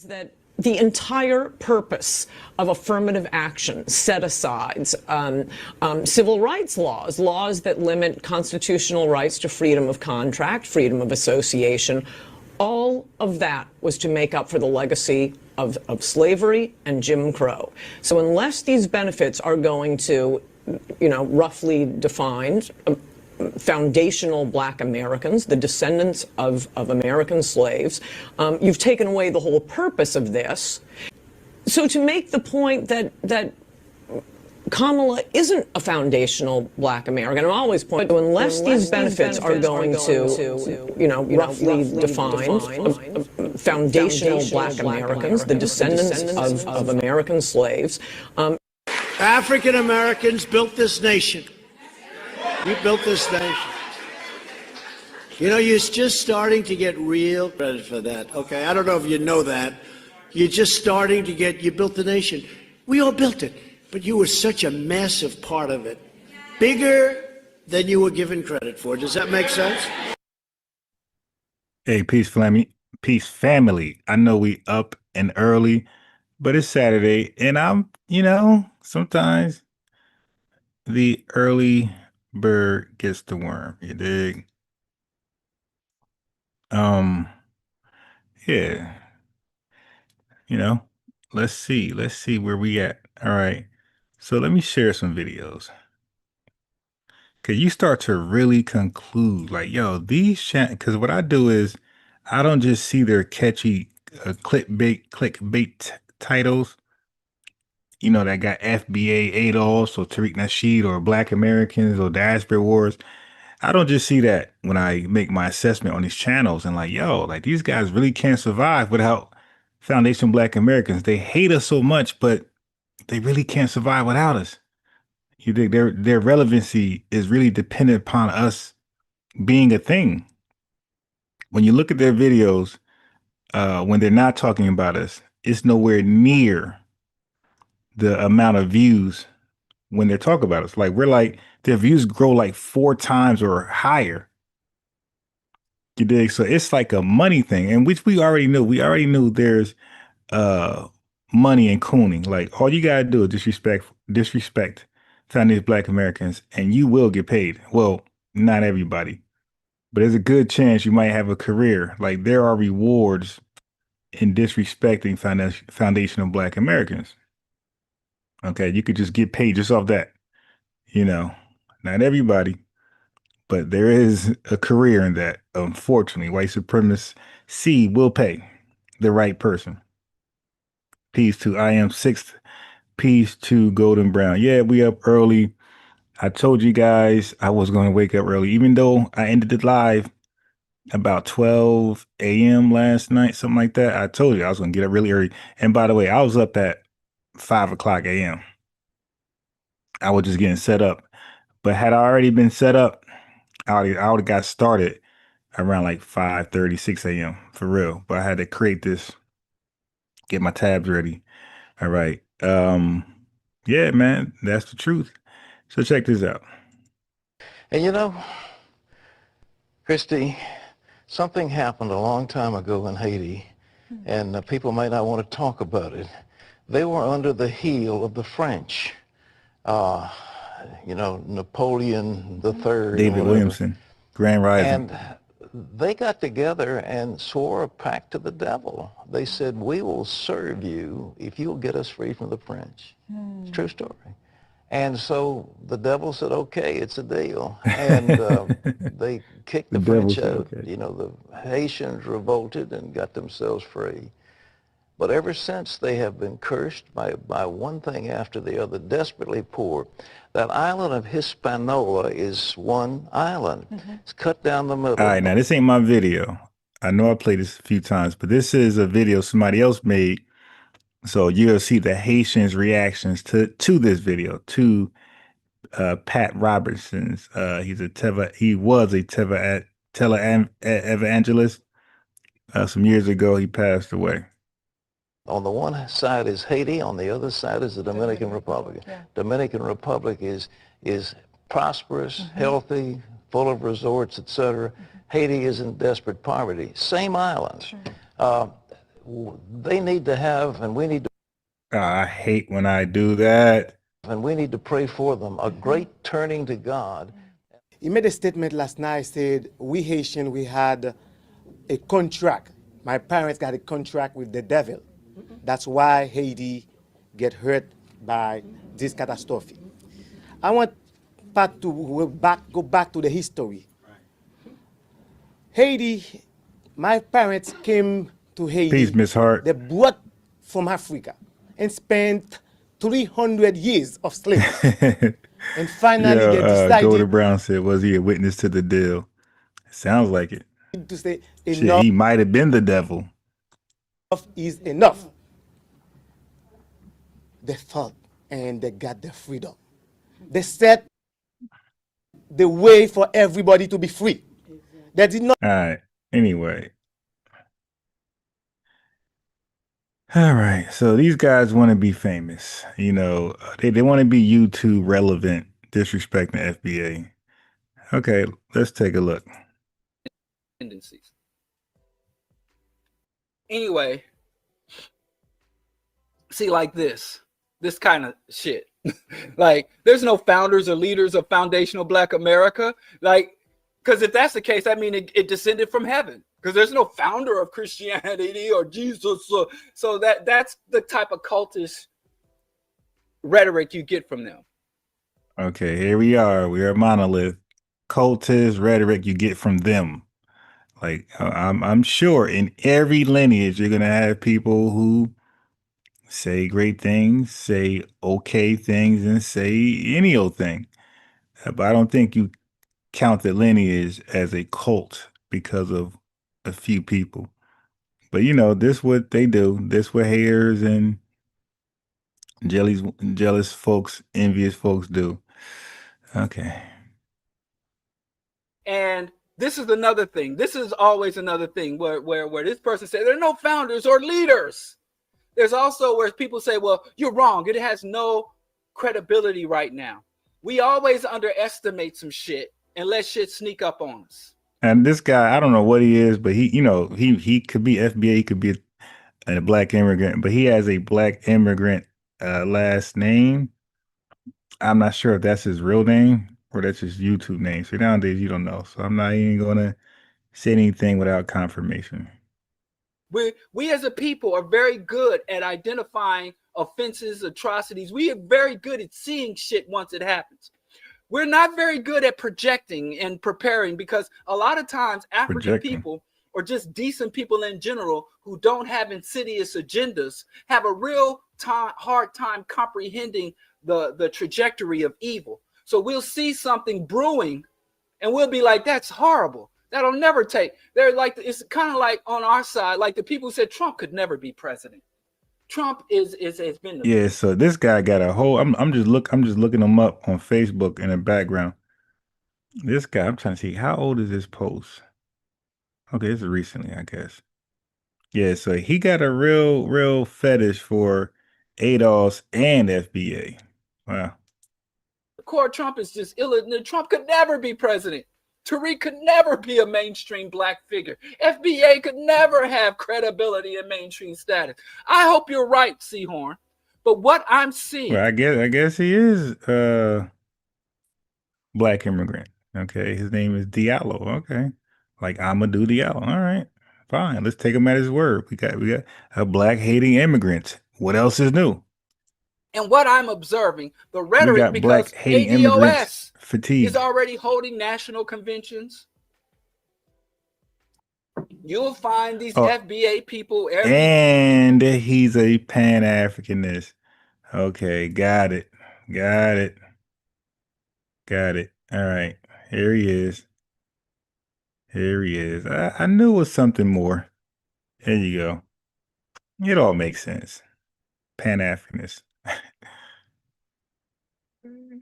That the entire purpose of affirmative action set aside civil rights laws, laws that limit constitutional rights to freedom of contract, freedom of association, all of that was to make up for the legacy of slavery and Jim Crow. So unless these benefits are going to, roughly defined, foundational Black Americans, the descendants of American slaves, you've taken away the whole purpose of this. So to make the point that Kamala isn't a foundational Black American, I'm always pointing to, unless these benefits are going to, roughly defined, foundational Black Americans, the descendants of American slaves. African Americans built this nation. You built this nation. You're just starting to get real credit for that. Okay, I don't know if you know that. You're just starting to you built the nation. We all built it, but you were such a massive part of it. Bigger than you were given credit for. Does that make sense? Hey, peace family. I know we up and early, but it's Saturday, and I'm, sometimes the early bird gets the worm, you dig? Yeah. Let's see where we at. All right. So let me share some videos. Cause you start to really conclude like, yo, cause what I do is I don't just see their catchy clickbait titles, that got FBA Adolfs or Tariq Nasheed or Black Americans or Diaspora Wars. I don't just see that when I make my assessment on these channels and these guys really can't survive without foundation Black Americans. They hate us so much, but they really can't survive without us. You think their relevancy is really dependent upon us being a thing. When you look at their videos, when they're not talking about us, it's nowhere near the amount of views when they're talking about us. Their views grow like 4 times or higher. You dig? So it's like a money thing, and which we already knew. We already knew there's money in cooning. Like, all you gotta do is disrespect foundation Black Americans, and you will get paid. Well, not everybody, but there's a good chance you might have a career. Like, there are rewards in disrespecting foundational Black Americans. Okay, you could just get paid just off that. Not everybody, but there is a career in that. Unfortunately, white supremacy will pay the right person. Peace to I am sixth. Peace to Golden Brown. Yeah, we up early. I told you guys I was going to wake up early, even though I ended the live about 12 a.m. last night, something like that. I told you I was going to get up really early. And by the way, I was up at 5 o'clock a.m. I was just getting set up. But had I already been set up, I would have got started around like 5:30, 6 a.m. for real. But I had to create this, get my tabs ready. All right. Yeah, man, that's the truth. So check this out. And Christy, something happened a long time ago in Haiti, and people might not want to talk about it. They were under the heel of the French. Napoleon III. David Williamson, Grand Rising. And they got together and swore a pact to the devil. They said, we will serve you if you'll get us free from the French. It's a true story. And so the devil said, okay, it's a deal. And they kicked the French out. Okay. The Haitians revolted and got themselves free. But ever since, they have been cursed by one thing after the other, desperately poor. That island of Hispaniola is one island. It's cut down the middle. All right, now this ain't my video. I know I played this a few times, but this is a video somebody else made. So you'll see the Haitians' reactions to this video, to Pat Robertson's. He was a televangelist. Some years ago, he passed away. On the one side is Haiti, on the other side is the Dominican Republic. Yeah. Dominican Republic is prosperous, healthy, full of resorts, etc. Haiti is in desperate poverty. Same island. Sure. they need to have, and we need to, I hate when I do that. and we need to pray for them, a great turning to God. He made a statement last night, said, we Haitian, we had a contract. My parents got a contract with the devil. That's why Haiti get hurt by this catastrophe. I want Pat to go back to the history. Haiti, my parents came to Haiti. Peace, Miss Hart. They brought from Africa and spent 300 years of slavery. And finally they decided. Golden Brown said, was he a witness to the deal? Sounds like it. To say Shit, enough he might have been the devil. is enough. They fought and they got their freedom. They set the way for everybody to be free. They did not. All right. Anyway. All right. So these guys want to be famous. You know, they want to be YouTube relevant, disrespecting FBA. Okay, let's take a look. Tendencies. Anyway, see, like this kind of shit. Like, there's no founders or leaders of foundational Black America. Like, because if that's the case, I mean, it descended from heaven. Because there's no founder of Christianity or Jesus. So that's the type of cultish rhetoric you get from them. Okay, here we are. We are a monolith. Cultist rhetoric you get from them. Like, I'm sure in every lineage you're gonna have people who say great things, say okay things, and say any old thing. But I don't think you count the lineage as a cult because of a few people. But you know, this what they do. This what haters and jealous folks, envious folks do. Okay. And this is another thing. This is always another thing where this person said there are no founders or leaders. There's also where people say, well, you're wrong. It has no credibility right now. We always underestimate some shit and let shit sneak up on us. And this guy, I don't know what he is, but he, you know, he could be FBA, he could be a Black immigrant, but he has a Black immigrant last name. I'm not sure if that's his real name or that's his YouTube name. So nowadays you don't know. So I'm not even gonna say anything without confirmation. We as a people are very good at identifying offenses, atrocities. We are very good at seeing shit once it happens. We're not very good at projecting and preparing, because a lot of times African people or just decent people in general who don't have insidious agendas have a real hard time comprehending the trajectory of evil. So we'll see something brewing and we'll be like, that's horrible. That'll never take. They're like, it's kind of like on our side, like the people who said Trump could never be president. Trump has been. Yeah. So this guy got a whole. I'm just looking him up on Facebook in the background. This guy, I'm trying to see how old is this post. Okay, this is recently, I guess. Yeah. So he got a real fetish for ADOS and FBA. Wow. Court Trump is just ill. Trump could never be president. Tariq could never be a mainstream Black figure. FBA could never have credibility and mainstream status. I hope you're right, Seahorn. But what I'm seeing, Well, I guess he is Black immigrant. Okay, his name is Diallo. Okay, like Amadou Diallo. All right, fine. Let's take him at his word. We got a Black hating immigrant. What else is new? and what I'm observing, the rhetoric, because ADOS is already holding national conventions. You'll find these FBA people. And he's a Pan-Africanist. Okay, got it. All right, here he is. I knew it was something more. There you go. It all makes sense. Pan-Africanist.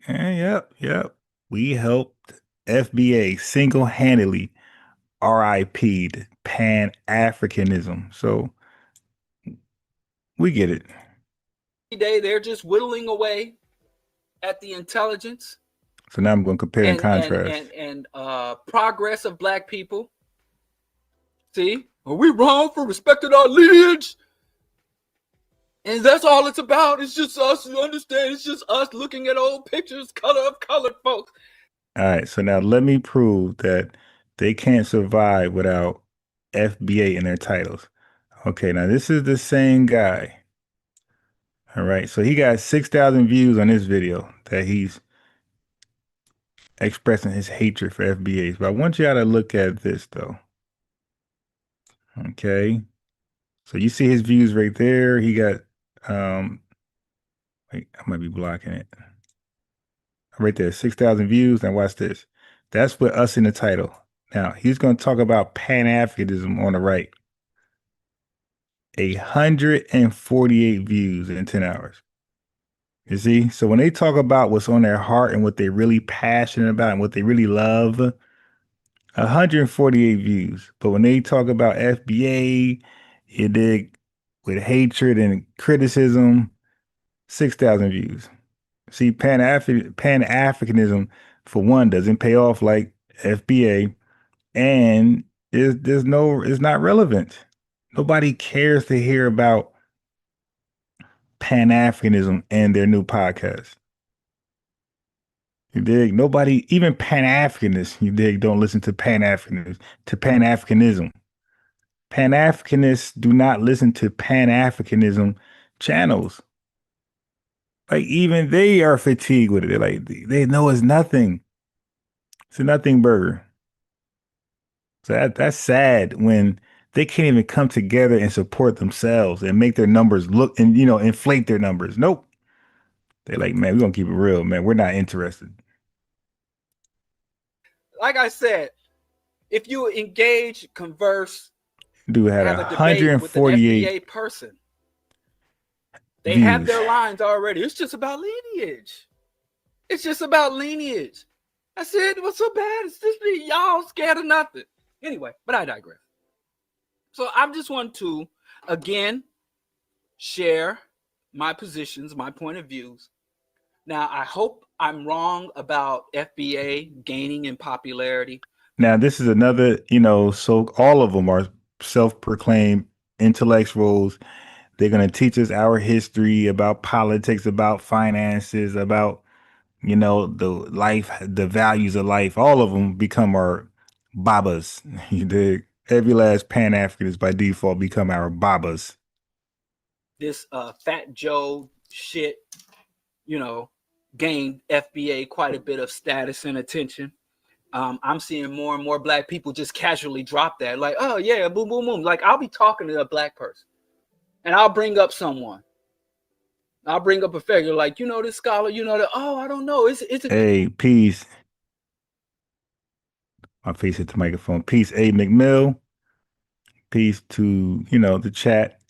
Yep. We helped FBA single-handedly RIP'd Pan-Africanism. So we get it. Day they're just whittling away at the intelligence. So now I'm going to compare and contrast. And progress of Black people. See, Are we wrong for respecting our lineage? And that's all it's about. It's just us, you understand? It's just us looking at old pictures, color of colored folks. All right, so now let me prove that they can't survive without FBA in their titles. Okay, now this is the same guy. All right, so he got 6,000 views on this video that he's expressing his hatred for FBAs. But I want y'all to look at this though. Okay, so you see his views right there. He got, wait, I might be blocking it. Right there, 6,000 views. Now watch this. That's with us in the title. Now he's going to talk about Pan-Africanism on the right. 148 views in 10 hours. You see? So when they talk about what's on their heart and what they're really passionate about and what they really love, 148 views. But when they talk about FBA, you dig, with hatred and criticism, 6,000 views. See, Pan-Africanism, for one, doesn't pay off like FBA, and it's not relevant. Nobody cares to hear about Pan-Africanism and their new podcast. You dig? Nobody, even Pan-Africanists, you dig, don't listen to Pan-Africanism. Pan-Africanists do not listen to Pan-Africanism channels. Like, even they are fatigued with it. They're like, they know it's nothing. It's a nothing burger. So that's sad when they can't even come together and support themselves and make their numbers look and, inflate their numbers. Nope. They're like, man, we're going to keep it real, man. We're not interested. Like I said, if you engage, converse, Dude had have a debate with an 148 FBA person, they views. have their lines already. It's just about lineage. It's just about lineage. I said, what's so bad? It's just me. Y'all scared of nothing. Anyway, but I digress. So I just want to, again, share my positions, my point of views. Now, I hope I'm wrong about FBA gaining in popularity. Now, this is another, so all of them are self-proclaimed intellectuals. They're going to teach us our history about politics, about finances, about, the life, the values of life. All of them become our babas. You dig? Every last Pan-Africanist by default become our babas. This Fat Joe shit, gained FBA quite a bit of status and attention. I'm seeing more and more Black people just casually drop that. Like, oh yeah, boom, boom, boom. Like, I'll be talking to a Black person and I'll bring up someone. I'll bring up a figure like, this scholar, oh, I don't know. Hey, peace. My face hit the microphone. Peace, A. McMill. Peace to, the chat.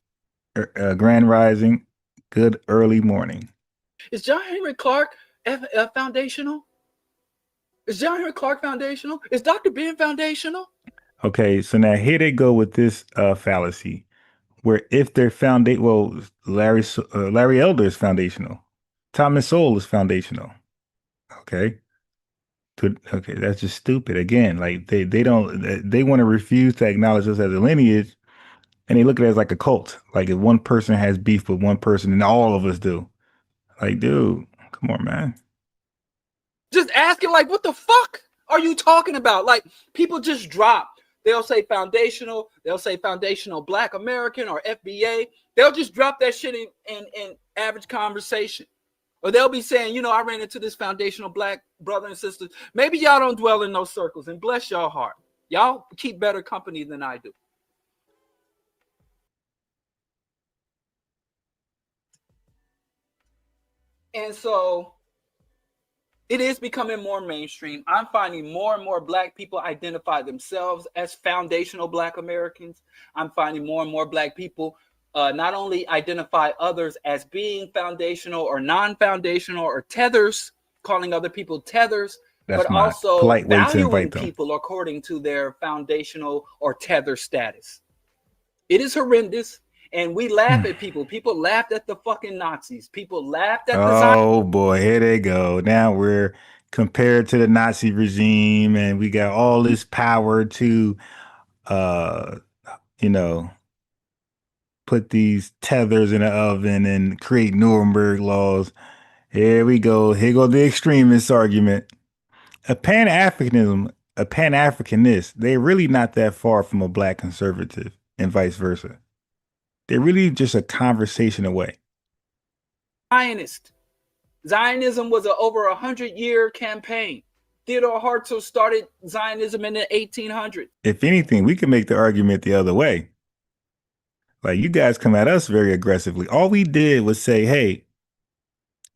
Grand Rising. Good early morning. Is John Henry Clark foundational? Is John Henry Clark foundational? Is Dr. Ben foundational? Okay, so now here they go with this fallacy, where if they're Larry Elder is foundational, Thomas Sowell is foundational. Okay, that's just stupid. Again, like they want to refuse to acknowledge us as a lineage, and they look at it as like a cult. Like if one person has beef with one person, and all of us do. Like, dude, come on, man. Just asking, like, what the fuck are you talking about? Like, people just drop. They'll say foundational. They'll say foundational Black American or FBA. They'll just drop that shit in average conversation. Or they'll be saying, I ran into this foundational Black brother and sister. Maybe y'all don't dwell in those circles, and bless y'all heart. Y'all keep better company than I do. And so it is becoming more mainstream. I'm finding more and more Black people identify themselves as foundational Black Americans. I'm finding more and more Black people not only identify others as being foundational or non-foundational or tethers, calling other people tethers, but also valuing people according to their foundational or tether status. It is horrendous. And we laugh at people. People laughed at the fucking Nazis. People laughed at the... Oh boy, here they go. Now we're compared to the Nazi regime, and we got all this power to, put these tethers in the oven and create Nuremberg laws. Here we go. Here go the extremist argument. A Pan-Africanist, they're really not that far from a black conservative and vice versa. They're really just a conversation away. Zionist. Zionism was an over 100-year campaign. Theodore Herzl started Zionism in the 1800s. If anything, we can make the argument the other way. Like, you guys come at us very aggressively. All we did was say, hey,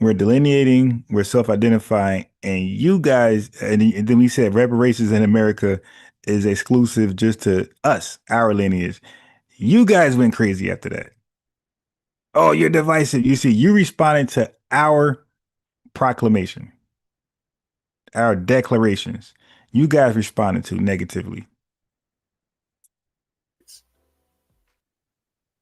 we're delineating, we're self-identifying, and you guys, and then we said reparations in America is exclusive just to us, our lineage. You guys went crazy after that. Oh, you're divisive. You see, you responded to our proclamation, our declarations. You guys responded to negatively.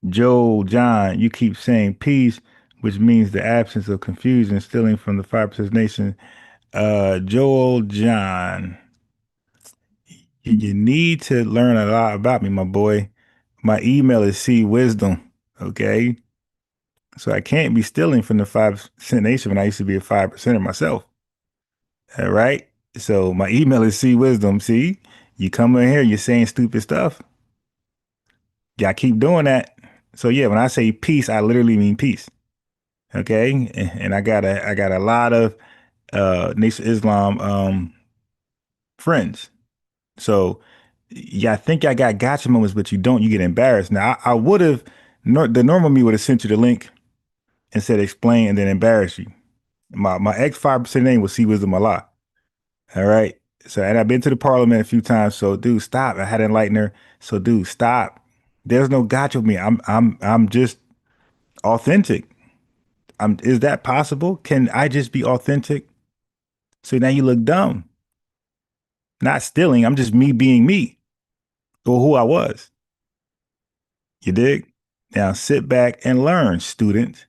Joel, John, you keep saying peace, which means the absence of confusion stealing from the 5% nation. Joel, John, you need to learn a lot about me, my boy. My email is cwisdom, okay? So I can't be stealing from the 5% nation when I used to be a 5%er myself. All right? So my email is cwisdom. See, you come in here, you're saying stupid stuff. Y'all keep doing that. So yeah, when I say peace, I literally mean peace. Okay, and I got a lot of Nation of Islam friends. So yeah, I think I got gotcha moments, but you don't. You get embarrassed. Now I would have the normal me would have sent you the link and said explain and then embarrass you. My ex 5% name was C Wisdom Allah. All right. So and I've been to the parliament a few times. So dude, stop. I had an enlightener. So dude, stop. There's no gotcha with me. I'm just authentic. Is that possible? Can I just be authentic? So now you look dumb. Not stealing. I'm just me being me or who I was. You dig? Now sit back and learn, student.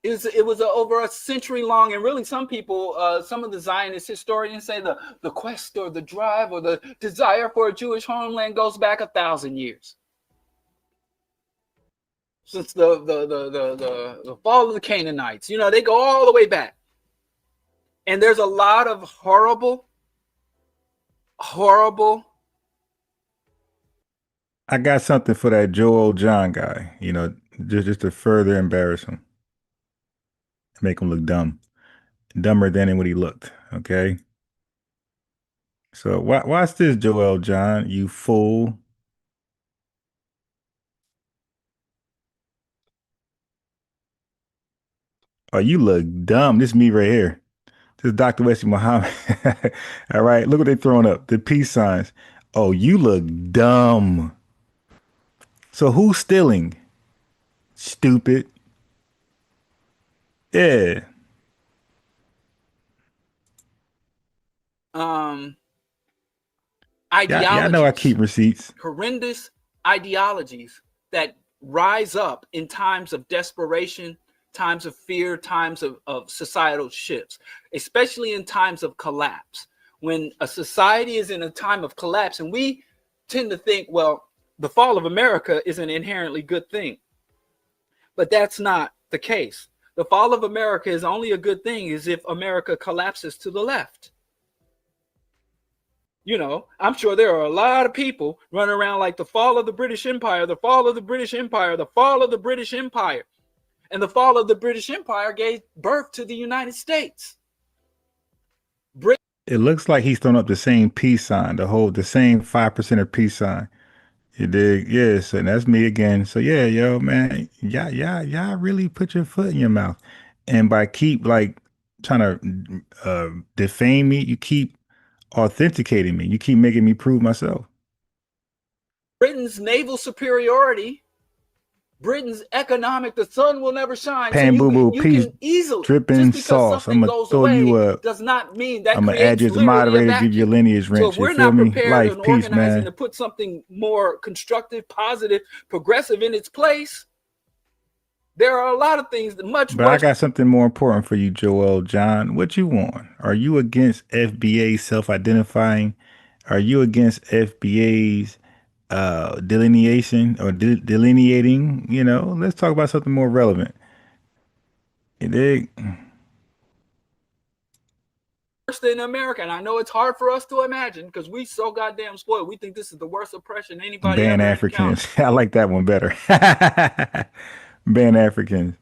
It was over a century long, and really some people, some of the Zionist historians say the quest or the drive or the desire for a Jewish homeland goes back 1,000 years. Since the fall of the Canaanites, they go all the way back. And there's a lot of horrible. I got something for that Joel John guy, just to further embarrass him. Make him look dumb. Dumber than what he looked, okay? So watch this, Joel John, you fool. Oh, you look dumb. This is me right here. This is Dr. Wesley Muhammad. All right, look what they're throwing up. The peace signs. Oh, you look dumb. So who's stealing? Stupid. Yeah. Ideologies. Yeah, I know I keep receipts. Horrendous ideologies that rise up in times of desperation, times of fear, times of societal shifts, especially in times of collapse. When a society is in a time of collapse, and we tend to think, well, the fall of America is an inherently good thing. But that's not the case. The fall of America is only a good thing is if America collapses to the left. I'm sure there are a lot of people running around like the fall of the British Empire, the fall of the British Empire, the fall of the British Empire. And the fall of the British Empire gave birth to the United States. It looks like he's throwing up the same peace sign, the same 5%er peace sign. You dig? Yes, and that's me again. So yeah, yo, man, y'all really put your foot in your mouth. And by keep trying to defame me, you keep authenticating me. You keep making me prove myself. Britain's naval superiority, Britain's economic, the sun will never shine. Pan so boo boo, peace, can easily, dripping sauce. I'm gonna throw you up. Does not mean that I'm gonna add you as a moderator, give you a lineage wrench. So if we're you feel not me? prepared Life, and peace, organizing man. to put something more constructive, positive, progressive in its place, there are a lot of things that much. But I got something more important for you, Joel John. What you want? Are you against FBA self-identifying? Are you against FBA's delineation or delineating? You know, let's talk about something more relevant. You dig? Worst in America, and I know it's hard for us to imagine because we so goddamn spoiled. We think this is the worst oppression anybody Ban ever Africans. encountered. I like that one better. Ban Africans.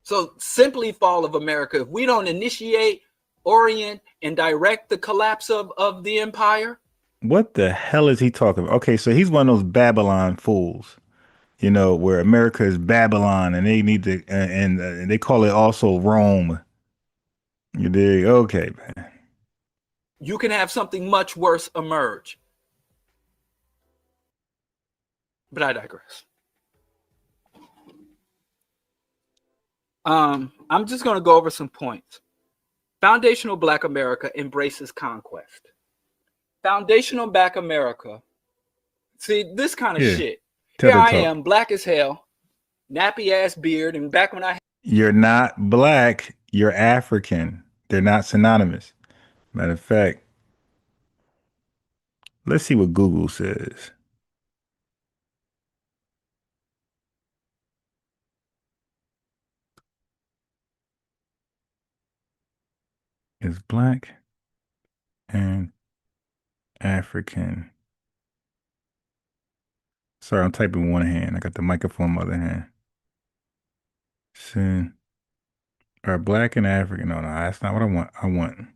So simply fall of America. If we don't initiate, orient, and direct the collapse of the empire. What the hell is he talking about? Okay, so he's one of those Babylon fools, you know, where America is Babylon and they need to, and they call it also Rome. You dig? Okay, man. You can have something much worse emerge. But I digress. I'm just going to go over some points. Foundational Black America embraces conquest. Foundational Black America. See, this kind of shit. Here I am, black as hell, nappy ass beard, and back when I... You're not black, you're African. They're not synonymous. Matter of fact, let's see what Google says. Is black and African. Sorry, I'm typing one hand. I got the microphone in my other hand. Sin. Are black and African? No, that's not what I want.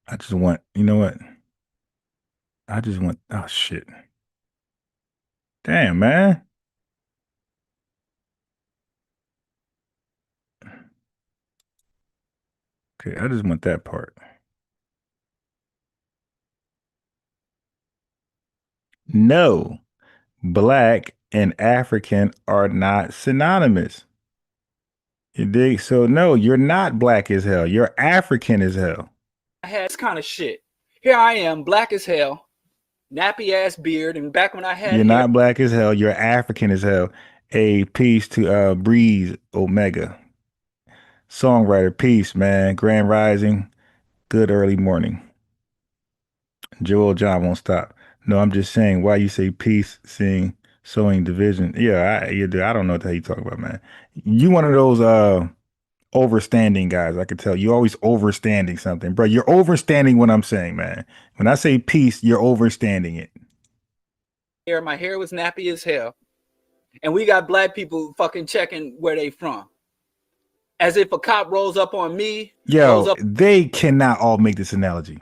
I just want, you know what? I just want, oh shit. Damn, man. Okay, I just want that part. No, black and African are not synonymous. You dig? So no, you're not black as hell. You're African as hell. I had this kind of shit. Here I am, black as hell, nappy ass beard, and back when I had You're hair, not black as hell. You're African as hell. A peace to Breeze Omega. Songwriter, peace, man. Grand Rising. Good early morning. Joel John won't stop. No, I'm just saying why you say peace, seeing, sowing division. Yeah, I don't know what the hell you talking about, man. You one of those overstanding guys. I could tell you always overstanding something, bro. You're overstanding what I'm saying, man. When I say peace, you're overstanding it. my hair was nappy as hell, and we got black people fucking checking where they from, as if a cop rolls up on me. Yo, they cannot all make this analogy.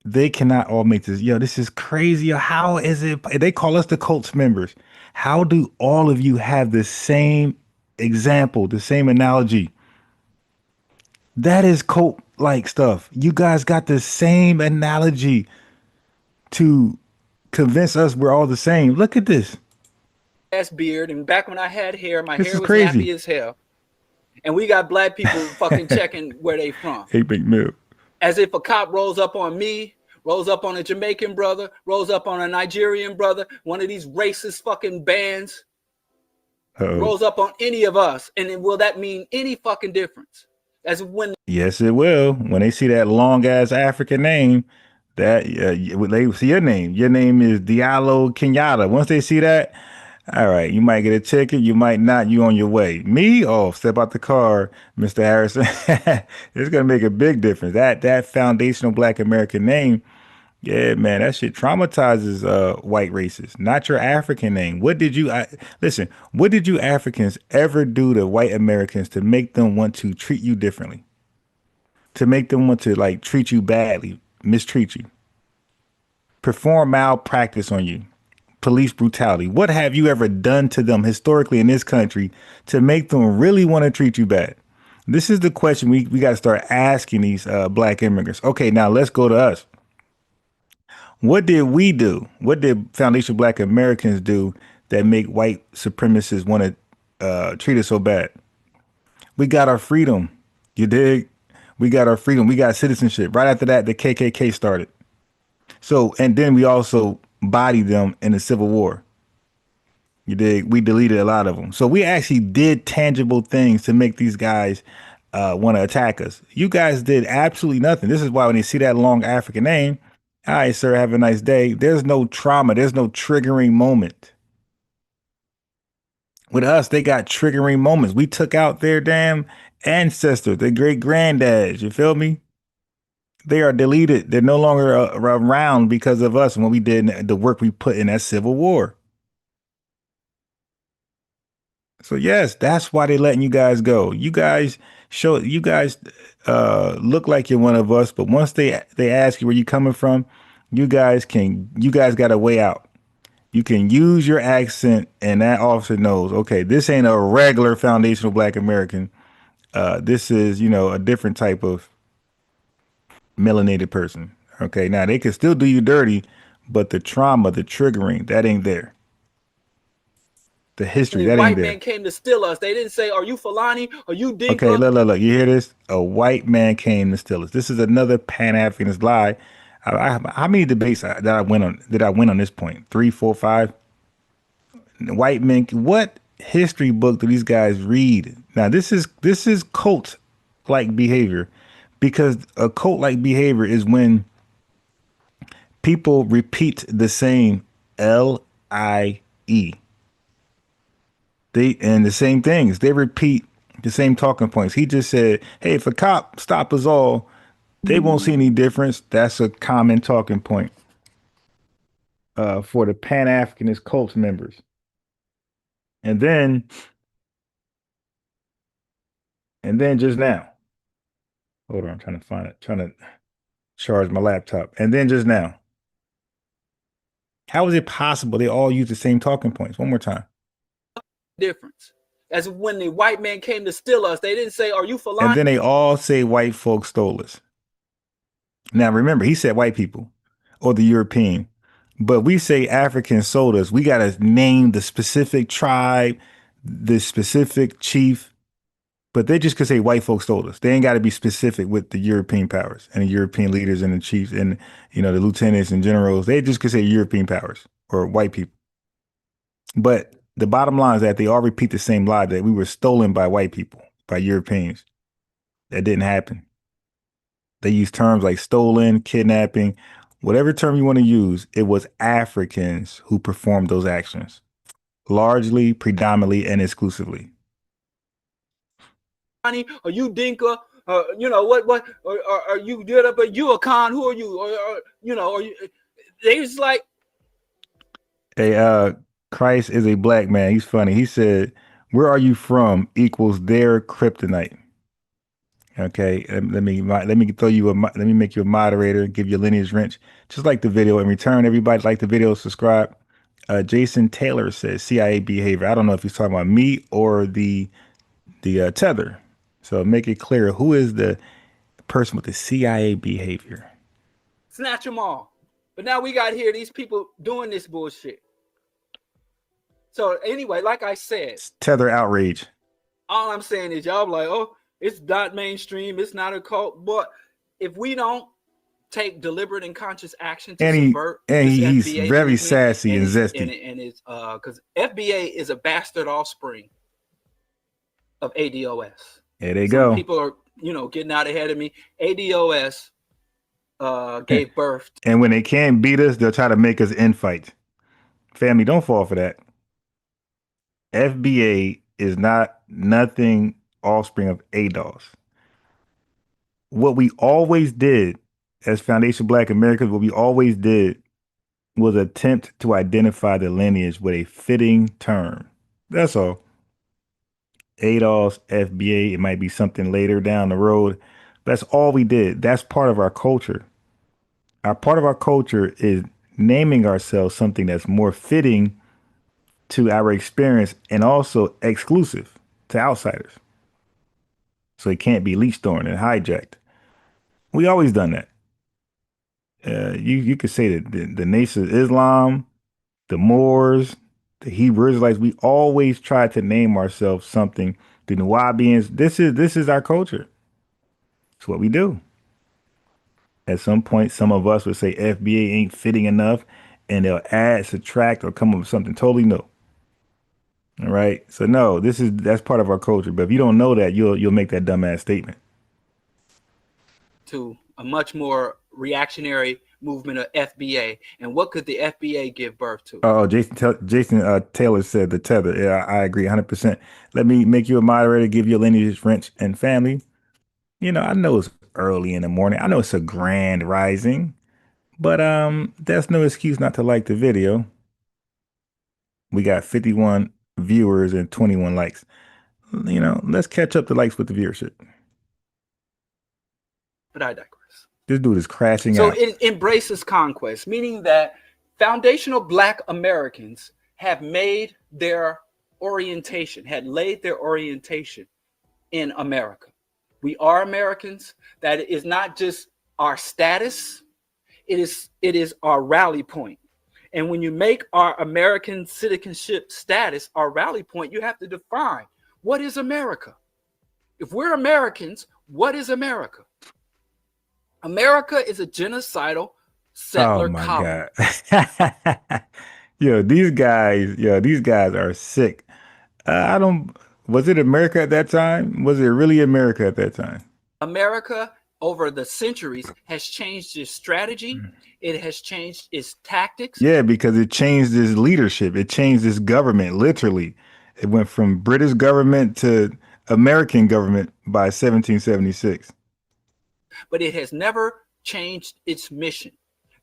They cannot all make this. Yo, this is crazy. How is it? They call us the cult's members. How do all of you have the same example, the same analogy? That is cult-like stuff. You guys got the same analogy to convince us we're all the same. Look at this. Ass beard, and back when I had hair, my This hair is was crazy. nappy as hell, and we got black people fucking checking where they from. Hey, Big Mill. As if a cop rolls up on me, rolls up on a Jamaican brother, rolls up on a Nigerian brother, one of these racist fucking bands, rolls up on any of us, and then will that mean any fucking difference? As when Yes, it will. When they see that long ass African name, that they see your name. Your name is Diallo Kenyatta. Once they see that, all right, you might get a ticket, you might not. You on your way. Me, oh, step out the car, Mr. Harrison. It's gonna make a big difference. That foundational Black American name, yeah, man, that shit traumatizes white races. Not your African name. What did you listen? What did you Africans ever do to white Americans to make them want to treat you differently? To make them want to like treat you badly, mistreat you, perform malpractice on you, police brutality. What have you ever done to them historically in this country to make them really want to treat you bad? This is the question we got to start asking these black immigrants. Okay, now let's go to us. What did we do? What did foundational Black Americans do that make white supremacists want to treat us so bad? We got our freedom. You dig? We got our freedom. We got citizenship. Right after that, the KKK started. So, and then we also bodied them in the Civil War. You dig? We deleted a lot of them. So we actually did tangible things to make these guys want to attack us. You guys did absolutely nothing. This is why when they see that long African name, all right, sir, have a nice day. There's no trauma. There's no triggering moment. With us, they got triggering moments. We took out their damn ancestors, their great granddads. You feel me? They are deleted. They're no longer around because of us and what we did, the work we put in that civil war. So yes, that's why they're letting you guys go. You guys look like you're one of us, but once they ask you where you coming from, you guys got a way out. You can use your accent and that officer knows, okay, this ain't a regular foundational Black American. This is, a different type of melanated person. Okay, now they can still do you dirty, but the trauma, the triggering, that ain't there. The history, that ain't white there. man came to steal us. They didn't say, are you Fulani? Are you Dinka? Okay, look. You hear this? A white man came to steal us. This is another Pan-Africanist lie. How many debates did I win on this point? 3, 4, 5? White men. What history book do these guys read? Now this is cult-like behavior, because a cult-like behavior is when people repeat the same L-I-E. And the same things. They repeat the same talking points. He just said, hey, if a cop stop us all, they won't see any difference. That's a common talking point for the Pan-Africanist cult members. And then just now, hold on, I'm trying to find it, trying to charge my laptop. And then just now, how is it possible they all use the same talking points? One more time. Difference. As when the white man came to steal us, they didn't say, are you Fulani? And then they all say white folks stole us. Now, remember, he said white people or the European, but we say African sold us. We got to name the specific tribe, the specific chief, but they just could say white folks stole us. They ain't got to be specific with the European powers and the European leaders and the chiefs and, the lieutenants and generals. They just could say European powers or white people. But the bottom line is that they all repeat the same lie, that we were stolen by white people, by Europeans. That didn't happen. They use terms like stolen, kidnapping, whatever term you want to use. It was Africans who performed those actions, largely, predominantly, and exclusively. Are you Dinka? What? Are you did up? Are you a Khan? Who are you? Are you? They was like, hey, Christ is a black man. He's funny. He said, "Where are you from?" equals their kryptonite. Okay, let me let me make you a moderator, give you a lineage wrench, just like the video. In return, everybody like the video, subscribe. Jason Taylor says CIA behavior. I don't know if he's talking about me or the tether. So make it clear, who is the person with the CIA behavior? snatch them all. But now we got here these people doing this bullshit. So anyway, like I said, It's tether outrage. all I'm saying is y'all like, oh, it's not mainstream, it's not a cult. But if we don't take deliberate and conscious action to subvert this he's FBA very movement, sassy and zesty. and it's because FBA is a bastard offspring of ADOS. There they Some go. people are, getting out ahead of me. ADOS gave birth. And when they can't beat us, they'll try to make us infight. Family, don't fall for that. FBA is nothing offspring of ADOS. What we always did as Foundation Black Americans, what we always did was attempt to identify the lineage with a fitting term. That's all. ADOS, FBA, it might be something later down the road. That's all we did. That's part of our culture. Part of our culture is naming ourselves something that's more fitting to our experience and also exclusive to outsiders. So it can't be leached on and hijacked. We always done that. You could say that the Nation of Islam, the Moors, the Hebrew Israelites, we always try to name ourselves something. The Nubians, this is our culture. It's what we do. At some point, some of us would say FBA ain't fitting enough, and they'll add, subtract, or come up with something totally new. All right. So no, that's part of our culture. But if you don't know that, you'll make that dumbass statement. To a much more reactionary movement of FBA. And what could the FBA give birth to? Oh, Jason Taylor said the tether. Yeah, I agree 100%. Let me make you a moderator, give you a lineage, French, and family. I know it's early in the morning. I know it's a grand rising, but that's no excuse not to like the video. We got 51 viewers and 21 likes. Let's catch up the likes with the viewership. But I digress. This dude is crashing So out. it embraces conquest, meaning that foundational Black Americans have made their orientation, had laid their orientation in America. We are Americans. That is not just our status, it is our rally point. And when you make our American citizenship status our rally point, you have to define what is America. If we're Americans, what is America? America is a genocidal settler colony. God. These guys are sick. Was it America at that time? Was it really America at that time? America, over the centuries, has changed its strategy. It has changed its tactics. Yeah, because it changed its leadership. It changed its government, literally. It went from British government to American government by 1776. But it has never changed its mission.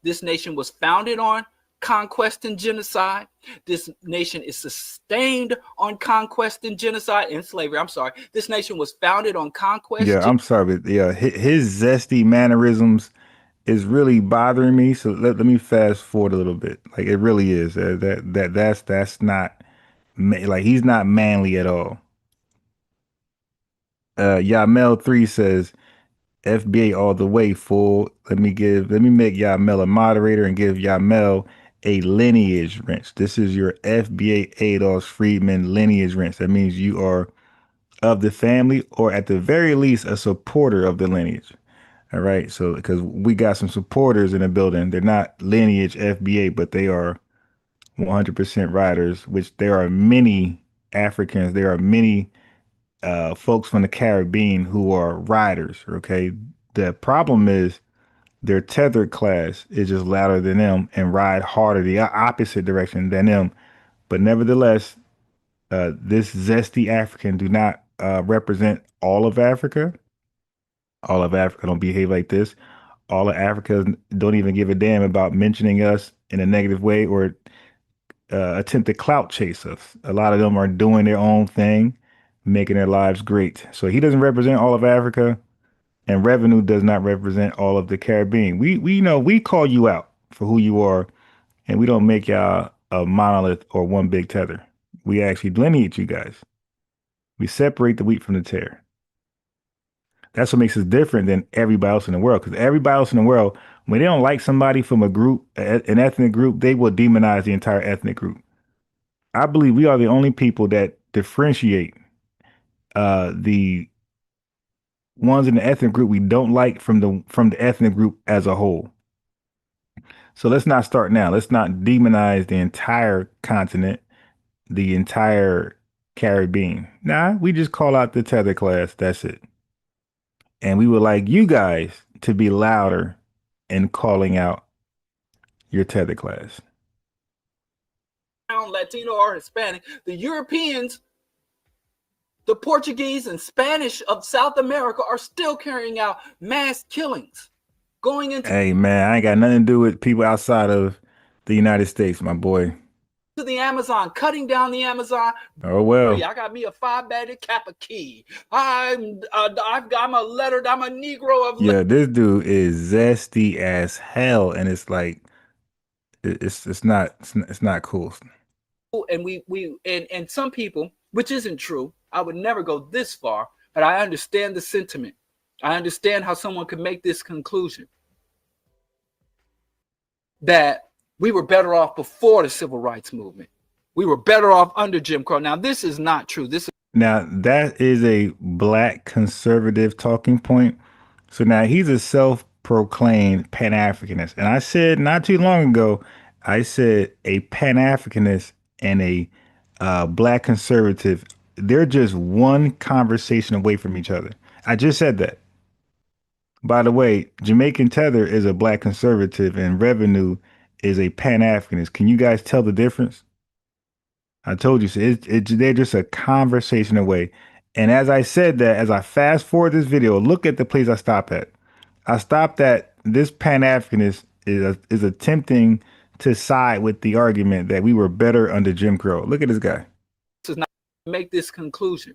This nation was founded on conquest and genocide. This nation is sustained on conquest and genocide and slavery. I'm sorry. This nation was founded on conquest. Yeah, I'm sorry, but yeah, his zesty mannerisms is really bothering me. So let me fast forward a little bit. Like it really is. That's not like he's not manly at all. Yamel 3 says FBA all the way, fool. Let me make Yamel a moderator and give Yamel a lineage wrench. This is your FBA Adolf Friedman lineage wrench. That means you are of the family, or at the very least a supporter of the lineage. All right. So because we got some supporters in the building, they're not lineage FBA, but they are 100% riders, which there are many Africans, there are many folks from the Caribbean who are riders. Okay. The problem is their tethered class is just louder than them and ride harder the opposite direction than them. But nevertheless, this zesty African do not represent all of Africa. All of Africa don't behave like this. All of Africa don't even give a damn about mentioning us in a negative way or attempt to clout chase us. A lot of them are doing their own thing, making their lives great. So he doesn't represent all of Africa, and revenue does not represent all of the Caribbean. We know we call you out for who you are, and we don't make y'all a monolith or one big tether. We actually delineate you guys. We separate the wheat from the tare. That's what makes us different than everybody else in the world. Because everybody else in the world, when they don't like somebody from a group, an ethnic group, they will demonize the entire ethnic group. I believe we are the only people that differentiate the ones in the ethnic group we don't like from the ethnic group as a whole. So let's not start now. Let's not demonize the entire continent, the entire Caribbean. Nah, we just call out the tether class. That's it. And we would like you guys to be louder in calling out your tether class. Latino or Hispanic, the Europeans, the Portuguese and Spanish of South America are still carrying out mass killings. Going into Hey man, I ain't got nothing to do with people outside of the United States, my boy. To the Amazon, cutting down the Amazon. Oh well. I got me a 5-banded Kappa key. I'm a Negro of. Yeah, this dude is zesty as hell, and it's like it's not cool. And some people, which isn't true, I would never go this far, but I understand the sentiment. I understand how someone could make this conclusion that we were better off before the civil rights movement. We were better off under Jim Crow. Now, this is not true. Now, that is a black conservative talking point. So now he's a self-proclaimed Pan-Africanist. And I said not too long ago, I said a Pan-Africanist and a black conservative, they're just one conversation away from each other. I just said that. By the way, Jamaican Tether is a black conservative and Revenue is a Pan-Africanist. Can you guys tell the difference? I told you, so they're just a conversation away. And as I said that, as I fast forward this video, look at the place I stop at. I stopped at this Pan-Africanist is attempting to side with the argument that we were better under Jim Crow. Look at this guy. Does not make this conclusion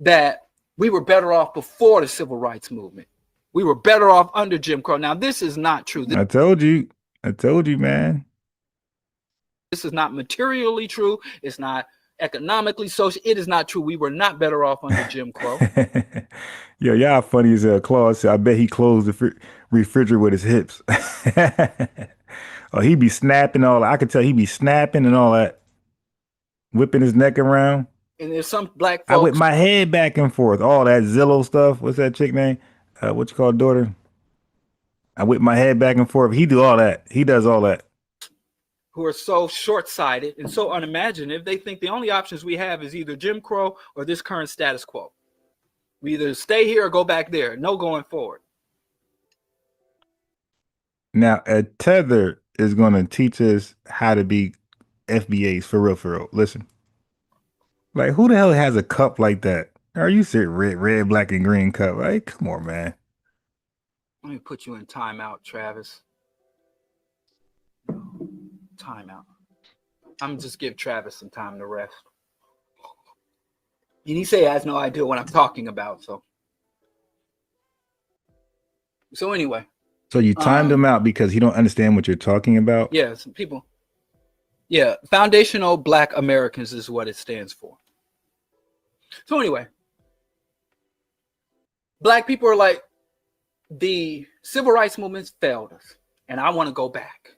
that we were better off before the civil rights movement. We were better off under Jim Crow. Now, this is not true. I told you, man. This is not materially true. It's not economically social. It is not true. We were not better off under Jim Crow. Yo, y'all funny as hell. Claude said, I bet he closed the refrigerator with his hips. Oh, he be snapping all that. I could tell he be snapping and all that. Whipping his neck around. And there's some black folks. I whip my head back and forth. All that Zillow stuff. What's that chick name? What you call daughter? I whip my head back and forth. He do all that. He does all that. Who are so short-sighted and so unimaginative, they think the only options we have is either Jim Crow or this current status quo. We either stay here or go back there. No going forward. Now, a Tether is going to teach us how to be FBAs for real, for real. Listen. Like, who the hell has a cup like that? Are you serious? Red, black, and green cup? Like, come on, man. Let me put you in timeout, Travis. Timeout. I'm just give Travis some time to rest. And he say he has no idea what I'm talking about. So anyway. So you timed him out because he don't understand what you're talking about? Yeah, some people. Yeah, Foundational Black Americans is what it stands for. So anyway, black people are like, the civil rights movements failed us, and I want to go back.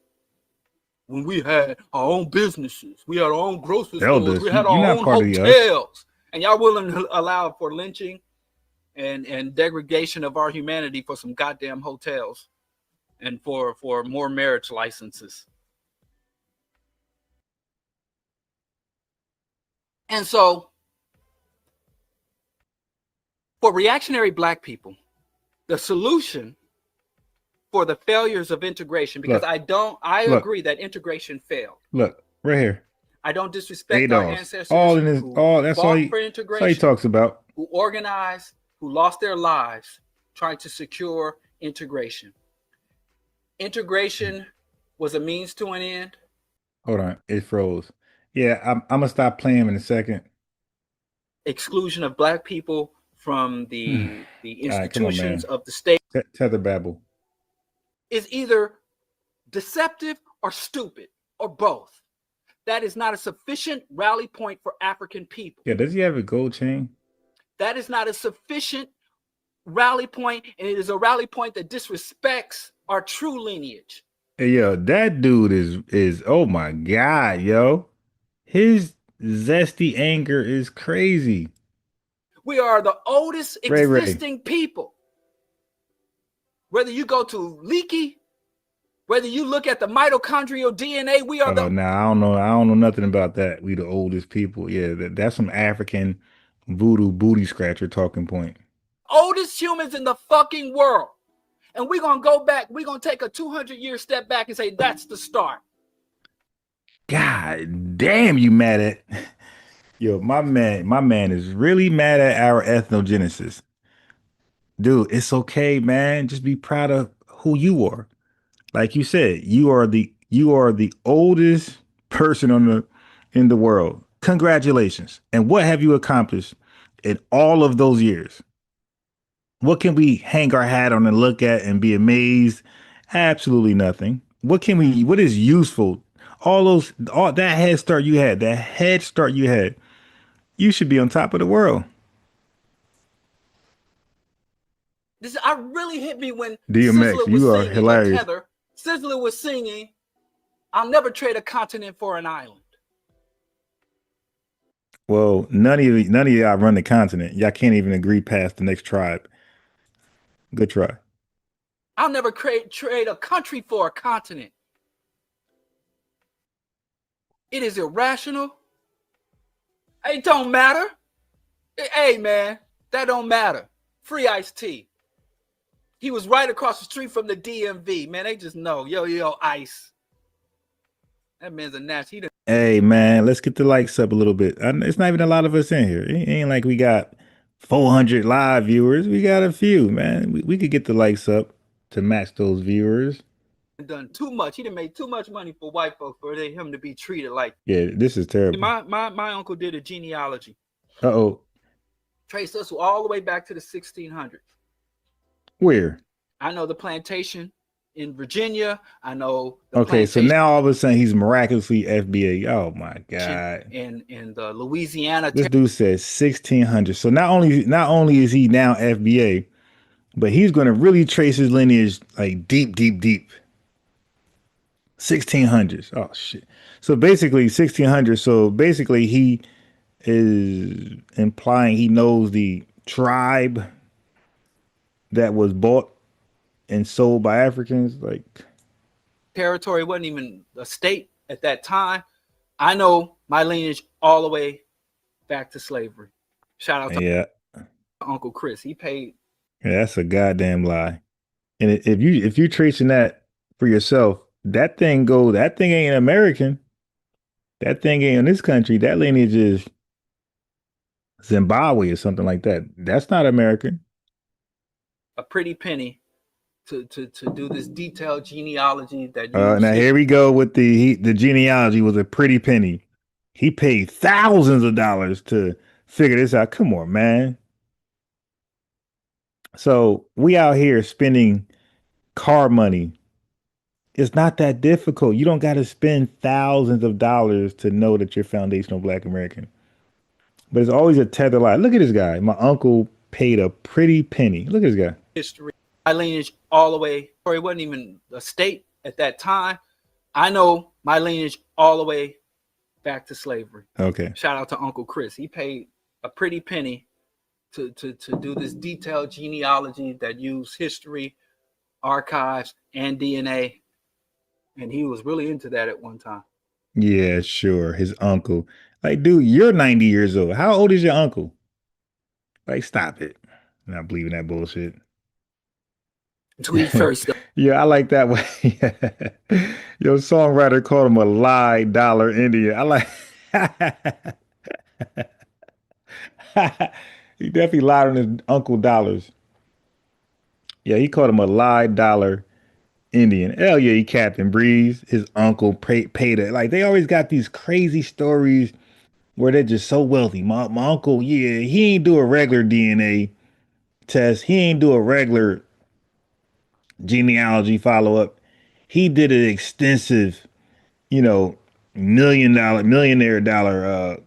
When we had our own businesses, we had our own grocery stores, we had our own hotels, and y'all willing to allow for lynching and degradation of our humanity for some goddamn hotels and for more marriage licenses. And so for reactionary black people, the solution for the failures of integration, because I agree that integration failed. Look, right here. I don't disrespect our ancestors. That's all he talks about. Who organized, who lost their lives trying to secure integration. Integration was a means to an end. Hold on, it froze. Yeah, I'm gonna stop playing in a second. Exclusion of black people from the institutions of the state. Tether babble is either deceptive or stupid or both. That is not a sufficient rally point for African people. Yeah, does he have a gold chain? That is not a sufficient rally point, and it is a rally point that disrespects our true lineage. Hey, yo, that dude is oh my God, yo. His zesty anger is crazy. We are the oldest existing people. Whether you go to Leakey, whether you look at the mitochondrial DNA, we are the. Now I don't know nothing about that. We the oldest people. Yeah, that's some African voodoo booty scratcher talking point. Oldest humans in the fucking world, and we're gonna go back. We're gonna take a 200-year step back and say that's the start. God damn, you mad at? Yo, my man is really mad at our ethnogenesis. Dude, it's okay, man. Just be proud of who you are. Like you said, you are the oldest person in the world. Congratulations. And what have you accomplished in all of those years? What can we hang our hat on and look at and be amazed? Absolutely nothing. What is useful? All that head start you had, you should be on top of the world. This really hit me when DMX, you are hilarious. Sizzler was singing, "I'll never trade a continent for an island." Well, none of y'all run the continent. Y'all can't even agree past the next tribe. Good try. I'll never trade a country for a continent. It is irrational. It don't matter. Hey, man, that don't matter. Free Ice-T. He was right across the street from the DMV. Man, they just know. Yo, Ice. That man's a national. Hey, man, let's get the likes up a little bit. It's not even a lot of us in here. It ain't like we got 400 live viewers. We got a few, man. We could get the likes up to match those viewers. Done too much. He done made too much money for white folks for him to be treated like. Yeah, this is terrible. My uncle did a genealogy. Uh-oh. Traced us all the way back to the 1600s. Where? I know the plantation in Virginia. I know. Okay, so now all of a sudden he's miraculously FBA. Oh my God! In the Louisiana. This dude says 1600. So not only is he now FBA, but he's going to really trace his lineage like deep. 1600s. Oh shit. So basically 1600. So basically he is implying he knows the tribe that was bought and sold by Africans. Like, territory wasn't even a state at that time. I know my lineage all the way back to slavery. Shout out to Uncle Chris. He paid. Yeah, that's a goddamn lie. And if you're tracing that for yourself, that thing ain't American. That thing ain't in this country. That lineage is Zimbabwe or something like that. That's not American. A pretty penny to do this detailed genealogy that now here we go with the genealogy was a pretty penny. He paid thousands of dollars to figure this out. Come on, man. So we out here spending car money. It's not that difficult. You don't got to spend thousands of dollars to know that you're foundational Black American. But it's always a tether line. Look at this guy. My uncle paid a pretty penny. Look at this guy. History. My lineage all the way. It wasn't even a state at that time. I know my lineage all the way back to slavery. Okay. Shout out to Uncle Chris. He paid a pretty penny to do this detailed genealogy that used history, archives, and DNA. And he was really into that at one time. Yeah, sure. His uncle. Like, dude, you're 90 years old. How old is your uncle? Like, stop it. I'm not believing that bullshit. Tweet first. Yeah, I like that way. Your songwriter called him a lie dollar Indian. I like. He definitely lied on his uncle dollars. Yeah, he called him a lie dollar Indian. Hell yeah, he Captain Breeze. His uncle paid it. Like, they always got these crazy stories where they're just so wealthy. My uncle, yeah, he ain't do a regular DNA test. He ain't do a regular genealogy He did an extensive, millionaire dollar.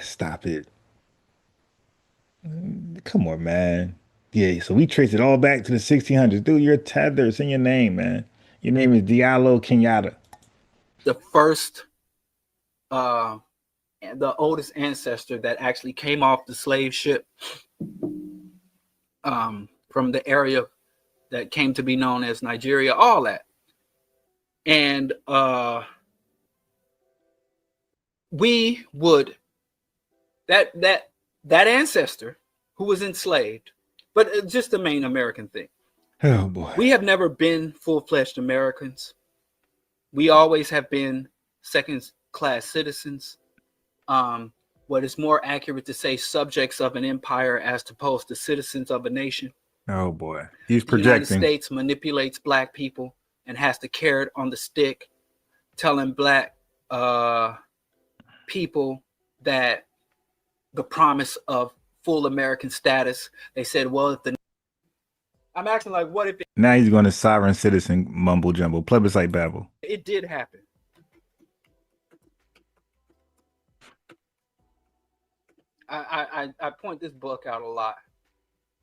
Stop it. Come on, man. Yeah, so we trace it all back to the 1600s. Dude, you're a tether. It's in your name, man. Your name is Diallo Kenyatta. The first, the oldest ancestor that actually came off the slave ship from the area that came to be known as Nigeria, all that. And we would, that ancestor who was enslaved, but just the main American thing. Oh boy. We have never been full-fledged Americans. We always have been second-class citizens. What is more accurate to say subjects of an empire as opposed to citizens of a nation. Oh boy. He's projecting. The United States manipulates Black people and has the carrot on the stick, telling Black people that the promise of full American status. They said, well, if the I'm acting like, what if now he's going to sovereign citizen mumble jumble, plebiscite babble. It did happen. I point this book out a lot.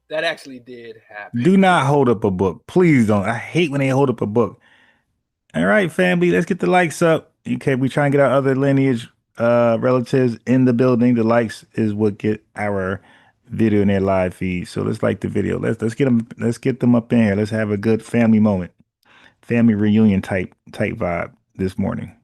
That actually did happen. Do not hold up a book. Please don't. I hate when they hold up a book. All right, family, let's get the likes up. Okay, we try and get our other lineage relatives in the building. The likes is what get our video in their live feed. So let's like the video. Let's get them up in here. Let's have a good family moment. Family reunion type vibe this morning.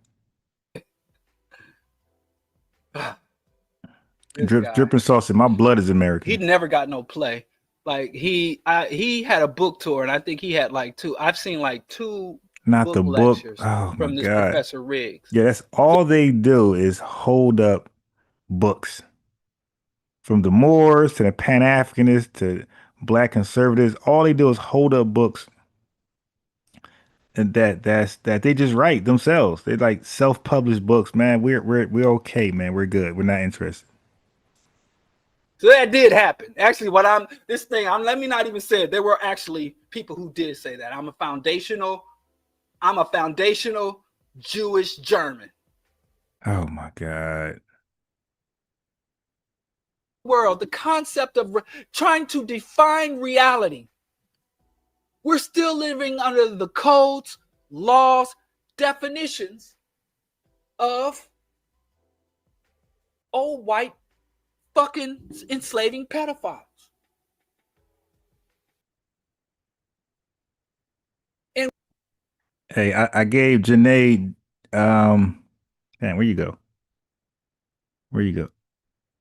Dripping sauce in my blood is American. He never got no play. Like he had a book tour, and I think he had like two. I've seen like two Not the book. lectures Oh from my this God. Professor Riggs. Yeah, that's all they do is hold up books. From the Moors to the Pan-Africanists to Black conservatives, all they do is hold up books, and that they just write themselves. They like self-published books. Man, we're okay, man. We're good. We're not interested. So that did happen. Actually, let me not even say it. There were actually people who did say that. I'm a foundational Jewish German. Oh my God. World, the concept of trying to define reality. We're still living under the codes, laws, definitions of old white fucking enslaving pedophiles. And Hey, I gave Janae, man, where you go? Where you go?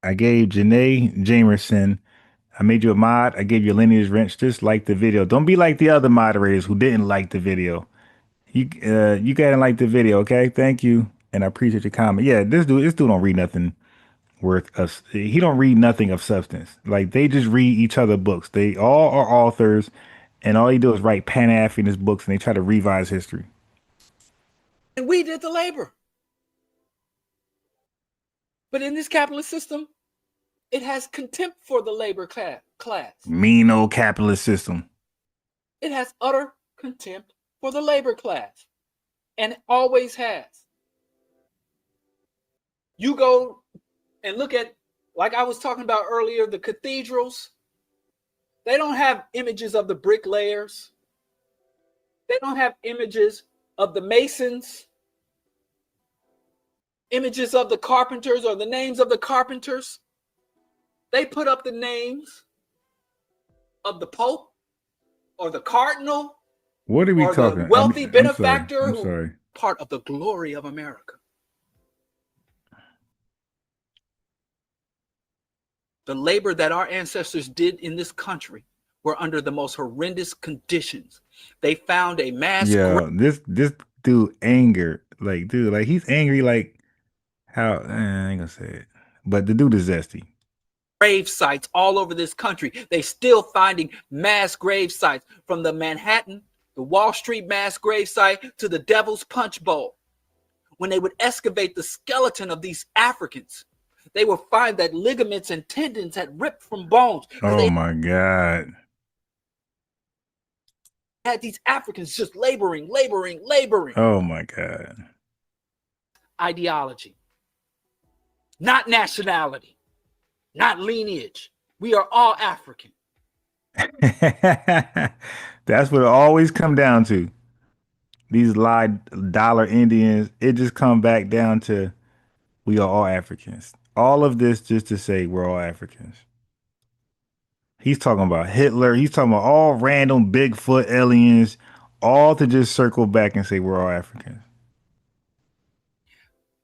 I gave Janae Jamerson. I made you a mod. I gave you a lineage wrench. Just like the video. Don't be like the other moderators who didn't like the video. You gotta like the video, okay? Thank you, and I appreciate your comment. Yeah, this dude don't read nothing worth us. He don't read nothing of substance. Like they just read each other books. They all are authors, and all he do is write Pan-Africanist books, and they try to revise history. And we did the labor. But in this capitalist system, it has contempt for the labor class. Mean old capitalist system. It has utter contempt for the labor class, and it always has. You go and look at, like I was talking about earlier, the cathedrals. They don't have images of the bricklayers. They don't have images of the masons, images of the carpenters or the names of the carpenters. They put up the names of the Pope or the Cardinal. What are we talking? The wealthy benefactor I'm sorry. Part of the glory of America. The labor that our ancestors did in this country were under the most horrendous conditions. They found a mass. Yeah, this dude anger, like dude, like he's angry, like how I ain't gonna say it, but the dude is zesty. Grave sites all over this country. They still finding mass grave sites, from the Manhattan, the Wall Street mass grave site to the Devil's Punch Bowl. When they would excavate the skeleton of these Africans, they would find that ligaments and tendons had ripped from bones. Oh my God. Had these Africans just laboring. Oh my God. Ideology, not nationality, not lineage. We are all African. That's what it always come down to. These dollar Indians, it just come back down to we are all Africans. All of this just to say we're all Africans. He's talking about Hitler. He's talking about all random Bigfoot aliens, all to just circle back and say we're all Africans.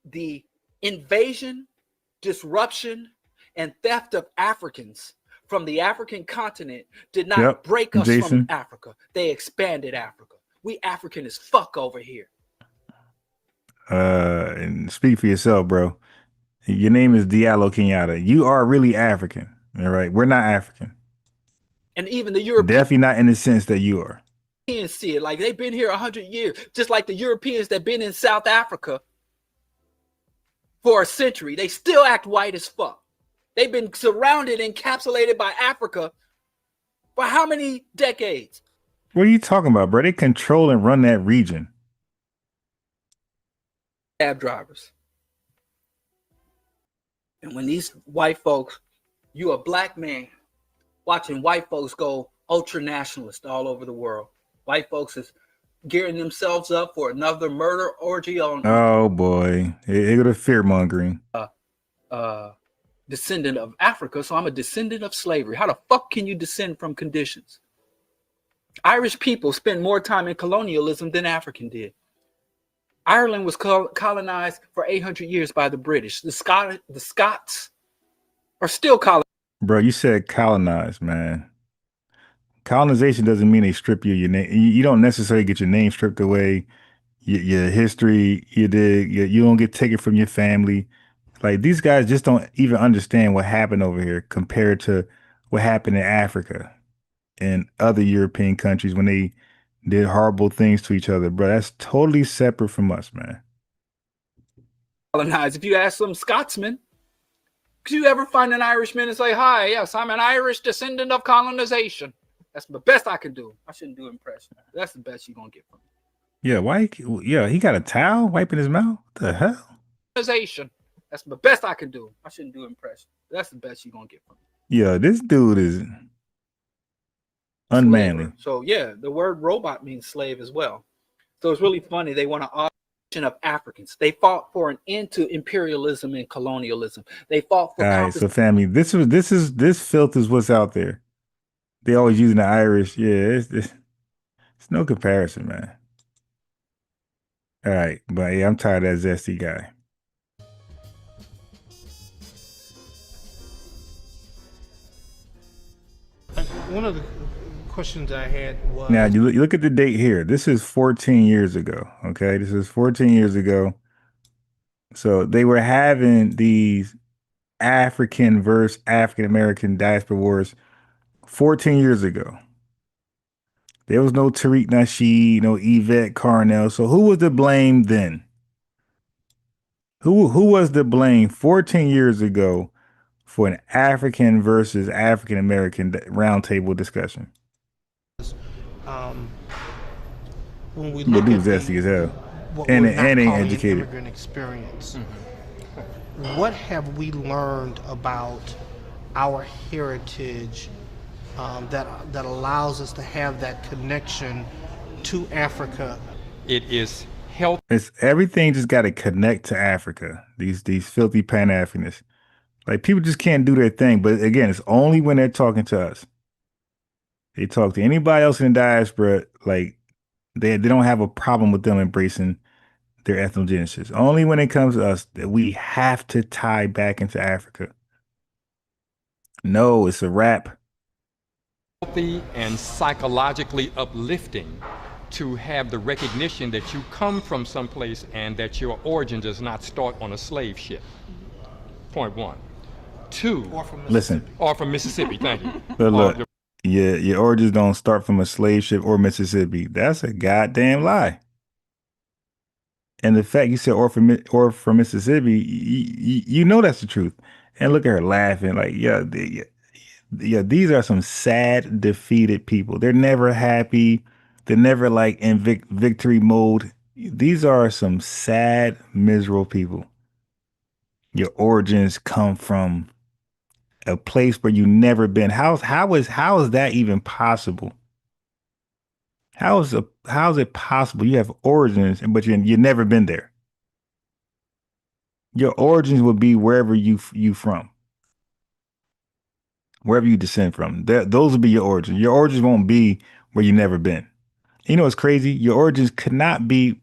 The invasion, disruption, and theft of Africans from the African continent did not break us from Africa. They expanded Africa. We African as fuck over here. And speak for yourself, bro. Your name is Diallo Kenyatta. You are really African. All right. We're not African. And even the Europeans. Definitely not in the sense that you are. See it. Like they've been here 100 years. Just like the Europeans that been in South Africa for a century. They still act white as fuck. They've been surrounded, encapsulated by Africa for how many decades? What are you talking about, bro? They control and run that region. Cab drivers. And when these white folks, you a black man watching white folks go ultra nationalist all over the world. White folks is gearing themselves up for another murder orgy on. Oh boy, here go the fear mongering. Descendant of Africa, so I'm a descendant of slavery. How the fuck can you descend from conditions? Irish people spent more time in colonialism than African did. Ireland was colonized for 800 years by the British. The Scots are still colonized. Bro, you said colonized, man. Colonization doesn't mean they strip you your name. You don't necessarily get your name stripped away, your history, you don't get taken from your family. Like these guys just don't even understand what happened over here compared to what happened in Africa and other European countries when they did horrible things to each other, bro. That's totally separate from us, man. If you ask some Scotsman, could you ever find an Irishman and say, "Hi, yes, I'm an Irish descendant of colonization"? That's the best I can do. I shouldn't do impression. That's the best you're gonna get from me. Yeah, why? Yeah, he got a towel wiping his mouth. What the hell? Colonization. That's the best I can do. I shouldn't do impression. That's the best you're gonna get from me. Yeah, this dude is unmanly. So yeah, the word robot means slave as well. So it's really funny. They want to of Africans. They fought for an end to imperialism and colonialism. They fought for. All right, so family, this filth is what's out there. They always using the Irish. Yeah, it's no comparison, man. All right, but yeah, I'm tired of that zesty guy. One of the questions I had was, now you look at the date here. This is 14 years ago. Okay, this is 14 years ago. So they were having these African versus African American diaspora wars 14 years ago. There was no Tariq Nasheed, no Yvette Carnell. So who was to blame then? Who was to blame 14 years ago for an African versus African American roundtable discussion? When we look at zesty as hell, what and we're not ain't calling educated. an immigrant experience, what have we learned about our heritage that allows us to have that connection to Africa? It is health. It's everything just got to connect to Africa. These filthy Pan-Africanists, like people just can't do their thing. But again, it's only when they're talking to us. They talk to anybody else in the diaspora, like they don't have a problem with them embracing their ethnogenesis. Only when it comes to us that we have to tie back into Africa. No, it's a wrap. Healthy and psychologically uplifting to have the recognition that you come from someplace and that your origin does not start on a slave ship. Point one. Two. Or from Mississippi. Thank you. But look, your origins don't start from a slave ship or Mississippi. That's a goddamn lie. And the fact you said or from Mississippi, you know that's the truth. And look at her laughing like, yeah, these are some sad, defeated people. They're never happy. They're never like in victory mode. These are some sad, miserable people. Your origins come from a place where you've never been. How is that even possible? How is it possible you have origins but you've never been there? Your origins would be wherever you from, wherever you descend from. Those will be your origins. Your origins won't be where you've never been. You know what's crazy? Your origins could not be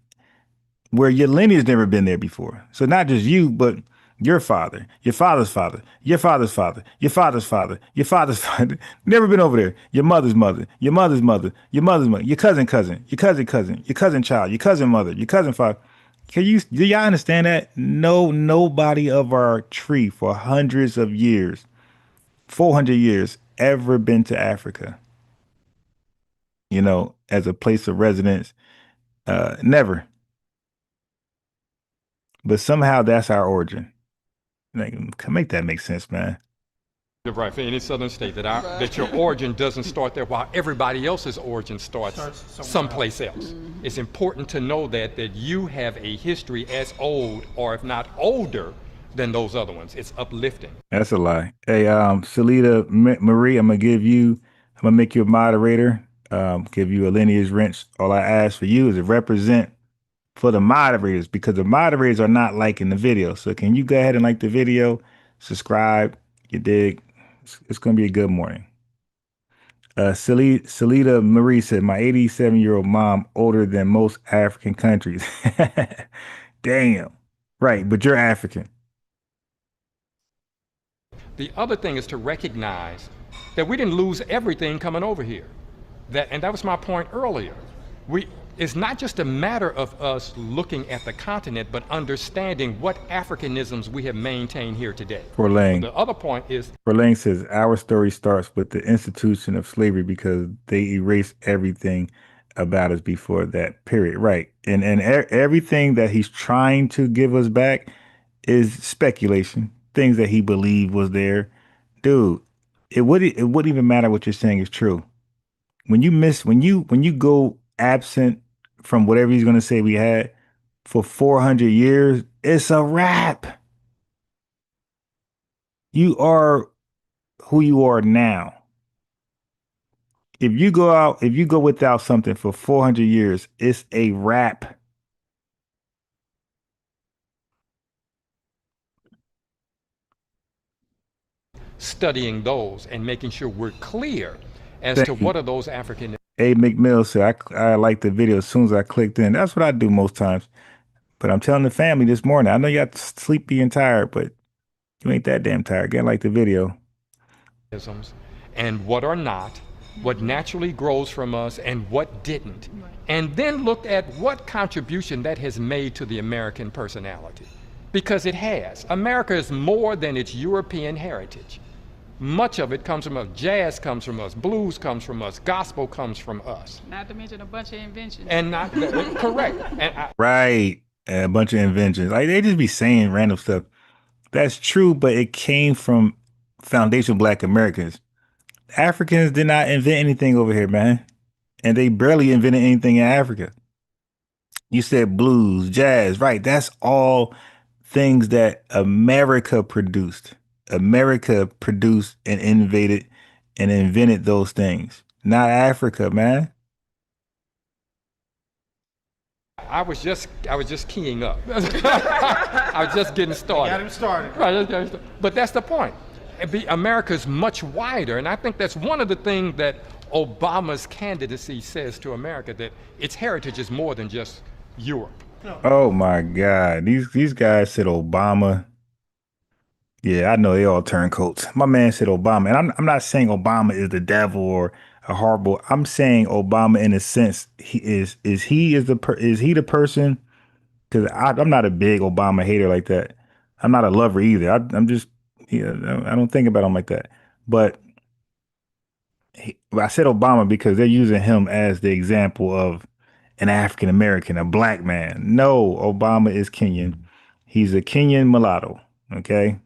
where your lineage never been there before. So not just you, but your father, your father's father, your father's father, your father's father, your father's father, never been over there. Your mother's mother, your mother's mother, your mother's mother, your cousin, your cousin, your cousin child, your cousin mother, your cousin father. Do y'all understand that? Nobody of our tree for hundreds of years, 400 years, ever been to Africa, you know, as a place of residence. Never. But somehow that's our origin. Like, make that make sense, man. Right, for any southern state that your origin doesn't start there while everybody else's origin starts someplace else. It's important to know that you have a history as old, or if not older, than those other ones. It's uplifting. That's a lie. Hey, Salida Marie, I'm gonna make you a moderator, give you a lineage wrench. All I ask for you is to represent for the moderators, because the moderators are not liking the video. So can you go ahead and like the video, subscribe, you dig? It's going to be a good morning. Salida Marie said, my 87-year-old mom older than most African countries. Damn. Right, but you're African. The other thing is to recognize that we didn't lose everything coming over here. And that was my point earlier. It's not just a matter of us looking at the continent, but understanding what Africanisms we have maintained here today. Lang. The other point is, Lang says, our story starts with the institution of slavery because they erased everything about us before that period. Right. And everything that he's trying to give us back is speculation, things that he believed was there. Dude, it wouldn't even matter what you're saying is true. When you go absent from whatever he's going to say we had for 400 years, it's a wrap. You are who you are now. If you go without something for 400 years, it's a wrap. studying those and making sure we're clear as to what are those African. A. McMill said, I liked the video as soon as I clicked in. That's what I do most times. But I'm telling the family this morning, I know you got sleepy and tired, but you ain't that damn tired. Get like the video. And what are not, what naturally grows from us and what didn't. And then looked at what contribution that has made to the American personality. Because it has. America is more than its European heritage. Much of it comes from us. Jazz comes from us. Blues comes from us. Gospel comes from us. Not to mention a bunch of inventions. And not correct. And right. A bunch of inventions. Like they just be saying random stuff. That's true, but it came from foundational Black Americans. Africans did not invent anything over here, man. And they barely invented anything in Africa. You said blues, jazz, right? That's all things that America produced. America produced and innovated and invented those things, not Africa, man. I was just keying up. I was just getting started. Got him started. Right, but that's the point. America's much wider, and I think that's one of the things that Obama's candidacy says to America, that its heritage is more than just Europe. Oh my God, these guys said Obama. Yeah, I know they all turncoats. My man said Obama, and I'm not saying Obama is the devil or a horrible. I'm saying Obama in a sense is he the person? Because I'm not a big Obama hater like that. I'm not a lover either. I'm just I don't think about him like that. But I said Obama because they're using him as the example of an African American, a Black man. No, Obama is Kenyan. He's a Kenyan mulatto. Okay.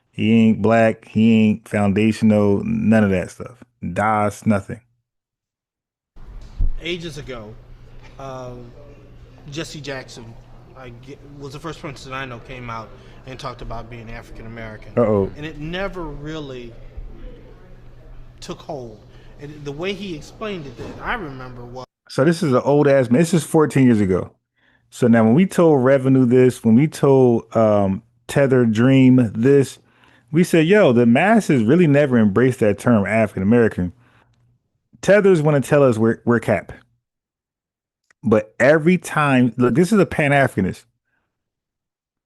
He ain't Black. He ain't foundational. None of that stuff. Das, nothing. Ages ago, Jesse Jackson was the first person I know came out and talked about being African American. And it never really took hold. And the way he explained it, that I remember was. So this is an old ass man. This is 14 years ago. So now when we told Revenue this, when we told Tether Dream this, we said, yo, the masses really never embraced that term African American. Tethers want to tell us we're cap. But every time, look, this is a Pan-Africanist.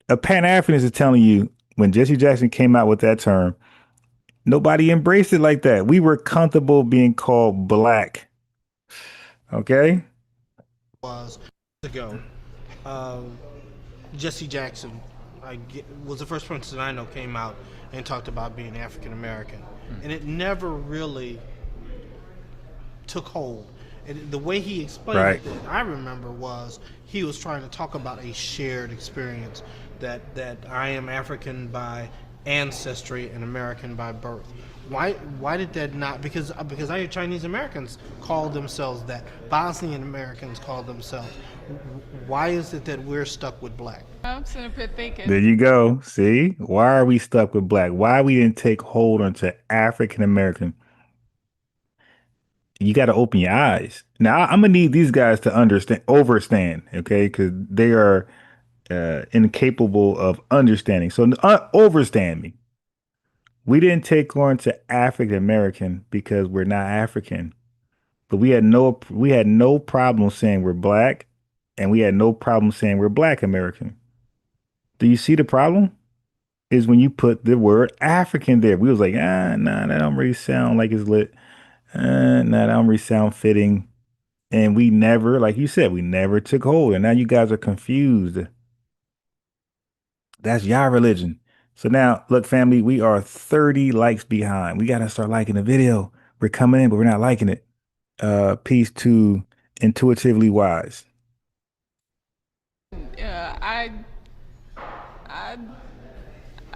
A Pan-Africanist is telling you when Jesse Jackson came out with that term, nobody embraced it like that. We were comfortable being called Black. Okay? Was ago, Jesse Jackson was the first person I know came out and talked about being African American, and it never really took hold. And the way he explained it, that I remember, was he was trying to talk about a shared experience, that I am African by ancestry and American by birth. Why did that not? Because I hear Chinese Americans call themselves that. Bosnian Americans call themselves. Why is it that we're stuck with Black? I'm sitting up here thinking. There you go. See? Why are we stuck with Black? Why we didn't take hold onto African American? You got to open your eyes. Now, I'm going to need these guys to overstand, okay? Because they are incapable of understanding. So overstand me. We didn't take on to African American because we're not African. But we had no problem saying we're Black, and we had no problem saying we're Black American. Do you see the problem? is when you put the word African there. We was like, nah, that don't really sound like it's lit. Nah, that don't really sound fitting. And we never, like you said, we never took hold. And now you guys are confused. That's y'all religion. So now, look, family, we are 30 likes behind. We gotta start liking the video. We're coming in, but we're not liking it. Peace to Intuitively Wise. I I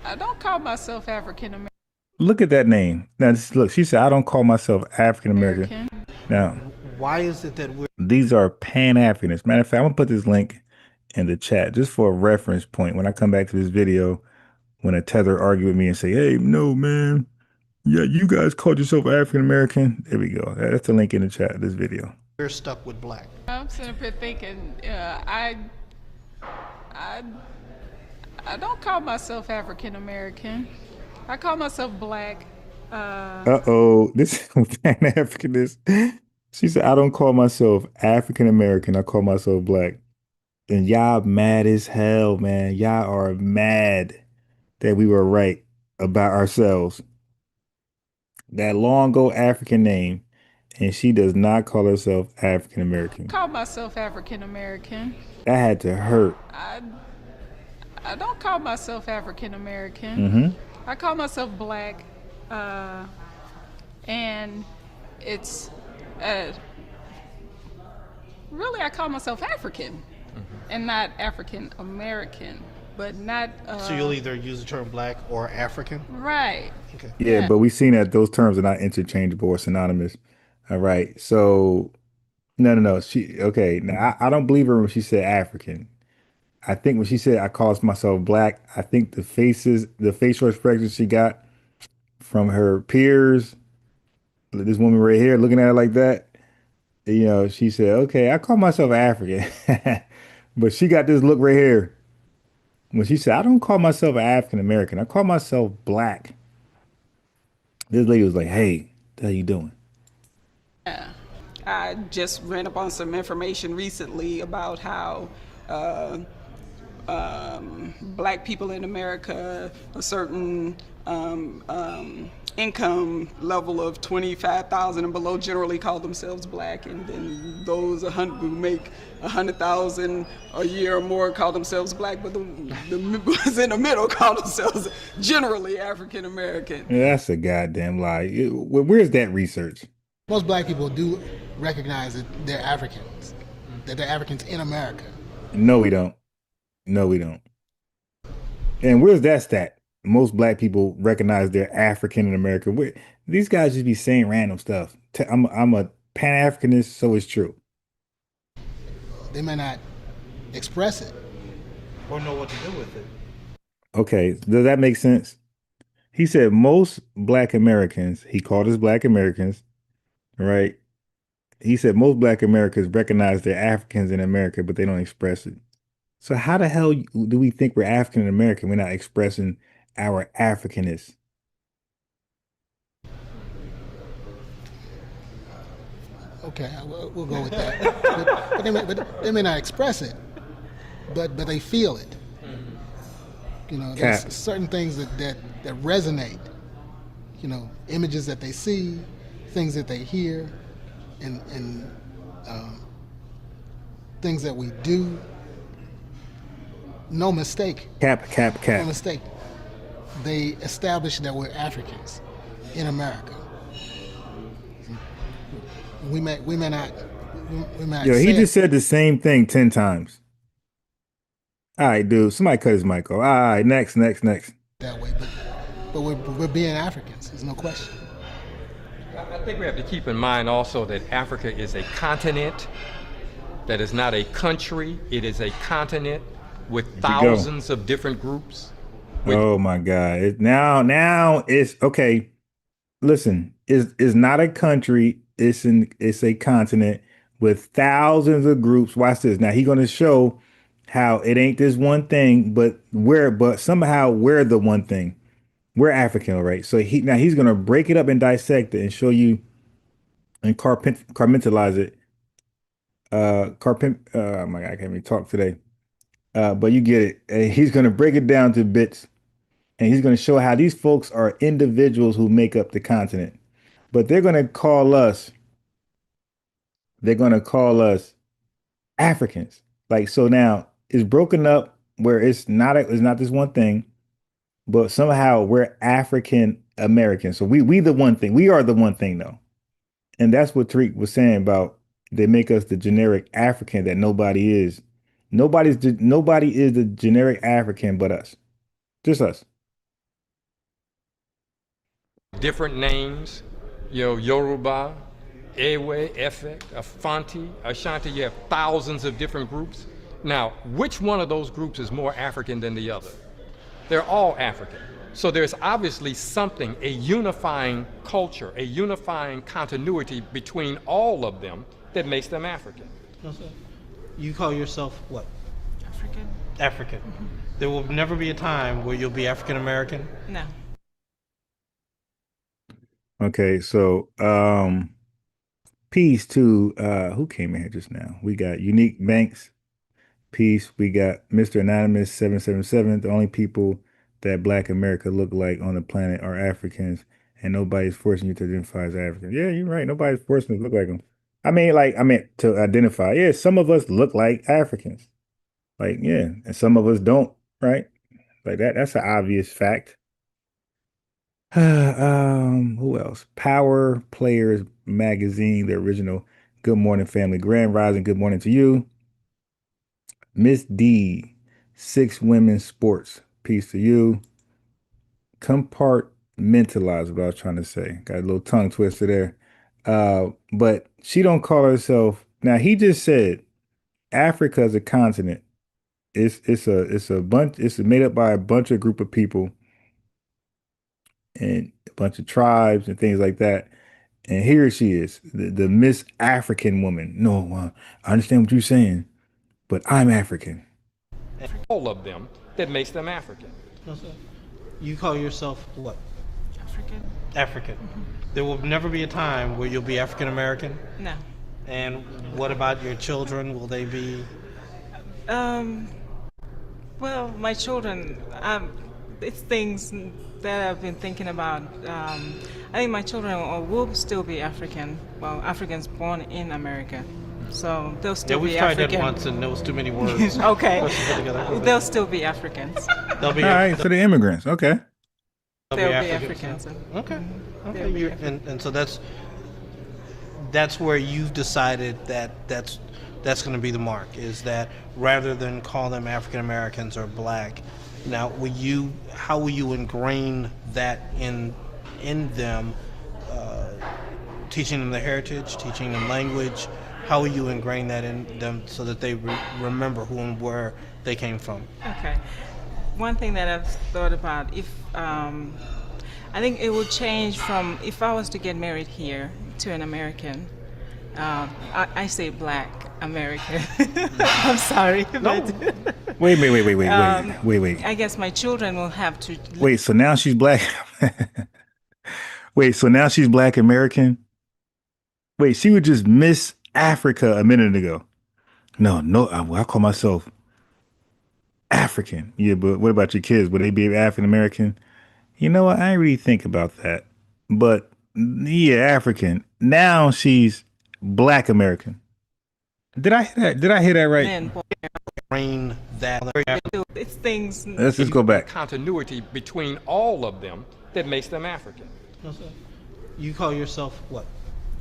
I don't call myself African Look at that name. Now, look, she said, I don't call myself African American. American. Now, Why is it that we're these are Pan-Africanists. Matter of fact, I'm gonna put this link in the chat just for a reference point. When I come back to this video, when a tether argue with me and say, hey, no, man, yeah, you guys called yourself African American. There we go. That's the link in the chat of this video. stuck with black? I'm sitting up here thinking, I I don't call myself African American. I call myself black. Uh-oh, this is Pan-Africanist. She said, I don't call myself African American. I call myself black. And y'all mad as hell, man. Y'all are mad that we were right about ourselves. That long ago African name, and she does not call herself African American. Call myself African American. That had to hurt. I don't call myself African American. Mm-hmm. I call myself black, and it's really I call myself African, and not African American, but not. So you'll either use the term black or African? Right. Okay. Yeah, but we've seen that those terms are not interchangeable or synonymous. All right. So no. She okay. Now I don't believe her when she said African. I think when she said I call myself black, I think the facial expressions she got from her peers, this woman right here looking at her like that, she said, okay, I call myself African. But she got this look right here. When she said, I don't call myself African American, I call myself black. This lady was like, hey, what are you doing? I just ran up on some information recently about how black people in America, a certain income level of 25,000 and below generally call themselves black, and then those who make 100,000 a year or more call themselves black, but the ones in the middle call themselves generally African American. Yeah, that's a goddamn lie. Where's that research? Most black people do recognize that they're Africans, that they're Africans in America. No, we don't. No, we don't. And where's that stat? Most black people recognize they're African in America. These guys just be saying random stuff. I'm a Pan-Africanist, so it's true. They may not express it. Or know what to do with it. Okay, does that make sense? He said most black Americans, he called us black Americans, right? He said most black Americans recognize they're Africans in America, but they don't express it. So how the hell do we think we're African American? We're not expressing our Africanness. Okay, we'll go with that. but they may not express it, but they feel it. There's certain things that resonate. Images that they see, things that they hear, and things that we do. No mistake. Cap. No mistake. They establish that we're Africans in America. We may not. Yo, he just said the same thing 10 times. All right, dude. Somebody cut his mic off. All right, next. That way, but we're being Africans. There's no question. I think we have to keep in mind also that Africa is a continent. That is not a country. It is a continent with thousands of different groups. Oh my God! Now it's okay. Listen, it's not a country. It's a continent with thousands of groups. Watch this. Now he's gonna show how it ain't this one thing, but somehow we're the one thing. We're African, right? So he's gonna break it up and dissect it and show you and compartmentalize it. Oh my God, I can't even talk today. But you get it. He's gonna break it down to bits And he's going to show how these folks are individuals who make up the continent. But they're going to call us Africans. Like, so now it's broken up where it's not this one thing, but somehow we're African Americans. So we the one thing. We are the one thing though. And that's what Tariq was saying about they make us the generic African that nobody is. Nobody is the generic African but us. Just us. Different names, Yoruba, Ewe, Efe, Afanti, Ashanti, you have thousands of different groups. Now, which one of those groups is more African than the other? They're all African. So there's obviously something, a unifying culture, a unifying continuity between all of them that makes them African. No, sir. You call yourself what? African. African. There will never be a time where you'll be African American? No. Okay, so peace to who came in here just now? We got Unique Banks, peace. We got Mr. Anonymous 777. The only people that Black America look like on the planet are Africans, and nobody's forcing you to identify as African. Yeah, you're right. Nobody's forcing you to look like them. I meant to identify. Yeah, some of us look like Africans. Like, yeah, and some of us don't, right? Like that's an obvious fact. Who else? Power Players Magazine, the original. Good morning, family. Grand Rising, good morning to you. Miss D, 6 Women Sports. Peace to you. Compartmentalize, what I was trying to say. Got a little tongue twister there. But she don't call herself. Now he just said Africa is a continent. It's made up by a bunch of group of people and a bunch of tribes and things like that. And here she is, the Miss African woman. No, I understand what you're saying, but I'm African. All of them that makes them African. No, sir. You call yourself what? African. African. There will never be a time where you'll be African American? No. And what about your children? Will they be? Well, my children, it's things that I've been thinking about. I think my children will still be African. Well, Africans born in America. So they'll still be African. Yeah, we've tried that once and there was too many words. Okay. They'll still be Africans. All right, so the immigrants, okay. They'll be Africans. Okay. Okay. And so that's where you've decided that's going to be the mark, is that rather than call them African Americans or Black. Now, how will you ingrain that in them, teaching them the heritage, teaching them language? How will you ingrain that in them so that they remember who and where they came from? Okay. One thing that I've thought about, I think it will change from, if I was to get married here to an American, I say Black American. I'm sorry. No. Wait. I guess my children will have to. Wait, so now she's Black. Wait, so now she's Black American? Wait, she was just Miss Africa a minute ago. No, I call myself African. Yeah, but what about your kids? Would they be African American? You know what? I didn't really think about that. But yeah, African. Now she's Black American. Did I hear that right? It's things. Let's just go back. Continuity between all of them that makes them African. No, sir. You call yourself what?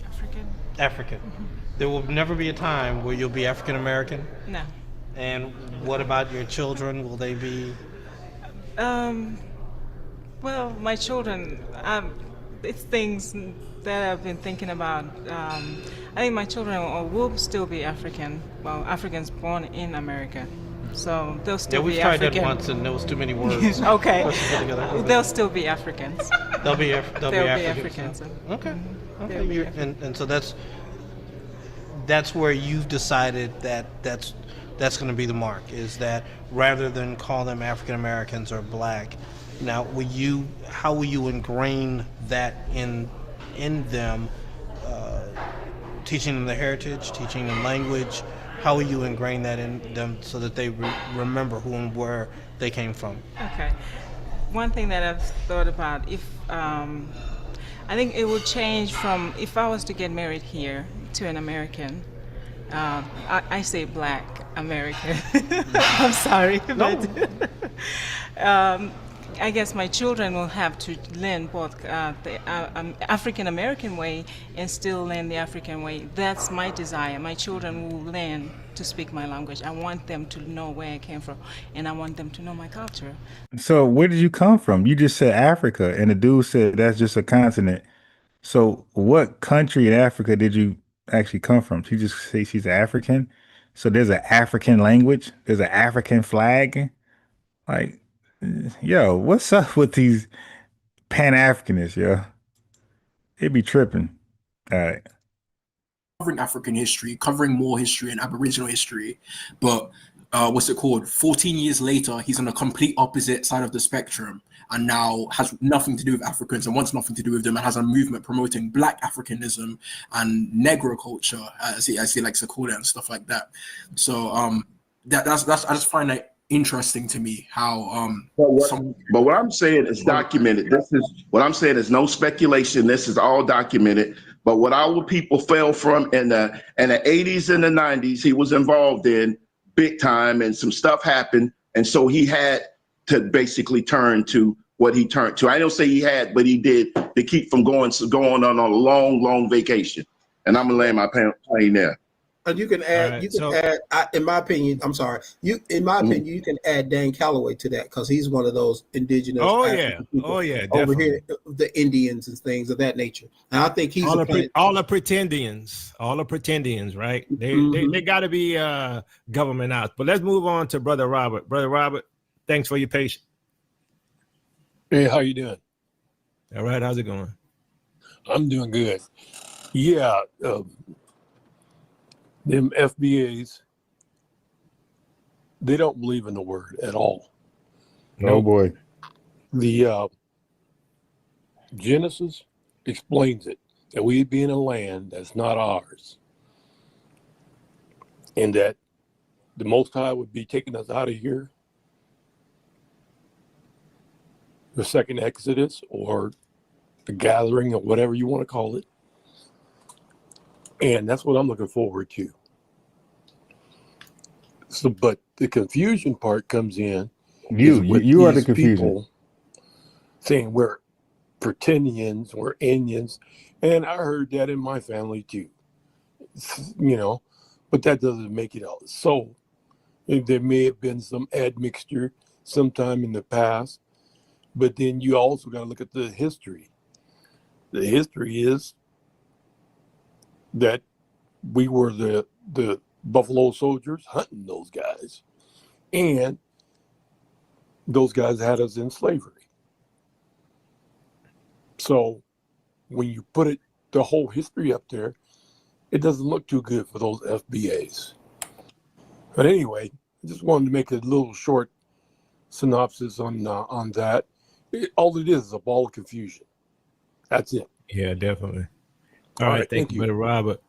African. African. There will never be a time where you'll be African American? No. And what about your children? Will they be? Well, my children, it's things that I've been thinking about. I think my children will still be African. Well, Africans born in America. So they'll still be African. Yeah, we've tried that once and there was too many words. Okay. They'll still be Africans. They'll be Africans. Okay. Okay. And so that's where you've decided that's going to be the mark, is that rather than call them African Americans or Black. Now, how will you ingrain that in them, teaching them the heritage, teaching them language? How will you ingrain that in them so that they remember who and where they came from? Okay. one thing that I've thought about, if I think it would change from if I was to get married here to an American. I say black American. I'm sorry, but I guess my children will have to learn both the African American way and still learn the African way. That's my desire. My children will learn to speak my language. I want them to know where I came from, and I want them to know my culture. So where did you come from? You just said Africa, and the dude said that's just a continent. So what country in Africa did you actually come from? She just say she's African. So there's an African language. There's an African flag. Like, yo, what's up with these Pan-Africanists, yo? They be tripping. All right. Covering African history, covering more history and Aboriginal history, but what's it called? 14 years later, he's on the complete opposite side of the spectrum, and now has nothing to do with Africans and wants nothing to do with them, and has a movement promoting Black Africanism and Negro culture, as he likes to call it, and stuff like that. So that's I just find that interesting to me how but what I'm saying is documented. This is what I'm saying is no speculation. This is all documented. But what our people fell from in the 80s and the 90s, he was involved in big time, and some stuff happened, and so he had to basically turn to what he turned to. I don't say he had, but he did, to keep from going on a long vacation. And I'm gonna land my plane there. And you can add, in my opinion, I'm sorry, you can add Dan Calloway to that, because he's one of those indigenous. People over here, the Indians and things of that nature. And I think he's all the pretendians, right? They got to be government out. But let's move on to Brother Robert. Brother Robert, thanks for your patience. Hey, how you doing? All right, how's it going? I'm doing good. Yeah. Them FBAs, they don't believe in the word at all. Oh boy. The Genesis explains it, that we be in a land that's not ours, and that the Most High would be taking us out of here. The second Exodus, or the gathering, or whatever you want to call it. And that's what I'm looking forward to. So, but the confusion part comes in. You are the confusion. People saying we're pretendians, we're Indians, and I heard that in my family too. You know, but that doesn't make it out. So there may have been some admixture sometime in the past, but then you also got to look at the history. The history is that we were the Buffalo Soldiers hunting those guys, and those guys had us in slavery. So when you put the whole history up there, it doesn't look too good for those FBAs. But anyway, I just wanted to make a little short synopsis on that. All it is a ball of confusion. That's it. Yeah, definitely. All right, thank you, Brother Robert.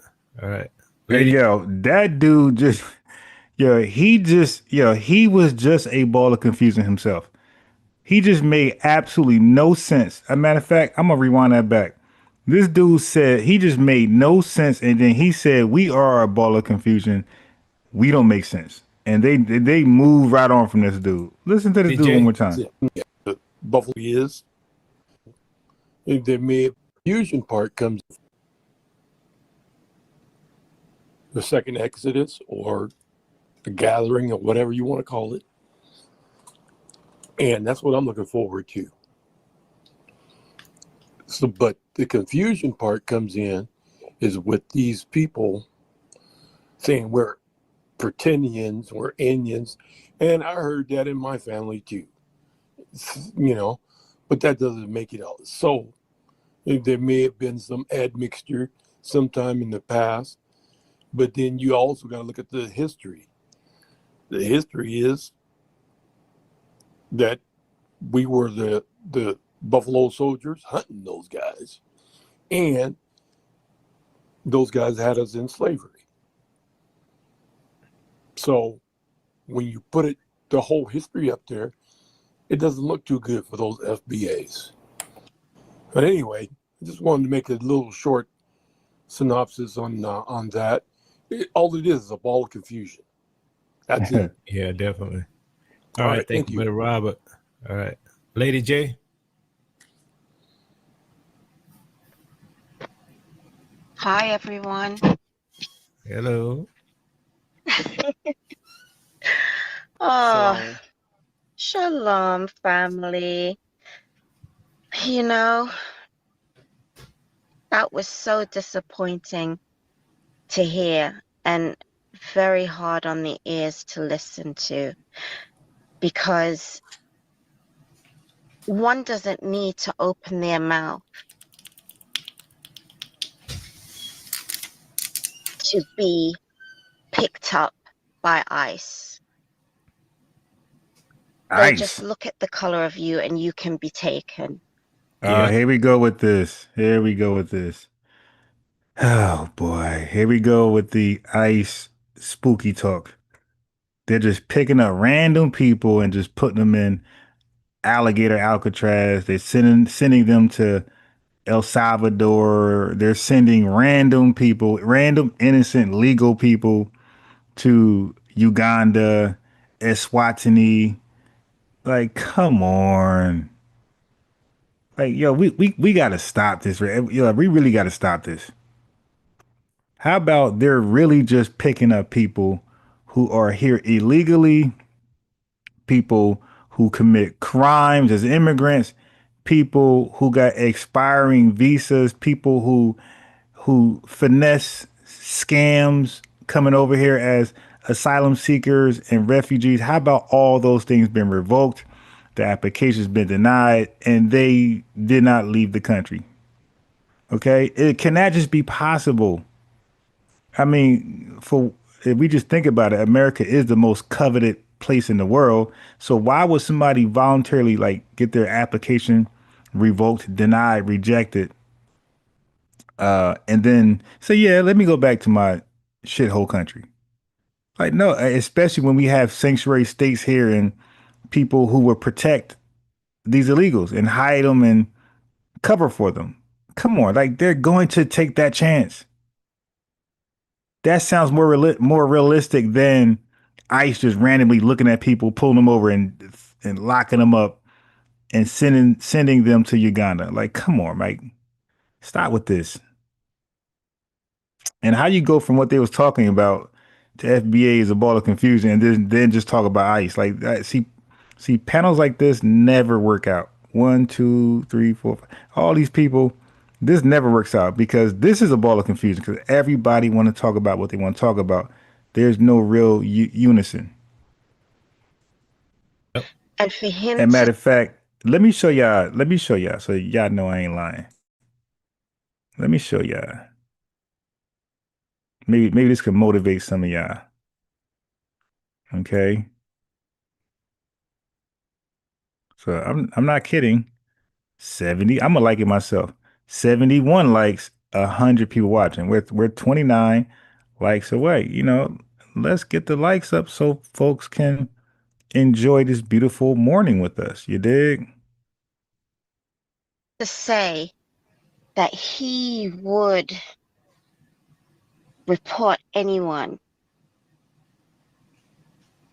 All right. Hey, yo, that dude just, he was just a ball of confusion himself. He just made absolutely no sense. As a matter of fact, I'm gonna rewind that back. This dude said he just made no sense, and then he said we are a ball of confusion. We don't make sense, and they move right on from this dude. Listen to this dude one more time. The Buffalo is. The confusion part comes. The second Exodus, or the gathering, or whatever you want to call it. And that's what I'm looking forward to. So, but the confusion part comes in is with these people saying we're pretendians, we're Indians, and I heard that in my family too. You know, but that doesn't make it out. So there may have been some admixture sometime in the past, but then you also got to look at the history. The history is that we were the Buffalo Soldiers hunting those guys, and those guys had us in slavery. So when you put the whole history up there, it doesn't look too good for those FBAs. But anyway, I just wanted to make a little short synopsis on that. All it is a ball of confusion. That's it. Yeah, definitely. All All right, right, thank you, Brother Robert. All right, Lady J. Hi, everyone. Hello. Oh, shalom, family. You know, that was so disappointing to hear and very hard on the ears to listen to, because one doesn't need to open their mouth to be picked up by ICE. They just ICE. look at the color of you and you can be taken. Here we go with this. Here we go with this. Oh boy, here we go with the ICE spooky talk. They're just picking up random people and just putting them in alligator Alcatraz. They're sending them to El Salvador. They're sending random people, random innocent legal people to Uganda, Eswatini. Like, come on. Like, yo, we gotta stop this. Yo, we really gotta stop this. How about they're really just picking up people who are here illegally, people who commit crimes as immigrants, people who got expiring visas, people who finesse scams coming over here as asylum seekers and refugees. How about all those things been revoked? The application's been denied and they did not leave the country. Okay. Can that just be possible? I mean, if we just think about it, America is the most coveted place in the world. So why would somebody voluntarily like get their application revoked, denied, rejected, and then say, yeah, let me go back to my shithole country? Like, no, especially when we have sanctuary states here and people who will protect these illegals and hide them and cover for them. Come on, like they're going to take that chance. That sounds more realistic than ICE just randomly looking at people, pulling them over and locking them up and sending them to Uganda. Like, come on, Mike, stop with this. And how you go from what they was talking about to FBA is a ball of confusion, and then just talk about ICE. Like, see, panels like this never work out. 1, 2, 3, 4, 5. All these people. This never works out because this is a ball of confusion because everybody want to talk about what they want to talk about. There's no real unison. And for him And matter of fact, let me show y'all so y'all know I ain't lying. Let me show y'all. Maybe this could motivate some of y'all. Okay. So I'm not kidding. 70. I'm gonna like it myself. 71 likes, 100 people watching. We're 29 likes away. You know, let's get the likes up so folks can enjoy this beautiful morning with us. You dig? to say that he would report anyone,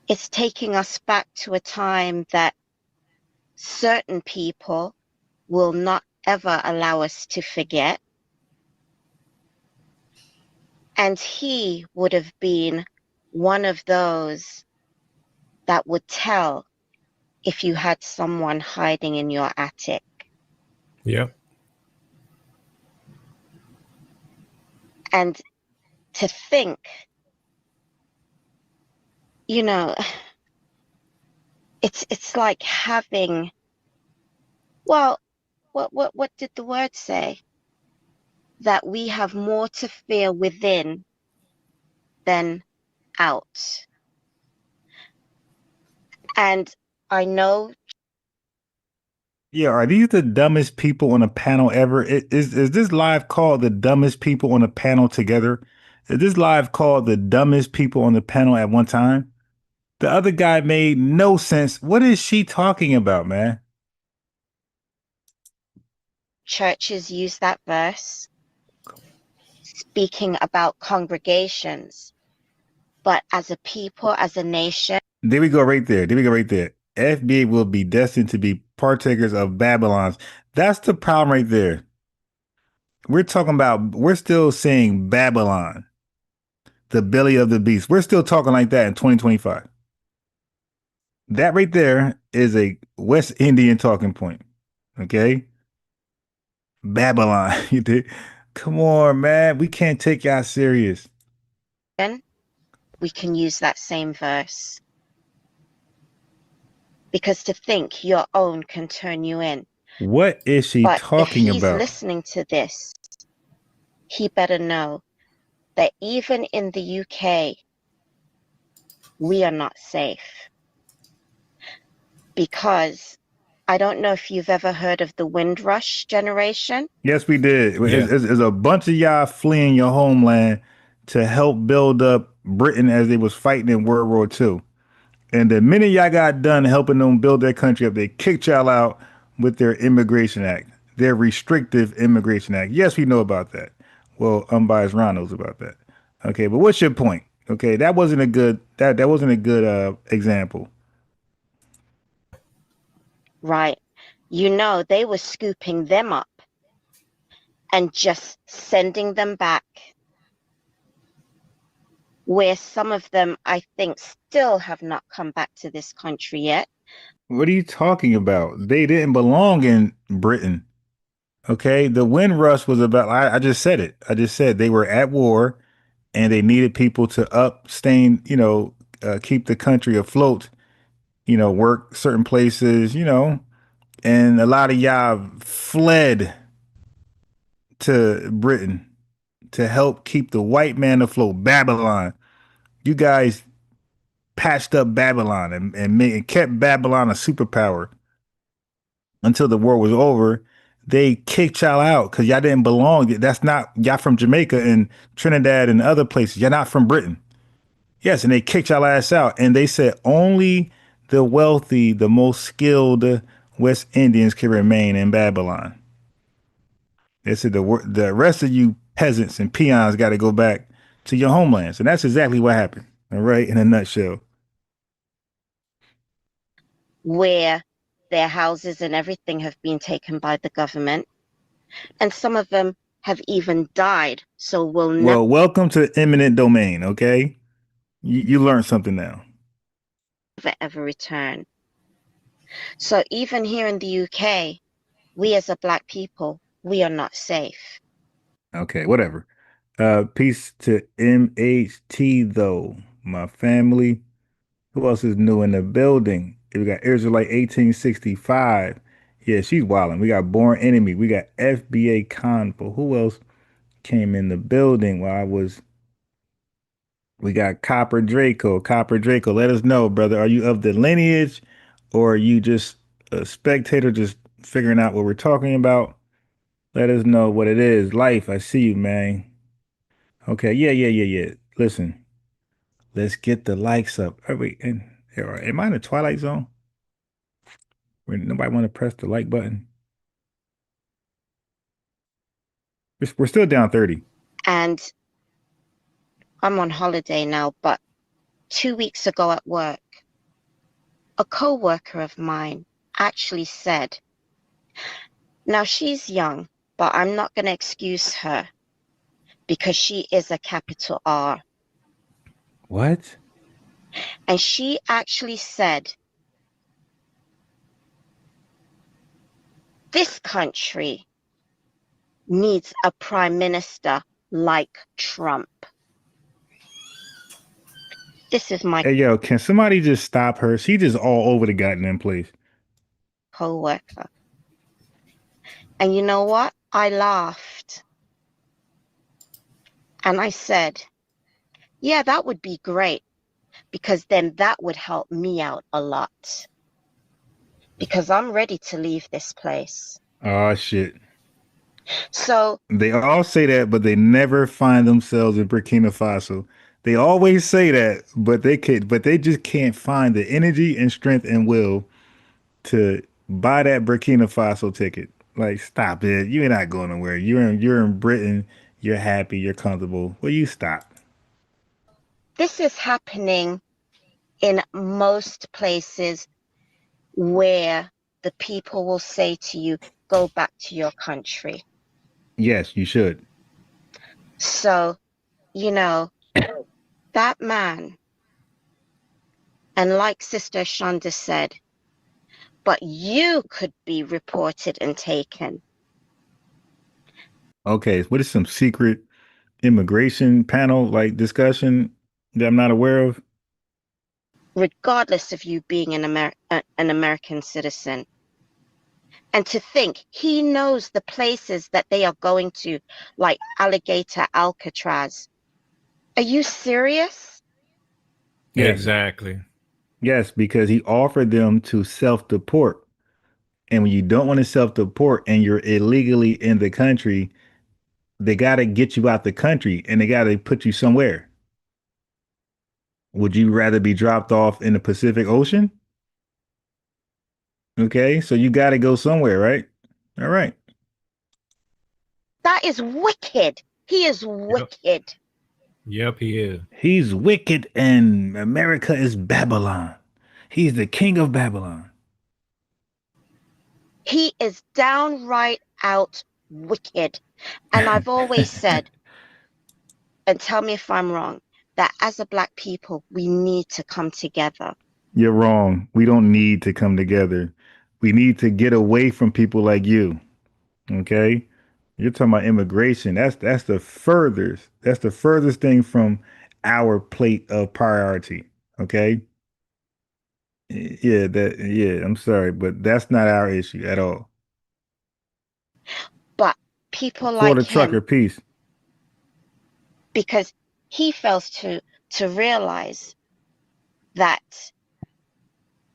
it's taking us back to a time that certain people will not ever allow us to forget. And he would have been one of those that would tell if you had someone hiding in your attic. Yeah. And to think, you know, it's like having, well, what did the word say? That we have more to fear within than out. And I know. Yeah, are these the dumbest people on a panel ever? Is this live called the dumbest people on a panel together? Is this live called the dumbest people on the panel at one time? The other guy made no sense. What is she talking about, man? Churches use that verse speaking about congregations, but as a people, as a nation. There we go right there. There we go right there. FBA will be destined to be partakers of Babylon's. That's the problem right there. We're still saying Babylon, the belly of the beast. We're still talking like that in 2025. That right there is a West Indian talking point. Okay? Babylon. Come on, man. We can't take y'all serious. Then we can use that same verse. Because to think your own can turn you in. What is she talking if he's about? Listening to this, he better know that even in the UK, we are not safe. Because I don't know if you've ever heard of the Windrush generation. Yes, we did. Yeah. It's a bunch of y'all fleeing your homeland to help build up Britain as they was fighting in World War II. And the minute y'all got done helping them build their country up, they kicked y'all out with their Immigration Act, their restrictive Immigration Act. Yes, we know about that. Well, unbiased Ron knows about that. Okay, but what's your point? Okay, that wasn't a good example. Right. You know, they were scooping them up and just sending them back. Where some of them, I think, still have not come back to this country yet. What are you talking about? They didn't belong in Britain. Okay, the Windrush was about, I just said it. I just said they were at war and they needed people to keep the country afloat, work certain places, and a lot of y'all fled to Britain to help keep the white man afloat. Babylon. You guys patched up Babylon and kept Babylon a superpower until the war was over. They kicked y'all out because y'all didn't belong. That's not, y'all from Jamaica and Trinidad and other places. You're not from Britain. Yes, and they kicked y'all ass out. And they said only the wealthy, the most skilled West Indians can remain in Babylon. They said the rest of you peasants and peons got to go back to your homelands. And that's exactly what happened. All right, in a nutshell. Where their houses and everything have been taken by the government. And some of them have even died. So well, welcome to eminent domain, okay? You learned something now. Never ever return. So even here in the UK, we as a Black people, we are not safe. Okay, whatever. Peace to MHT though, my family. Who else is new in the building? We got Israelite 1865. Yeah, she's wilding. We got Born Enemy. We got FBA Convo. Who else came in the building while I was? We got Copper Draco. Copper Draco, let us know, brother. Are you of the lineage or are you just a spectator just figuring out what we're talking about? Let us know what it is. Life, I see you, man. Okay, yeah. Listen, let's get the likes up. Oh, wait, am I in the Twilight Zone? Where nobody want to press the like button? We're still down 30. And I'm on holiday now, but 2 weeks ago at work, a co-worker of mine actually said, now she's young, but I'm not going to excuse her because she is a capital R. What? And she actually said, this country needs a prime minister like Trump. This is my Hey, yo, can somebody just stop her? She just all over the goddamn place. co-worker. And you know what? I laughed. And I said, yeah, that would be great. Because then that would help me out a lot. Because I'm ready to leave this place. Oh, shit. So they all say that, but they never find themselves in Burkina Faso. They always say that, but they just can't find the energy and strength and will to buy that Burkina Faso ticket. Like, stop it. You're not going nowhere. You're in Britain. You're happy. You're comfortable. Will you stop? This is happening in most places where the people will say to you, go back to your country. Yes, you should. So, that man, and like Sister Shonda said, but you could be reported and taken. Okay, what is some secret immigration panel like discussion that I'm not aware of? Regardless of you being an American citizen. And to think he knows the places that they are going to, like Alligator Alcatraz. Are you serious? Yes. Exactly. Yes, because he offered them to self-deport. And when you don't want to self-deport and you're illegally in the country, they got to get you out the country and they got to put you somewhere. Would you rather be dropped off in the Pacific Ocean? Okay, so you got to go somewhere, right? All right. That is wicked. He is wicked. Yep, he is. He's wicked and America is Babylon. He's the king of Babylon. He is downright out wicked. And I've always said, and tell me if I'm wrong, that as a Black people, we need to come together. You're wrong. We don't need to come together. We need to get away from people like you. Okay? You're talking about immigration. That's the furthest thing from our plate of priority. Okay? Yeah, I'm sorry, but that's not our issue at all. But people Florida like trucker, him, peace. because he fails to realize that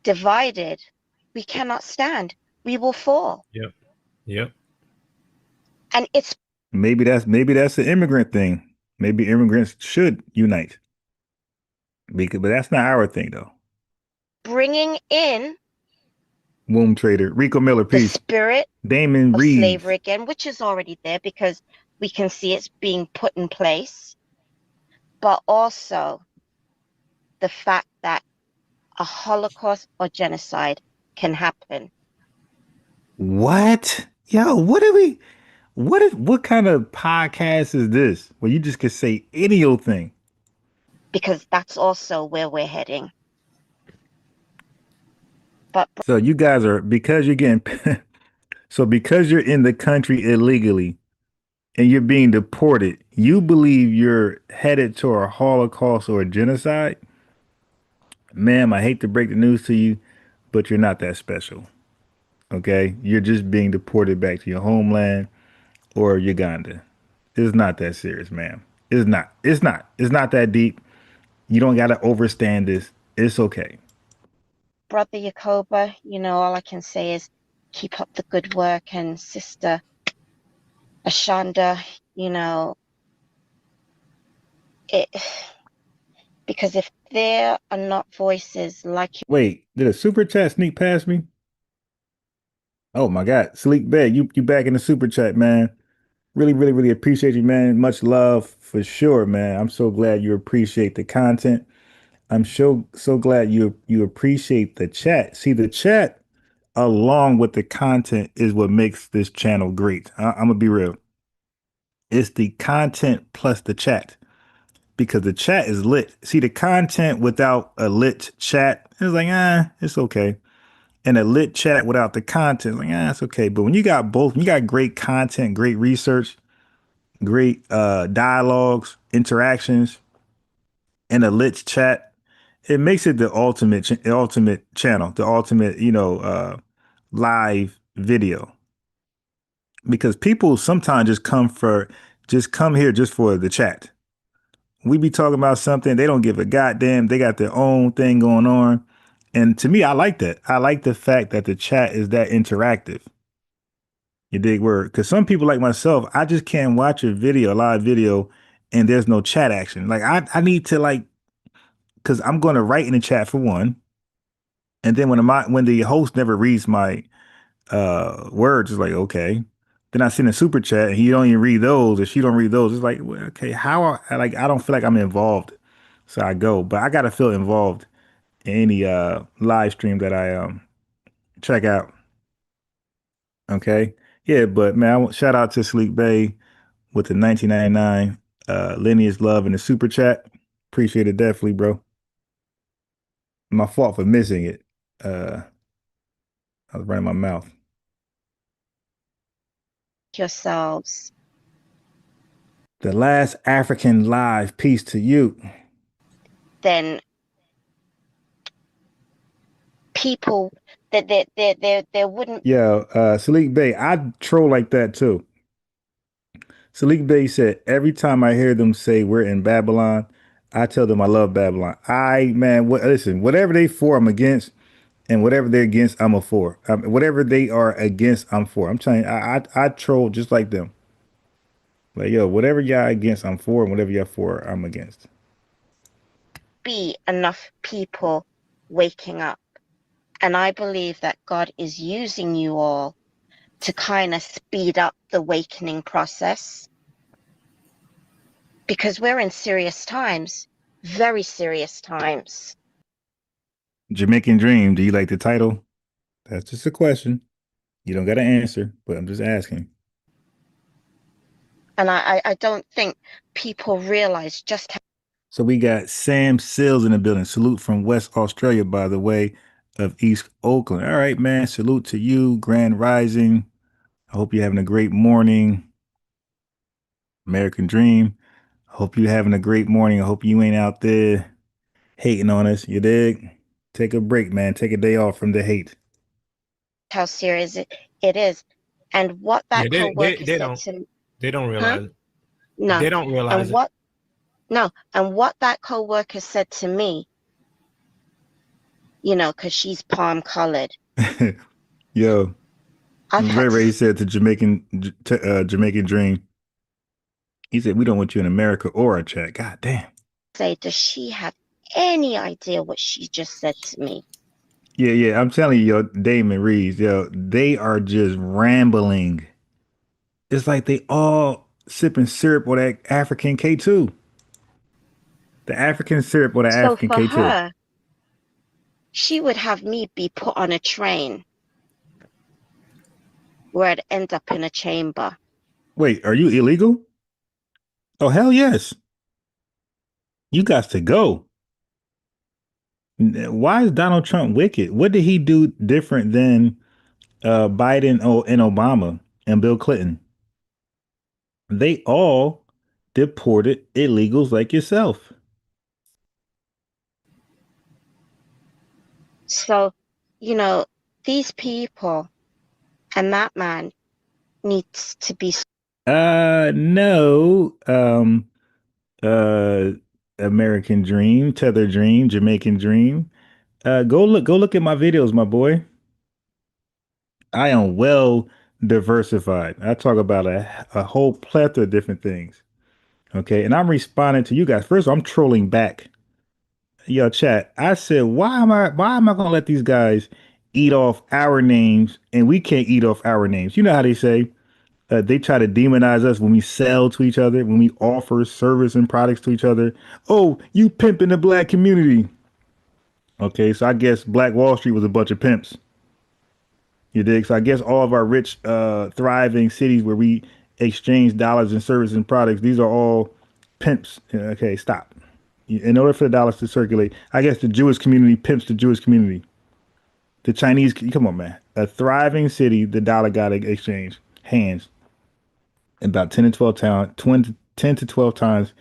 divided, we cannot stand. We will fall. Yep. And it's Maybe that's the immigrant thing. Maybe immigrants should unite. But that's not our thing, though. bringing in Womb trader, Rico Miller, the peace. spirit Damon of Reeves. slavery again, which is already there because we can see it's being put in place, but also the fact that a Holocaust or genocide can happen. What? Yo, what kind of podcast is this where you just can say any old thing? Because that's also where we're heading. But So you guys are, because you're getting, so because you're in the country illegally and you're being deported, you believe you're headed to a Holocaust or a genocide? Ma'am, I hate to break the news to you, but you're not that special. Okay? You're just being deported back to your homeland or Uganda. It's not that serious, ma'am. It's not. It's not. It's not that deep. You don't got to overstand this. It's okay. Brother Yakoba, all I can say is keep up the good work. And Sister Ashanda, because if there are not voices like you. Wait, did a super chat sneak past me? Oh my God, Sleek Bed, you back in the super chat, man. Really, really, really appreciate you, man. Much love for sure, man. I'm so glad you appreciate the content. I'm so glad you appreciate the chat. See, the chat along with the content is what makes this channel great. I'm gonna be real. It's the content plus the chat, because the chat is lit. See, the content without a lit chat is like, it's okay. And a lit chat without the content, like, it's okay. But when you got both, you got great content, great research, great dialogues, interactions, and a lit chat, it makes it the ultimate channel, the ultimate, live video. Because people sometimes just come here just for the chat. We be talking about something, they don't give a goddamn. They got their own thing going on. And to me, I like that. I like the fact that the chat is that interactive. You dig word? Because some people like myself, I just can't watch a live video, and there's no chat action. Like I need to like, because I'm going to write in the chat for one, and then when the host never reads my words, it's like okay. Then I send a super chat and he don't even read those, or she don't read those. It's like well, okay, like I don't feel like I'm involved, so I go, but I gotta feel involved in any live stream that I check out. Okay, yeah, but man, shout out to Sleek Bay with the 1999 lineage love in the super chat. Appreciate it definitely, bro. My fault for missing it. I was running my mouth. Yourselves. The last African live, peace to you. Then people that there wouldn't. Yo, Salik Bey, I troll like that too. Salik Bey said every time I hear them say we're in Babylon, I tell them I love Babylon. Listen, whatever they for, I'm against, and whatever they're against, I'm a for. Whatever they are against, I'm for. I'm telling you, I troll just like them. Like yo, whatever y'all against, I'm for, and whatever y'all for, I'm against. Be enough people waking up. And I believe that God is using you all to kind of speed up the awakening process. Because we're in serious times, very serious times. Jamaican Dream, do you like the title? That's just a question. You don't got to answer, but I'm just asking. And I don't think people realize just how. So we got Sam Sills in the building. Salute from West Australia, by the way, of East Oakland. All right, man. Salute to you, Grand Rising. I hope you're having a great morning. American Dream. I hope you're having a great morning. I hope you ain't out there hating on us. You dig? Take a break, man. Take a day off from the hate. How serious it is. And what that co-worker said to me. They don't realize it. No. They don't realize it. And what that co-worker said to me, you know, because she's palm colored. Yo, Ray said to Jamaican Dream, he said, we don't want you in America or a chat. God damn. Say, does she have any idea what she just said to me? Yeah. I'm telling you, yo, Damon Reeves, yo, they are just rambling. It's like they all sipping syrup or that African K2. The African syrup or the African for K2. Her, she would have me be put on a train where I'd end up in a chamber. Wait, are you illegal? Oh, hell yes. You got to go. Why is Donald Trump wicked? What did he do different than Biden and Obama and Bill Clinton? They all deported illegals like yourself. So, you know, these people and that man needs to be. No. American Dream, Tether Dream, Jamaican Dream. Go look at my videos, my boy. I am well diversified. I talk about a whole plethora of different things. Okay, and I'm responding to you guys. First of all, I'm trolling back. Yo, chat. I said, why am I gonna let these guys eat off our names and we can't eat off our names? You know how they say they try to demonize us when we sell to each other, when we offer service and products to each other. Oh, you pimping the black community. Okay, so I guess Black Wall Street was a bunch of pimps. You dig? So I guess all of our rich, thriving cities where we exchange dollars and services and products, these are all pimps. Okay, stop. In order for the dollars to circulate, I guess the Jewish community pimps the Jewish community. The Chinese, come on, man. A thriving city, the dollar got to exchange hands. About 10 to 12 times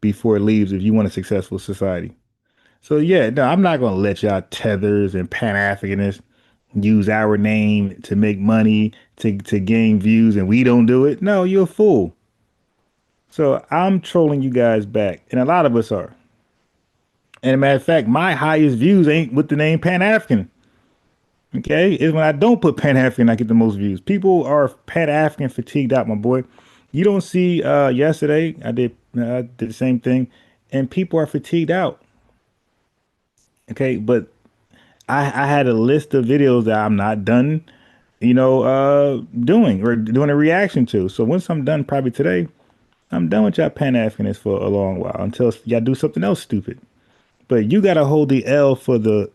before it leaves if you want a successful society. So yeah, no, I'm not going to let y'all tethers and Pan-Africanists use our name to make money, to gain views, and we don't do it. No, you're a fool. So I'm trolling you guys back, and a lot of us are. And as a matter of fact, my highest views ain't with the name Pan-African. Okay, it's when I don't put Pan-African, I get the most views. People are Pan-African fatigued out, my boy. You don't see yesterday I did the same thing, and people are fatigued out. Okay, but I had a list of videos that I'm not done, doing a reaction to. So once I'm done, probably today, I'm done with y'all Pan-Africanists for a long while until y'all do something else stupid. But you gotta hold the L for the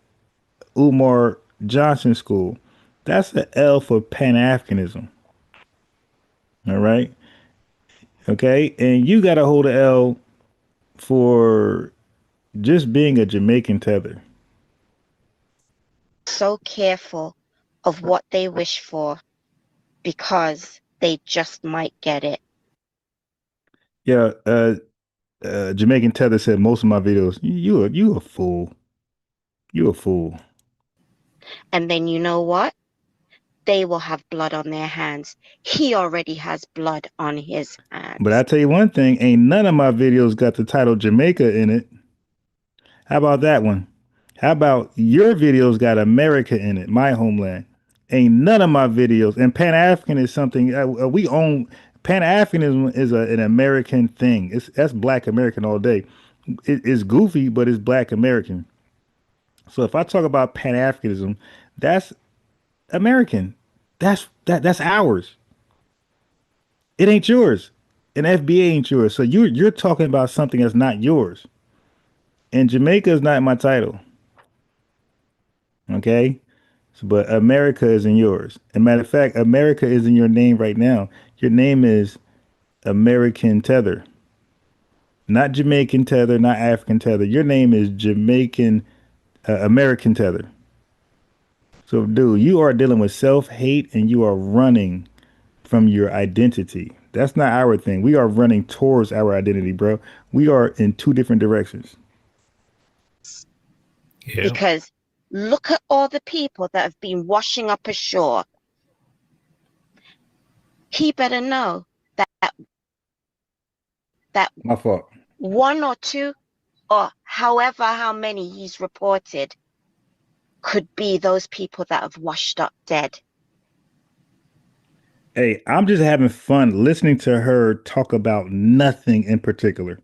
Umar Johnson School. That's the L for Pan-Africanism. All right. Okay. And you gotta hold the L for just being a Jamaican tether. So careful of what they wish for because they just might get it. Yeah, Jamaican tether said most of my videos. You a fool. You a fool. And then you know what? They will have blood on their hands. He already has blood on his hands. But I tell you one thing, ain't none of my videos got the title Jamaica in it. How about that one? How about your videos got America in it, my homeland? Ain't none of my videos. And Pan African is something we own. Pan Africanism is an American thing. That's Black American all day. It's goofy, but it's Black American. So if I talk about Pan Africanism, that's American. That's ours. It ain't yours. And FBA ain't yours. So you're talking about something that's not yours. And Jamaica is not my title. Okay? So, but America is in yours. As a matter of fact, America is in your name right now. Your name is American Tether. Not Jamaican Tether, not African Tether. Your name is Jamaican American Tether. So, dude, you are dealing with self-hate and you are running from your identity. That's not our thing. We are running towards our identity, bro. We are in two different directions. Yeah. Because look at all the people that have been washing up ashore. He better know that My fault. one or two or however how many he's reported could be those people that have washed up dead. Hey, I'm just having fun listening to her talk about nothing in particular.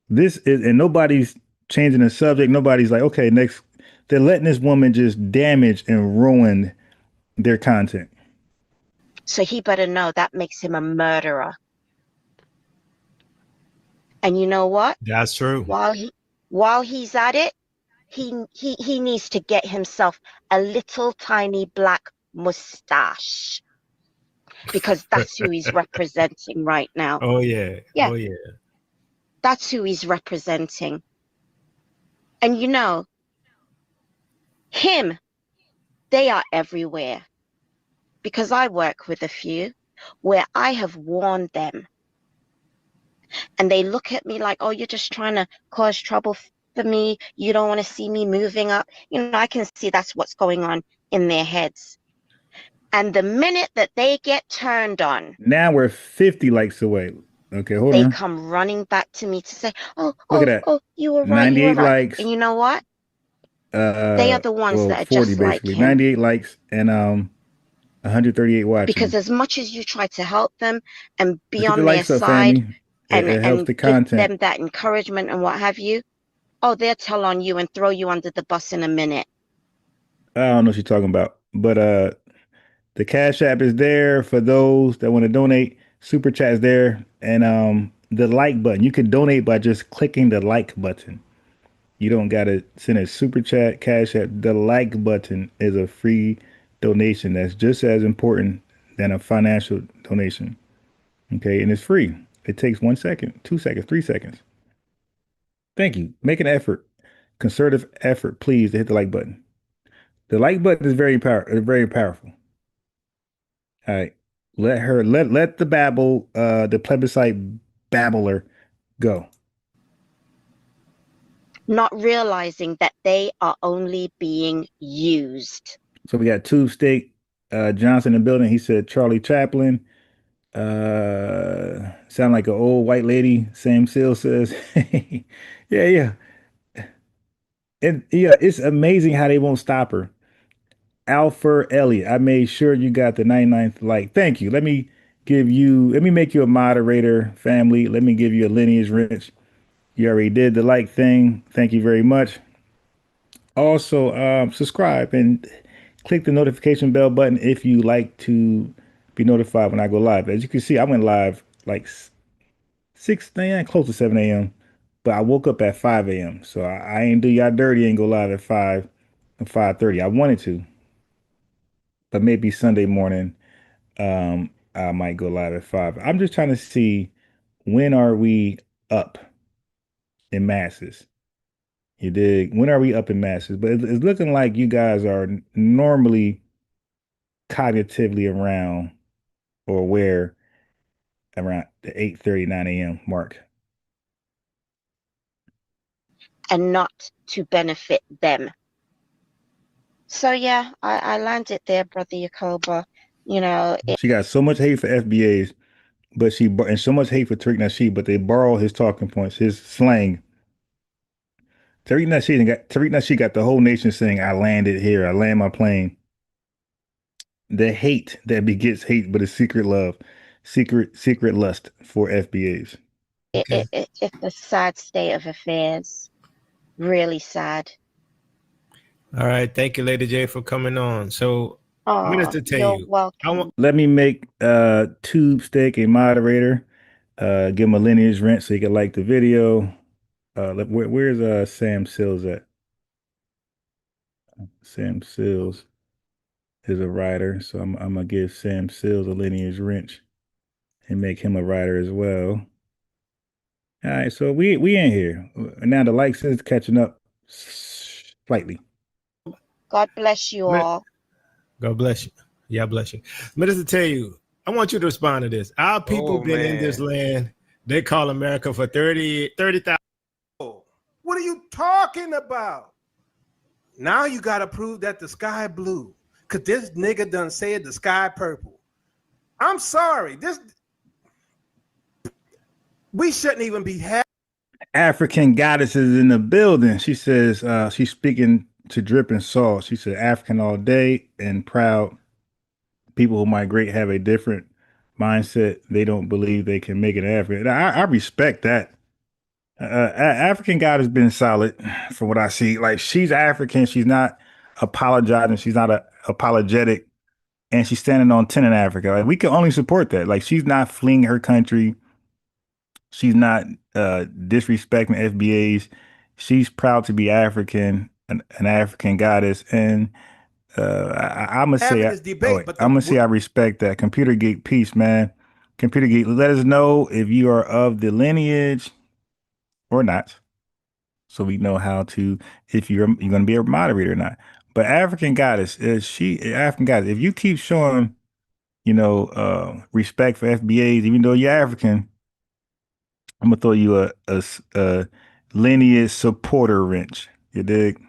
This is, and nobody's changing the subject. Nobody's like, okay, next. They're letting this woman just damage and ruin their content. So he better know that makes him a murderer. And you know what? That's true. While he's at it, he needs to get himself a little tiny black mustache. Because that's who he's representing right now. Oh yeah. Yeah. Oh yeah. That's who he's representing. And you know, they are everywhere. Because I work with a few where I have warned them. And they look at me like, oh, you're just trying to cause trouble for me. You don't want to see me moving up. You know, I can see that's what's going on in their heads. And the minute that they get turned on, now we're 50 likes away. Okay, hold they on. come running back to me to say, Look at that. oh, you were right. 98 You were right. likes. And you know what? They are the ones that are 40 just basically. like him. 98 likes and 138 watching. Because as much as you try to help them and be Let's get on the their likes up, side family. It helps the give content. them that encouragement and what have you, oh, they'll tell on you and throw you under the bus in a minute. I don't know what you're talking about, but the Cash App is there for those that want to donate. Super Chat's there, and the like button. You can donate by just clicking the like button. You don't gotta send a super chat, Cash App. The like button is a free donation that's just as important than a financial donation. Okay, and it's free. It takes 1 second, 2 seconds, 3 seconds. Thank you. Make an effort, concerted effort, please, to hit the like button. The like button is very powerful. All right. Let the babble, the plebiscite babbler go. Not realizing that they are only being used. So we got Tube Steak Johnson in the building. He said Charlie Chaplin. Sound like an old white lady. Sam Seal says. Yeah. And yeah, it's amazing how they won't stop her. Alfred Elliott, I made sure you got the 99th like. Thank you. Let me let me make you a moderator, family. Let me give you a lineage wrench. You already did the like thing. Thank you very much. Also, subscribe and click the notification bell button if you like to be notified when I go live. As you can see, I went live like 6 a.m., close to 7 a.m., but I woke up at 5 a.m. So I ain't do y'all dirty, ain't go live at 5 and 5:30. I wanted to, but maybe Sunday morning, I might go live at 5. I'm just trying to see, when are we up in masses? You dig? When are we up in masses? But it's looking like you guys are normally cognitively around or aware around the 8:30, 9 a.m. mark. And not to benefit them. So yeah, I landed there, Brother Yakoba. You know, She got so much hate for FBAs, but and so much hate for Tariq Nasheed, but they borrow his talking points, his slang. Tariq Nasheed got the whole nation saying, "I landed here. I land my plane." The hate that begets hate, but a secret love, secret lust for FBAs. it's a sad state of affairs. Really sad. All right, thank you, Lady J, for coming on. So, Minister You're Tayu, welcome. Let me make Tube Steak a moderator. Give him a lineage rent so he can like the video. Where's Sam Sills at? Sam Sills is a writer, so I'm gonna give Sam Sills a lineage wrench and make him a writer as well. All right, so we in here now. The likes is catching up slightly. God bless you all. God bless you. Yeah, bless you. Minister Tayu, I want you to respond to this. Our people been in this land. They call America for 30,000. What are you talking about? Now you got to prove that the sky blue. Because this nigga done said the sky purple. I'm sorry. We shouldn't even be happy. African goddesses in the building. She says she's speaking to Drip and Salt. She said African all day and proud. People who migrate have a different mindset. They don't believe they can make it in Africa. I respect that. African God has been solid from what I see. Like, she's African. She's not apologizing. She's not apologetic. And she's standing on 10 in Africa. Like, we can only support that. Like, she's not fleeing her country. She's not disrespecting FBAs. She's proud to be African, an African goddess. And I'm gonna say, I respect that. Computer Geek, peace, man. Computer Geek, let us know if you are of the lineage or not, so we know how to, if you're going to be a moderator or not. But African goddess, African goddess? If you keep showing, respect for FBAs, even though you're African, I'm gonna throw you a lineage supporter wrench. You dig?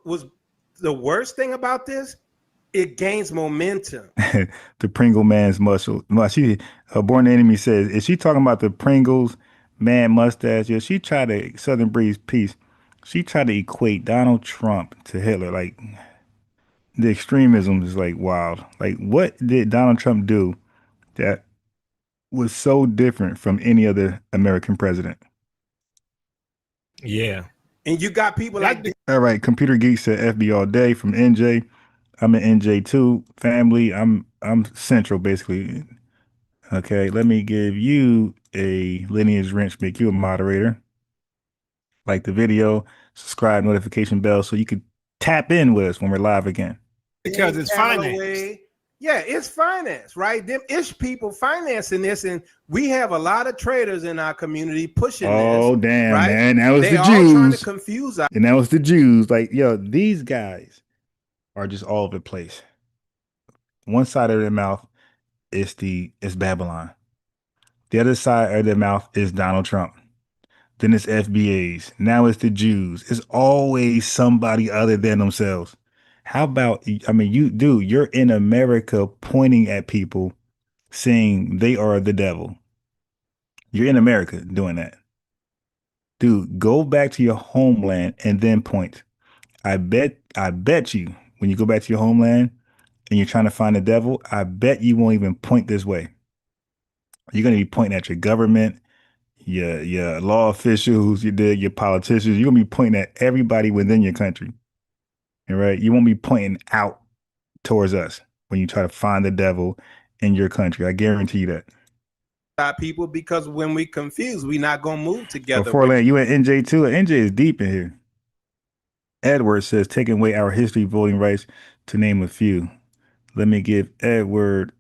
Was the worst thing about this? It gains momentum. The Pringle man's muscle. Born Enemy says, is she talking about the Pringles man mustache? Yeah, she tried to, Southern Breeze peace. She tried to equate Donald Trump to Hitler. Like, the extremism is like wild. Like, what did Donald Trump do that was so different from any other American president? Yeah. And you got people like this. All right, Computer Geek said FB all day from NJ. I'm an NJ too, family. I'm central basically. Okay, let me give you a lineage wrench, make you a moderator. Like the video, subscribe, notification bell, so you can tap in with us when we're live again. Because it's finance. Yeah, it's finance, right? Them ish people financing this, and we have a lot of traders in our community pushing this. Oh, damn, right? man. That was they the all Jews. trying to confuse us. And that was the Jews. Like, yo, these guys are just all over the place. One side of their mouth is Babylon. The other side of their mouth is Donald Trump. Then it's FBAs. Now it's the Jews. It's always somebody other than themselves. How about, you're in America pointing at people saying they are the devil. You're in America doing that. Dude, go back to your homeland and then point. I bet you when you go back to your homeland and you're trying to find the devil, I bet you won't even point this way. You're going to be pointing at your government, your law officials, your politicians. You're going to be pointing at everybody within your country. All right. You won't be pointing out towards us when you try to find the devil in your country. I guarantee you that. People, because when we confused, we're not going to move together. Before land, you and NJ too. NJ is deep in here. Edward says, taking away our history voting rights, to name a few. Let me give Edward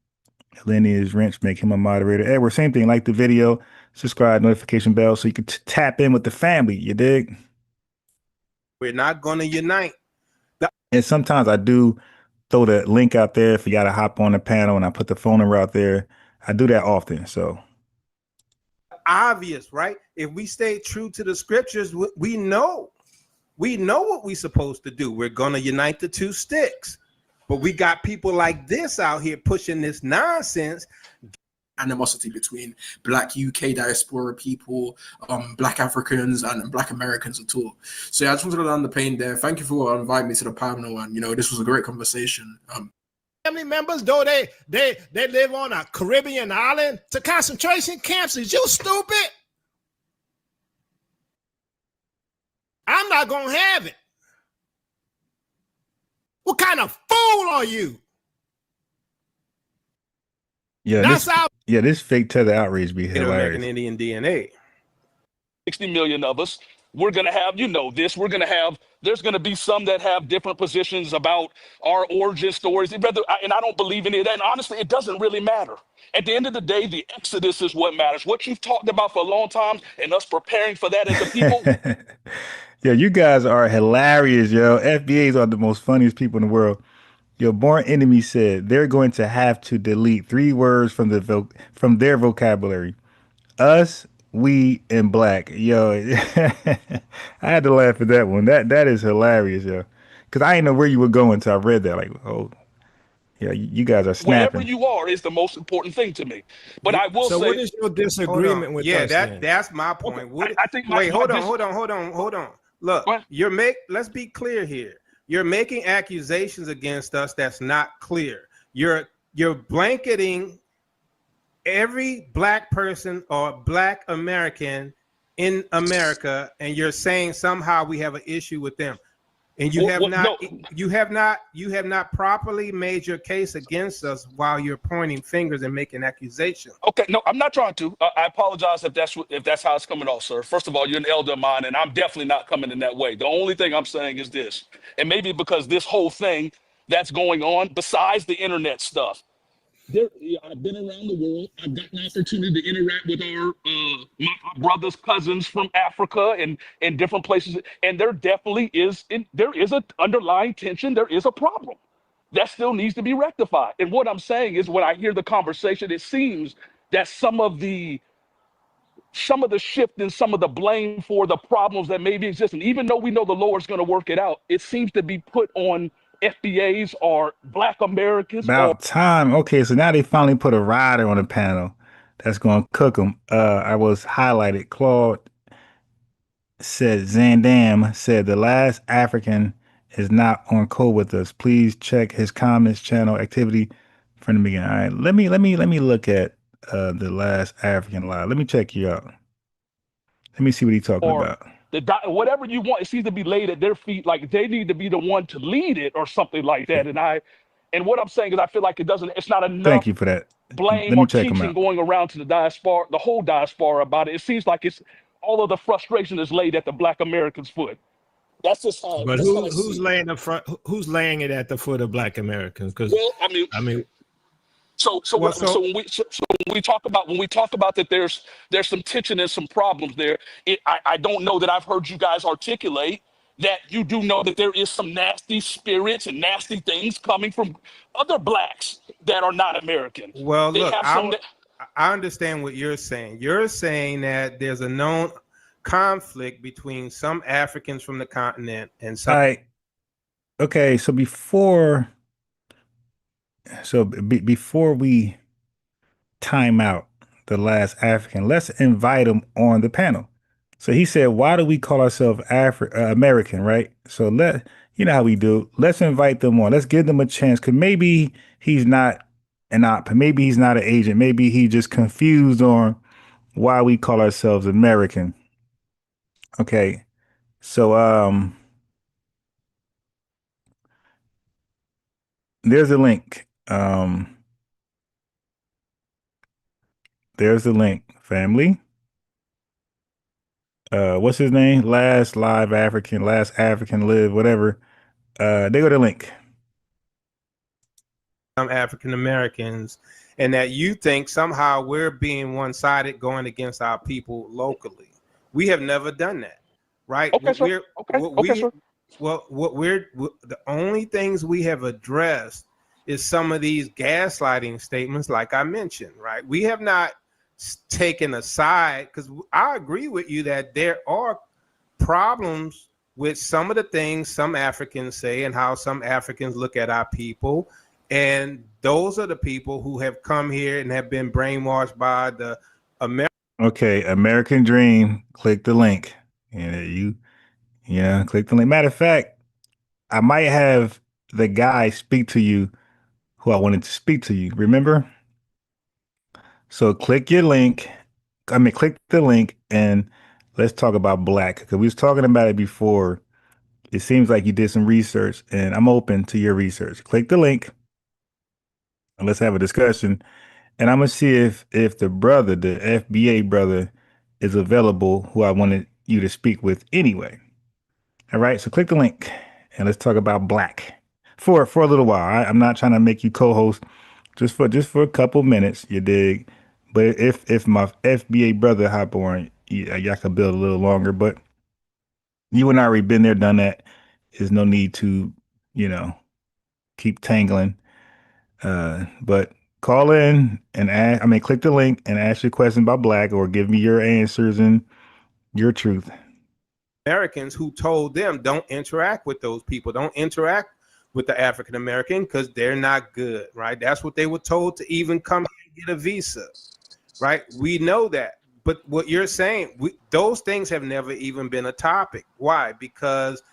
lineage wrench, make him a moderator. Edward, same thing, like the video, subscribe, notification bell, so you can tap in with the family. You dig? We're not going to unite. And sometimes I do throw the link out there if you got to hop on the panel, and I put the phone number out there. I do that often. So obvious, right? If we stay true to the scriptures, we know what we're supposed to do. We're going to unite the two sticks. But we got people like this out here pushing this nonsense. Animosity between Black UK diaspora people, Black Africans, and Black Americans at all. So yeah, I just wanted to land the plane there. Thank you for inviting me to the panel, and this was a great conversation. Family members, though they live on a Caribbean island, to concentration camps. Is you stupid? I'm not gonna have it. What kind of fool are you? Yeah, this fake tether outrage be hilarious. American Indian DNA. 60 million of us. We're going to have, there's going to be some that have different positions about our origin stories. And I don't believe in it. And honestly, it doesn't really matter. At the end of the day, the exodus is what matters. What you've talked about for a long time and us preparing for that as a people. Yeah, you guys are hilarious, yo. FBAs are the most funniest people in the world. Your Born Enemy said they're going to have to delete 3 words from their vocabulary. Us, we, and black. Yo, I had to laugh at that one. That is hilarious, yo. Because I didn't know where you were going until I read that. Like, oh, yeah, you guys are snapping. Wherever you are is the most important thing to me. But I will say. So what is your disagreement with us? Yeah, that's my point. Okay, I think hold on. Look, let's be clear here. You're making accusations against us that's not clear. You're blanketing every Black person or Black American in America, and you're saying somehow we have an issue with them. And you have not properly made your case against us while you're pointing fingers and making accusations. Okay, no, I'm not trying to. I apologize if that's how it's coming off, sir. First of all, you're an elder of mine, and I'm definitely not coming in that way. The only thing I'm saying is this, and maybe because this whole thing that's going on, besides the internet stuff, I've been around the world. I've gotten an opportunity to interact with my brothers, cousins from Africa and different places, and there definitely is an underlying tension. There is a problem that still needs to be rectified. And what I'm saying is, when I hear the conversation, it seems that some of the shift and some of the blame for the problems that may be existing, even though we know the Lord's going to work it out, it seems to be put on FBAs or Black Americans. About time. Okay, so now they finally put a rider on the panel that's going to cook them. I was highlighted. Claude said, Zandam said, the last African is not on code with us. Please check his comments channel activity from the beginning. All right, let me look at the last African live. Let me check you out. Let me see what he's talking about. Whatever you want, it seems to be laid at their feet, like they need to be the one to lead it or something like that. And what I'm saying is, I feel like it's not enough. Thank you for that. Blame or teaching going around to the diaspora, the whole diaspora about it. It seems like all of the frustration is laid at the Black Americans' foot. That's just how. But who's laying it at the foot of Black Americans? Because I mean. So when we talk about that there's some tension and some problems there, I don't know that I've heard you guys articulate that you do know that there is some nasty spirits and nasty things coming from other Blacks that are not American. Well, look, I understand what you're saying. You're saying that there's a known conflict between some Africans from the continent and some. All right. Okay, so before we time out the last African, let's invite him on the panel. So he said, why do we call ourselves American, right? So You know how we do. Let's invite them on. Let's give them a chance, because maybe he's not an op. Maybe he's not an agent. Maybe he just confused on why we call ourselves American. Okay. So there's a link. There's the link, family. What's his name? Last African live, whatever. They go to link. Some African Americans, and that you think somehow we're being one-sided going against our people locally. We have never done that, right? Okay, sir. The only things we have addressed is some of these gaslighting statements, like I mentioned, right? We have not taken a side, because I agree with you that there are problems with some of the things some Africans say and how some Africans look at our people. And those are the people who have come here and have been brainwashed by the American Dream. Click the link. And click the link. Matter of fact, I might have the guy speak to you who I wanted to speak to you. Remember? So click your link. Click the link and let's talk about black, because we was talking about it before. It seems like you did some research, and I'm open to your research. Click the link and let's have a discussion. And I'm gonna see if the brother, the FBA brother, is available, who I wanted you to speak with anyway. All right, so click the link and let's talk about black for a little while. I'm not trying to make you co-host, just for a couple minutes, you dig? But if my FBA brother hop on, y'all can build a little longer. But you and I already been there, done that. There's no need to, keep tangling. But call in and click the link and ask your question about black, or give me your answers and your truth. Americans who told them don't interact with those people, don't interact with the African American, because they're not good, right? That's what they were told to even come here and get a visa, right? We know that. But what you're saying, those things have never even been a topic. Why? Because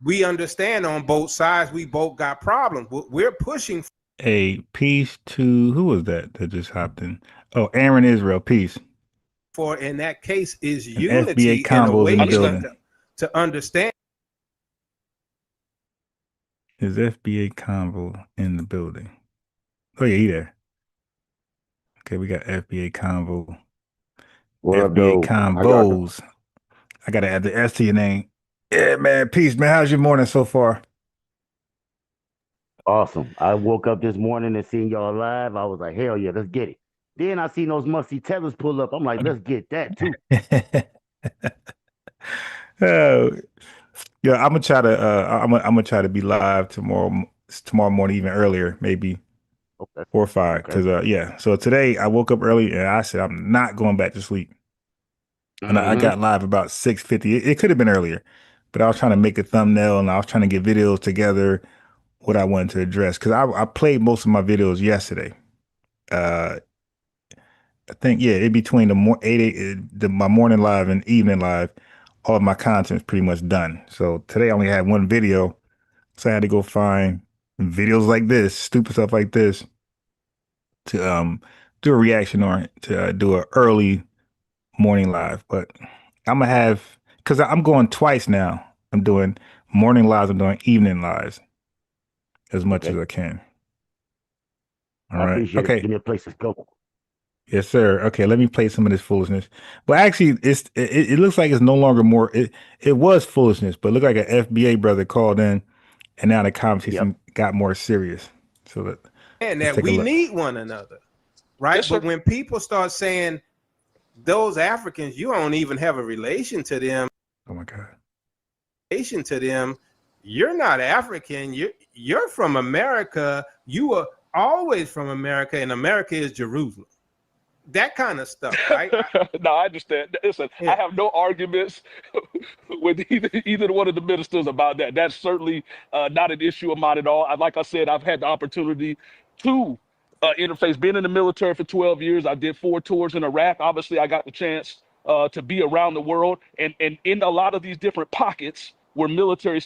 we understand on both sides, we both got problems. We're pushing. A peace to, who was that just hopped in? Oh, Aaron Israel, peace. For in that case is An unity FBA and a way in the building. to understand. Is FBA Convo in the building? Oh yeah, he there. Okay, we got FBA Convo. What up, FBA though? Convos. I gotta add the S to your name. Yeah, man. Peace, man. How's your morning so far? Awesome. I woke up this morning and seen y'all live. I was like, hell yeah, let's get it. Then I seen those musty tethers pull up. I'm like, let's get that too. Oh, yeah. I'm gonna try to be live tomorrow morning, even earlier, maybe 4 or 5. Because So today I woke up early and I said I'm not going back to sleep. And I got live about 6:50. It could have been earlier, but I was trying to make a thumbnail and I was trying to get videos together, what I wanted to address. Because I played most of my videos yesterday. I think, in between my morning live and evening live, all of my content is pretty much done. So today I only had one video. So I had to go find videos like this, stupid stuff like this, to do a reaction on it, to do an early morning live. But I'm gonna have, because I'm going twice now. I'm doing morning lives, I'm doing evening lives as much as I can. All right. Appreciate Okay. it. Give me a place to go. Yes, sir. Okay, let me play some of this foolishness. But actually, it looks like it's no longer more. It was foolishness, but it looked like an FBA brother called in, and now the conversation got more serious. So that we need one another, right? Yes, but when people start saying those Africans, you don't even have a relation to them. Oh my God. Relation to them, you're not African. You're from America. You are always from America, and America is Jerusalem. That kind of stuff, right? No, I understand. Listen, I have no arguments with either one of the ministers about that. That's certainly not an issue of mine at all. Like I said, I've had the opportunity to interface. Being in the military for 12 years, I did 4 tours in Iraq. Obviously, I got the chance to be around the world, and in a lot of these different pockets where military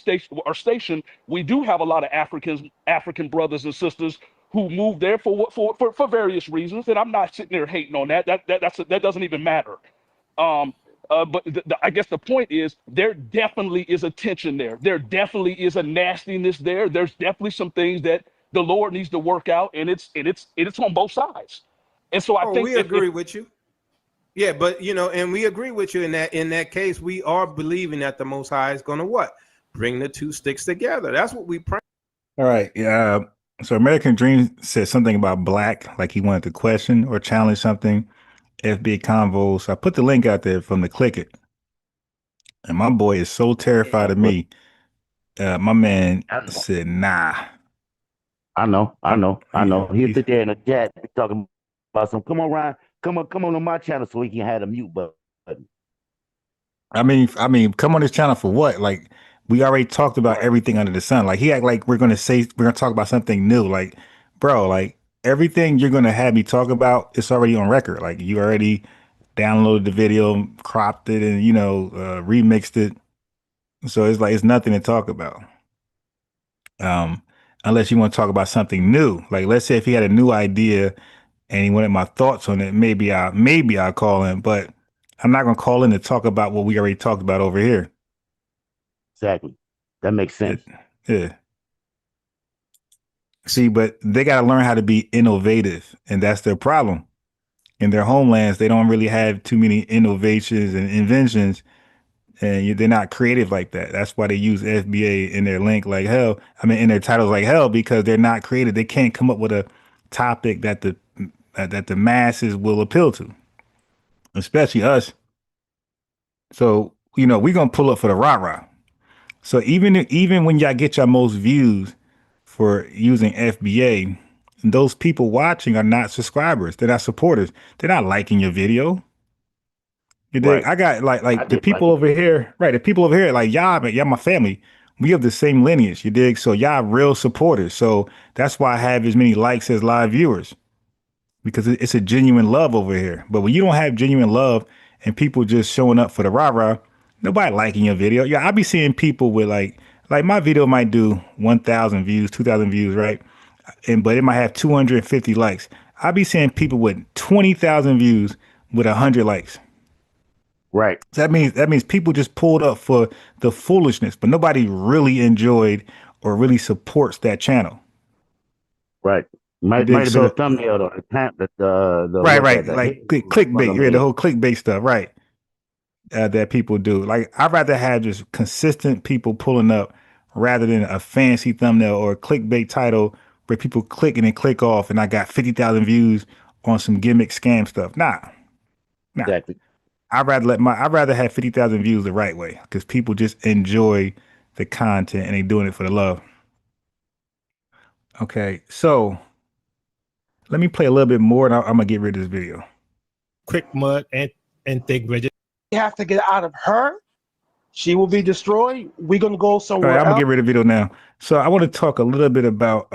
are stationed, we do have a lot of African brothers and sisters who moved there for various reasons, and I'm not sitting there hating on that. That doesn't even matter. But I guess the point is there definitely is a tension there. There definitely is a nastiness there. There's definitely some things that the Lord needs to work out, and it's on both sides. And so I think we agree with you. Yeah, but and we agree with you in that case, we are believing that the Most High is going to what? Bring the two sticks together. That's what we pray. All right. Yeah. So American Dream said something about black, like he wanted to question or challenge something. FBA Convo. So I put the link out there from the Click It. And my boy is so terrified of me. My man said, nah. I know. He'll sit there in the chat talking about some, come on, Ryan, come on my channel so he can have a mute button. I mean, come on this channel for what? Like, we already talked about everything under the sun. Like, he act like we're gonna talk about something new. Like, bro, like everything you're gonna have me talk about, it's already on record. Like, you already downloaded the video, cropped it, and remixed it. So it's like it's nothing to talk about. Unless you want to talk about something new. Like, let's say if he had a new idea and he wanted my thoughts on it, maybe I'll call him, but I'm not gonna call in to talk about what we already talked about over here. Exactly. That makes sense. Yeah. See, but they gotta learn how to be innovative, and that's their problem. In their homelands, they don't really have too many innovations and inventions, and they're not creative like that. That's why they use FBA in their link like hell. I mean, in their titles like hell, because they're not creative. They can't come up with a topic that the masses will appeal to, especially us. So we're gonna pull up for the rah-rah. So even when y'all get your most views for using FBA, those people watching are not subscribers. They're not supporters. They're not liking your video. You dig? Right. I got like the people over here, right? The people over here, like y'all my family. We have the same lineage, you dig? So y'all real supporters. So that's why I have as many likes as live viewers, because it's a genuine love over here. But when you don't have genuine love and people just showing up for the rah-rah, nobody liking your video. Yeah, I be seeing people with like my video might do 1,000 views, 2,000 views, right? But it might have 250 likes. I be seeing people with 20,000 views with 100 likes. Right. So that means people just pulled up for the foolishness, but nobody really enjoyed or really supports that channel. Right. Might have been a thumbnail or the right. Like clickbait, the whole clickbait stuff, right? That people do. Like, I'd rather have just consistent people pulling up rather than a fancy thumbnail or a clickbait title where people click and then click off, and I got 50,000 views on some gimmick scam stuff. Nah. Exactly. I'd rather have 50,000 views the right way, because people just enjoy the content and they doing it for the love. Okay, so let me play a little bit more, and I'm gonna get rid of this video. Quick mud and thick bridges. We have to get out of her. She will be destroyed. We're gonna go somewhere. All right, I'm else. gonna get rid of the video now. So I want to talk a little bit about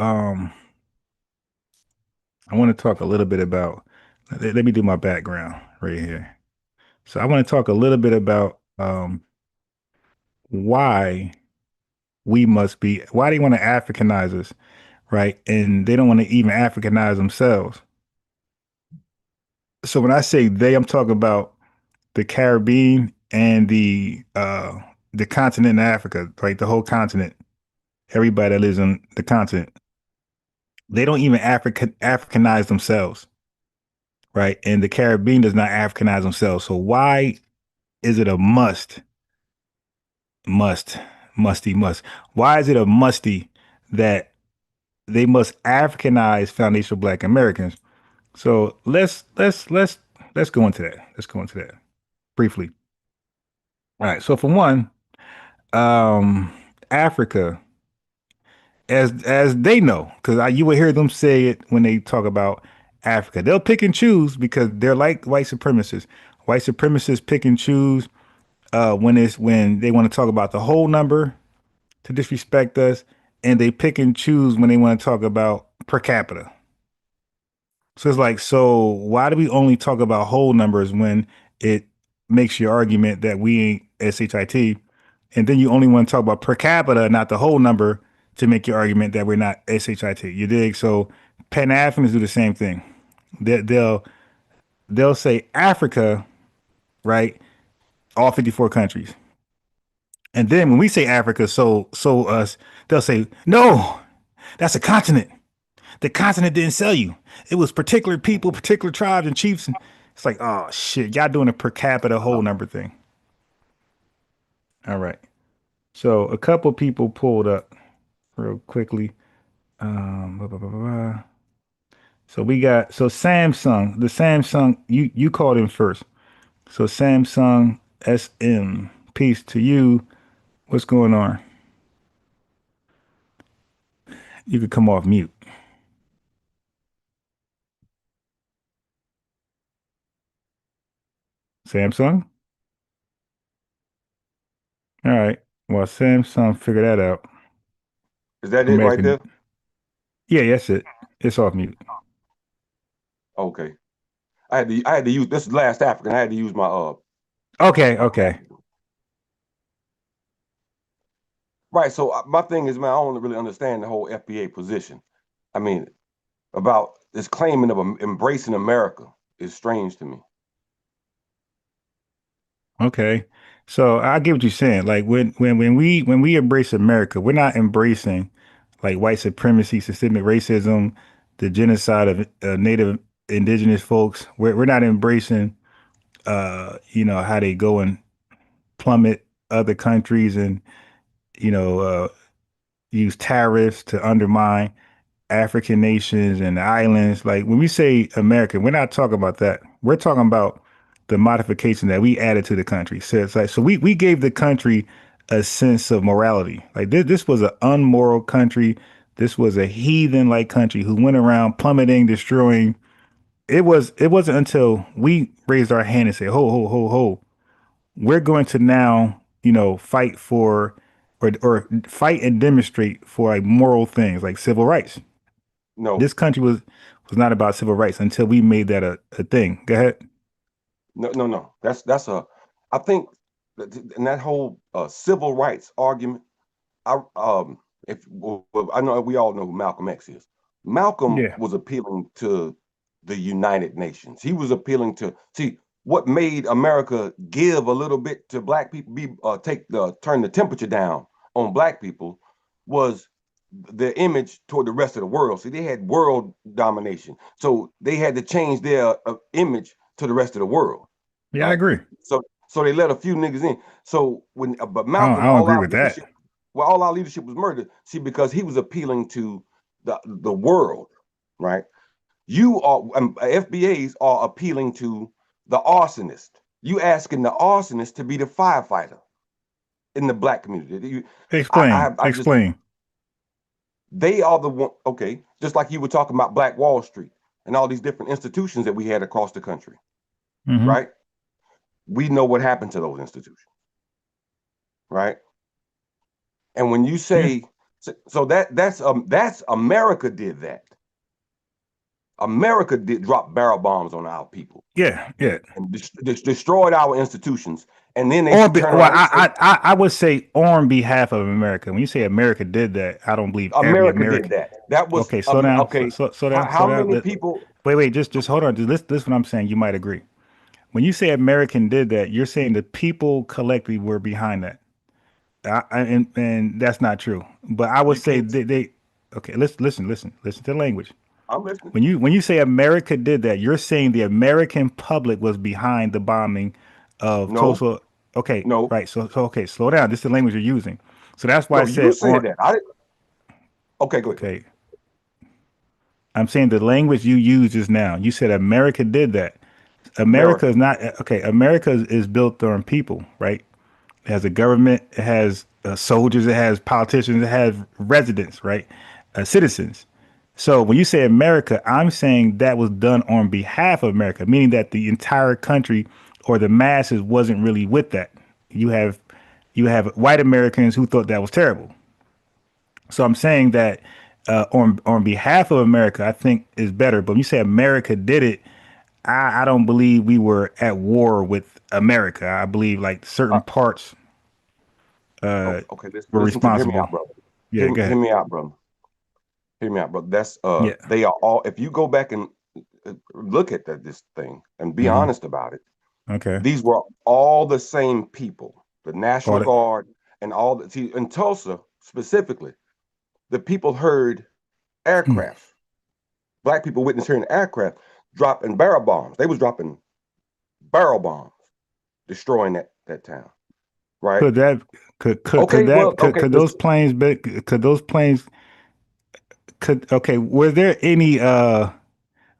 let me do my background right here. So I want to talk a little bit about why they want to Africanize us, right? And they don't want to even Africanize themselves. So when I say they, I'm talking about the Caribbean and the continent of Africa, right? The whole continent. Everybody that lives on the continent. They don't even Africanize themselves, right? And the Caribbean does not Africanize themselves. So why is it a must? Why is it a musty that they must Africanize foundational Black Americans? So let's go into that. Let's go into that briefly. All right. So for one, Africa, as they know, because you will hear them say it when they talk about Africa. They'll pick and choose because they're like white supremacists. White supremacists pick and choose when they want to talk about the whole number to disrespect us, and they pick and choose when they want to talk about per capita. So it's like, so why do we only talk about whole numbers when it makes your argument that we ain't SHIT and then you only want to talk about per capita, not the whole number, to make your argument that we're not SHIT. You dig? So Pan-Africanists do the same thing. They'll say Africa, right? All 54 countries. And then when we say Africa, so us, they'll say, no, that's a continent. The continent didn't sell you. It was particular people, particular tribes and chiefs. And it's like, oh shit, y'all doing a per capita whole number thing. All right. So a couple people pulled up real quickly. Blah, blah, blah, blah, blah. So we got the Samsung, you called in first. So Samsung SM, peace to you. What's going on? You could come off mute. Samsung? All right. Well, Samsung figure that out. Is that it right there? Yeah, that's it. It's off mute. Okay. I had to use this is Last African. I had to use my Okay. Right. So my thing is, man, I don't really understand the whole FBA position. I mean, about this claiming of embracing America is strange to me. Okay. So I get what you're saying. Like when we embrace America, we're not embracing like white supremacy, systemic racism, the genocide of Native Indigenous folks. We're not embracing how they go and plummet other countries and use tariffs to undermine African nations and the islands. Like when we say America, we're not talking about that. We're talking about the modification that we added to the country. So it's like, so we gave the country a sense of morality. Like this was an unmoral country. This was a heathen like country who went around plummeting, destroying. It wasn't until we raised our hand and said, ho, ho, ho, ho, we're going to now, fight for or fight and demonstrate for like moral things like civil rights. No. This country was not about civil rights until we made that a thing. Go ahead. No. I think in that whole civil rights argument, I know we all know who Malcolm X is. Malcolm was appealing to the United Nations. He was appealing to see what made America give a little bit to black people, turn the temperature down on black people was the image toward the rest of the world. See, they had world domination, so they had to change their image to the rest of the world. Yeah, I agree. So they let a few niggas in. So but Malcolm, I don't agree with that. Well, all our leadership was murdered. See, because he was appealing to the world, right? You are FBAs are appealing to the arsonist. You asking the arsonist to be the firefighter in the black community. Explain. They are the one. Okay, just like you were talking about Black Wall Street and all these different institutions that we had across the country, right? We know what happened to those institutions, right? And when you say so that's America did that. America did drop barrel bombs on our people. Yeah. And destroyed our institutions. And then they I would say on behalf of America. When you say America did that, I don't believe America every American did that. That was okay. Slow down. Okay. Slow down. How many people? Wait. Just hold on. This is what I'm saying. You might agree. When you say American did that, you're saying the people collectively were behind that. And that's not true. But I would say they okay. Listen to the language. I'm listening. When you say America did that, you're saying the American public was behind the bombing of Tulsa. Okay, no, right. So okay, slow down. This is the language you're using. So that's why I said you said that. Okay, go ahead. Okay, I'm saying the language you used just now. You said America did that. America is not okay. America is built on people, right? It has a government. It has soldiers. It has politicians. It has residents, right? Citizens. So when you say America, I'm saying that was done on behalf of America, meaning that the entire country or the masses wasn't really with that. You have white Americans who thought that was terrible. So I'm saying that on behalf of America, I think is better. But when you say America did it, I don't believe we were at war with America. I believe like certain parts Okay, were listen to hear me responsible. out, brother. Yeah, go Hear ahead. me out, brother. Hear me out, brother. That's Yeah. they are all. If you go back and look at this thing and be honest about it, Okay. these were all the same people. The National Got it. Guard and all the see in Tulsa specifically, the people heard aircrafts. Black people witnessed hearing aircraft dropping barrel bombs. They was dropping barrel bombs, destroying that town. Right. Could that Okay. Well. Okay. could those planes be, could those planes could okay were there any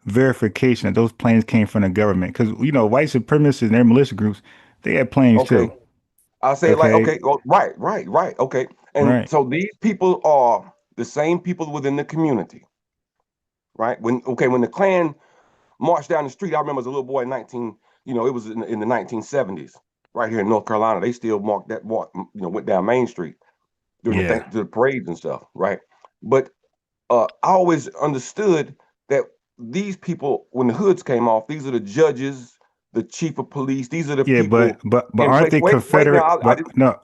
verification that those planes came from the government? Because you know white supremacists and their militia groups, they had planes Okay. too. I'll say it like, Okay. okay, well, right. Okay. And Right. so these people are the same people within the community, right? When the Klan marched down the street, I remember as a little boy in it was in the 1970s, right here in North Carolina. They still went down Main Street during Yeah. the parades and stuff, right? But I always understood that these people, when the hoods came off, these are the judges, the chief of police. These are the Yeah, people but in aren't place. they Wait. Now, Confederate? I But didn't. no,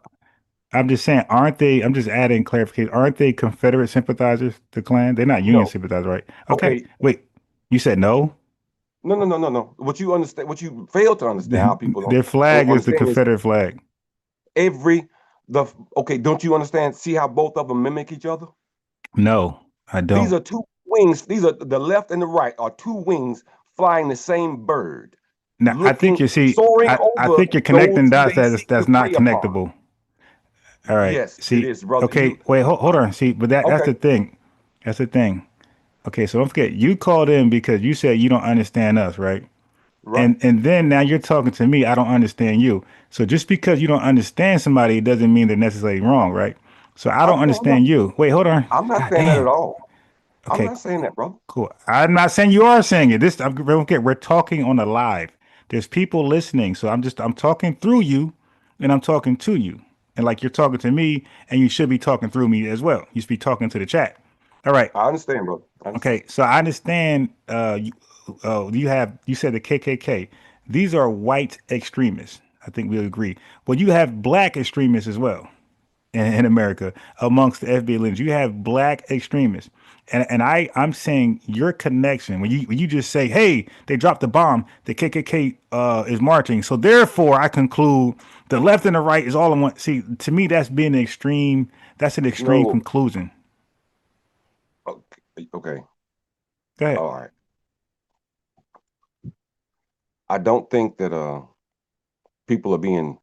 I'm just saying, aren't they? I'm just adding clarification. Aren't they Confederate sympathizers? The Klan? They're not Union No. sympathizers, right? Okay. Okay. Wait. You said no? No. What you understand, what you fail to understand, how people Their don't flag is the understand is Confederate flag. okay. Don't you understand? See how both of them mimic each other? No, I These don't. are two wings. These are the left and the right are two wings flying the same bird, Now, I think soaring I over think you're those connecting who dots they seek that's to not prey upon. connectable. All right. Yes, it See, is, brother. okay, wait, hold on. See, but that's Okay. the thing. That's the thing. Okay, so don't forget, you called in because you said you don't understand us, right? Right. And then now you're talking to me, I don't understand you. So just because you don't understand somebody, it doesn't mean they're necessarily wrong, right? So I don't understand you. Wait, hold on. I'm not God saying that at damn. all. I'm Okay, not saying that, brother. cool. I'm not saying you are saying it. Okay, we're talking on a live. There's people listening, so I'm talking through you, and I'm talking to you, and like you're talking to me, and you should be talking through me as well. You should be talking to the chat. All right. I understand, brother. I understand. Okay, so I understand. You said the KKK. These are white extremists. I think we agree. But you have black extremists as well in America amongst the FBA leaders. You have black extremists, and I'm saying your connection when you just say, hey, they dropped the bomb, the KKK is marching, so therefore I conclude the left and the right is all in one. See, to me that's being extreme. That's an extreme No. conclusion. Okay. Go ahead. All right. I don't think that people are being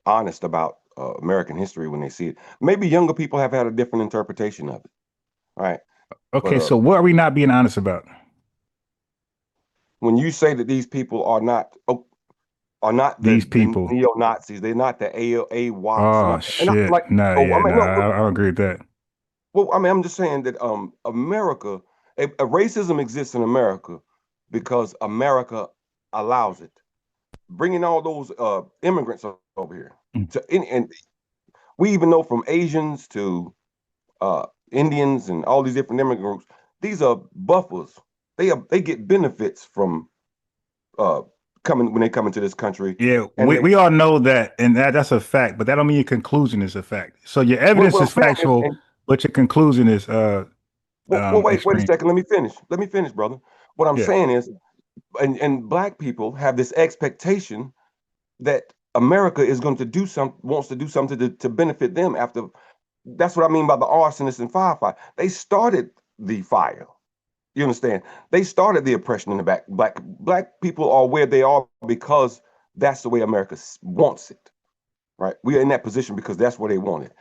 honest about American history when they see it. Maybe younger people have had a different interpretation of it, right? Okay, But so what are we not being honest about? when you say that these people are not These people. the neo Nazis, they're not the AWACs, Oh and I'm shit! like, No, oh, I yeah, mean, no, no, I don't agree with that. well, I mean, I'm just saying that America, a racism exists in America because America allows it. Bringing all those immigrants over here, and we even know from Asians to Indians and all these different immigrant groups, these are buffers. They get benefits from coming when they come into this country. Yeah, And we all know that, and that's a fact, but that don't mean your conclusion is a fact. So your evidence is factual, but your conclusion is wait a extreme. second. Let me finish, brother. What I'm Yeah. saying is, and black people have this expectation that America is going to wants to do something to benefit them after. That's what I mean by the arsonists and firefighter. They started the fire. You understand? They started the oppression in the back. Black people are where they are because that's the way America wants it. Right? We are in that position because that's where they want it.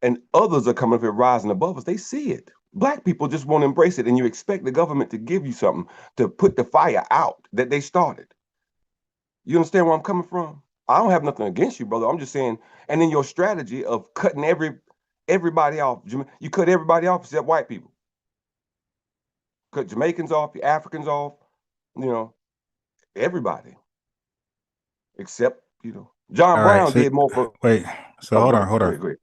And others are coming up here rising above us. They see it. Black people just won't embrace it, and you expect the government to give you something to put the fire out that they started. You understand where I'm coming from? I don't have nothing against you, brother. I'm just saying, and then your strategy of cutting everybody off. You cut everybody off except white people. Cut Jamaicans off, the Africans off, everybody. Except, John All right. Brown So did more for. wait. So hold on. Go ahead.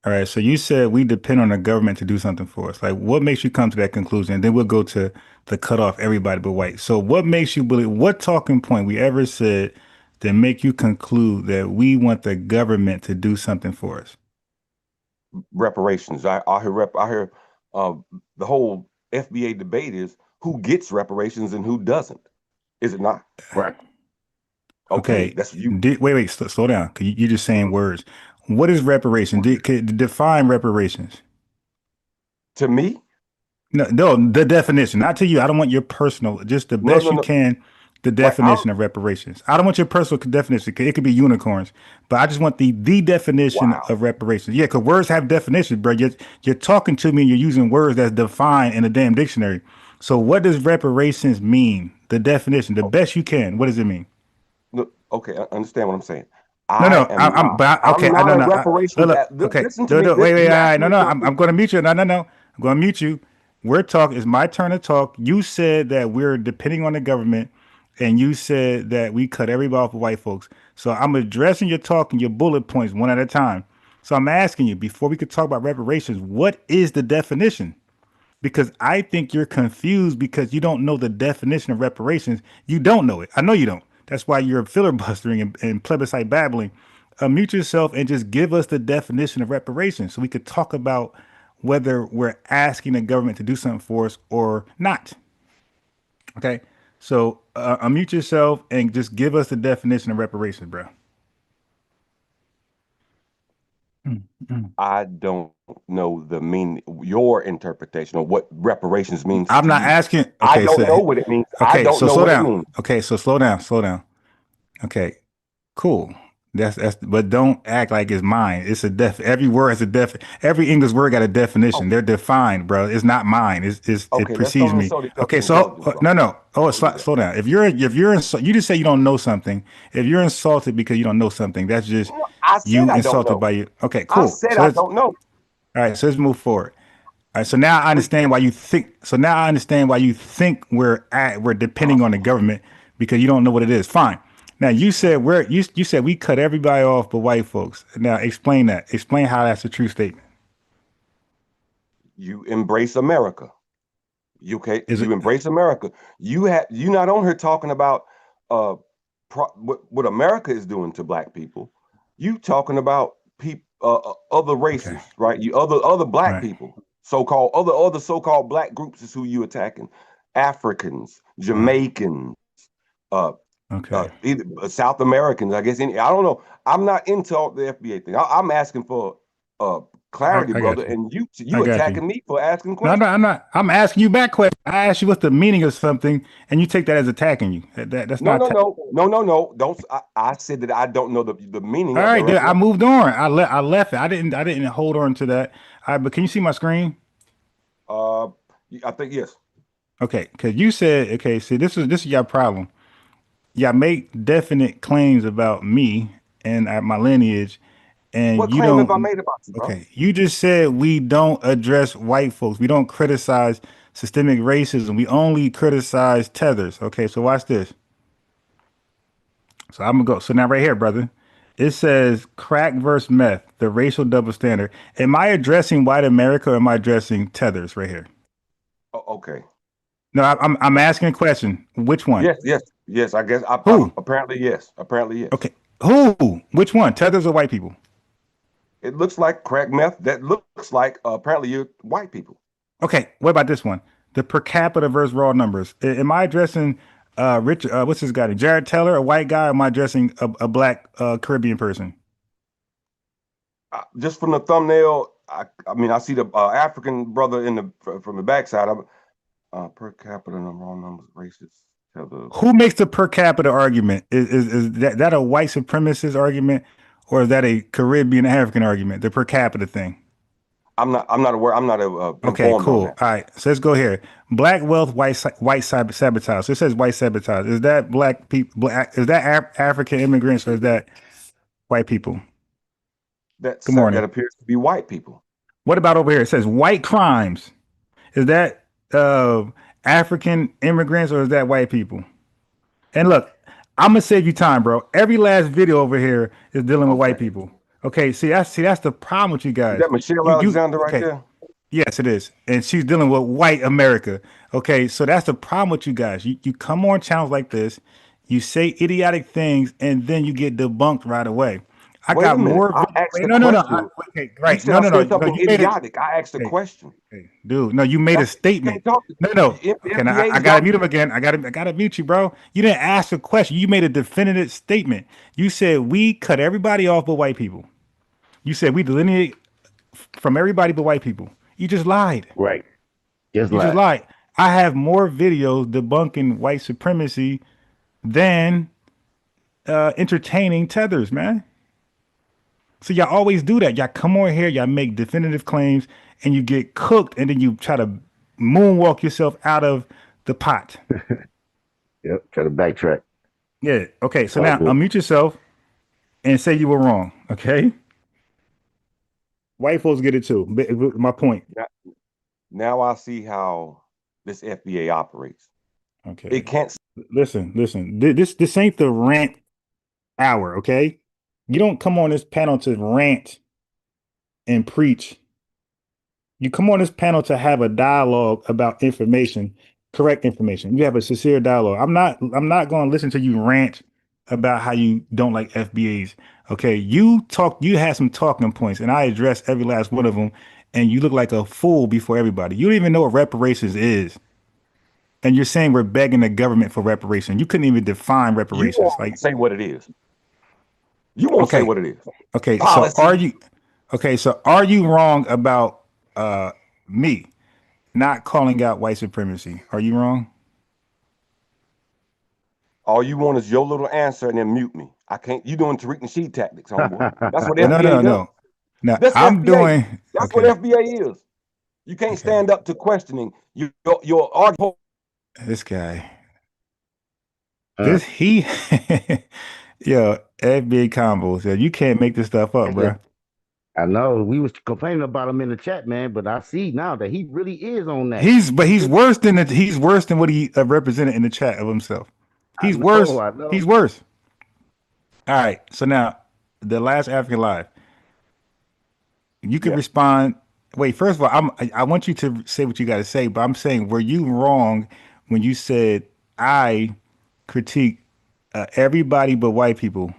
All right. So you said we depend on the government to do something for us. Like, what makes you come to that conclusion? And then we'll go to the cut off everybody but white. So what makes you believe? What talking point we ever said that make you conclude that we want the government to do something for us? reparations. I hear the whole FBA debate is who gets reparations and who doesn't. Is it not? Right. Okay, that's you. Wait, slow down. Cause you're just saying words. What is reparation? Define reparations. To me? No, the definition, not to you. I don't want your personal, just the best you can, the definition of reparations. I don't want your personal definition. It could be unicorns, but I just want the definition of reparations. Yeah, because words have definitions, bro. You're talking to me and you're using words that's defined in a damn dictionary. So what does reparations mean? The definition, the best you can. What does it mean? No, okay, I understand what I'm saying. I'm not a reparations. Listen to me. Wait, all right, I'm going to mute you. No, I'm going to mute you. We're talking. It's my turn to talk. You said that we're depending on the government, and you said that we cut everybody off of white folks. So I'm addressing your talk and your bullet points one at a time. So I'm asking you, before we could talk about reparations, what is the definition? Because I think you're confused because you don't know the definition of reparations. You don't know it. I know you don't. That's why you're filibustering and plebiscite babbling. Mute yourself and just give us the definition of reparations so we could talk about whether we're asking the government to do something for us or not. Okay, so unmute yourself and just give us the definition of reparations, bro. I don't know the meaning, your interpretation of what reparations means. I'm not asking. Okay, I don't know what it means. Okay, I don't so know slow what down. it means. Okay, so slow down. Okay, cool. That's but don't act like it's mine. It's a every word has a every English word got a definition. They're defined, bro. It's not mine. It precedes me. Okay, so no. Oh, slow down. If you're you just say you don't know something. If you're insulted because you don't know something, that's just you insulted by you. Okay, cool. I said I don't know. All right, so let's move forward. All right, so now I understand why you think. So now I understand why you think we're depending on the government because you don't know what it is. Fine. Now you said you said we cut everybody off but white folks. Now explain that. Explain how that's a true statement. You embrace America. You embrace America. You're not on here talking about what America is doing to black people. You talking about other races, right? You other black people, so-called other so-called black groups is who you attacking. Africans, Jamaicans, South Americans, I guess. I don't know. I'm not into all the FBA thing. I'm asking for clarity, brother, and you attacking me for asking questions. No, I'm not. I'm asking you back questions. I asked you what's the meaning of something, and you take that as attacking you. That's no. Don't. I said that I don't know the meaning. All right, I moved on. I left it. I didn't hold on to that. All right, but can you see my screen? I think yes. Okay, because you said See, this is your problem. Y'all make definite claims about me and my lineage. And what you claim don't. Have I made about you, bro? Okay, you just said we don't address white folks. We don't criticize systemic racism. We only criticize tethers. Okay, so watch this. So I'm gonna go. So now right here, brother, it says crack versus meth, the racial double standard. Am I addressing white America or am I addressing tethers right here? Oh, okay. No, I'm asking a question. Which one? Yes. I guess. Who? Apparently yes. Okay. Who? Which one? Tethers or white people? It looks like crack meth. That looks like apparently you're white people. Okay, what about this one? The per capita versus raw numbers. Am I addressing Richard? What's his guy name? Jared Taylor, a white guy? Or am I addressing a black Caribbean person? Just from the thumbnail, I mean, I see the African brother from the backside. Per capita and raw numbers, racist. Who makes the per capita argument? Is that a white supremacist argument? Or is that a Caribbean African argument, the per capita thing? I'm not aware. I'm not okay, cool. All right, so let's go here. Black wealth, white sabotage. So it says white sabotage. Is that black people? Is that African immigrants or is that white people? Good morning. That appears to be white people. What about over here? It says white crimes. Is that African immigrants or is that white people? And look, I'm gonna save you time, bro. Every last video over here is dealing with white people. Okay, see that's the problem with you guys. Is that Michelle Alexander right there? Yes, it is, and she's dealing with white America. Okay, so that's the problem with you guys. You come on channels like this, you say idiotic things, and then you get debunked right away. I Wait a got minute. more. I asked Wait, a no, no, no. question. Okay, You right. said No, I no, no. said No, something you made it. idiotic. I asked a Hey, question. hey, dude, no, you made a That's you statement. can't talk. No, no. Okay, now I FBA's gotta got mute him again. I gotta mute you, bro. You didn't ask a question. You made a definitive statement. You said we cut everybody off but white people. You said we delineate from everybody but white people. You just lied. Right. Just You just like lied. I have more videos debunking white supremacy than entertaining tethers, man. So y'all always do that. Y'all come on here, y'all make definitive claims, and you get cooked, and then you try to moonwalk yourself out of the pot. yep. Try to backtrack. Yeah. Okay. So All now good. unmute yourself and say you were wrong. Okay. White folks get it too. My point. now I see how this FBA operates. Okay. It can't. Listen. This ain't the rant hour. Okay. You don't come on this panel to rant and preach. You come on this panel to have a dialogue about information, correct information. You have a sincere dialogue. I'm not going to listen to you rant about how you don't like FBAs. Okay, you had some talking points, and I addressed every last one of them, and you look like a fool before everybody. You don't even know what reparations is, and you're saying we're begging the government for reparations. You couldn't even define You reparations. won't say what it is. You won't say Okay, what it is. okay. Policy. So are you wrong about me not calling out white supremacy? Are you wrong? All you want is your little answer and then mute me. I can't. You doing Tariq Nasheed tactics, homeboy. That's what No, FBA no, does. no. No, That's I'm FBA. doing That's what okay. FBA is. You can't stand up to questioning your argument. This guy. This he yo, FBA combos. Yo, you can't make this stuff up, bro. I know we was complaining about him in the chat, man, but I see now that he really is on that. He's worse than what he represented in the chat of himself. He's worse. I know. He's worse. All right. So now the last African Live. You can respond. Wait, first of all, I want you to say what you got to say, but I'm saying, were you wrong when you said I critique everybody but white people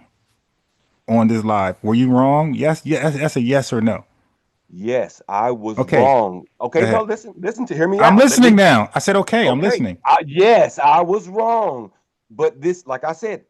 on this live? Were you wrong? Yes, that's a yes or no. Yes, I was Okay, wrong. Okay, go no, ahead. listen to hear me I'm out. listening now. I said okay. I'm Okay, listening. yes, I was wrong. But this, like I said,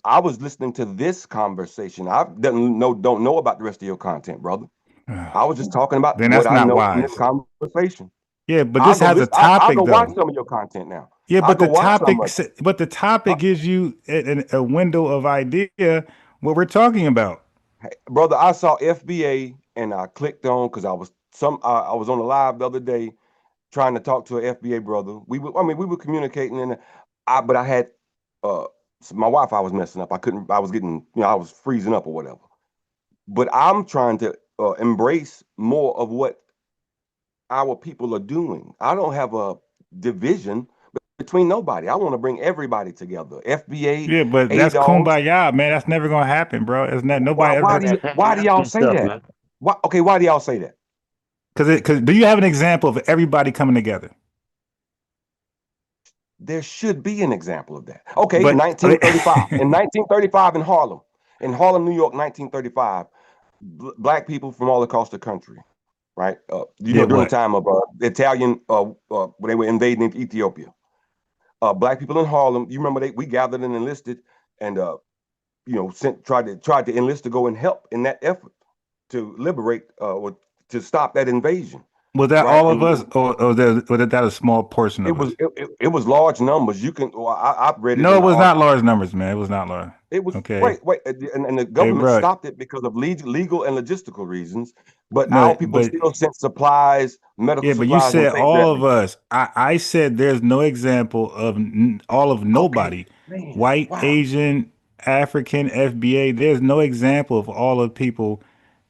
I was listening to this conversation. I don't know about the rest of your content, brother. I was just talking about Then what that's I not know from this wise. conversation. Yeah, but I'll this go has a listen. I'll topic go watch though. some of your content now. Yeah, I'll but go the watch some topic, of it. but the topic gives you a window of idea what we're talking about. Hey, brother, I saw FBA and I clicked on because I was on the live the other day trying to talk to an FBA brother. We were communicating and but I had my Wi-Fi was messing up. I was getting, I was freezing up or whatever. But I'm trying to embrace more of what our people are doing. I don't have a division between nobody. I want to bring everybody together. FBA, Yeah, but that's ADOS. kumbaya, man. That's never gonna happen, bro. It's not nobody Why ever. why do y'all say that? Why do y'all say that? Because do you have an example of everybody coming together? There should be an example of that. Okay, But 1935. In 1935 in Harlem, New York, 1935, black people from all across the country, right? During the time of Italian, when they were invading Ethiopia. Black people in Harlem, you remember we gathered and enlisted and tried to enlist to go and help in that effort to liberate or to stop that invasion. Was that Right? all of us, or was that a small portion of us? It was large numbers. You can. Well, I read it. No, In it the was not article. large numbers, man. It was not large. It was okay. Wait, and the Hey, government bro. stopped it because of legal and logistical reasons. But No, our people still sent supplies, medical yeah, but you supplies, and said things of that all of nature. us. I said there's no example of all of nobody. Man, White, wow. Asian, African, FBA. There's no example of all of people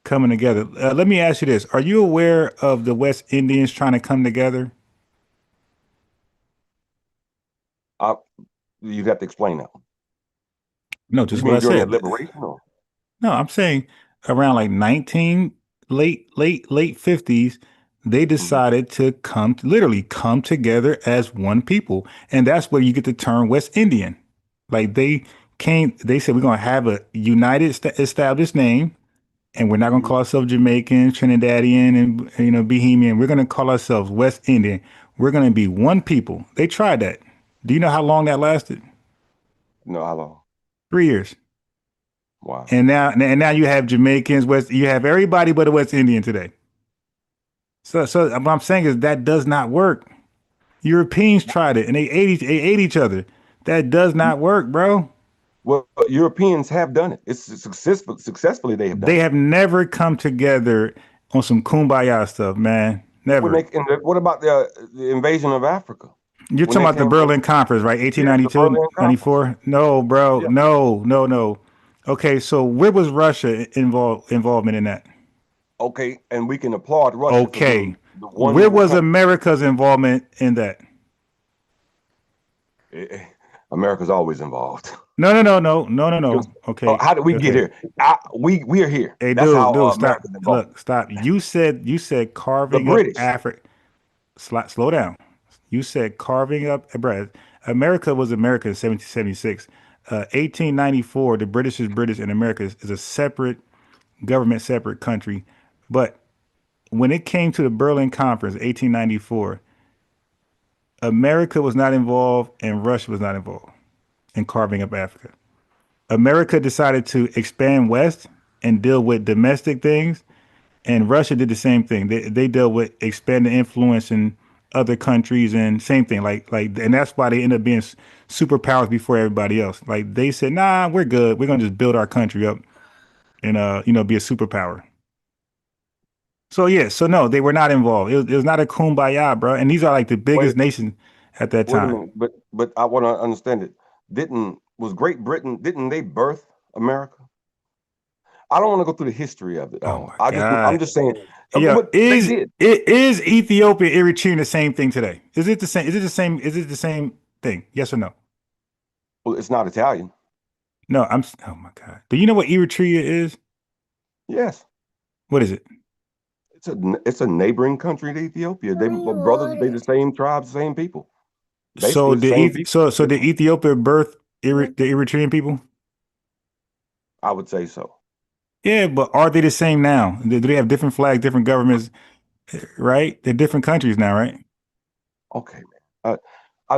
coming together. Let me ask you this: are you aware of the West Indians trying to come together? You'd have to explain that one. No, just You what I mean during said. that liberation? Or? No, I'm saying around like late 50s, they decided to literally come together as one people. And that's where you get the term West Indian. Like they came. They said we're gonna have a united established name, and we're not gonna call ourselves Jamaican, Trinidadian, and Bahamian. We're gonna call ourselves West Indian. We're gonna be one people. They tried that. Do you know how long that lasted? No, how long? 3 years. Wow. And now you have Jamaicans, you have everybody but a West Indian today. So what I'm saying is that does not work. Europeans tried it and they ate each other. That does not work, bro. Well, Europeans have done it. It's successfully they have done They it. have never come together on some kumbaya stuff, man. Never. What about the invasion of Africa? You're talking about the Berlin Conference, right? 1892, 94? No, bro. Yeah. No. Okay, so where was Russia involvement in that? Okay, and we can applaud Russia. Okay, where was America's involvement in that? America's always involved. No. Okay. How did we get here? We are here. Hey, That's dude, stop. Look, stop. You said carving up Africa. Slow down. You said carving up, bruh. America was America in 1776. 1894, the British is British, and America is a separate government, separate country. But when it came to the Berlin Conference, 1894, America was not involved and Russia was not involved in carving up Africa. America decided to expand west and deal with domestic things, and Russia did the same thing. They dealt with expanding influence in other countries and same thing. And that's why they ended up being superpowers before everybody else. Like they said, nah, we're good. We're gonna just build our country up and be a superpower. So no, they were not involved. It was not a kumbaya, bro. And these are like the biggest nations at that time. But I want to understand it. Was Great Britain, didn't they birth America? I don't want to go through the history of it. I'm just saying. Yeah, is Ethiopia, Eritrea the same thing today? Is it the same? Is it the same thing? Yes or no? Well, it's not Italian. No, oh my God. Do you know what Eritrea is? Yes. What is it? It's a neighboring country to Ethiopia. They brothers, they the same tribe, same people. So did Ethiopia birth the Eritrean people? I would say so. Yeah, but are they the same now? Do they have different flags, different governments, right? They're different countries now, right? Okay, man.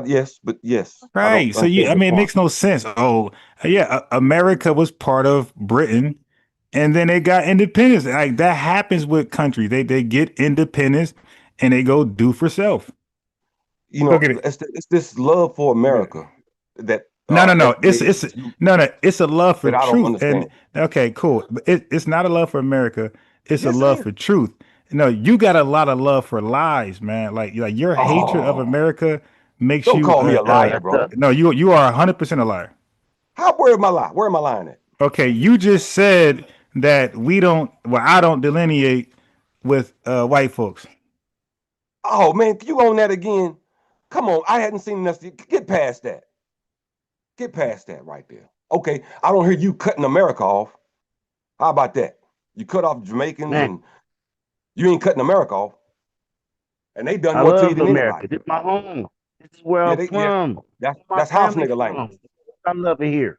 Yes, but yes. Right. So it makes no sense. Oh, yeah. America was part of Britain, and then they got independence. Like that happens with countries. They get independence, and they go do for self. It's this love for America that. No. It's a love for truth. And okay, cool. It's not a love for America. It's a love for truth. No, you got a lot of love for lies, man. Like your hatred of America makes you. Don't call me a liar, bro. No, you are 100% a liar. Where am I lying? Where am I lying at? Okay, you just said that I don't delineate with white folks. Oh man, you on that again? Come on, I hadn't seen enough. Get past that. Get past that right there. Okay, I don't hear you cutting America off. How about that? You cut off Jamaicans and you ain't cutting America off. And they done more to you than anybody. This is my home. This is where I'm from. That's house nigga language. I love it here.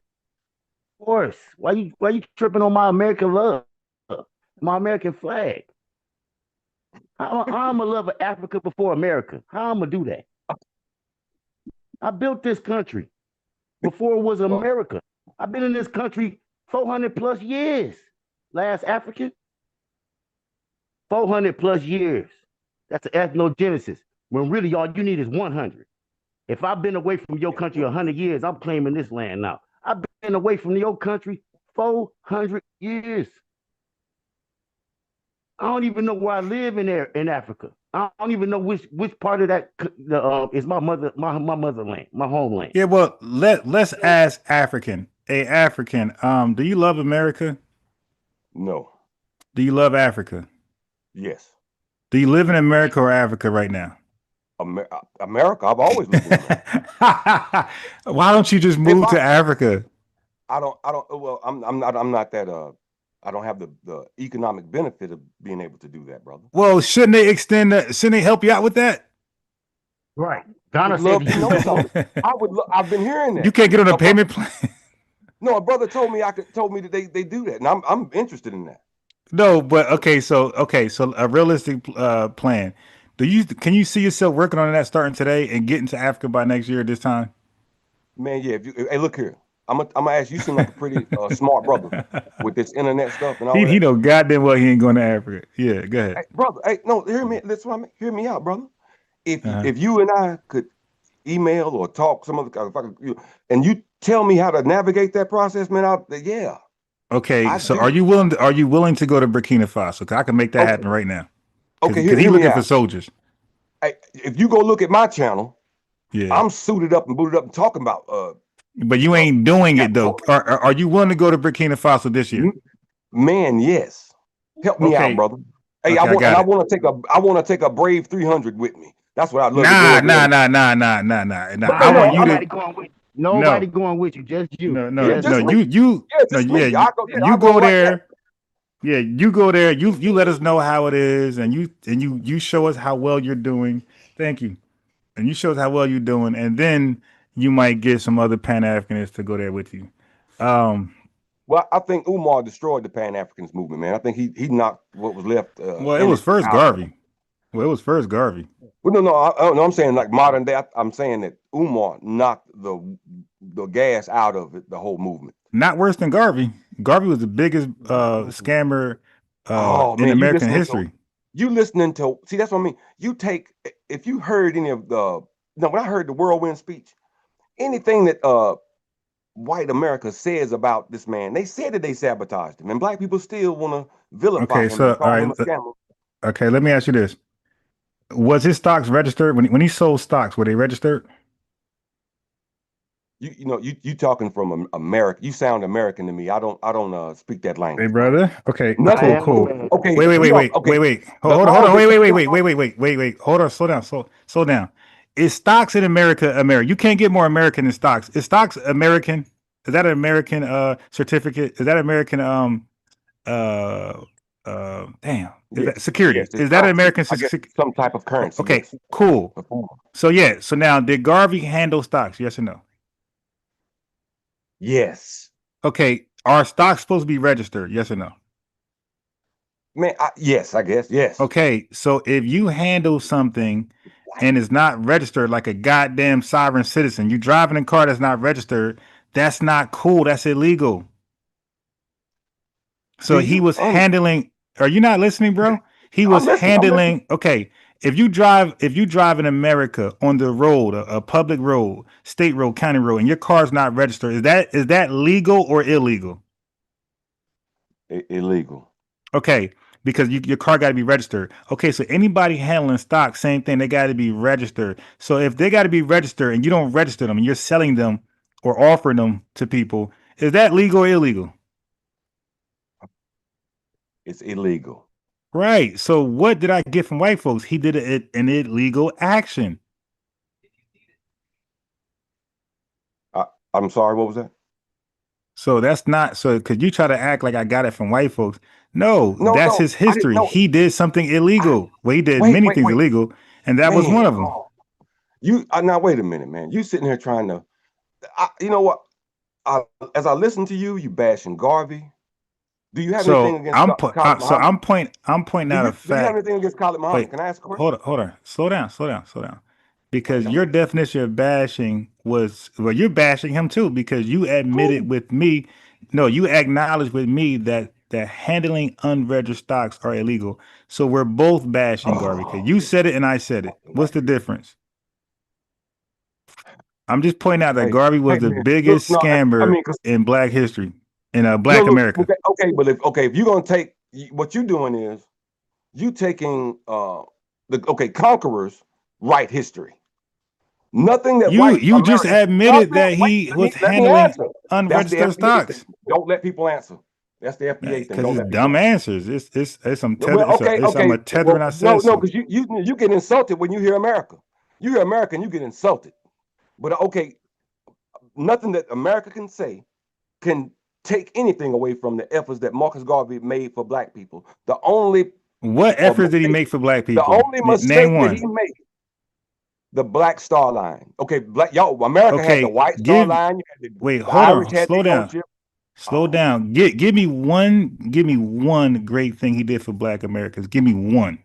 Of course. Why you tripping on my American love? My American flag. I'm a lover of Africa before America. How I'm gonna do that? I built this country before it was America. I've been in this country 400 plus years. Last African, 400 plus years. That's an ethnogenesis. When really all you need is 100. If I've been away from your country 100 years, I'm claiming this land now. I've been away from your country 400 years. I don't even know where I live in Africa. I don't even know which part of that is my motherland, my homeland. Yeah, well, let's ask African. Hey, African, do you love America? No. Do you love Africa? Yes. Do you live in America or Africa right now? America. I've always lived in America. Why don't you just move to Africa? I don't. Well, I'm not that. I don't have the economic benefit of being able to do that, brother. Well, shouldn't they help you out with that? Right. Donna said I would. I've been hearing that. You can't get on a payment plan. No, a brother told me that they do that, and I'm interested in that. No, but okay, so a realistic plan. Can you see yourself working on that starting today and getting to Africa by next year at this time? Man, yeah. Hey, look here. I'm gonna ask you. You seem like a pretty smart brother with this internet stuff and all He that. know goddamn well he ain't going to Africa. Yeah, go ahead. Hey, brother. Hey, no, hear me. That's what I mean. Hear me out, brother. Uh-huh. If you and I could email or talk some other, and you tell me how to navigate that process, man, yeah. Okay, so are you willing to go to Burkina Faso? 'Cause I can make that happen right now. Okay, because he's hear me looking for out. soldiers. Hey, if you go look at my channel, Yeah, I'm suited up and booted up and talking about. But you ain't doing it though. Are you willing to go to Burkina Faso this year? Man, yes. Help me out, brother. Hey, Okay, I want to take a brave 300 with me. That's what I'd love to do. Nah. But I want you nobody to. going with nobody going with you, just you. No. Just me. You go there. Yeah, you go there. You let us know how it is, and you show us how well you're doing. Thank you. And you show us how well you're doing, and then you might get some other Pan-Africanists to go there with you. Well, I think Umar destroyed the Pan-Africanist movement, man. I think he knocked what was left. Well, it was first Garvey. Well, no, I'm saying like modern day. I'm saying that Umar knocked the gas out of it, the whole movement. Not worse than Garvey. Garvey was the biggest scammer in American history. You listening to? See, that's what I mean. If you heard any of when I heard the whirlwind speech, anything that white America says about this man, they said that they sabotaged him, and black people still want to vilify him. So all right, okay. Let me ask you this: was his stocks registered when he sold stocks? Were they registered? You talking from America? You sound American to me. I don't speak that language. Hey, brother. Okay, cool. Okay. Wait. Hold on. Wait. Hold on. Slow down. Is stocks in America? You can't get more American than stocks. Is stocks American? Is that an American certificate? Is that American damn. Is that security? Yes, is that an American some type of currency? Okay, yes. Cool. So now did Garvey handle stocks? Yes or no? Yes. Okay, are stocks supposed to be registered? Yes or no? Man, yes, I guess. Yes. Okay, so if you handle something and it's not registered like a goddamn sovereign citizen, you driving a car that's not registered, that's not cool. That's illegal. So he was handling. Are you not listening, bro? He was handling. Okay, if you drive in America on the road, a public road, state road, county road, and your car's not registered, is that legal or illegal? Illegal. Okay, because your car got to be registered. Okay, so anybody handling stock, same thing. They got to be registered. So if they got to be registered and you don't register them and you're selling them or offering them to people, is that legal or illegal? It's illegal. Right. So what did I get from white folks? He did an illegal action. I'm sorry, what was that? So that's not because you try to act like I got it from white folks. No, that's his history. He did something illegal. He did many things illegal, and that was one of them. Now wait a minute, man. You sitting here trying to, you know what? As I listen to you, you bashing Garvey. Do you have anything against Khalid Muhammad? I'm pointing out a fact. Do you have anything against Khalid Muhammad? Can I ask a question? Hold on. Slow down. Because your definition of bashing was, you're bashing him too, because you admitted with me, you acknowledged with me that handling unregistered stocks are illegal. So we're both bashing Garvey, because you said it and I said it. What's the difference? I'm just pointing out that Garvey was the biggest scammer in Black history, in Black America. Okay, but if you're gonna take what you're doing is you taking conquerors write history. Nothing that you just admitted that he was handling unregistered stocks. Don't let people answer. That's the FBA thing. Because it's dumb answers. It's some I'm a tethering I said. No, because you get insulted when you hear America. You hear America and you get insulted. But nothing that America can say can take anything away from the efforts that Marcus Garvey made for Black people. What efforts did he make for Black people? The only mistake that he made. The Black Star Line. Okay, America had the White Star Line. Wait, hold on. Slow down. Slow down. Give me one great thing he did for Black Americans. Give me one.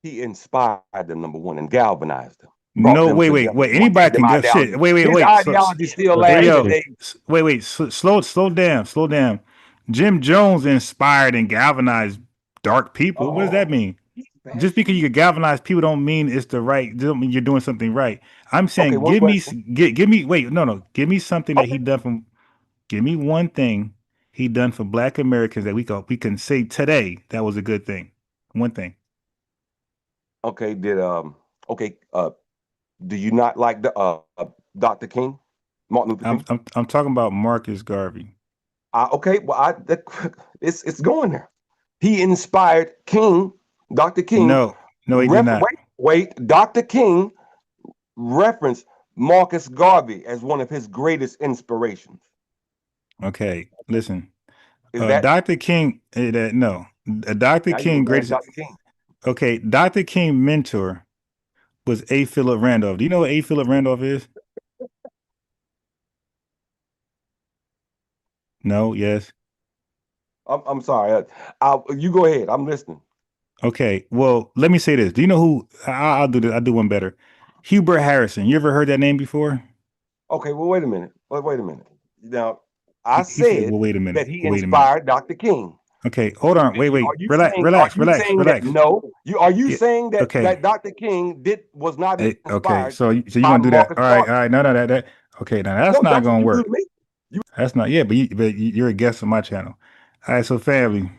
He inspired them, number one, and galvanized them. Brought No, them wait. together. Anybody can go shit. Wait. His ideology still Hey, lasts yo, today. wait. Slow down. Jim Jones inspired and galvanized dark people. What does that mean? Just because you can galvanize people don't mean it's the right. Don't mean you're doing something right. I'm saying, Okay, give me. Wait, no. Give me something that he done from. Give me one thing he done for Black Americans that we can say today that was a good thing. One thing. Okay, do you not like the Dr. King, Martin Luther King? I'm talking about Marcus Garvey. Okay, well, it's going there. He inspired King, Dr. King. No, he did not. Wait, Dr. King referenced Marcus Garvey as one of his greatest inspirations. Okay, listen. Is that Dr. King? No, Dr. King greatest. Dr. King. Okay, Dr. King mentor was A. Philip Randolph. Do you know what A. Philip Randolph is? No. Yes. I'm sorry. You go ahead. I'm listening. Okay. Well, let me say this. Do you know who? I'll do this. I'll do one better. Hubert Harrison. You ever heard that name before? Okay. Well, wait a minute. Wait a minute. Now, I said well, wait a minute. that he inspired Dr. King. Okay, hold on. Wait. Relax. No. Are you saying that okay. that Dr. King was not inspired? Okay. So you want to do that? All right. No. That. Okay. Now that's not going to work. That's not. Yeah, but you're a guest on my channel. All right. So family.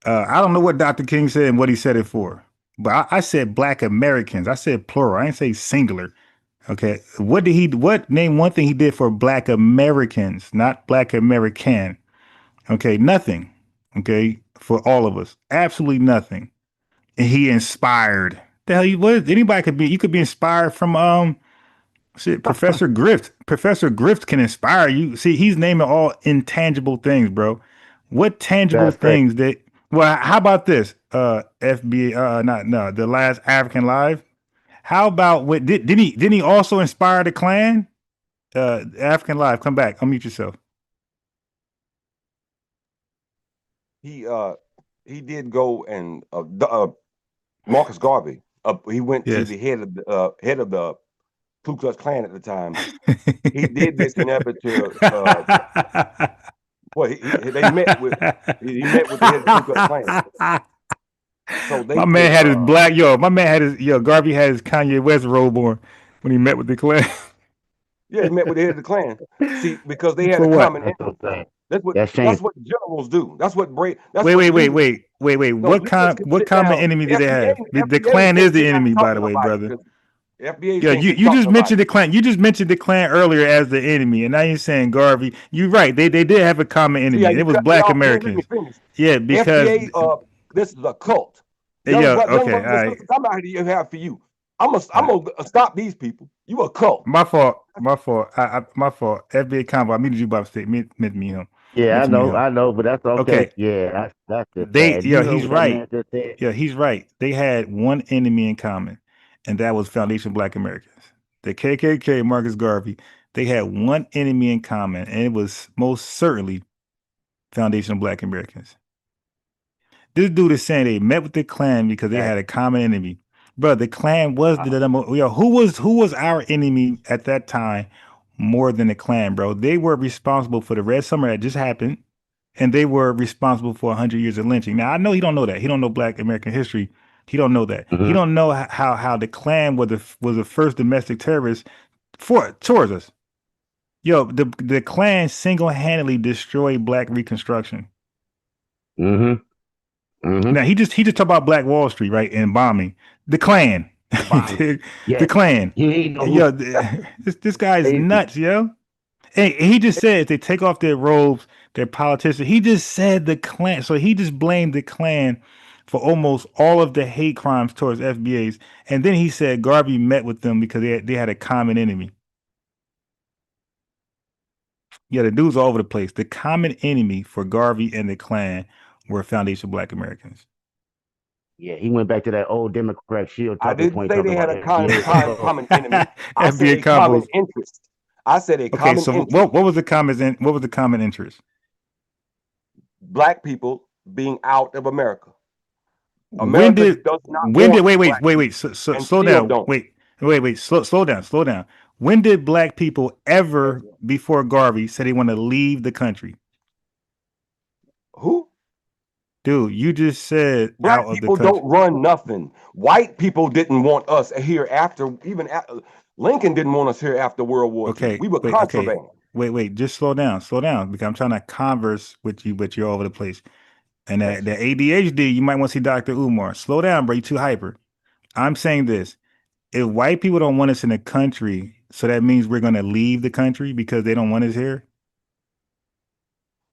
I don't know what Dr. King said and what he said it for, but I said Black Americans. I said plural. I didn't say singular. Okay. Name one thing he did for Black Americans, not Black American. Okay. Nothing. Okay. For all of us. Absolutely nothing. And he inspired. The hell anybody could be, you could be inspired from, Professor Grift. Professor Grift can inspire you. See, he's naming all intangible things, bro. What tangible things well, how about this? FBA, the last African Live. How about didn't he also inspire the Klan? African Live, come back. Unmute yourself. He did go and Marcus Garvey. He went to the head of the Ku Klux Klan at the time. He did this in effort to. They met with. He met with the head of the Ku Klux Klan. So my man had his black Garvey had his Kanye West robe on when he met with the Klan. Yeah, he met with the head of the Klan. See, because they had a common enemy. That's what generals do. That's what wait. What common enemy did they have? The Klan is the enemy, by the way, brother. FBA. Yeah, you just mentioned the Klan. You just mentioned the Klan earlier as the enemy, and now you're saying Garvey. You're right. They did have a common enemy. It was Black Americans. Yeah, because FBA, this is a cult. Okay, all right. I'm out here to have for you. I'm gonna stop these people. You a cult. My fault. My fault. FBA Convo. I muted you by mistake. Meant me him. Yeah, I know, but that's okay. Yeah, that's it. He's right. Yeah, he's right. They had one enemy in common, and that was Foundation Black Americans. The KKK, Marcus Garvey. They had one enemy in common, and it was most certainly Foundation Black Americans. This dude is saying they met with the Klan because they had a common enemy. Bro, the Klan was who was our enemy at that time more than the Klan, bro? They were responsible for the Red Summer that just happened, and they were responsible for 100 years of lynching. Now, I know he don't know that. He don't know Black American history. He don't know that. He don't know how the Klan was the first domestic terrorist towards us. Yo, the Klan single-handedly destroyed Black Reconstruction. Now he just talked about Black Wall Street, right, and bombing. The Klan, the Klan. Yo, this guy is nuts, yo. And he just said if they take off their robes, they're politicians. He just said the Klan, so he just blamed the Klan for almost all of the hate crimes towards FBAs. And then he said Garvey met with them because they had a common enemy. Yeah, the dude's all over the place. The common enemy for Garvey and the Klan were Foundation Black Americans. Yeah, he went back to that old Democrat shield. I didn't say they had a common enemy. I said a common interest. I said a Okay, common so interest. what was the common interest? Black people being out of America. When America did does not want black people, and slow still down. don't. Slow down. When did black people ever before Garvey say they want to leave the country? Who? Dude, you just said Black out of the people country. don't run nothing. White people didn't want us here after, Lincoln didn't want us here after World War II. We were contraband. Wait, just slow down, because I'm trying to converse with you, but you're all over the place. And that ADHD, you might want to see Dr. Umar. Slow down, bro. You're too hyper. I'm saying this. If white people don't want us in the country, so that means we're going to leave the country because they don't want us here?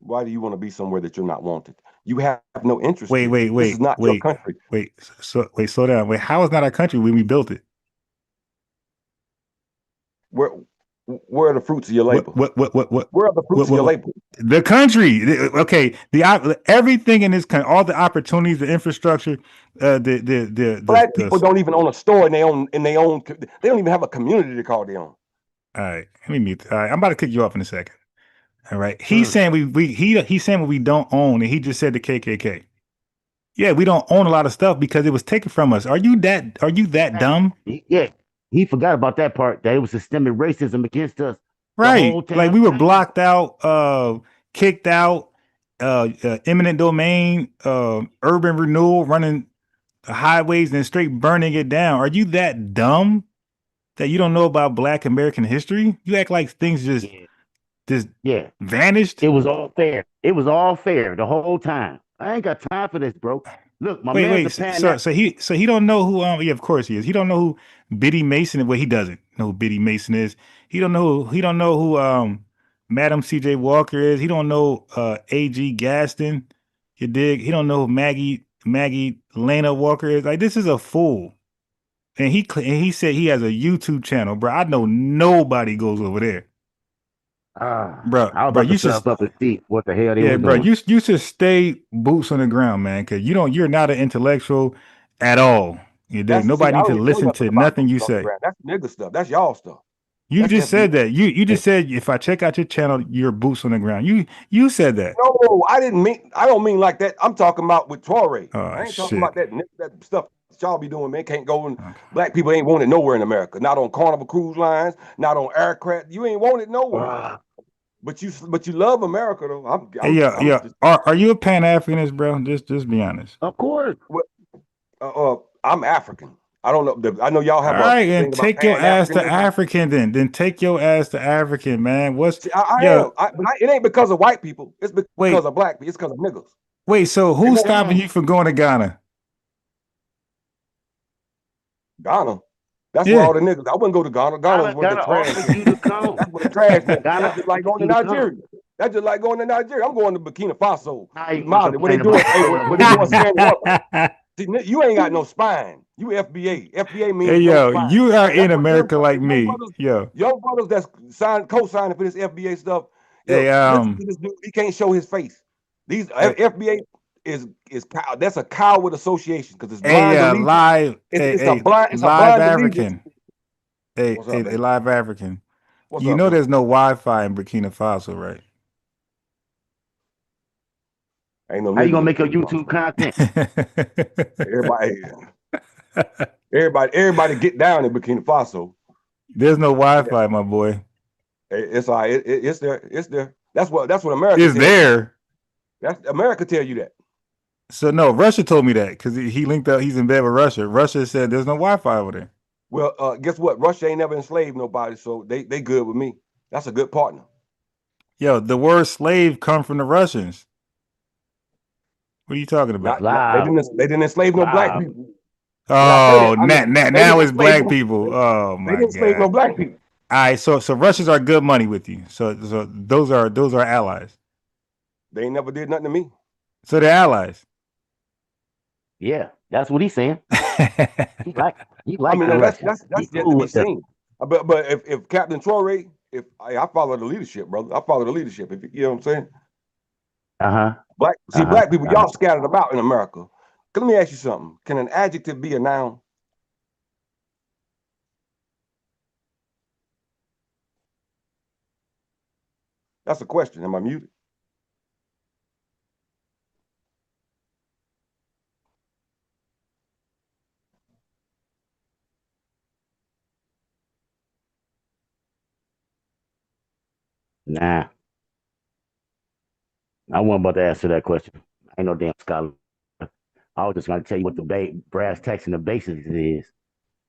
Why do you want to be somewhere that you're not wanted? You have no interest Wait, here. This is not your country. Slow down. Wait, how is not our country when we built it? Where are the fruits of your labor? What? Where are the fruits of your labor? The country. Okay. Everything in this country, all the opportunities, the infrastructure, Black people don't even own a store they don't even have a community to call their own. All right. Let me mute. All right. I'm about to kick you off in a second. All right. He's saying he's saying what we don't own, and he just said the KKK. Yeah, we don't own a lot of stuff because it was taken from us. Are you that dumb? Yeah, he forgot about that part, that it was systemic racism against us. Right. Like we were blocked out, kicked out, eminent domain, urban renewal, running highways and straight burning it down. Are you that dumb that you don't know about Black American history? You act like things just vanished. It was all fair. It was all fair the whole time. I ain't got time for this, bro. Look, my man's a Pan-African. So he don't know who yeah, of course he is. He don't know who Biddy Mason is. Well, he doesn't know who Biddy Mason is. He don't know who Madam CJ Walker is. He don't know AG Gaston. You dig? He don't know who Maggie Lena Walker is. Like, this is a fool. And he said he has a YouTube channel, bro. I know nobody goes over there. Bro, I was about to surf up and see what the hell they were bro, doing. you should stay boots on the ground, man, because you're not an intellectual at all. You dig? Nobody needs to listen to nothing you say. That's nigga stuff. That's y'all stuff. You just said that. You just said if I check out your channel, you're boots on the ground. You said that. No, I don't mean like that. I'm talking about with Torre. Oh, I ain't talking about that stuff y'all be doing, man. Can't go and black people ain't wanted nowhere in America. Not on Carnival Cruise Lines, not on aircraft. You ain't wanted nowhere. But you love America though. Are you a Pan-Africanist, bro? Just be honest. Of course. I'm African. I don't know. I know y'all have. All right, and take your ass to African then. Then take your ass to African, man. It ain't because of white people. It's because of black people. It's because of niggas. Wait, so who's stopping you from going to Ghana? Ghana. That's where all the niggas. I wouldn't go to Ghana. Ghana's where the trash. That's where the trash. That's just like going to Nigeria. That's just like going to Nigeria. I'm going to Burkina Faso. Mali. What they doing? What they doing? Standing up. See, you ain't got no spine. You FBA. FBA means spine. You are in America like me. Young brothers that's co-signing for this FBA stuff. Hey, listen to this dude. He can't show his face. These FBA is that's a coward association because it's blind. Live. It's a blind African. Hey, What's up, man? live African. What's you up, know man? there's no Wi-Fi in Burkina Faso, right? Ain't no. How you gonna make your YouTube content? Everybody get down in Burkina Faso. There's no Wi-Fi, my boy. It's all right. It's there. It's there. That's what America is there. That's America tell you that. So no, Russia told me that because he linked up. He's in bed with Russia. Russia said there's no Wi-Fi over there. Well, guess what? Russia ain't never enslaved nobody, so they good with me. That's a good partner. Yo, the word slave come from the Russians. What are you talking about? They didn't enslave no black people. Oh, now it's black people. Oh my God. They didn't enslave no black people. All right, so Russians are good money with you. So those are allies. They ain't never did nothing to me. So they're allies. Yeah, that's what he's saying. He like that's yet to be seen. But if Captain Torre, if I follow the leadership, brother, I follow the leadership. If you know what I'm saying. Black people, y'all scattered about in America. Let me ask you something. Can an adjective be a noun? That's a question. Am I muted? Nah, I wasn't about to answer that question. I ain't no damn scholar. I was just gonna tell you what the brass tacks and the basics is.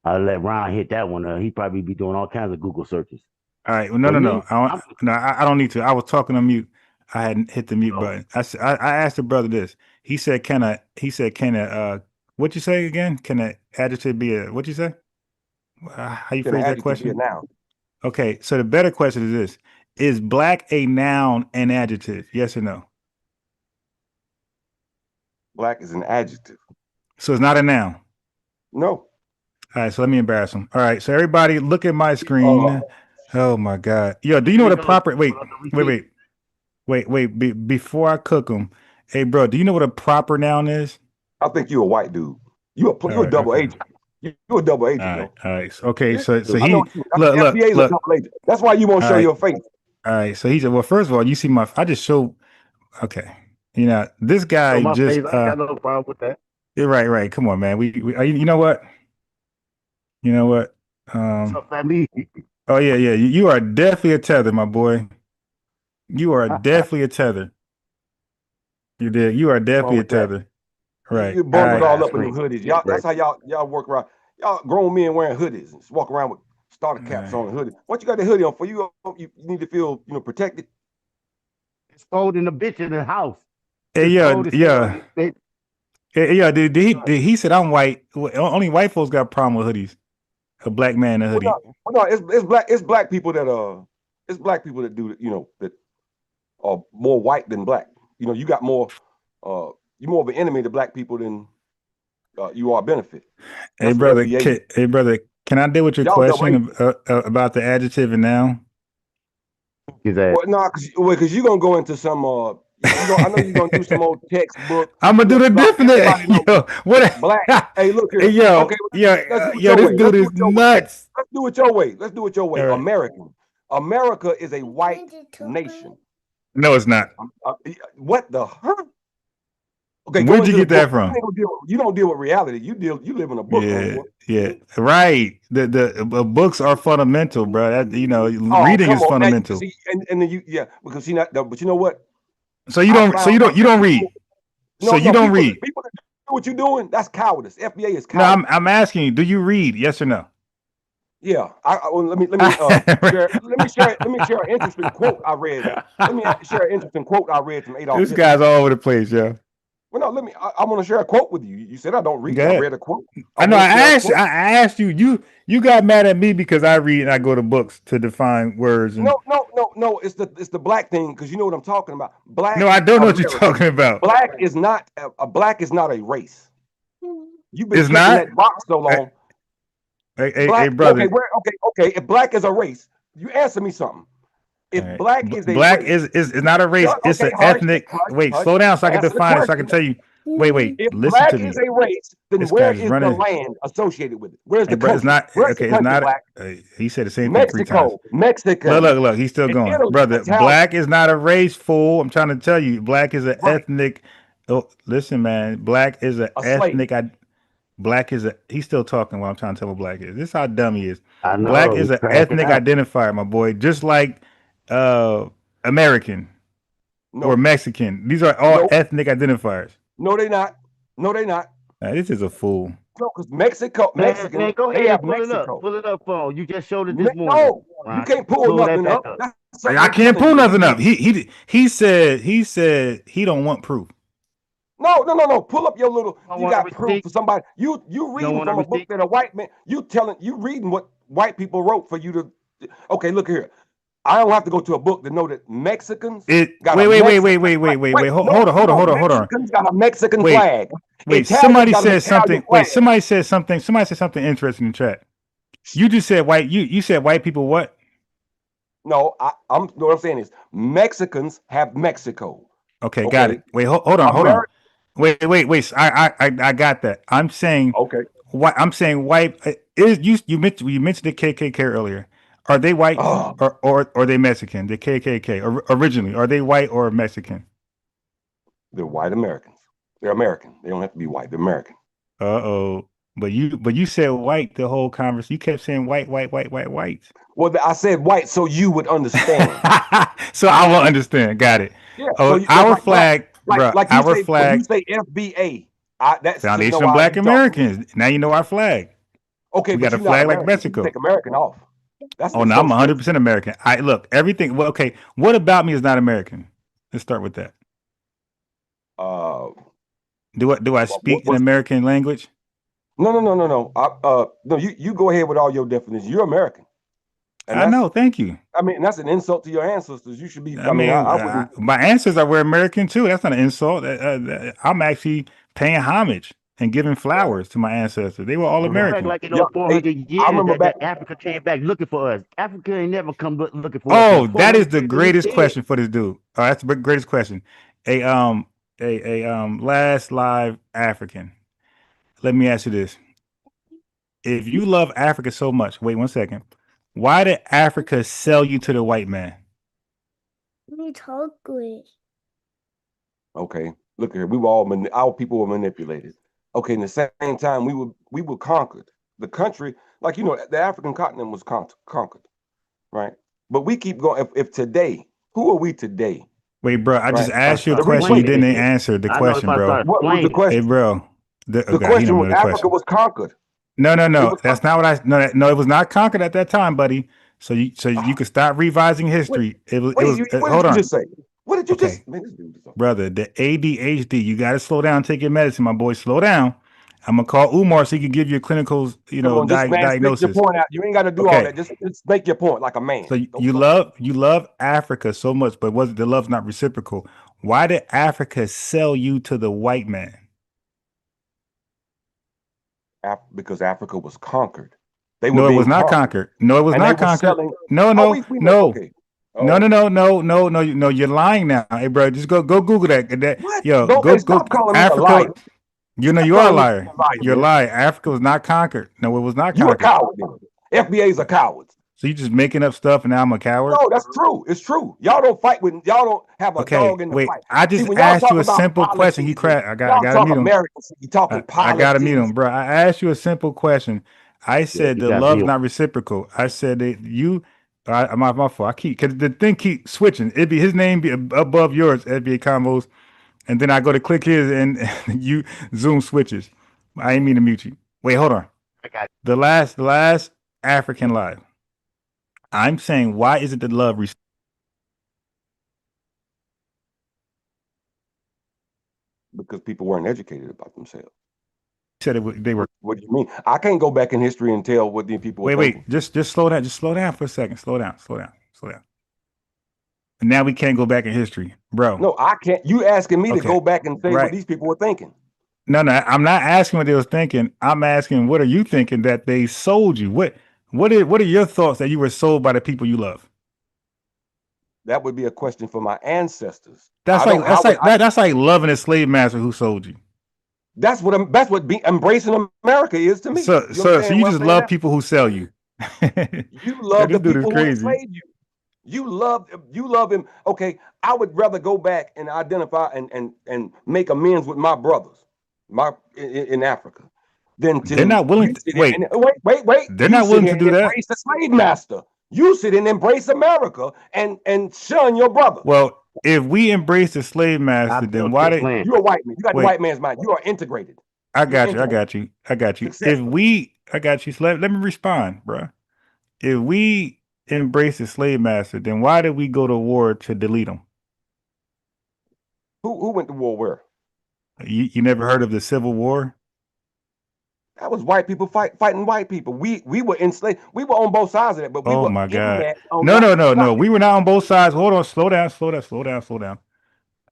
I'll let Ron hit that one. He probably be doing all kinds of Google searches. All right. Well, no. I don't need to. I was talking on mute. I hadn't hit the mute button. I asked the brother this. He said, "Can what you say again? Can an adjective be a what you say? How you phrase that question? Be a noun? Okay. So the better question is this: is black a noun and adjective? Yes or no? Black is an adjective. So it's not a noun. No. All right. So let me embarrass him. All right. So everybody, look at my screen. Oh my God. Yo, do you know what a proper wait, before I cook them, hey bro, do you know what a proper noun is? I think you're a white dude. You're a double agent. You're a double agent. All right. Okay. So he look. FBA is a double agent. That's why you won't show your face. All right. So he said, well, first of all, you see I just showed. Okay. You know, this guy just. I got no problem with that. Right. Come on, man. We you know what? You know what? Oh yeah. You are definitely a tether, my boy. You are definitely a tether. You are definitely a tether. Right. You bundled all up in the hoodies. Y'all, that's how y'all work around. Y'all grown men wearing hoodies and walk around with starter caps on and hoodie. What you got the hoodie on for? You need to feel protected. It's cold in the bitch in the house. Hey, yeah. Did he said I'm white. Only white folks got a problem with hoodies. A black man in a hoodie. No, it's black people that do that are more white than black. You got more you're more of an enemy to black people than you are a benefit. Hey brother, can I deal with your question about the adjective and noun? Well, no, because you're gonna go into some I know you're gonna do some old textbook. I'm gonna do the definite. What? Black. Hey, look here. Hey, yo, okay, this dude is nuts. Let's do it your way. Right. America is a white nation. No, it's not. What the huh? Okay, where'd you get that from? You don't deal with reality. You live in a book. Yeah, right. The books are fundamental, bro. Reading is fundamental. Because but you know what? So you don't read. You don't read. People that do what you're doing, that's cowardice. FBA is cowardice. No, I'm asking you, do you read? Yes or no? Yeah. Let me share an interesting quote I read. Let me share an interesting quote I read from Adolf. This guy's all over the place, yo. Well, no, I want to share a quote with you. You said I don't read. I read a quote. I asked you. You got mad at me because I read and I go to books to define words. No. It's the black thing, because you know what I'm talking about. Black. No, I don't know what you're talking about. Black is not a race. You've been in that box so long. Hey, brother. Okay. If black is a race, you answer me something. If black is a race, is not a race. It's an ethnic. Wait, slow down so I can define it. So I can tell you. Wait. If listen black to me. is a race, then where is the land associated with it? Where's the country? It's not okay. It's not. He said the same thing 3 times. Mexico. Look. He's still going, Italy, brother. Italian. Black is not a race, fool. I'm trying to tell you. Black is an ethnic. Oh, listen, man. Black is an ethnic. Black is he's still talking while I'm trying to tell what black is. This is how dumb he is. Black is an ethnic identifier, my boy. Just like American or Mexican. These are all ethnic identifiers. No, they're not. This is a fool. No, because Mexican. Man, go ahead, pull it up, phone. You just showed it this morning. No, you can't pull nothing up. I can't pull nothing up. He said he don't want proof. No. Pull up your little. You got proof for somebody. You reading from a book that a white man. You reading what white people wrote for you to. Okay, look here. I don't have to go to a book to know that Mexicans. Wait. Hold on. Mexicans got a Mexican flag. Wait. Somebody said something. Somebody said something interesting in chat. You just said white. You said white people what? No, what I'm saying is Mexicans have Mexico. Okay, got it. Wait, hold on. Wait. I got that. I'm saying white is you mentioned the KKK earlier. Are they white Oh, or are they Mexican? The KKK originally, are they white or Mexican? they're white Americans. They're American. They don't have to be white. They're American. Uh-oh. But you said white the whole conversation. You kept saying white, white, white, white, white. Well, I said white so you would understand. So I will understand. Got it. Yeah. Oh, So our flag, bro. like Our you flag. say FBA. That's to Foundation know of how Black you talk. Americans. Now you know our flag. Okay, We but got a you're not flag like American. So you Mexico. take American off. That's Oh it's no, so I'm simple. 100% American. I look everything. Well, okay. What about me is not American? Let's start with that. Do I speak an American language? No. No. You go ahead with all your definitions. You're American. And I know. Thank you. I mean, that's an insult to your ancestors. You should be. I mean, I wouldn't. my ancestors were American too. That's not an insult. I'm actually paying homage and giving flowers to my ancestors. They were all American. Like in those 400 years I remember that Africa came back looking for us. Africa ain't never come looking for us. Oh, Now, that is 400 the years greatest dead. question for this dude. Oh, that's the greatest question. A last live African. Let me ask you this. If you love Africa so much, wait 1 second. Why did Africa sell you to the white man? Okay, look here. We were all our people were manipulated. Okay, in the same time, we were conquered. The country, like the African continent was conquered, right? But we keep going. If today, who are we today? Wait, bro, I just Right. asked you a question. You didn't answer the question, bro. What was the question? Hey, bro. The question was Africa was conquered. No. That's not what I. No, it was not conquered at that time, buddy. So you could stop revising history. What did you just say? What did you just? Man, this dude is brother, the ADHD. You got to slow down. Take your medicine, my boy. Slow down. I'm gonna call Umar so he can give you a clinical, diagnosis. Make your point out. You ain't got to do all that. Just make your point like a man. So you love Africa so much, but the love's not reciprocal? Why did Africa sell you to the white man? Because Africa was conquered. It was not conquered. No, it was not conquered. No. You're lying now. Hey, bro, just go Google that. What? Yo, stop calling Africa. Me a liar. You are a liar. You're a liar. Africa was not conquered. No, it was not conquered. You're a coward. FBA's are cowards. So you just making up stuff, and now I'm a coward? No, that's true. It's true. Y'all don't fight with. Y'all don't have a dog in the fight. I just asked you a simple question. He cracked. I gotta mute him. You talking politics. I gotta mute him, bro. I asked you a simple question. I said the love's not reciprocal. I said that you. My fault. Because the thing keep switching. It'd be his name be above yours, FBA combos, and then I go to click his and you Zoom switches. I ain't mean to mute you. Wait, hold on. I got the last African live. I'm saying, why isn't the love because people weren't educated about themselves. Said they were. What do you mean? I can't go back in history and tell what these people were thinking. Just slow down. Just slow down for a second. Slow down. And now we can't go back in history, bro. No, I can't. You asking me to go back and say what these people were thinking. No, I'm not asking what they was thinking. I'm asking, what are you thinking that they sold you? What are your thoughts that you were sold by the people you love? That would be a question for my ancestors. That's like loving a slave master who sold you. That's what embracing America is to me. So you just love people who sell you. You love the people who enslaved you. You love him. Okay, I would rather go back and identify and make amends with my brothers, in Africa, than to. They're not willing to wait. They're not willing to do that. Embrace the slave master. You sit and embrace America and shun your brother. Well, if we embrace the slave master, then why did you're a white man? You got the white man's mind. You are integrated. I got you. If we, I got you. So let me respond, bro. If we embrace the slave master, then why did we go to war to delete him? Who went to war where? You never heard of the Civil War? That was white people fighting white people. We were enslaved. We were on both sides of that, but we were. Oh my God! No. We were not on both sides. Hold on. Slow down.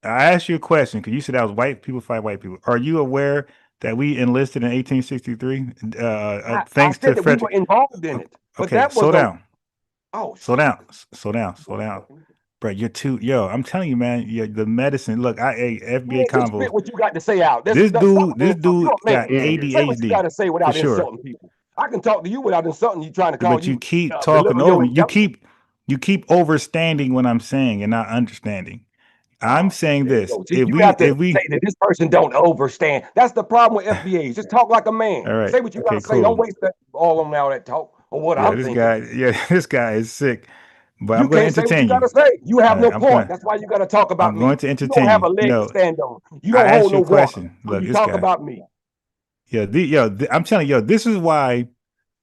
I asked you a question because you said that was white people fight white people. Are you aware that we enlisted in 1863? Thanks to we were involved in it. But okay, that was slow down. Slow down. Bro, you're too. Yo, I'm telling you, man. The medicine. Look, FBA convo. Spit what you got to say out. This dude got ADHD. Say what you got to say without insulting people. I can talk to you without insulting you, trying to call But you you keep talking belittle your over me. intelligence. You keep overstanding what I'm saying and not understanding. I'm saying There you this. go. See, you have to say that this person don't overstand. That's the problem with FBAs. Just talk like a man. All right. Say what you Okay, gotta say. Don't cool. waste that all on all that talk on what Yeah, I'm this thinking. guy, this guy is sick. But I'm You going to can't say what you entertain you. gotta say. You have no I'm point. going. That's why you gotta talk about I'm going me. to You don't entertain have you. a leg to stand on. You don't I hold asked you no a water. question. So Look, you this talk guy. about me. Yeah, I'm telling you, this is why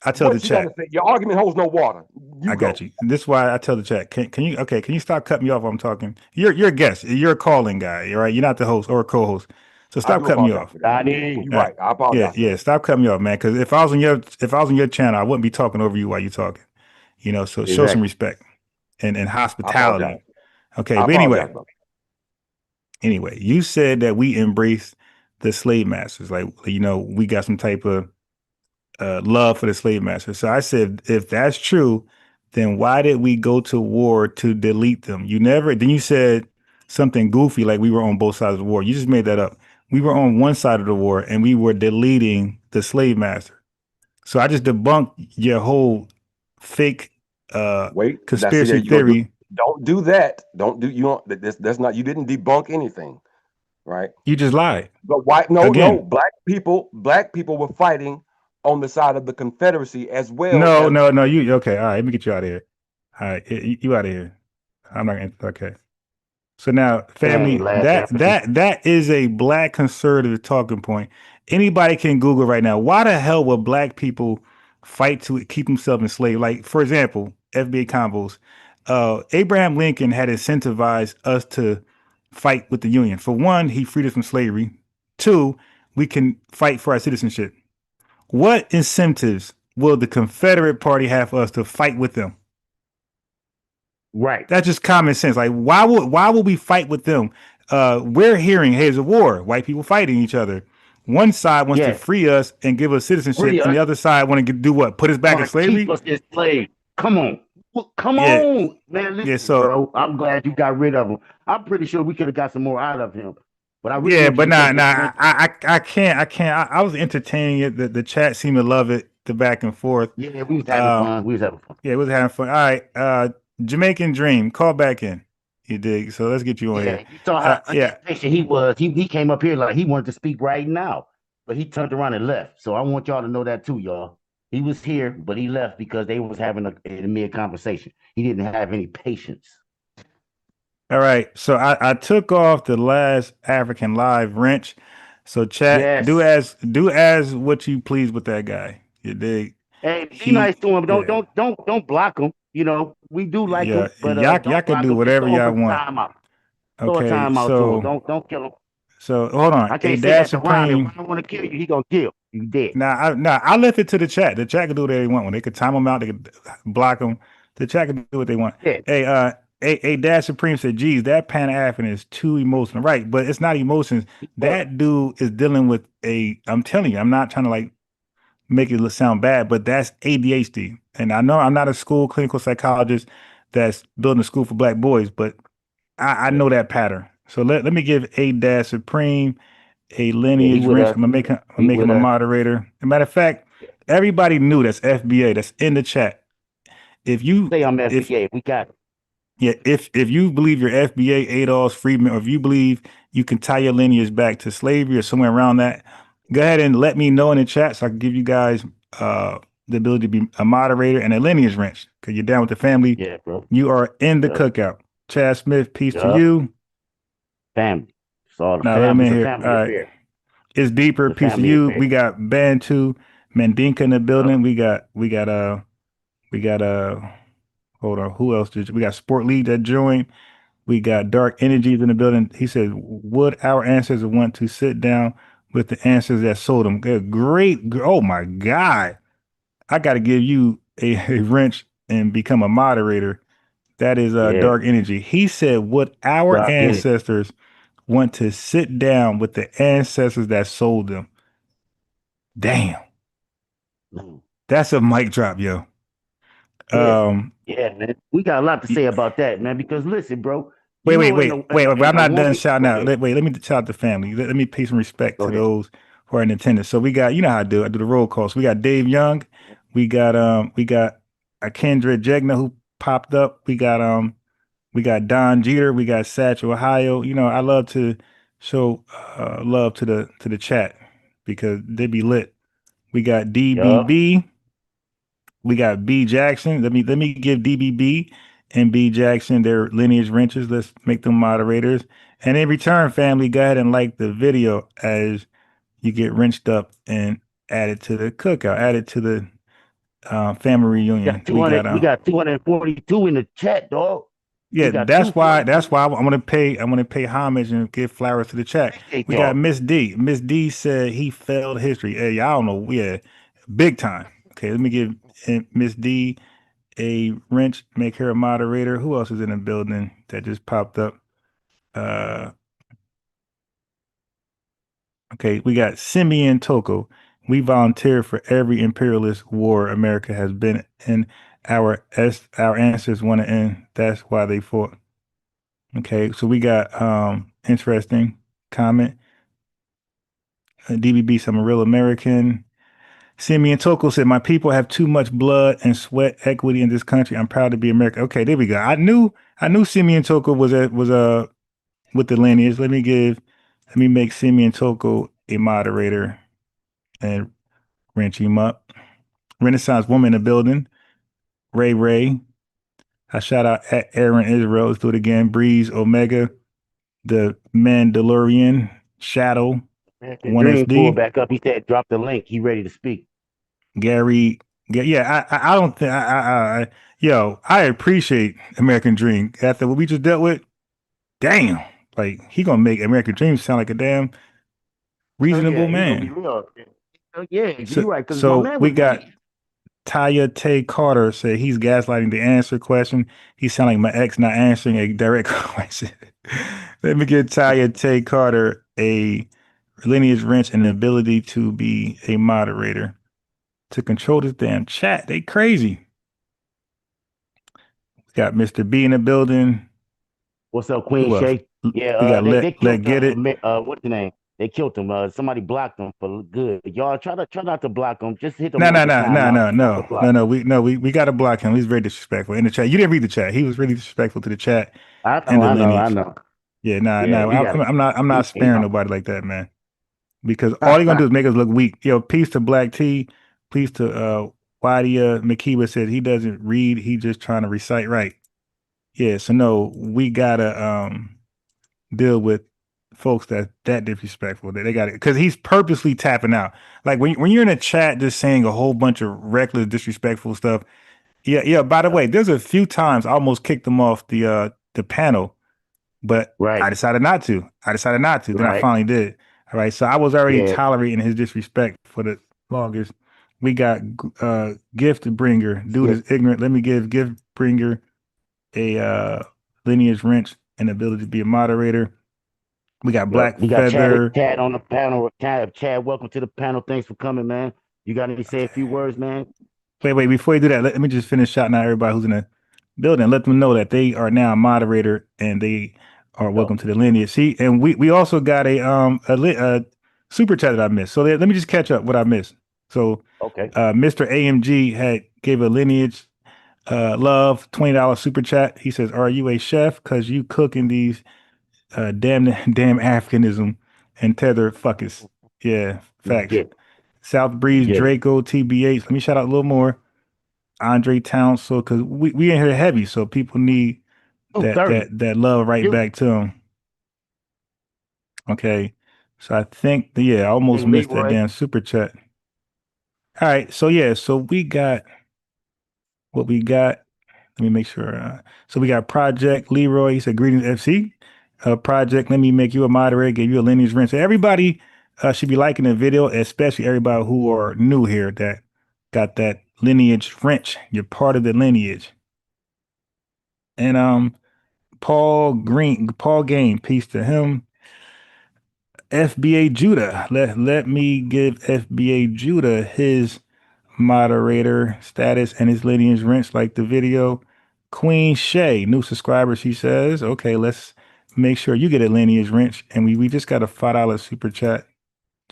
I tell the What you gotta chat. say? Your argument holds no water. You I go. got you. This is why I tell the chat. Can you Can you stop cutting me off while I'm talking? You're a guest. You're a calling guy. All right. You're not the host or a co-host. So I stop do cutting me apologize off. for that. You're All right. I apologize for Yeah. that. Stop cutting me off, man. Because if I was on your channel, I wouldn't be talking over you while you're talking. So show some Exactly. respect and I hospitality. apologize. Okay. I But apologize, brother. anyway, you said that we embrace the slave masters. Like, we got some type of love for the slave masters. So I said, if that's true, then why did we go to war to delete them? Then you said something goofy like we were on both sides of the war. You just made that up. We were on one side of the war and we were deleting the slave master. So I just debunked your whole fake Wait, that's see there conspiracy you go. theory. Don't do that. Don't do you don't that's not you didn't debunk anything, right? You just lied. But why no, Again. black people were fighting on the side of the Confederacy as well No, as you okay. All right, let me get you out of here. All right, you out of here. I'm not gonna okay. So now, Dang, family, last African. that is a black conservative talking point. Anybody can Google right now. Why the hell would black people fight to keep themselves enslaved? Like, for example, FBA combos. Abraham Lincoln had incentivized us to fight with the Union. For one, he freed us from slavery. Two, we can fight for our citizenship. What incentives will the Confederate Party have for us to fight with them? Right. That's just common sense. Like, why would we fight with them? We're hearing, hey, there's a war, white people fighting each other. One side wants to free us and give us citizenship, and the other side want to do what? Put us back in slavery? Keep us enslaved. Come on. Come Yeah. on, man. Listen, So bro. I'm glad you got rid of him. I'm pretty sure we could have got some more out of him. But I really yeah, want you but to take this nah, one. I can't. I was entertaining it. The chat seemed to love it, the back and forth. Yeah, we was having fun. We was having fun. Yeah, we was having fun. All right, Jamaican Dream, call back in. You dig? So let's get you on here. You saw how impatient he was. He came up here like he wanted to speak right now, but he turned around and left. So I want y'all to know that too, y'all. He was here, but he left because they was having a mid conversation. He didn't have any patience. All right, so I took off the last African live wrench. So chat, do as what you please with that guy. You dig? Hey, be nice to him. Don't block him. We do like him, but y'all don't can block do him. Just whatever throw him y'all a want. timeout. Throw a Okay, timeout to him. Don't kill him. So hold on. I can't say that to Ryan. If I want to kill you, he gonna kill you. Dead. I left it to the chat. The chat can do whatever they want. When they could time them out, they could block them. The chat can do what they want. Yeah. Hey, Dad Supreme said, geez, that Pan-African is too emotional. Right, but it's not emotions. That dude is dealing with I'm telling you, I'm not trying to make it sound bad, but that's ADHD. And I know I'm not a school clinical psychologist that's building a school for black boys, but I know that pattern. So let me give Dad Supreme a lineage wrench. I'm gonna make him a moderator. As a matter of fact, everybody knew that's FBA. That's in the chat. If you say I'm FBA, we got it. Yeah, if you believe you're FBA, Adolf, Freedman, or if you believe you can tie your lineage back to slavery or somewhere around that, go ahead and let me know in the chat so I can give you guys the ability to be a moderator and a lineage wrench because you're down with the family. Yeah, bro. You are in the cookout. Chad Smith, peace to you. Family. It's all the Now family. let me It's a hear. family All right. affair. It's deeper. It's a Peace to family you. affair. We got Bantu, Mandinka in the building. We got hold on. Who else we got? Sport League that joined. We got Dark Energies in the building. He said, would our ancestors want to sit down with the ancestors that sold them? Great. Oh my God. I got to give you a wrench and become a moderator. That is Dark Energy. He said, would our ancestors want to sit down with the ancestors that sold them? Damn. That's a mic drop, yo. Yeah, man. We got a lot to say about that, man. Because listen, bro. Wait. I'm not done shouting out. Wait, let me shout out the family. Let me pay some respect to those who are in attendance. So we got, you know how I do the roll call. So we got Dave Young, we got a Kendra Jegna who popped up. We got Don Jeter, we got Satchel Ohio. You know, I love to show love to the chat because they be lit. We got DBB, we got B Jackson. Let me give DBB and B Jackson their lineage wrenches. Let's make them moderators. And in return, family, go ahead and like the video as you get wrenched up and added to the cookout, added to the family reunion. We got 242 in the chat, dog. Yeah, that's why I want to pay homage and give flowers to the chat. We got Miss D. Miss D said he failed history. Hey, I don't know. Yeah, big time. Okay, let me give Miss D a wrench, make her a moderator. Who else is in the building that just popped up? Okay, we got Simeon Toko. We volunteer for every imperialist war America has been in. Our ancestors want to end. That's why they fought. Okay, so we got interesting comment. DBB, I'm a real American. Simeon Toko said, "My people have too much blood and sweat equity in this country. I'm proud to be American." Okay, there we go. I knew Simeon Toko was with the lineage. Let me make Simeon Toko a moderator and wrench him up. Renaissance woman in the building. Ray. I shout out at Aaron Israel. Let's do it again. Breeze Omega. The Mandalorian. Shadow. Dream pulled back up. He said, "Drop the link. He ready to speak." Gary. Yeah, I don't think I appreciate American Dream after what we just dealt with. Damn, like he gonna make American Dream sound like a damn reasonable man. You're right. So we got Taya Tay Carter said he's gaslighting the answer question. He sound like my ex not answering a direct question. Let me give Taya Tay Carter a lineage wrench and the ability to be a moderator to control this damn chat. They crazy. We got Mr. B in the building. What's up, Queen Shay? Yeah, we got they killed let get it. What's the name? They killed him. Somebody blocked him for good. Y'all try not to block him. Just hit him. No. We got to block him. He's very disrespectful in the chat. You didn't read the chat. He was really disrespectful to the chat. I know. Yeah, I'm not sparing nobody like that, man. Because all you're gonna do is make us look weak. Peace to Black T. Peace to Wadia Makiba said he doesn't read. He just trying to recite right. Yeah, so no, we gotta deal with folks that disrespectful. They got it because he's purposely tapping out. Like when you're in a chat just saying a whole bunch of reckless, disrespectful stuff. Yeah. By the way, there's a few times I almost kicked him off the panel, but I decided not to. Then I finally did. All right. So I was already tolerating his disrespect for the longest. We got Gift Bringer. Dude is ignorant. Let me give Gift Bringer a lineage wrench and ability to be a moderator. We got Black Feather. Chad on the panel. Chad, welcome to the panel. Thanks for coming, man. You got to say a few words, man? Wait. Before you do that, let me just finish shouting out everybody who's in the building. Let them know that they are now a moderator and they are welcome to the lineage. See, and we also got a super chat that I missed. So let me just catch up what I missed. So Mr. AMG gave a lineage love $20 super chat. He says, "Are you a chef? Cause you cooking these damn Africanism and tether fuckers." Yeah, facts. South Breeze, Draco, TBH. Let me shout out a little more. Andre Towns. So cause we in here heavy, so people need that love right back to them. Okay. So I think I almost missed that damn super chat. All right, so we got what we got. Let me make sure. So we got Project Leroy. He said, "Greetings, FC." Project, let me make you a moderator. Give you a lineage wrench. So everybody should be liking the video, especially everybody who are new here that got that lineage wrench. You're part of the lineage. And Paul Game, peace to him. FBA Judah. Let me give FBA Judah his moderator status and his lineage wrench, like the video. Queen Shay, new subscriber, she says, "Okay, let's make sure you get a lineage wrench." And we just got a $5 super chat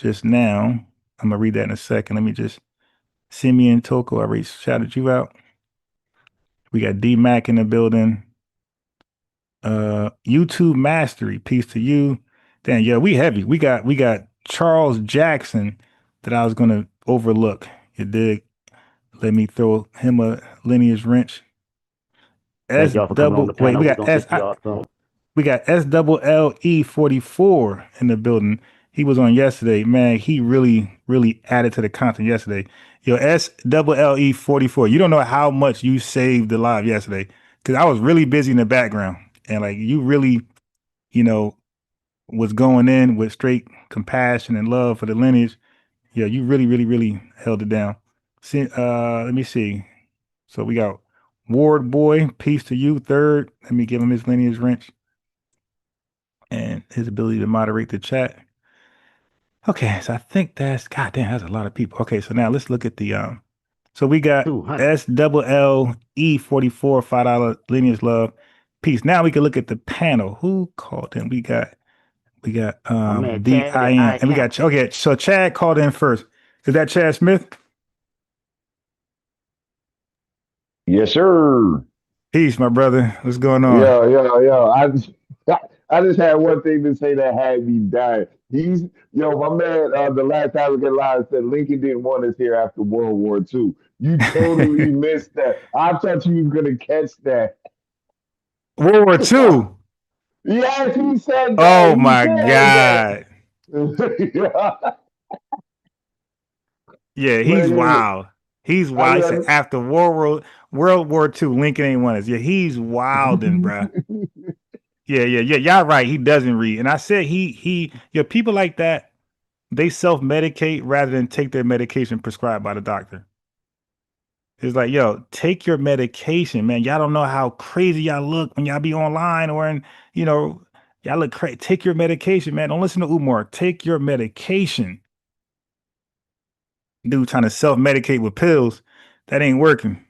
just now. I'm gonna read that in a second. Let me just Simeon Toko. I already shouted you out. We got D Mac in the building. YouTube Mastery, peace to you. Damn, yeah, we heavy. We got Charles Jackson that I was gonna overlook. You dig? Let me throw him a lineage wrench. Thank y'all for coming on the Wait, panel. We're gonna get y'all some. We got SLLE44 in the building. He was on yesterday. Man, he really added to the content yesterday. Yo, SLLE44. You don't know how much you saved the live yesterday. Cause I was really busy in the background. And like you really, was going in with straight compassion and love for the lineage. Yeah, you really held it down. See, let me see. So we got Ward Boy, peace to you. Third, let me give him his lineage wrench and his ability to moderate the chat. Okay, so I think that's goddamn, that's a lot of people. Okay, so now let's look at the so we got SLLE44, $5 lineage love. Peace. Now we can look at the panel. Who called in? We got the I am. And we got okay, so Chad called in first. Is that Chad Smith? Yes, sir. Peace, my brother. What's going on? Yeah. I just had one thing to say that had me dying. My man, the last African Live said Lincoln didn't want us here after World War II. You totally missed that. I thought you was gonna catch that. World War II. Yes, he said that. Oh my God. Yeah, he's wild. He's wild. He said after World War II, Lincoln ain't want us. Yeah, he's wilding, bro. Yeah. Y'all right. He doesn't read. And I said people like that, they self-medicate rather than take their medication prescribed by the doctor. It's like, yo, take your medication, man. Y'all don't know how crazy y'all look when y'all be online or in, y'all look crazy. Take your medication, man. Don't listen to Umar. Take your medication. Dude trying to self-medicate with pills, that ain't working.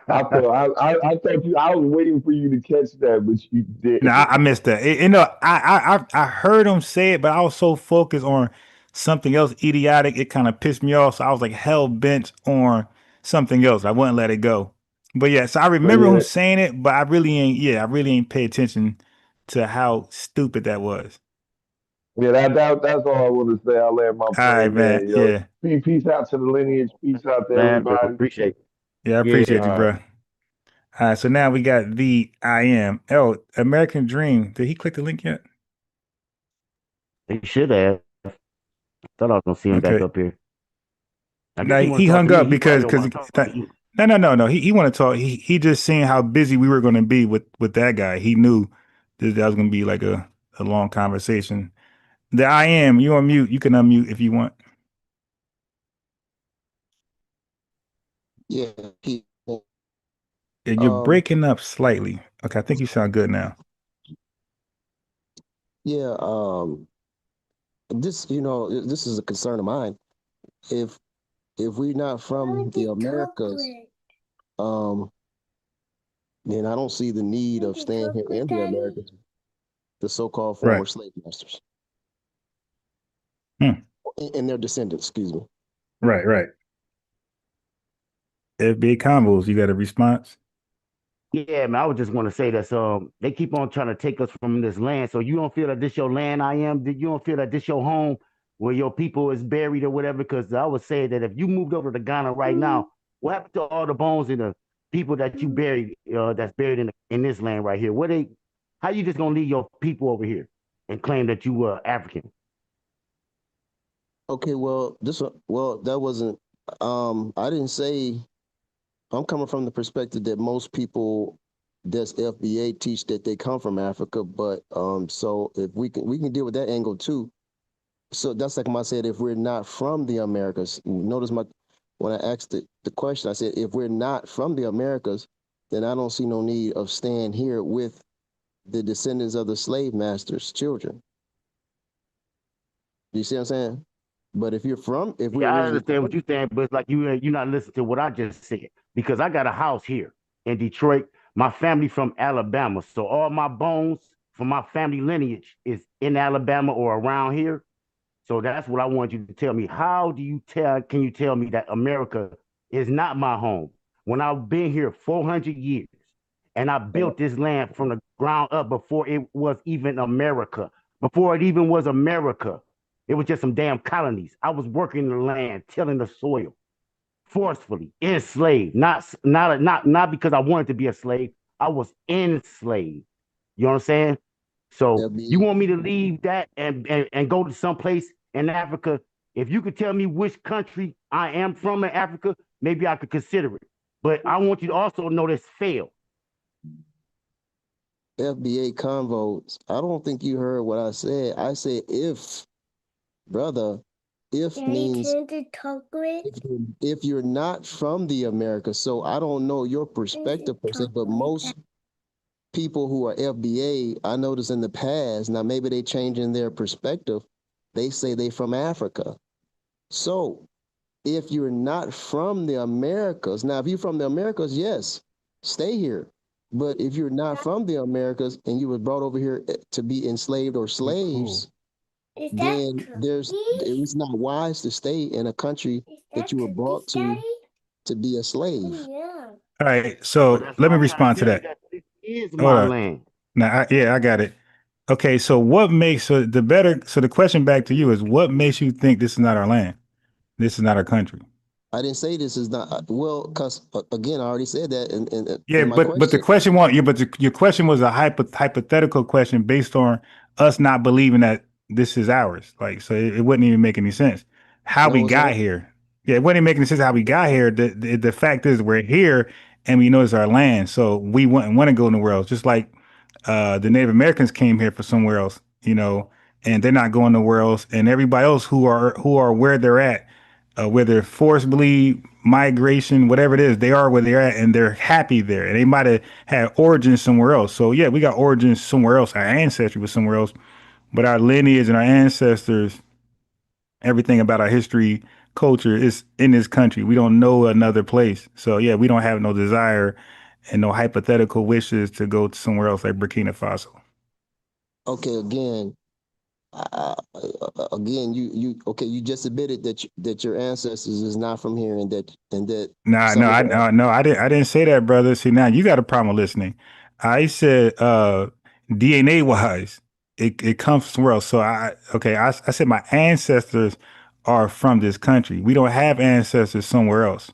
I thought I was waiting for you to catch that, but you did. No, I missed that. I heard him say it, but I was so focused on something else idiotic, it kind of pissed me off. So I was like hell bent on something else. I wouldn't let it go. But yeah, so I remember him saying it, but I really ain't pay attention to how stupid that was. Yeah, that's all I want to say. I'll let my plane, man. Yeah. Peace out to the lineage. Peace out to everybody. Appreciate it. Yeah, I appreciate you, bro. All right, so now we got the I am. Oh, American Dream. Did he click the link yet? He should have. Thought I was gonna see him back up here. No, he hung up because no. He want to talk. He just seeing how busy we were going to be with that guy. He knew that was going to be like a long conversation. The I am. You on mute. You can unmute if you want. Yeah, people. You're breaking up slightly. Okay, I think you sound good now. Yeah, this is a concern of mine. If we're not from the Americas, then I don't see the need of staying here in the Americas, the so-called former slave masters. And their descendants, excuse me. Right. FBA Convos, you got a response? Yeah, man, I would just want to say that they keep on trying to take us from this land. So you don't feel that this your land, I am? You don't feel that this your home where your people is buried or whatever? Because I would say that if you moved over to Ghana right now, what happened to all the bones and the people that you buried, that's buried in this land right here? How you just gonna leave your people over here and claim that you were African? Okay, well, that wasn't. I didn't say. I'm coming from the perspective that most people that's FBA teach that they come from Africa, but so if we can deal with that angle too. So that's like I said, if we're not from the Americas, notice when I asked the question, I said if we're not from the Americas, then I don't see no need of staying here with the descendants of the slave masters' children. You see what I'm saying? But if we're I understand what you're saying, but it's like you're not listening to what I just said. Because I got a house here in Detroit. My family from Alabama. So all my bones from my family lineage is in Alabama or around here. So that's what I want you to tell me. Can you tell me that America is not my home when I've been here 400 years and I built this land from the ground up before it was even America, before it even was America. It was just some damn colonies. I was working the land, tilling the soil forcefully, enslaved, not because I wanted to be a slave. I was enslaved. You know what I'm saying? So you want me to leave that and go to some place in Africa? If you could tell me which country I am from in Africa, maybe I could consider it. But I want you to also know this failed. FBA convos. I don't think you heard what I said. I said if, brother, if means if you're not from the America. So I don't know your perspective per se, but most people who are FBA, I noticed in the past, now maybe they changing their perspective, they say they from Africa. So if you're not from the Americas, now if you're from the Americas, yes, stay here. But if you're not from the Americas and you were brought over here to be enslaved or slaves, then it's not wise to stay in a country that you were brought to be a slave. All right, so let me respond to that. This is Hold my on. land. Now, I got it. Okay, so the question back to you is, what makes you think this is not our land? This is not our country? I didn't say this is not, well, because again, I already said that Yeah, in my but the question was, your question was a hypothetical question based on us not believing that this is ours. Like, so it wouldn't even make any sense how we got here. Yeah, it wouldn't even make any sense how we got here. The fact is we're here and we know it's our land, so we wouldn't want to go anywhere else. Just like the Native Americans came here for somewhere else, and they're not going nowhere else. And everybody else who are where they're at, whether forcibly migration, whatever it is, they are where they're at and they're happy there. And they might have had origins somewhere else. So yeah, we got origins somewhere else. Our ancestry was somewhere else, but our lineage and our ancestors, everything about our history, culture is in this country. We don't know another place. So yeah, we don't have no desire and no hypothetical wishes to go to somewhere else like Burkina Faso. Okay, again, you just admitted that your ancestors is not from here and that No, I didn't say that, brother. See, now you got a problem listening. I said DNA wise, it comes from somewhere else. So I said my ancestors are from this country. We don't have ancestors somewhere else.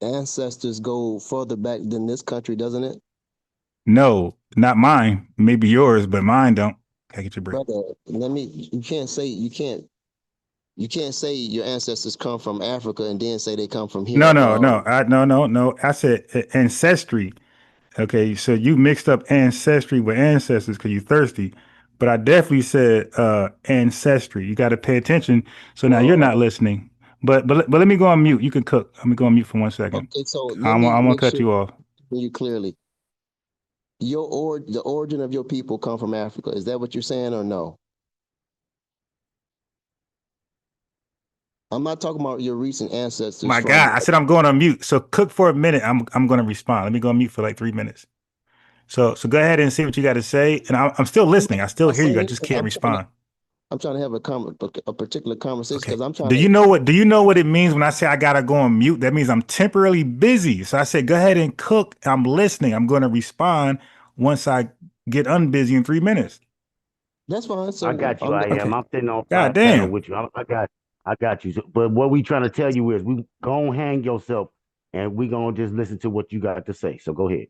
Ancestors go further back than this country, doesn't it? No, not mine. Maybe yours, but mine don't. Can I get your break? Brother, you can't say your ancestors come from Africa and then say they come from here. No. I said ancestry. Okay, so you mixed up ancestry with ancestors because you're thirsty. But I definitely said ancestry. You got to pay attention. So now you're not listening. But let me go on mute. You can cook. Let me go on mute for 1 second. Okay, so I'm gonna cut you off. You clearly. The origin of your people come from Africa. Is that what you're saying or no? I'm not talking about your recent ancestors. My God, I said I'm going on mute. So cook for a minute. I'm going to respond. Let me go on mute for like 3 minutes. So go ahead and see what you got to say. And I'm still listening. I still hear you. I just can't respond. I'm trying to have a particular conversation because I'm trying. Do you know what it means when I say I gotta go on mute? That means I'm temporarily busy. So I said, go ahead and cook. I'm listening. I'm going to respond once I get unbusy in 3 minutes. That's fine. So I got you. I'm sitting on God panel damn. with you. I got you. But what we trying to tell you is we gonna hang yourself and we gonna just listen to what you got to say. So go ahead.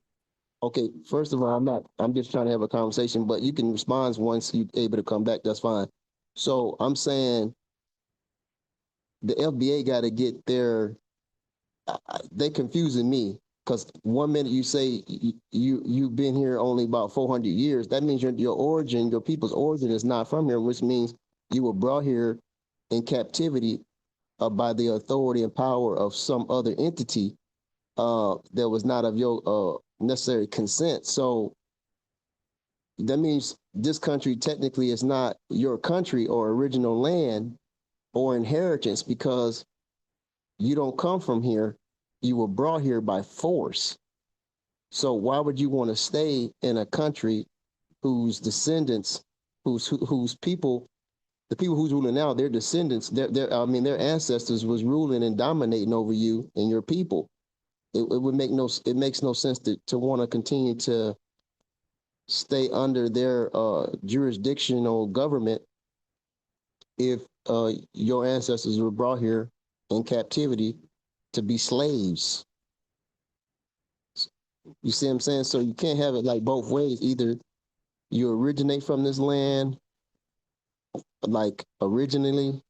Okay, first of all, I'm just trying to have a conversation, but you can respond once you're able to come back. That's fine. So I'm saying the FBA got to get their, they confusing me because 1 minute you say you've been here only about 400 years. That means your origin, your people's origin is not from here, which means you were brought here in captivity by the authority and power of some other entity that was not of your necessary consent. So that means this country technically is not your country or original land or inheritance because you don't come from here. You were brought here by force. So why would you want to stay in a country whose descendants, whose people, the people who's ruling now, their descendants, their ancestors was ruling and dominating over you and your people. It makes no sense to want to continue to stay under their jurisdictional government if your ancestors were brought here in captivity to be slaves. You see what I'm saying? So you can't have it like both ways. Either you originate from this land, like originally,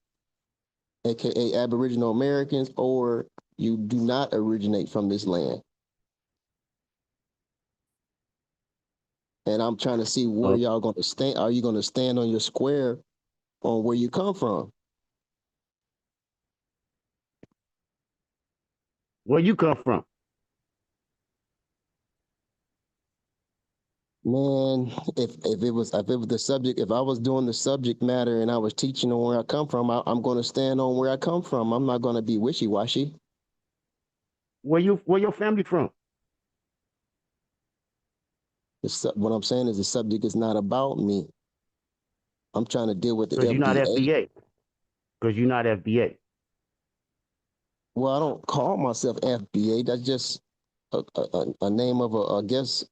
aka Aboriginal Americans, or you do not originate from this land. And I'm trying to see where y'all going to stand. Are you going to stand on your square on where you come from? Where you come from? Man, if it was the subject, if I was doing the subject matter and I was teaching on where I come from, I'm going to stand on where I come from. I'm not going to be wishy-washy. Where your family from? What I'm saying is the subject is not about me. I'm trying to deal with the FBA. Because you're not FBA. Because you're not FBA. Well, I don't call myself FBA. That's just a name of I guess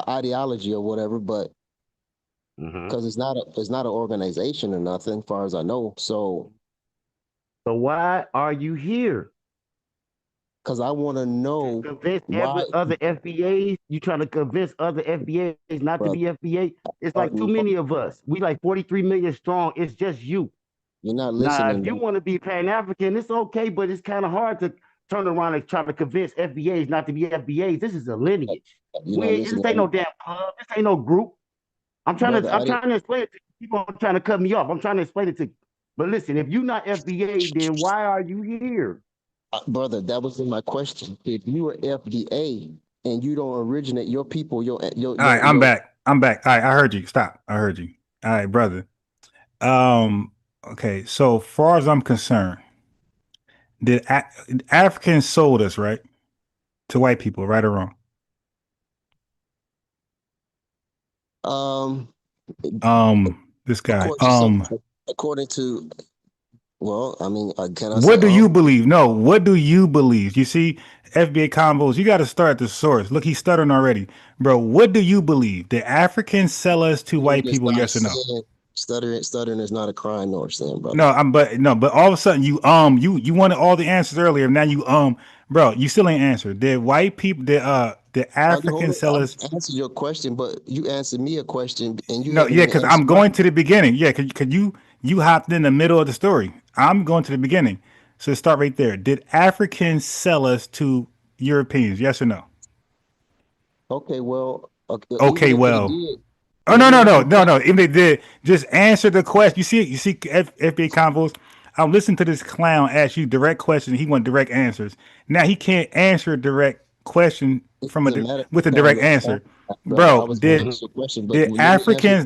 ideology or whatever. But because it's not an organization or nothing, as far as I know. So why are you here? Because I want to know convince every other FBAs. You trying to convince other FBAs not to be FBA? It's like too many of us. We like 43 million strong. It's just you. You're not listening. Now, if you want to be Pan-African, it's okay, but it's kind of hard to turn around and try to convince FBAs not to be FBAs. This is a lineage. This ain't no damn club. This ain't no group. I'm trying to explain it to you. People are trying to cut me off. I'm trying to explain it to you. But listen, if you're not FBA, then why are you here? Brother, that was my question. If you were FDA and you don't originate your people, all right, I'm back. All right, I heard you. Stop. I heard you. All right, brother. Okay, so far as I'm concerned, did Africans sold us, right? To white people, right or wrong? This guy. According to well, I mean, can I what do you believe? No, what do you believe? You see, FBA combos, you got to start at the source. Look, he's stuttering already. Bro, what do you believe? Did Africans sell us to white people, yes or no? Stuttering is not a crime nor sin, brother. No, but all of a sudden you wanted all the answers earlier. Now you bro, you still ain't answered. Did white people did Africans sell us? I answered your question, but you answered me a question and you because I'm going to the beginning. Yeah, could you hopped in the middle of the story. I'm going to the beginning. So start right there. Did Africans sell us to Europeans? Yes or no? Okay, well. Okay, well. Oh no. If they did, just answer the question. You see FBA convos. I'm listening to this clown ask you direct questions. He want direct answers. Now he can't answer a direct question with a direct answer. Bro, did Africans,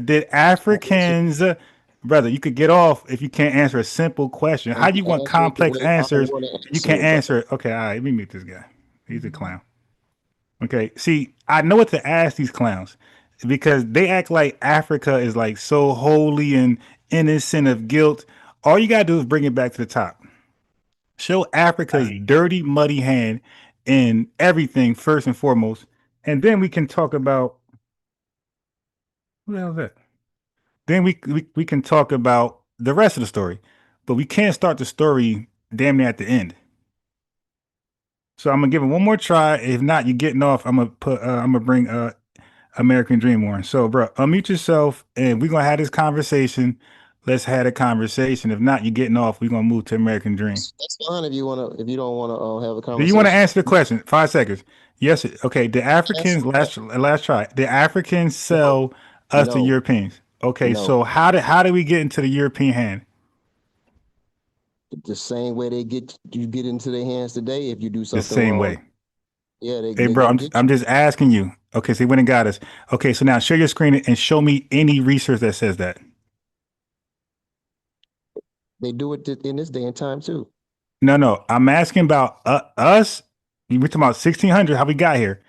brother, you could get off if you can't answer a simple question. How do you want complex answers? You can't answer it. Okay, all right, let me meet this guy. He's a clown. Okay, see, I know what to ask these clowns because they act like Africa is like so holy and innocent of guilt. All you gotta do is bring it back to the top. Show Africa's dirty, muddy hand in everything first and foremost, and then we can talk about what the hell is that? Then we can talk about the rest of the story, but we can't start the story damn near at the end. So I'm gonna give it one more try. If not, you're getting off. I'm gonna bring American Dream on. So, bro, unmute yourself, and we're gonna have this conversation. Let's have a conversation. If not, you're getting off. We're gonna move to American Dream. That's fine if you don't want to have a conversation. Do you want to answer the question? 5 seconds. Yes. Okay. The Africans last try. The Africans sell us to Europeans. Okay. No. So how did we get into the European hand? The same way you get into their hands today if you do something the same wrong. Way. Yeah. Hey, bro, I'm just asking you. Okay, so they went and got us. Okay, so now share your screen and show me any research that says that. They do it in this day and time too. No, I'm asking about us. We're talking about 1600. How we got here?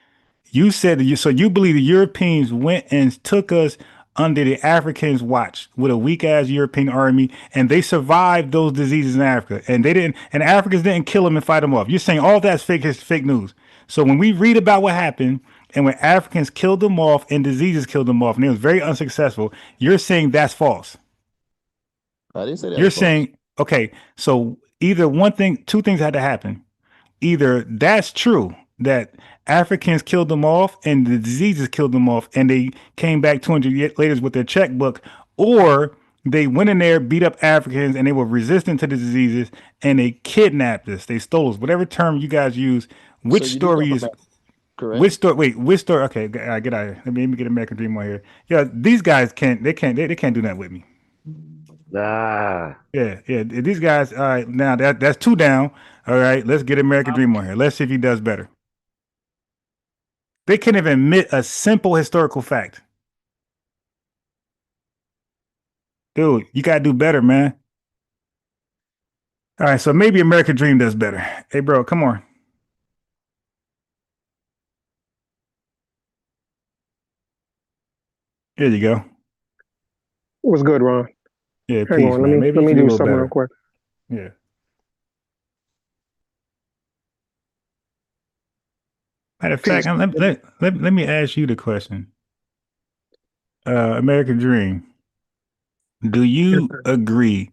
You said so you believe the Europeans went and took us under the Africans' watch with a weak ass European army, and they survived those diseases in Africa. And they didn't, and Africans didn't kill them and fight them off. You're saying all that's fake news. So when we read about what happened and when Africans killed them off and diseases killed them off, and it was very unsuccessful, you're saying that's false. I didn't say that. You're saying, okay, so either one thing, two things had to happen. Either that's true, that Africans killed them off and the diseases killed them off and they came back 200 years later with their checkbook, or they went in there, beat up Africans and they were resistant to the diseases and they kidnapped us. They stole us. Whatever term you guys use, which story is correct? Which story? Wait, which story? Okay, get out of here. Let me get American Dream on here. Yeah, these guys can't do that with me. Ah. Yeah. These guys. All right, now that's two down. All right, let's get American Dream on here. Let's see if he does better. They can't even admit a simple historical fact. Dude, you gotta do better, man. All right, so maybe American Dream does better. Hey, bro, come on. Here you go. What's good, Ron? Yeah, Hang peace, on, man. let me do something real quick. Yeah. Matter of fact, let me ask you the question. American Dream. Do you agree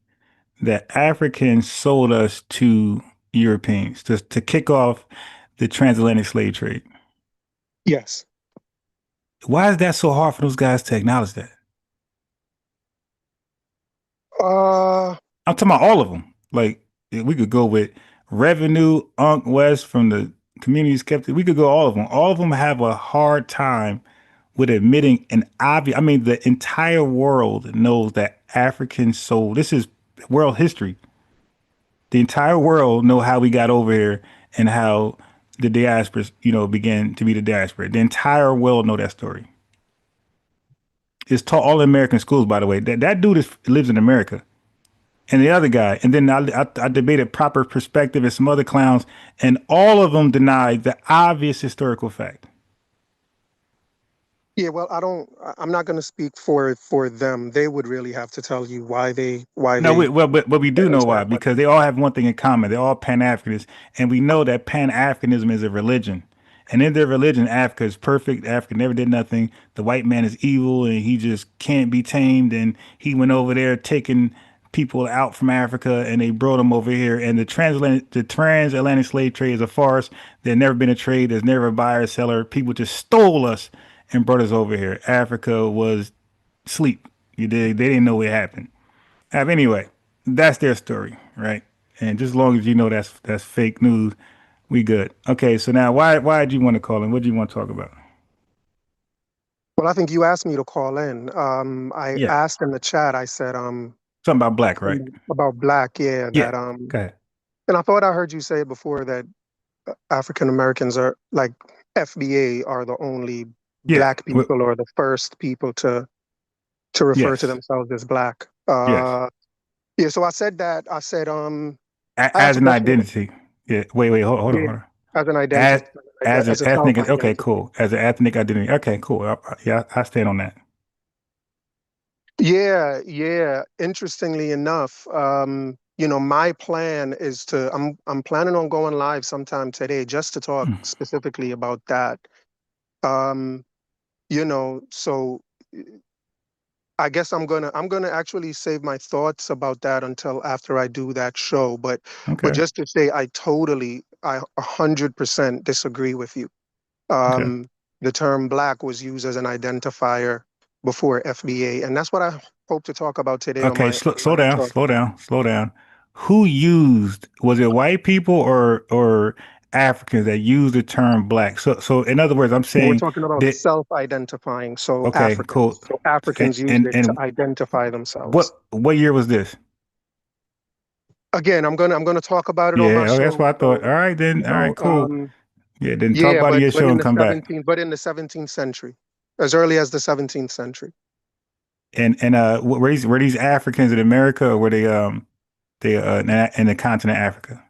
that Africans sold us to Europeans to kick off the transatlantic slave trade? Yes. Why is that so hard for those guys to acknowledge that? I'm talking about all of them. Like, we could go with Revenue, Unc West from the Community Skeptic. We could go all of them. All of them have a hard time with admitting an obvious. I mean, the entire world knows that Africans sold. This is world history. The entire world know how we got over here and how the diaspora, began to be the diaspora. The entire world know that story. It's taught all in American schools, by the way. That dude lives in America. And the other guy, and then I debated Proper Perspective and some other clowns, and all of them denied the obvious historical fact. Yeah, well, I'm not going to speak for them. They would really have to tell you why they. But we do know why, because they all have one thing in common. They're all Pan-Africanists, and we know that Pan-Africanism is a religion. And in their religion, Africa is perfect. Africa never did nothing. The white man is evil, and he just can't be tamed. And he went over there taking people out from Africa, and they brought them over here. And the transatlantic slave trade is a farce. There's never been a trade. There's never a buyer or seller. People just stole us and brought us over here. Africa was asleep. You dig? They didn't know what happened. Anyway, that's their story, right? And just as long as you know that's fake news, we good. Okay, so now why did you want to call in? What do you want to talk about? Well, I think you asked me to call in. I asked in the chat. I said something about black, right? About black, yeah. Yeah. That Go ahead. And I thought I heard you say it before that African Americans are like FBA are the only black people or the first people to refer to themselves as black. Yeah, so I said that. I said as an identity. Yeah. Wait, hold on. As an identity. As an ethnic identity. Okay, cool. As an ethnic identity. Okay, cool. I stand on that. Yeah. Interestingly enough, my plan is I'm planning on going live sometime today just to talk specifically about that. So I guess I'm gonna actually save my thoughts about that until after I do that show. But just to say, I 100% disagree with you. The term black was used as an identifier before FBA, and that's what I hope to talk about today. Okay, slow down. Who was it white people or Africans that used the term black? So in other words, I'm saying we're talking about self-identifying. So Africans, cool. So Africans used it to identify themselves. What year was this? Again, I'm gonna talk about it on my show. That's what I thought. All right, then. All right, cool. Then talk about your show and come back. But in the 17th century, as early as the 17th century. And were these Africans in America, or were they in the continent Africa?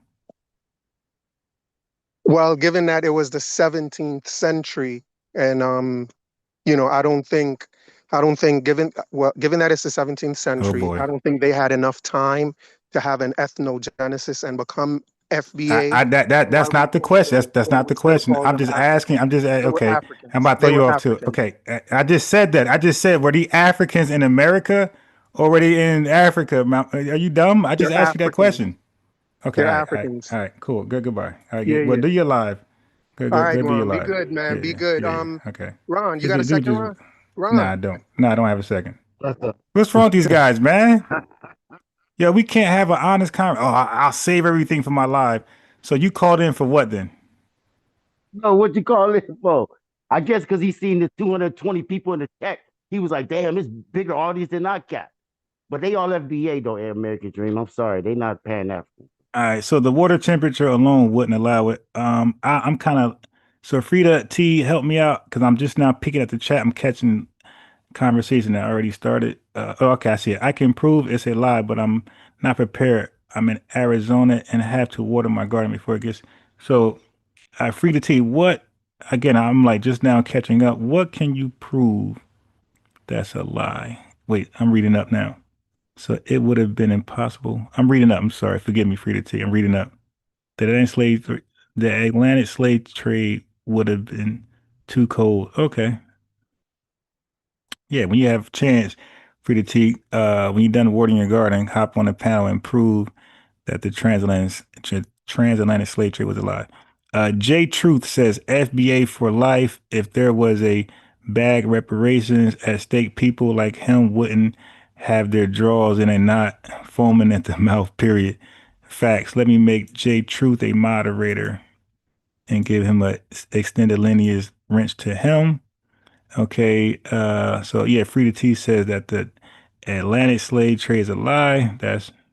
Well, given that it was the 17th century, and I don't think I don't think, given that it's the 17th century, boy. I don't think they had enough time to have an ethnogenesis and become FBA. That's not the question. That's not the question. I'm just asking. Okay. I'm about to throw you off too. Okay. I just said that. I just said, were the Africans in America or were they in Africa? Are you dumb? I just asked you that question. Okay. They're all right, Africans. All right. Cool. Goodbye. All right. Yeah, Well, yeah. do your live. Good. All right, Do your Ron. Be live. good, man. Be good. Okay. Ron, you got a second, Ron? Nah, I don't. No, I don't have a second. What's wrong with these guys, man? Yo, we can't have an honest conversation. Oh, I'll save everything for my live. So you called in for what then? No, what you call it for? I guess because he's seen the 220 people in the chat, he was like, damn, it's bigger audience than I got. But they all FBA though, American Dream. I'm sorry, they not Pan-African. All right, so the water temperature alone wouldn't allow it. I'm kind of so Frida T, help me out because I'm just now picking at the chat. I'm catching conversation that already started. Okay, I see it. I can prove it's a lie, but I'm not prepared. I'm in Arizona and have to water my garden before it gets. So, Frida T, what? Again, I'm like just now catching up. What can you prove that's a lie? Wait, I'm reading up now. So it would have been impossible. I'm reading up. I'm sorry. Forgive me, Frida T. I'm reading up. The Atlantic slave trade would have been too cold. Okay. Yeah, when you have a chance, Frida T, when you're done watering your garden, hop on the panel and prove that the transatlantic slave trade was a lie. J Truth says FBA for life. If there was a bag reparations at stake, people like him wouldn't have their drawers in a knot, foaming at the mouth, period. Facts. Let me make J Truth a moderator and give him a extended lineage wrench to him. Okay, so yeah, Frida T says that the Atlantic slave trade is a lie.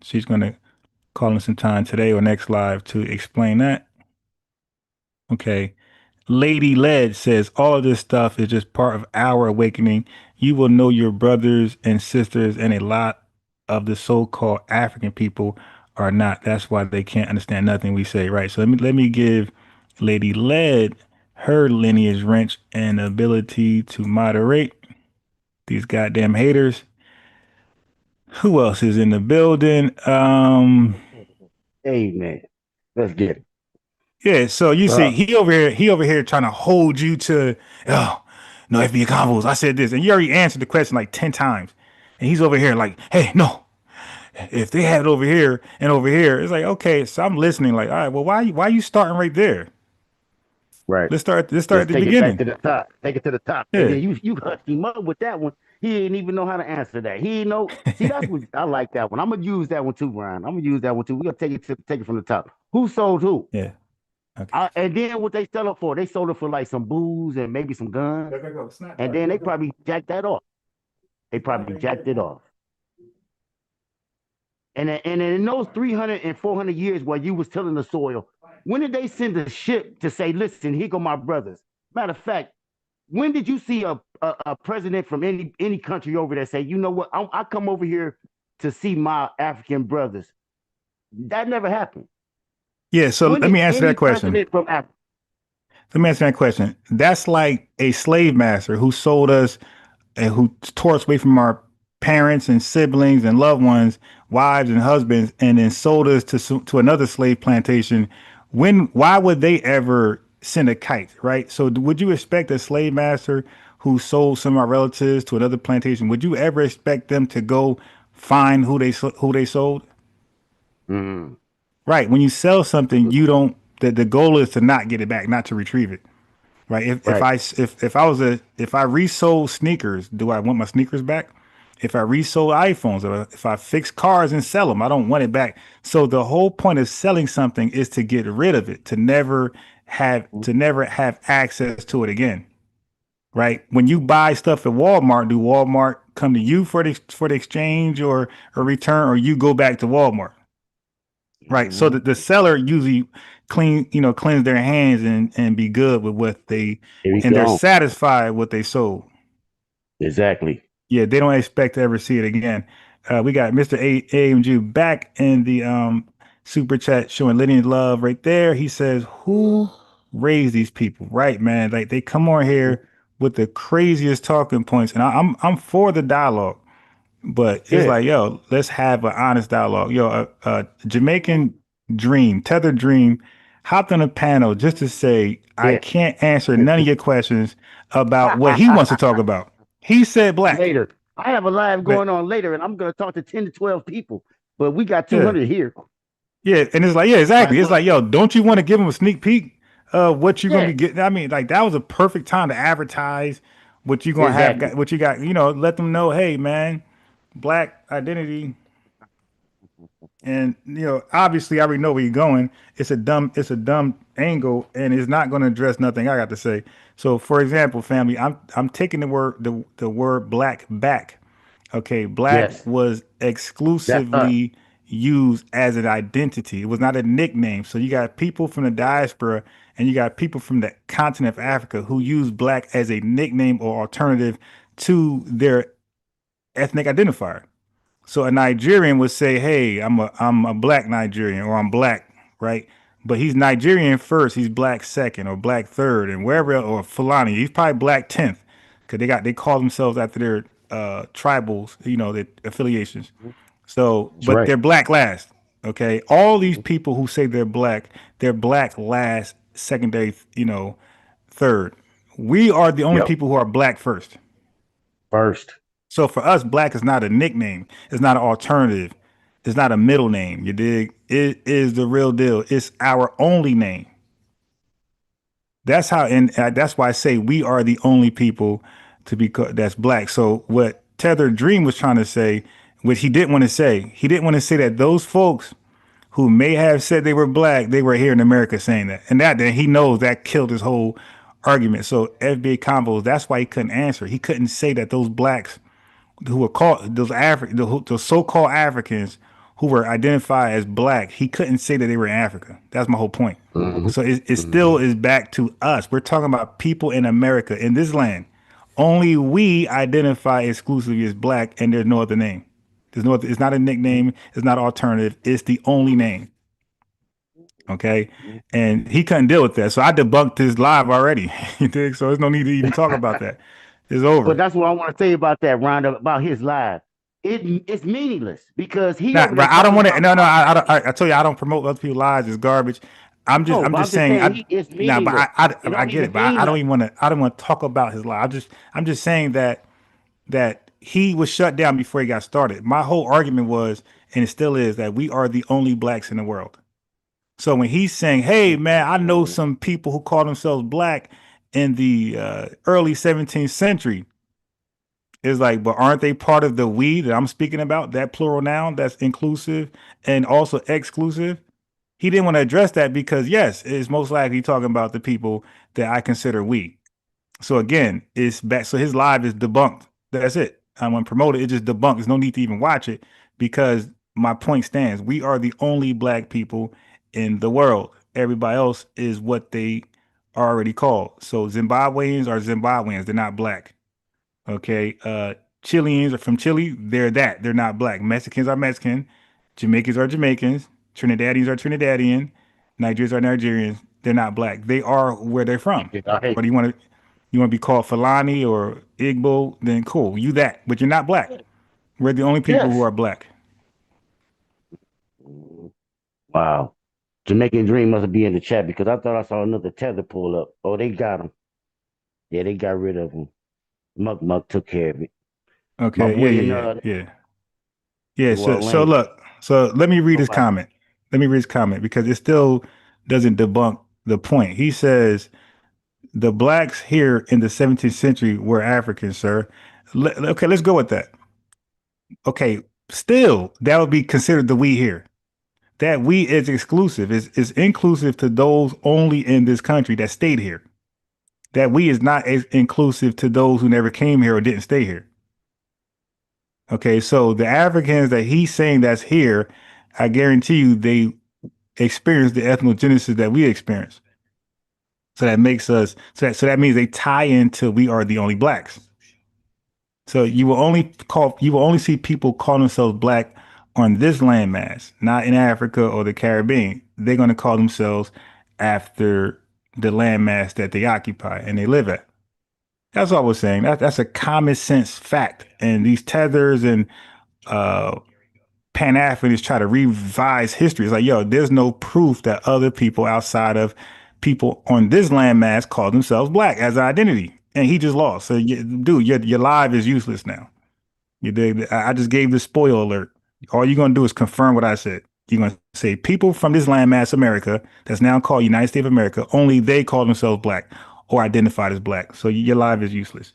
She's gonna call in some time today or next live to explain that. Okay. Lady Led says all of this stuff is just part of our awakening. You will know your brothers and sisters, and a lot of the so-called African people are not. That's why they can't understand nothing we say, right? So let me give Lady Led her lineage wrench and ability to moderate these goddamn haters. Who else is in the building? Hey man, let's get it. Yeah, so you see, he over here trying to hold you to, oh, no FBA convos. I said this, and you already answered the question like 10 times. And he's over here like, hey, no, if they have it over here and over here, it's like, okay, so I'm listening, like, all right, well, why you starting right there? Right. Let's start at the beginning. Take it back to the top. Take it to the top. Yeah. And then you hushed him up with that one. He didn't even know how to answer that. He didn't know. See, that's what I like that one. I'm gonna use that one too, Brian. I'm gonna use that one too. We're gonna take it from the top. Who sold who? Yeah. Okay. And then what they sell it for? They sold it for like some booze and maybe some guns. And then they probably jacked that off. They probably jacked it off. And in those 300 and 400 years while you was tilling the soil, when did they send a ship to say, listen, here go my brothers? Matter of fact, when did you see a president from any country over there say, you know what, I come over here to see my African brothers? That never happened. Yeah, so let me answer that question. Let me answer that question. That's like a slave master who sold us and who tore us away from our parents and siblings and loved ones, wives and husbands, and then sold us to another slave plantation. Why would they ever send a kite, right? So would you expect a slave master who sold some of our relatives to another plantation, would you ever expect them to go find who they sold? Mm. Right. When you sell something, you don't. The goal is to not get it back, not to retrieve it. Right. If I resold sneakers, do I want my sneakers back? If I resold iPhones, or if I fix cars and sell them, I don't want it back. So the whole point of selling something is to get rid of it, to never have access to it again. Right. When you buy stuff at Walmart, do Walmart come to you for the exchange or a return, or you go back to Walmart? Right. Mm-hmm. So the seller usually cleanse their hands and be good with what they're satisfied with what they sold. Exactly. Yeah, they don't expect to ever see it again. We got Mr. AMG back in the super chat showing lineage love right there. He says, who raised these people? Right, man. Like they come on here with the craziest talking points, and I'm for the dialogue, but it's like, yo, let's have an honest dialogue. Yo, Jamaican Dream, Tethered Dream, hopped on a panel just to say, I can't answer none of your questions about what he wants to talk about. He said black. Later. I have a live going on later, and I'm going to talk to 10 to 12 people, but we got 200 here. Yeah, and it's like, yeah, exactly. It's like, yo, don't you want to give them a sneak peek of what you're going to be getting? I mean, like, that was a perfect time to advertise what you're going to have, what you got, you know, let them know, hey, man, black identity. And, you know, obviously I already know where you're going. It's a dumb angle, and it's not going to address nothing I got to say. So, for example, family, I'm taking the word black back. Okay, black was exclusively used as an identity. It was not a nickname. So you got people from the diaspora and you got people from the continent of Africa who use black as a nickname or alternative to their ethnic identifier. So a Nigerian would say, "Hey, I'm a black Nigerian, or I'm black," right? But he's Nigerian first, he's black second, or black third, and wherever, or Fulani, he's probably black 10th, because they call themselves after their tribals, you know, their affiliations. So, but they're black last. Okay, all these people who say they're black last, secondary, you know, third. We are the only people who are black first. So for us, black is not a nickname. It's not an alternative. It's not a middle name. You dig? It is the real deal. It's our only name. That's how, and that's why I say we are the only people to be that's black. So what Tethered Dream was trying to say, which he didn't want to say that those folks who may have said they were black, they were here in America saying that, and that then he knows that killed his whole argument. So FBA combos, that's why he couldn't answer. He couldn't say that those blacks who were called those so-called Africans who were identified as black, he couldn't say that they were in Africa. That's my whole point. So it still is back to us. We're talking about people in America, in this land. Only we identify exclusively as black, and there's no other name. There's no. It's not a nickname. It's not alternative. It's the only name. Okay, and he couldn't deal with that, so I debunked his live already. You dig? So there's no need to even talk about that. It's over. But that's what I want to say about that roundup, about his live. It's meaningless because he. Nah, but I don't want to. No, I told you I don't promote other people's lives. It's garbage. I'm just saying. It's nah, but I get it. But I don't even want to. I don't want to talk about his life. I'm just saying that he was shut down before he got started. My whole argument was, and it still is, that we are the only blacks in the world. So when he's saying, "Hey, man, I know some people who call themselves black in the early 17th century," it's like, but aren't they part of the we that I'm speaking about? That plural noun that's inclusive and also exclusive. He didn't want to address that because, yes, it's most likely talking about the people that I consider we. So again, it's back. So his live is debunked. That's it. I want to promote it. It just debunked. There's no need to even watch it because my point stands. We are the only black people in the world. Everybody else is what they are already called. So Zimbabweans are Zimbabweans. They're not black. Okay. Chileans are from Chile. They're that. They're not black. Mexicans are Mexican. Jamaicans are Jamaicans. Trinidadians are Trinidadian. Nigerians are Nigerians. They're not black. They are where they're from. But you want to be called Fulani or Igbo, then cool. You that. But you're not black. We're the only people who are black. Wow. Jamaican Dream must be in the chat because I thought I saw another tether pull up. Oh, they got him. Yeah, they got rid of him. Muck took care of it. Okay. Yeah. So look. So let me read his comment. Because it still doesn't debunk the point. He says the blacks here in the 17th century were Africans, sir. Okay, let's go with that. Okay, still that would be considered the we here. That we is exclusive, is inclusive to those only in this country that stayed here. That we is not as inclusive to those who never came here or didn't stay here. Okay, so the Africans that he's saying that's here, I guarantee you they experience the ethnogenesis that we experience. So that makes us, so that means they tie into we are the only blacks. So you will only see people call themselves black on this landmass, not in Africa or the Caribbean. They're going to call themselves after the landmass that they occupy and they live at. That's what I was saying. That's a common sense fact. And these tethers and Pan-Africanists try to revise history. It's like, yo, there's no proof that other people outside of people on this landmass call themselves black as an identity. And he just lost. So, dude, your live is useless now. You dig? I just gave the spoiler alert. All you're going to do is confirm what I said. You're going to say people from this landmass America that's now called United States of America, only they call themselves black or identified as black. So your live is useless.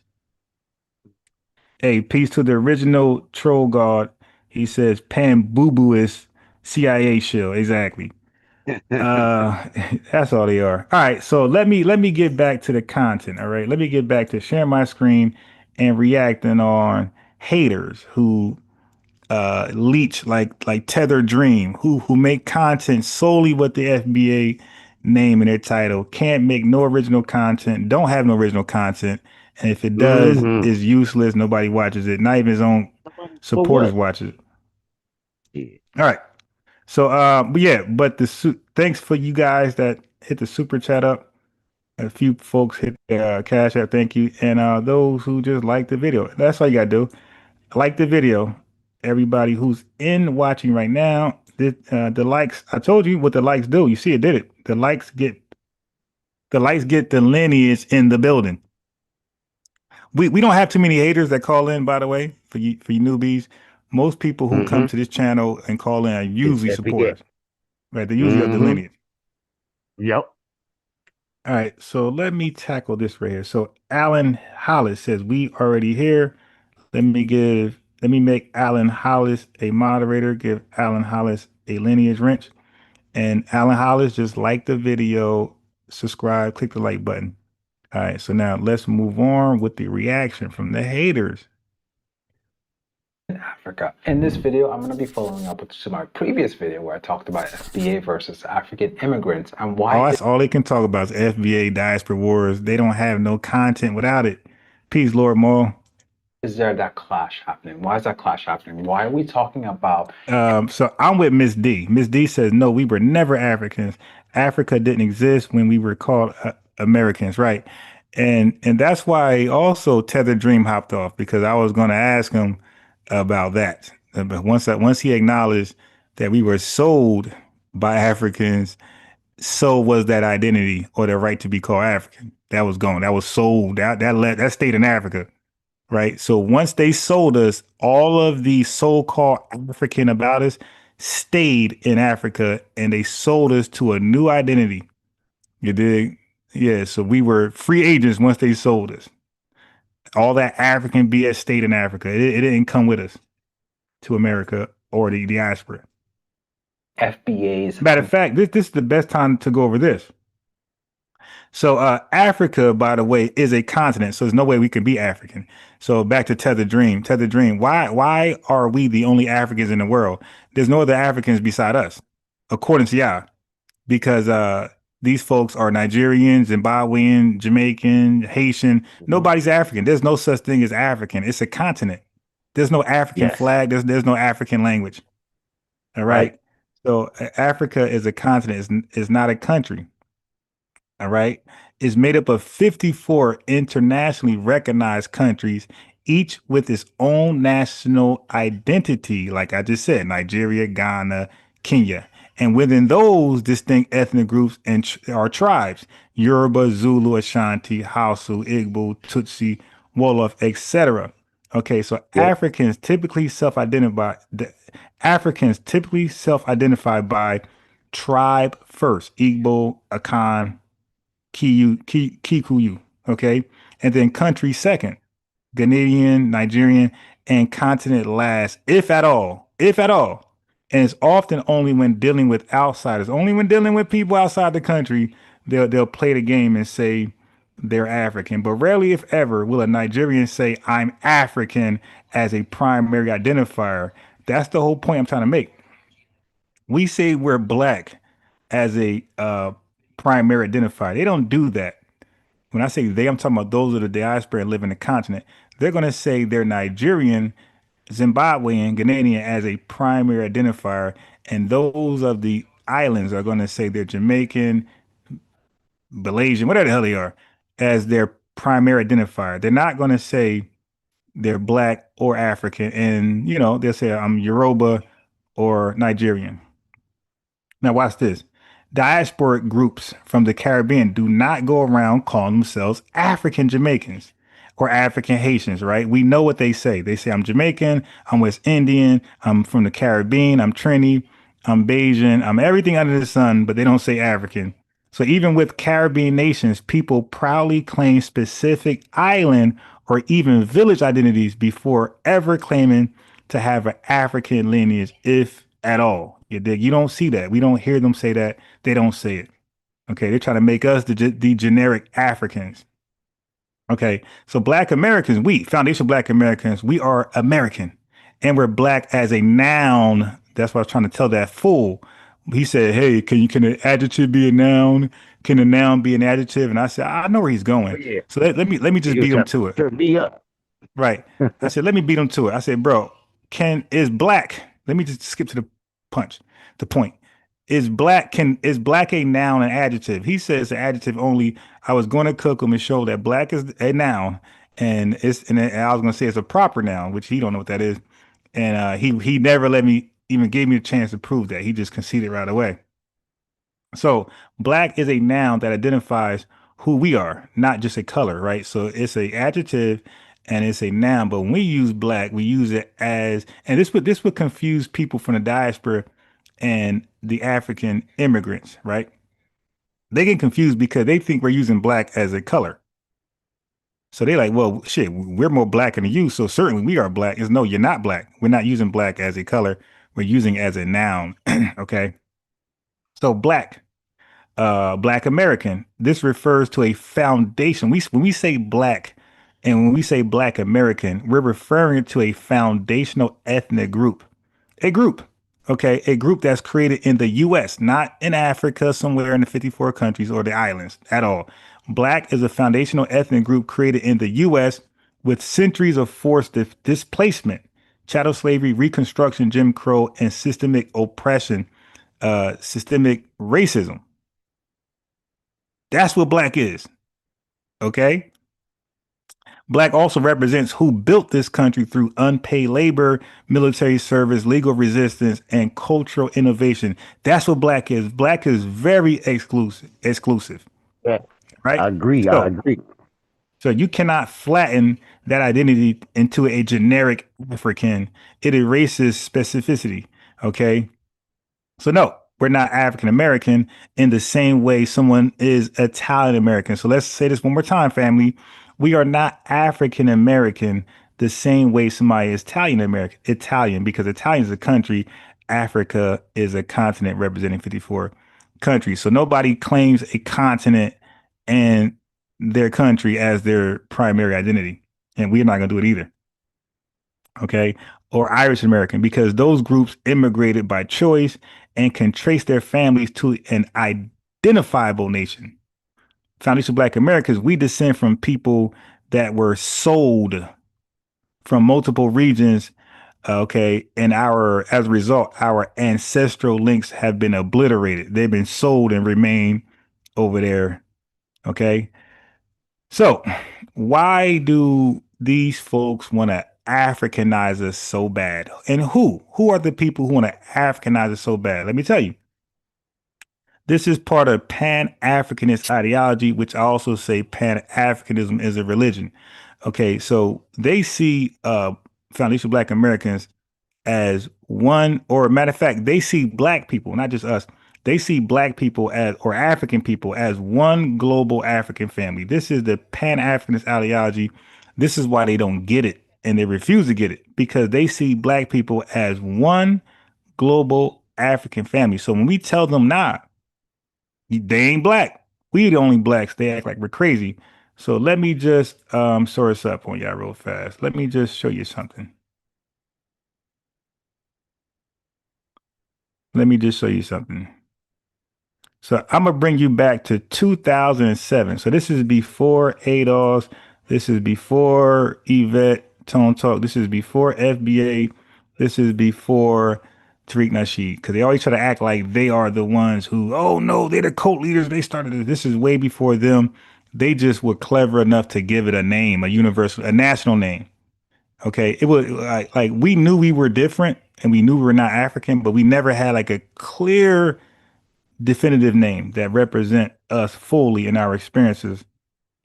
Hey, peace to the original troll god. He says Pan Boo Boo is CIA shill. Exactly. That's all they are. All right. So let me get back to the content. All right. Let me get back to sharing my screen and reacting on haters who leech like Tether Dream, who make content solely with the FBA name in their title, can't make no original content, don't have no original content, and if it does, is useless. Nobody watches it. Not even his own supporters watch it. Yeah. All right. So but yeah, but thanks for you guys that hit the super chat up. A few folks hit cash app, thank you. And those who just like the video. That's all you gotta do. Like the video. Everybody who's in watching right now, the likes, I told you what the likes do. You see it did it. The likes get the lineage in the building. We don't have too many haters that call in, by the way, for you newbies. Most people who come to this channel and call in are usually supporters. Right? They're usually of the lineage. Yep. All right, so let me tackle this right here. So Alan Hollis says we already here. Let me make Alan Hollis a moderator, give Alan Hollis a lineage wrench. And Alan Hollis, just like the video, subscribe, click the like button. All right, so now let's move on with the reaction from the haters. Africa. In this video, I'm going to be following up with my previous video where I talked about FBA versus African immigrants and why. Oh, that's all they can talk about is FBA diaspora wars. They don't have no content without it. Peace, Lord Maul. Is there that clash happening? Why is that clash happening? Why are we talking about? So I'm with Miss D. Miss D says, no, we were never Africans. Africa didn't exist when we were called Americans, right? And that's why also Tether Dream hopped off, because I was going to ask him about that. But once he acknowledged that we were sold by Africans, so was that identity or the right to be called African. That was gone. That was sold. That stayed in Africa. Right. So once they sold us, all of the so-called African about us stayed in Africa, and they sold us to a new identity. You dig? Yeah. So we were free agents once they sold us. All that African BS stayed in Africa. It didn't come with us to America or the diaspora. FBA's. Matter of fact, this is the best time to go over this. So Africa, by the way, is a continent. So there's no way we can be African. So back to Tether Dream. Tether Dream. Why are we the only Africans in the world? There's no other Africans beside us, according to y'all, because these folks are Nigerian, Zimbabwean, Jamaican, Haitian. Nobody's African. There's no such thing as African. It's a continent. There's no African flag. There's no African language. All right. So Africa is a continent. It's not a country. All right, is made up of 54 internationally recognized countries, each with its own national identity. Like I just said, Nigeria, Ghana, Kenya. And within those distinct ethnic groups and are tribes, Yoruba, Zulu, Ashanti, Hausa, Igbo, Tutsi, Wolof, etc. Okay, so Africans typically self-identify by tribe first, Igbo, Akan, Kikuyu, okay? And then country second, Ghanaian, Nigerian, and continent last, if at all. And it's often only when dealing with outsiders, only when dealing with people outside the country, they'll play the game and say they're African. But rarely, if ever, will a Nigerian say, I'm African as a primary identifier. That's the whole point I'm trying to make. We say we're black as a primary identifier. They don't do that. When I say they, I'm talking about those of the diaspora and live in the continent. They're going to say they're Nigerian, Zimbabwean, Ghanaian as a primary identifier, and those of the islands are going to say they're Jamaican, Malaysian, whatever the hell they are, as their primary identifier. They're not going to say they're black or African, and they'll say I'm Yoruba or Nigerian. Now watch this. Diasporic groups from the Caribbean do not go around calling themselves African Jamaicans or African Haitians, right? We know what they say. They say I'm Jamaican, I'm West Indian, I'm from the Caribbean, I'm Trini, I'm Bayesian, I'm everything under the sun, but they don't say African. So even with Caribbean nations, people proudly claim specific island or even village identities before ever claiming to have an African lineage, if at all. You dig? You don't see that. We don't hear them say that. They don't say it. Okay, they're trying to make us the generic Africans. Okay, so Black Americans, foundational Black Americans, we are American, and we're black as a noun. That's what I was trying to tell that fool. He said, "Hey, can an adjective be a noun? Can a noun be an adjective?" And I said, "I know where he's going. Oh, yeah. So let me just beat him to it." Turn me up. Right. I said, "Let me beat him to it." I said, "Bro, is black?" Let me just skip to the point. Is black a noun and adjective? He says the adjective only. I was going to cook him and show that black is a noun, and I was going to say it's a proper noun, which he don't know what that is, and he never let me even gave me a chance to prove that. He just conceded right away. So black is a noun that identifies who we are, not just a color, right? So it's a adjective and it's a noun, but when we use black, we use it as, and this would confuse people from the diaspora and the African immigrants, right? They get confused because they think we're using black as a color. So they're like, well, shit, we're more black than you, so certainly we are black. No, you're not black. We're not using black as a color. We're using it as a noun, okay? So black American, this refers to a foundation. When we say black and when we say Black American, we're referring to a foundational ethnic group. A group, okay? A group that's created in the US, not in Africa, somewhere in the 54 countries or the islands at all. Black is a foundational ethnic group created in the US with centuries of forced displacement, chattel slavery, Reconstruction, Jim Crow, and systemic oppression, systemic racism. That's what black is. Okay. Black also represents who built this country through unpaid labor, military service, legal resistance, and cultural innovation. That's what black is. Black is very exclusive. Yeah, right? I agree. So you cannot flatten that identity into a generic African. It erases specificity. Okay. So no, we're not African American in the same way someone is Italian American. So let's say this one more time, family. We are not African American the same way somebody is Italian, because Italian is a country. Africa is a continent representing 54 countries. So nobody claims a continent and their country as their primary identity. And we're not going to do it either. Okay. Or Irish American, because those groups immigrated by choice and can trace their families to an identifiable nation. Foundation Black Americans, we descend from people that were sold from multiple regions. Okay. And as a result, our ancestral links have been obliterated. They've been sold and remain over there. Okay. So why do these folks want to Africanize us so bad? And who are the people who want to Africanize us so bad? Let me tell you. This is part of Pan-Africanist ideology, which I also say Pan-Africanism is a religion. Okay, so they see foundational Black Americans as one, or matter of fact, they see Black people, not just us. They see Black people or African people as one global African family. This is the Pan-Africanist ideology. This is why they don't get it and they refuse to get it, because they see Black people as one global African family. So when we tell them, nah, they ain't Black, we the only Blacks, they act like we're crazy. So let me just sort this up on y'all real fast. Let me just show you something. Let me just show you something. So I'm going to bring you back to 2007. So this is before ADOS. This is before Yvette Tone Talk. This is before FBA. This is before Tariq Nasheed, because they always try to act like they are the ones who, oh no, they're the cult leaders. They started this. This is way before them. They just were clever enough to give it a name, a universal, a national name. Okay, it was like we knew we were different and we knew we were not African, but we never had like a clear, definitive name that represent us fully in our experiences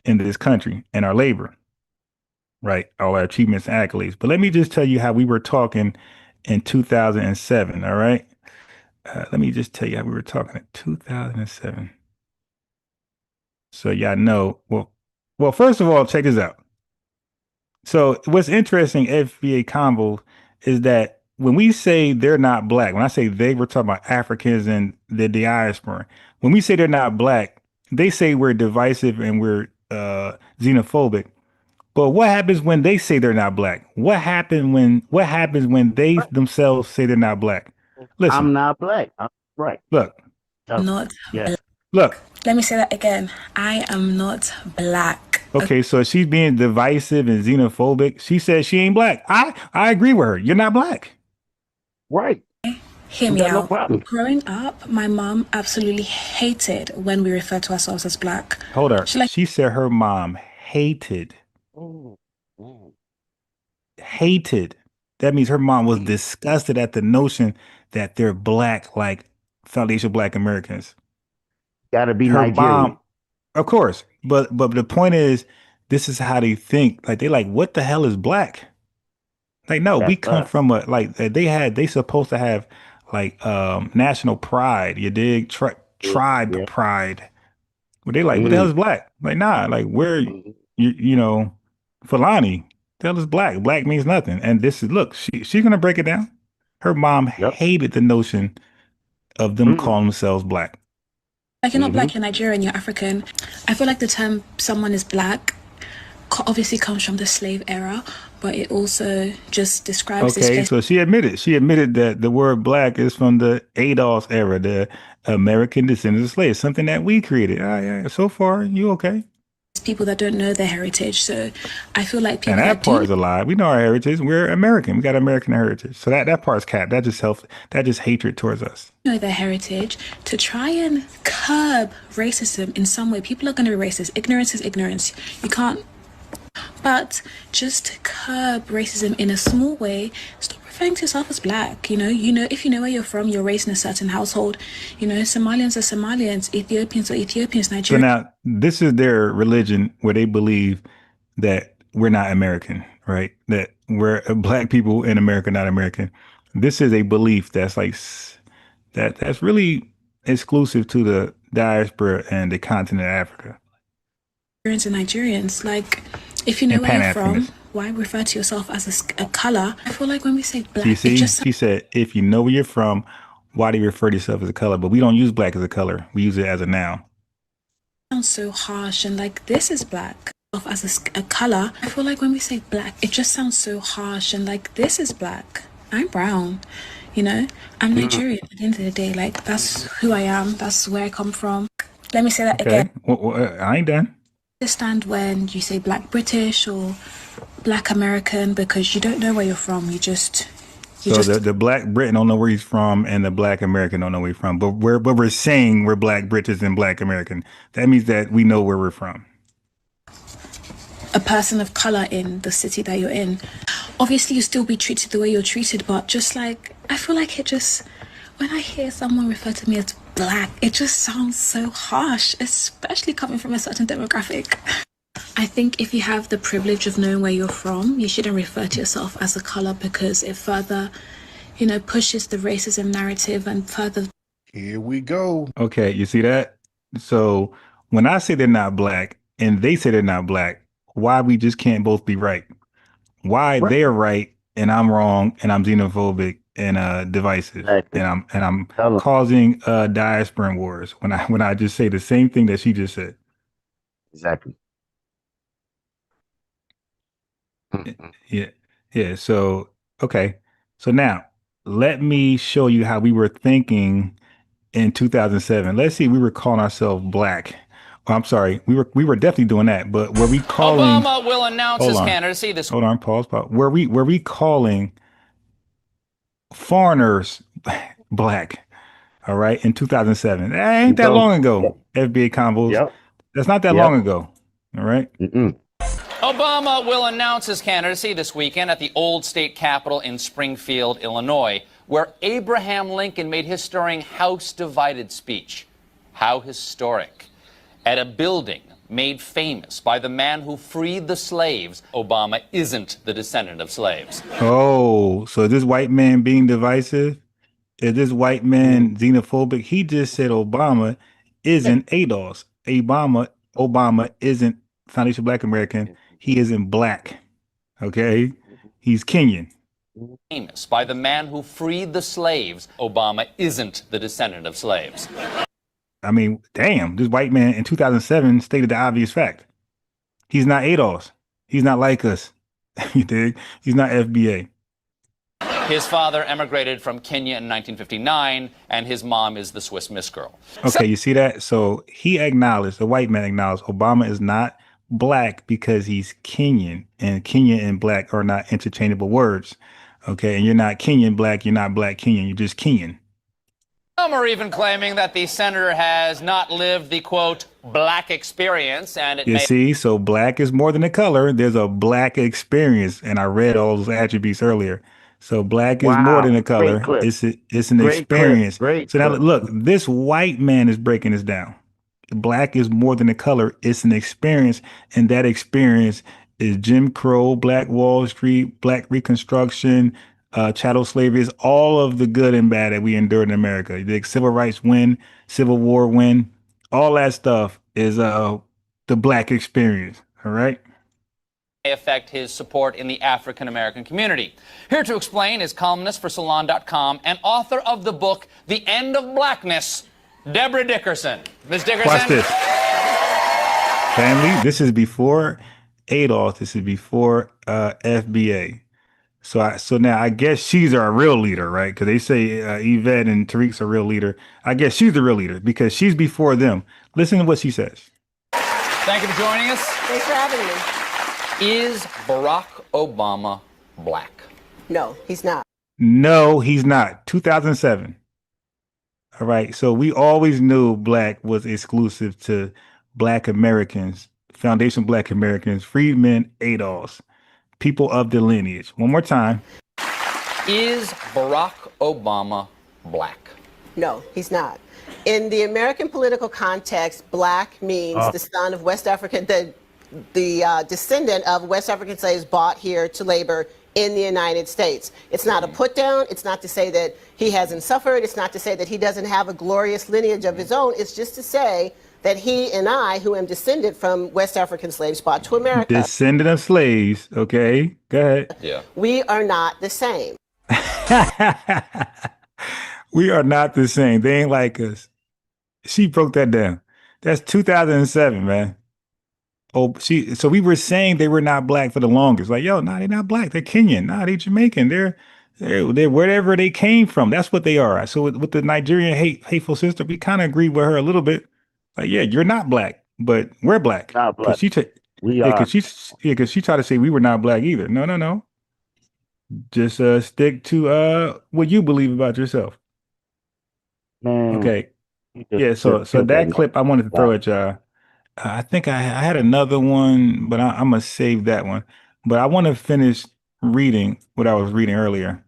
in this country and our labor, right? All our achievements and accolades. But let me just tell you how we were talking in 2007. All right, let me just tell you how we were talking in 2007. So y'all know. Well, first of all, check this out. So what's interesting, FBA Convo, is that when we say they're not black, when I say they, we're talking about Africans and the diaspora. When we say they're not black, they say we're divisive and we're xenophobic. But what happens when they say they're not black? What happens when they themselves say they're not black? Listen. I'm not black. Right. Look. Not yeah. Look. Let me say that again. I am not black. Okay, so she's being divisive and xenophobic. She says she ain't black. I agree with her. You're not black. Right. Hear me out. No growing up, my mom absolutely hated when we refer to ourselves as black. Hold her. She said her mom hated. Hated. That means her mom was disgusted at the notion that they're black, like foundational Black Americans. Gotta be her Nigerian. Mom, of course. But the point is, this is how they think. Like they like, what the hell is black? Like, no, we come from a they supposed to have like national pride. You dig? Tribe pride. But they like, what the hell is black? Like, nah, like where you know, Fulani, the hell is black? Black means nothing. And this is look, she's gonna break it down. Her mom hated the notion of them calling themselves black. Like, you're not black, you're Nigerian, you're African. I feel like the term someone is black obviously comes from the slave era, but it also just describes this. Okay, so she admitted that the word black is from the ADOS era, the American Descendants of Slaves, something that we created. Yeah, so far, you okay? People that don't know their heritage. So I feel like people and that part is a lie. We know our heritage. We're American. We got American heritage. So that part's capped. That just hatred towards us. Know their heritage to try and curb racism in some way. People are going to be racist. Ignorance is ignorance. You can't. But just curb racism in a small way. Stop referring to yourself as black. You know, if you know where you're from, you're raised in a certain household. You know, Somalians are Somalians, Ethiopians are Ethiopians, Nigerians. So now this is their religion where they believe that we're not American, right? That we're black people in America, not American. This is a belief that's like that's really exclusive to the diaspora and the continent of Africa. And Nigerians, like, if you know where you're from, why refer to yourself as a color? I feel like when we say black, she said, if you know where you're from, why do you refer to yourself as a color? But we don't use black as a color. We use it as a noun. It sounds so harsh and like, this is black as a color. I feel like when we say black, it just sounds so harsh and like, this is black. I'm brown, you know? I'm Nigerian at the end of the day. Like, that's who I am. That's where I come from. Let me say that again. Well, I ain't done. Understand when you say black British or black American because you don't know where you're from. The black Briton don't know where he's from and the black American don't know where he's from. But we're saying we're black British and black American. That means that we know where we're from. A person of color in the city that you're in. Obviously you still be treated the way you're treated, but just like, I feel like when I hear someone refer to me as black, it just sounds so harsh, especially coming from a certain demographic. I think if you have the privilege of knowing where you're from, you shouldn't refer to yourself as a color because it further, pushes the racism narrative and further. Here we go. Okay, you see that? So when I say they're not black and they say they're not black, why we just can't both be right? Why they're right and I'm wrong and I'm xenophobic and divisive and I'm causing diaspora wars when I just say the same thing that she just said. Exactly. Yeah. So okay. So now let me show you how we were thinking in 2007. Let's see, we were calling ourselves black. Oh, I'm sorry. We were definitely doing that, but were we calling Obama will announce his candidacy this. Hold on, pause. Were we calling foreigners black? All right, in 2007. That ain't that long ago. FBA combos. That's not that long ago. All right. Obama will announce his candidacy this weekend at the old state capitol in Springfield, Illinois, where Abraham Lincoln made his stirring House Divided speech. How historic. At a building made famous by the man who freed the slaves, Obama isn't the descendant of slaves. Oh, so this white man being divisive? Is this white man xenophobic? He just said Obama isn't ADOS. Obama isn't foundation Black American. He isn't Black. Okay? He's Kenyan. Famous by the man who freed the slaves, Obama isn't the descendant of slaves. I mean, damn, this white man in 2007 stated the obvious fact. He's not ADOS. He's not like us. You dig? He's not FBA. His father emigrated from Kenya in 1959, and his mom is the Swiss Miss Girl. Okay, you see that? So he acknowledged, the white man acknowledged, Obama is not Black because he's Kenyan, and Kenyan and Black are not interchangeable words. Okay, and you're not Kenyan Black, you're not Black Kenyan, you're just Kenyan. Some are even claiming that the senator has not lived the, quote, Black experience, and it You may... see, so Black is more than a color. There's a Black experience, and I read all those attributes earlier. So Black is more than a color. It's an experience. So now look, this white man is breaking this down. Black is more than a color. It's an experience, and that experience is Jim Crow, Black Wall Street, Black Reconstruction, chattel slavery, is all of the good and bad that we endured in America. The civil rights win, Civil War win, all that stuff is the Black experience. All right. affect his support in the African American community. Here to explain is columnist for Salon.com and author of the book, The End of Blackness, Deborah Dickerson. Ms. Dickerson. Watch this. Family, this is before ADOS. This is before FBA. So now I guess she's our real leader, right? Because they say Yvette and Tariq's a real leader. I guess she's the real leader because she's before them. Listen to what she says. Thank you for joining us. Thanks for having me. Is Barack Obama Black? No, he's not. No, he's not. 2007. All right. So we always knew Black was exclusive to Black Americans, Foundation Black Americans, freedmen, ADOS, people of the lineage. One more time. Is Barack Obama Black? No, he's not. In the American political context, Black means the son of West African, the descendant of West African slaves brought here to labor in the United States. It's not a put down. It's not to say that he hasn't suffered. It's not to say that he doesn't have a glorious lineage of his own. It's just to say that he and I, who am descended from West African slaves brought to America. Descendant of slaves. Okay, go ahead. Yeah. We are not the same. We are not the same. They ain't like us. She broke that down. That's 2007, man. So we were saying they were not Black for the longest. Like, yo, nah, they're not Black. They're Kenyan. Nah, they Jamaican. They're wherever they came from. That's what they are. So with the Nigerian hateful sister, we kind of agreed with her a little bit. Like, yeah, you're not Black, but we're Black. Not Black. We are. Because she tried to say we were not Black either. No. Just stick to what you believe about yourself. Man. Okay. Yeah. So that clip I wanted to throw at y'all. I think I had another one, but I'm gonna save that one. But I want to finish reading what I was reading earlier.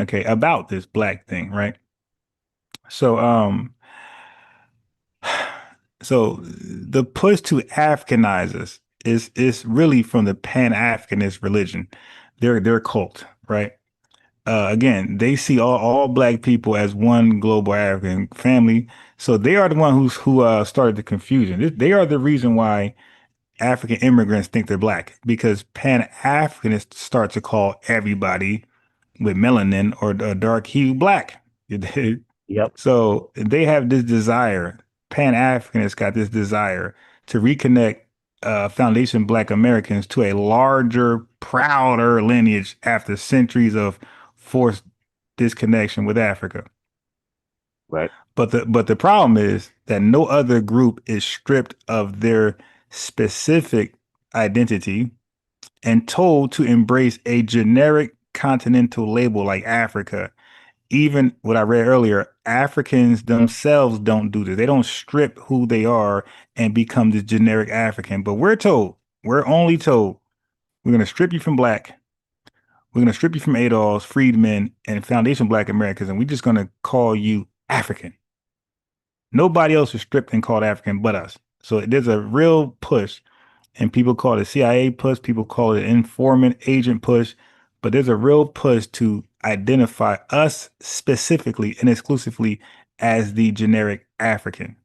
Okay, about this Black thing, right? So so the push to Africanize us is really from the Pan-Africanist religion, their cult, right? Again, they see all Black people as one global African family. So they are the one who started the confusion. They are the reason why African immigrants think they're Black, because Pan-Africanists start to call everybody with melanin or dark hue Black. Yep. So they have this desire. Pan-Africanists got this desire to reconnect Foundation Black Americans to a larger, prouder lineage after centuries of forced disconnection with Africa. Right. But the problem is that no other group is stripped of their specific identity and told to embrace a generic continental label like Africa. Even what I read earlier, Africans themselves don't do this. They don't strip who they are and become the generic African. But we're only told, we're going to strip you from black. We're going to strip you from ADOS, freedmen, and foundation black Americans, and we're just going to call you African. Nobody else is stripped and called African but us. So there's a real push, and people call it CIA push, people call it informant agent push, but there's a real push to identify us specifically and exclusively as the generic African.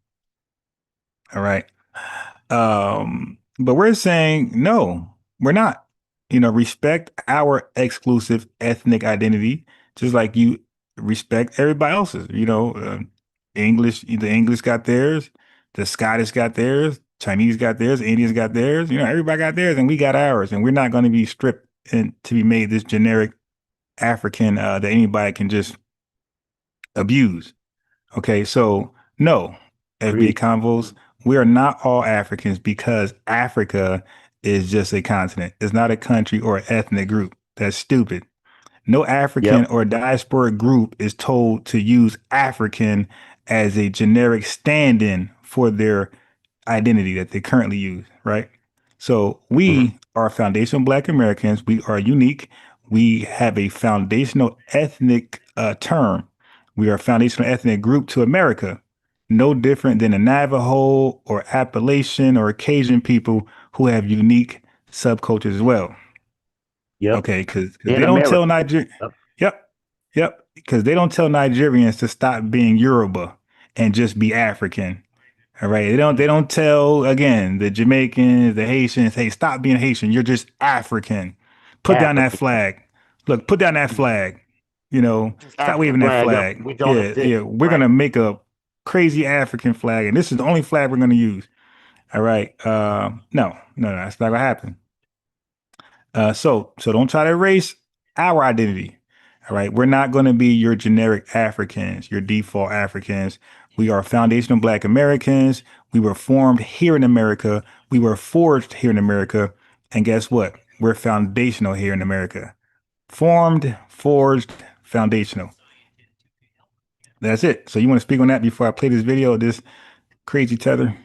All right. But we're saying, no, we're not. Respect our exclusive ethnic identity, just like you respect everybody else's. The English got theirs, the Scottish got theirs, Chinese got theirs, Indians got theirs. Everybody got theirs, and we got ours, and we're not going to be stripped and to be made this generic African that anybody can just abuse. Okay, so no, FBA Convos, we are not all Africans because Africa is just a continent. It's not a country or an ethnic group. That's stupid. No African or diasporic group is told to use African as a generic stand-in for their identity that they currently use, right? So we are foundational Black Americans. We are unique. We have a foundational ethnic term. We are a foundational ethnic group to America, no different than a Navajo or Appalachian or Cajun people who have unique subcultures as well. Okay, because they don't tell Nigeria. Yep. Because they don't tell Nigerians to stop being Yoruba and just be African. All right. They don't tell, again, the Jamaicans, the Haitians, hey, stop being Haitian. You're just African. Put down that flag. Look, put down that flag. Stop waving that flag. Yeah. We're gonna make a crazy African flag, and this is the only flag we're gonna use. All right. No, that's not gonna happen. So don't try to erase our identity. All right. We're not going to be your generic Africans, your default Africans. We are foundational Black Americans. We were formed here in America. We were forged here in America. And guess what? We're foundational here in America. Formed, forged, foundational. That's it. So you want to speak on that before I play this video of this crazy tether?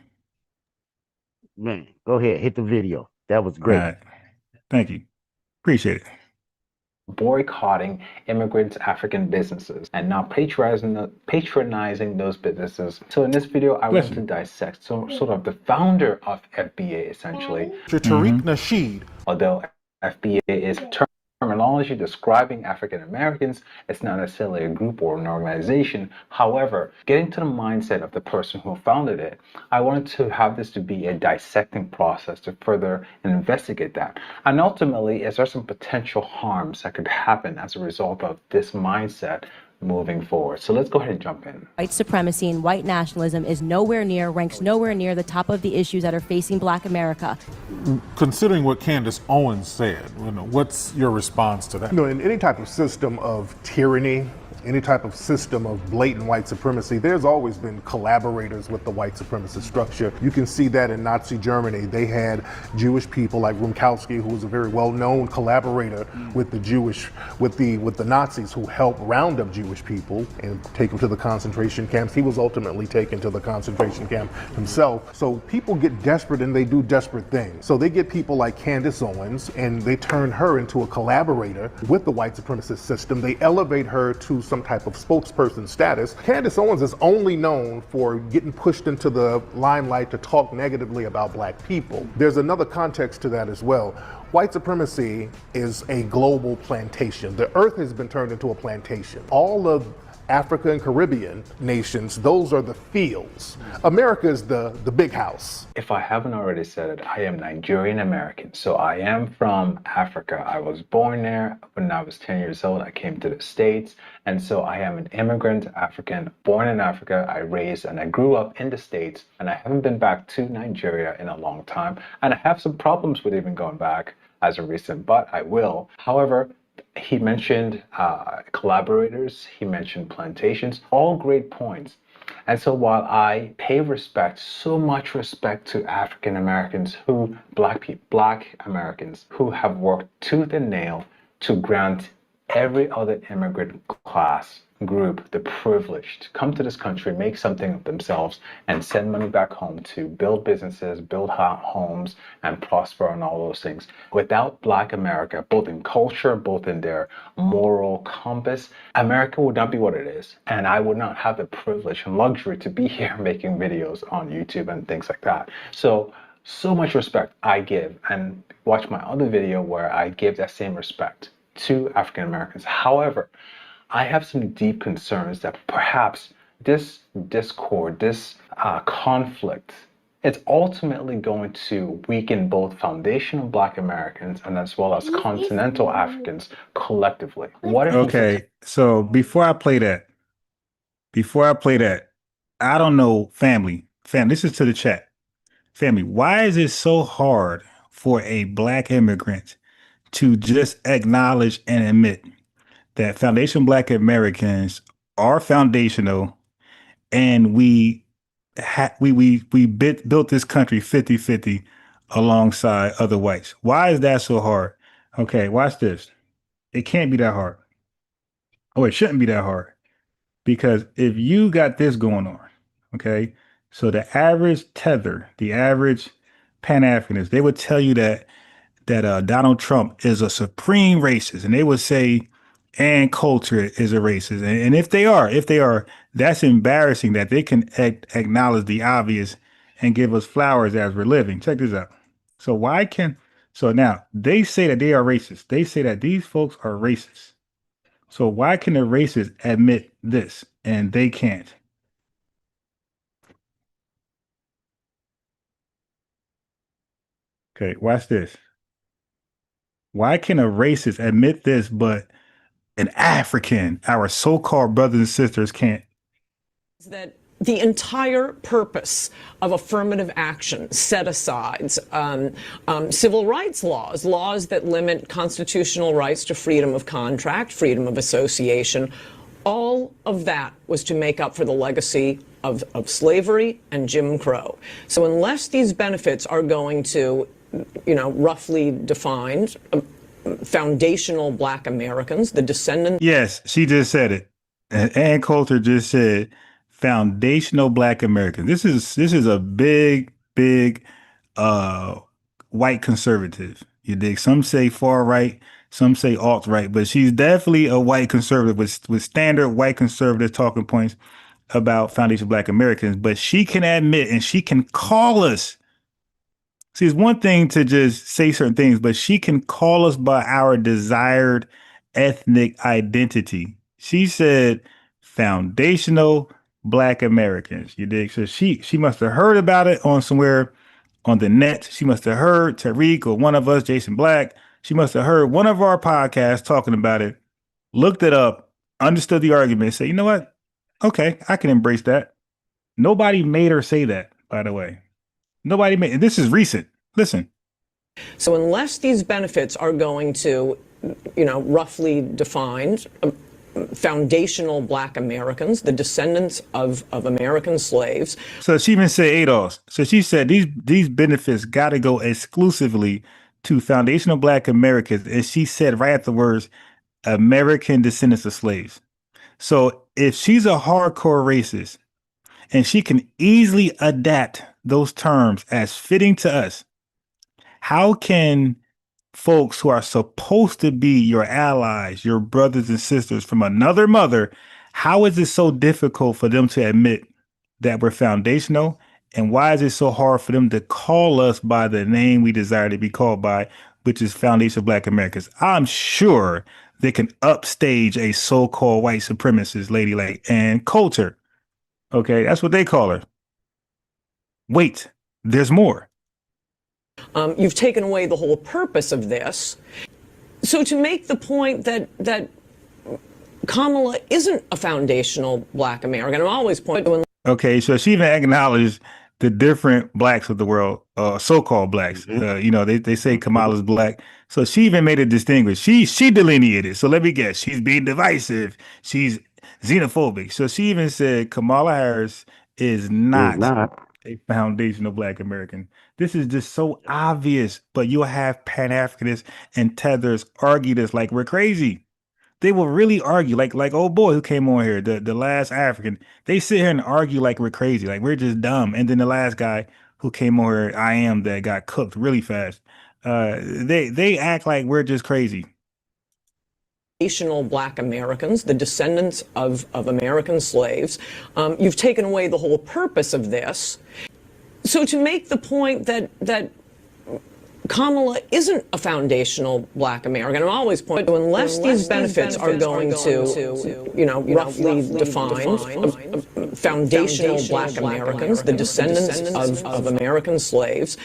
Man, go ahead. Hit the video. That was great. All right. Thank you. Appreciate it. Boycotting immigrant African businesses and not patronizing those businesses. So in this video, I want to dissect sort of the founder of FBA, essentially. Tariq Nasheed. Although FBA is terminology describing African Americans, it's not necessarily a group or an organization. However, getting to the mindset of the person who founded it, I wanted to have this to be a dissecting process to further investigate that. And ultimately, is there some potential harms that could happen as a result of this mindset moving forward? So let's go ahead and jump in. White supremacy and white nationalism ranks nowhere near the top of the issues that are facing Black America. Considering what Candace Owens said, what's your response to that? In any type of system of tyranny, any type of system of blatant white supremacy, there's always been collaborators with the white supremacist structure. You can see that in Nazi Germany. They had Jewish people like Rumkowski, who was a very well-known collaborator with the Nazis, who helped round up Jewish people and take them to the concentration camps. He was ultimately taken to the concentration camp himself. So people get desperate and they do desperate things. So they get people like Candace Owens and they turn her into a collaborator with the white supremacist system. They elevate her to some type of spokesperson status. Candace Owens is only known for getting pushed into the limelight to talk negatively about Black people. There's another context to that as well. White supremacy is a global plantation. The earth has been turned into a plantation. All of Africa and Caribbean nations, those are the fields. America is the big house. If I haven't already said it, I am Nigerian American. So I am from Africa. I was born there. When I was 10 years old, I came to the States. And so I am an immigrant African, born in Africa. I raised and I grew up in the States. And I haven't been back to Nigeria in a long time. And I have some problems with even going back as of recent, but I will. However, he mentioned collaborators, he mentioned plantations, all great points. And so while I pay respect, so much respect to African Americans Black Americans who have worked tooth and nail to grant every other immigrant class group the privilege to come to this country, make something of themselves, and send money back home to build businesses, build homes, and prosper and all those things. Without Black America, both in culture, both in their moral compass, America would not be what it is. And I would not have the privilege and luxury to be here making videos on YouTube and things like that. So much respect I give, and watch my other video where I give that same respect to African Americans. However, I have some deep concerns that perhaps this discord, this conflict, it's ultimately going to weaken both foundational Black Americans and as well as continental Africans collectively. What if Okay, so before I play that, I don't know, family, this is to the chat. Family, why is it so hard for a Black immigrant to just acknowledge and admit that foundational Black Americans are foundational, and we built this country 50-50 alongside other whites? Why is that so hard? Okay, watch this. It can't be that hard. Oh, it shouldn't be that hard. Because if you got this going on, okay, so the average tether, the average Pan-Africanist, they would tell you that Donald Trump is a supreme racist, and they would say and culture is a racist. And if they are, that's embarrassing that they can acknowledge the obvious and give us flowers as we're living. Check this out. So now they say that they are racist. They say that these folks are racist. So why can the racists admit this and they can't? Okay, watch this. Why can a racist admit this, but an African, our so-called brothers and sisters, can't? That the entire purpose of affirmative action set-asides, civil rights laws that limit constitutional rights to freedom of contract, freedom of association, all of that was to make up for the legacy of slavery and Jim Crow. So unless these benefits are going to, roughly defined, foundational Black Americans, the descendants. Yes, she just said it. And Ann Coulter just said foundational Black Americans. This is a big white conservative. You dig? Some say far right, some say alt right, but she's definitely a white conservative with standard white conservative talking points about foundational Black Americans. But she can admit and she can call us. See, it's one thing to just say certain things, but she can call us by our desired ethnic identity. She said foundational Black Americans. You dig? So she must have heard about it on somewhere on the net. She must have heard Tariq or one of us, Jason Black. She must have heard one of our podcasts talking about it, looked it up, understood the argument, say, you know what? Okay, I can embrace that. Nobody made her say that, by the way. Nobody made, and this is recent. Listen. So unless these benefits are going to, roughly defined, foundational Black Americans, the descendants of American slaves. So she even said ADOS. So she said these benefits got to go exclusively to foundational Black Americans. And she said right afterwards, American descendants of slaves. So if she's a hardcore racist and she can easily adapt those terms as fitting to us, how can folks who are supposed to be your allies, your brothers and sisters from another mother, how is it so difficult for them to admit that we're foundational? And why is it so hard for them to call us by the name we desire to be called by, which is foundational Black Americans? I'm sure they can upstage a so-called white supremacist lady like Ann Coulter. Okay, that's what they call her. Wait, there's more. You've taken away the whole purpose of this. So to make the point that Kamala isn't a foundational Black American, I'm always pointing to. Okay, so she even acknowledged the different Blacks of the world, so-called Blacks. They say Kamala's Black. So she even made it distinguished. She delineated. So let me guess, she's being divisive. She's xenophobic. So she even said Kamala Harris is not a foundational Black American. This is just so obvious, but you'll have Pan-Africanists and tethers argue this like we're crazy. They will really argue, like old boy who came on here, the last African. They sit here and argue like we're crazy, like we're just dumb. And then the last guy who came on here, I am, that got cooked really fast. They act like we're just crazy. Black Americans, the descendants of American slaves. You've taken away the whole purpose of this. So to make the point that Kamala isn't a foundational Black American, I'm always pointing to, unless these benefits are going to, roughly define foundational Black Americans, the descendants of American slaves.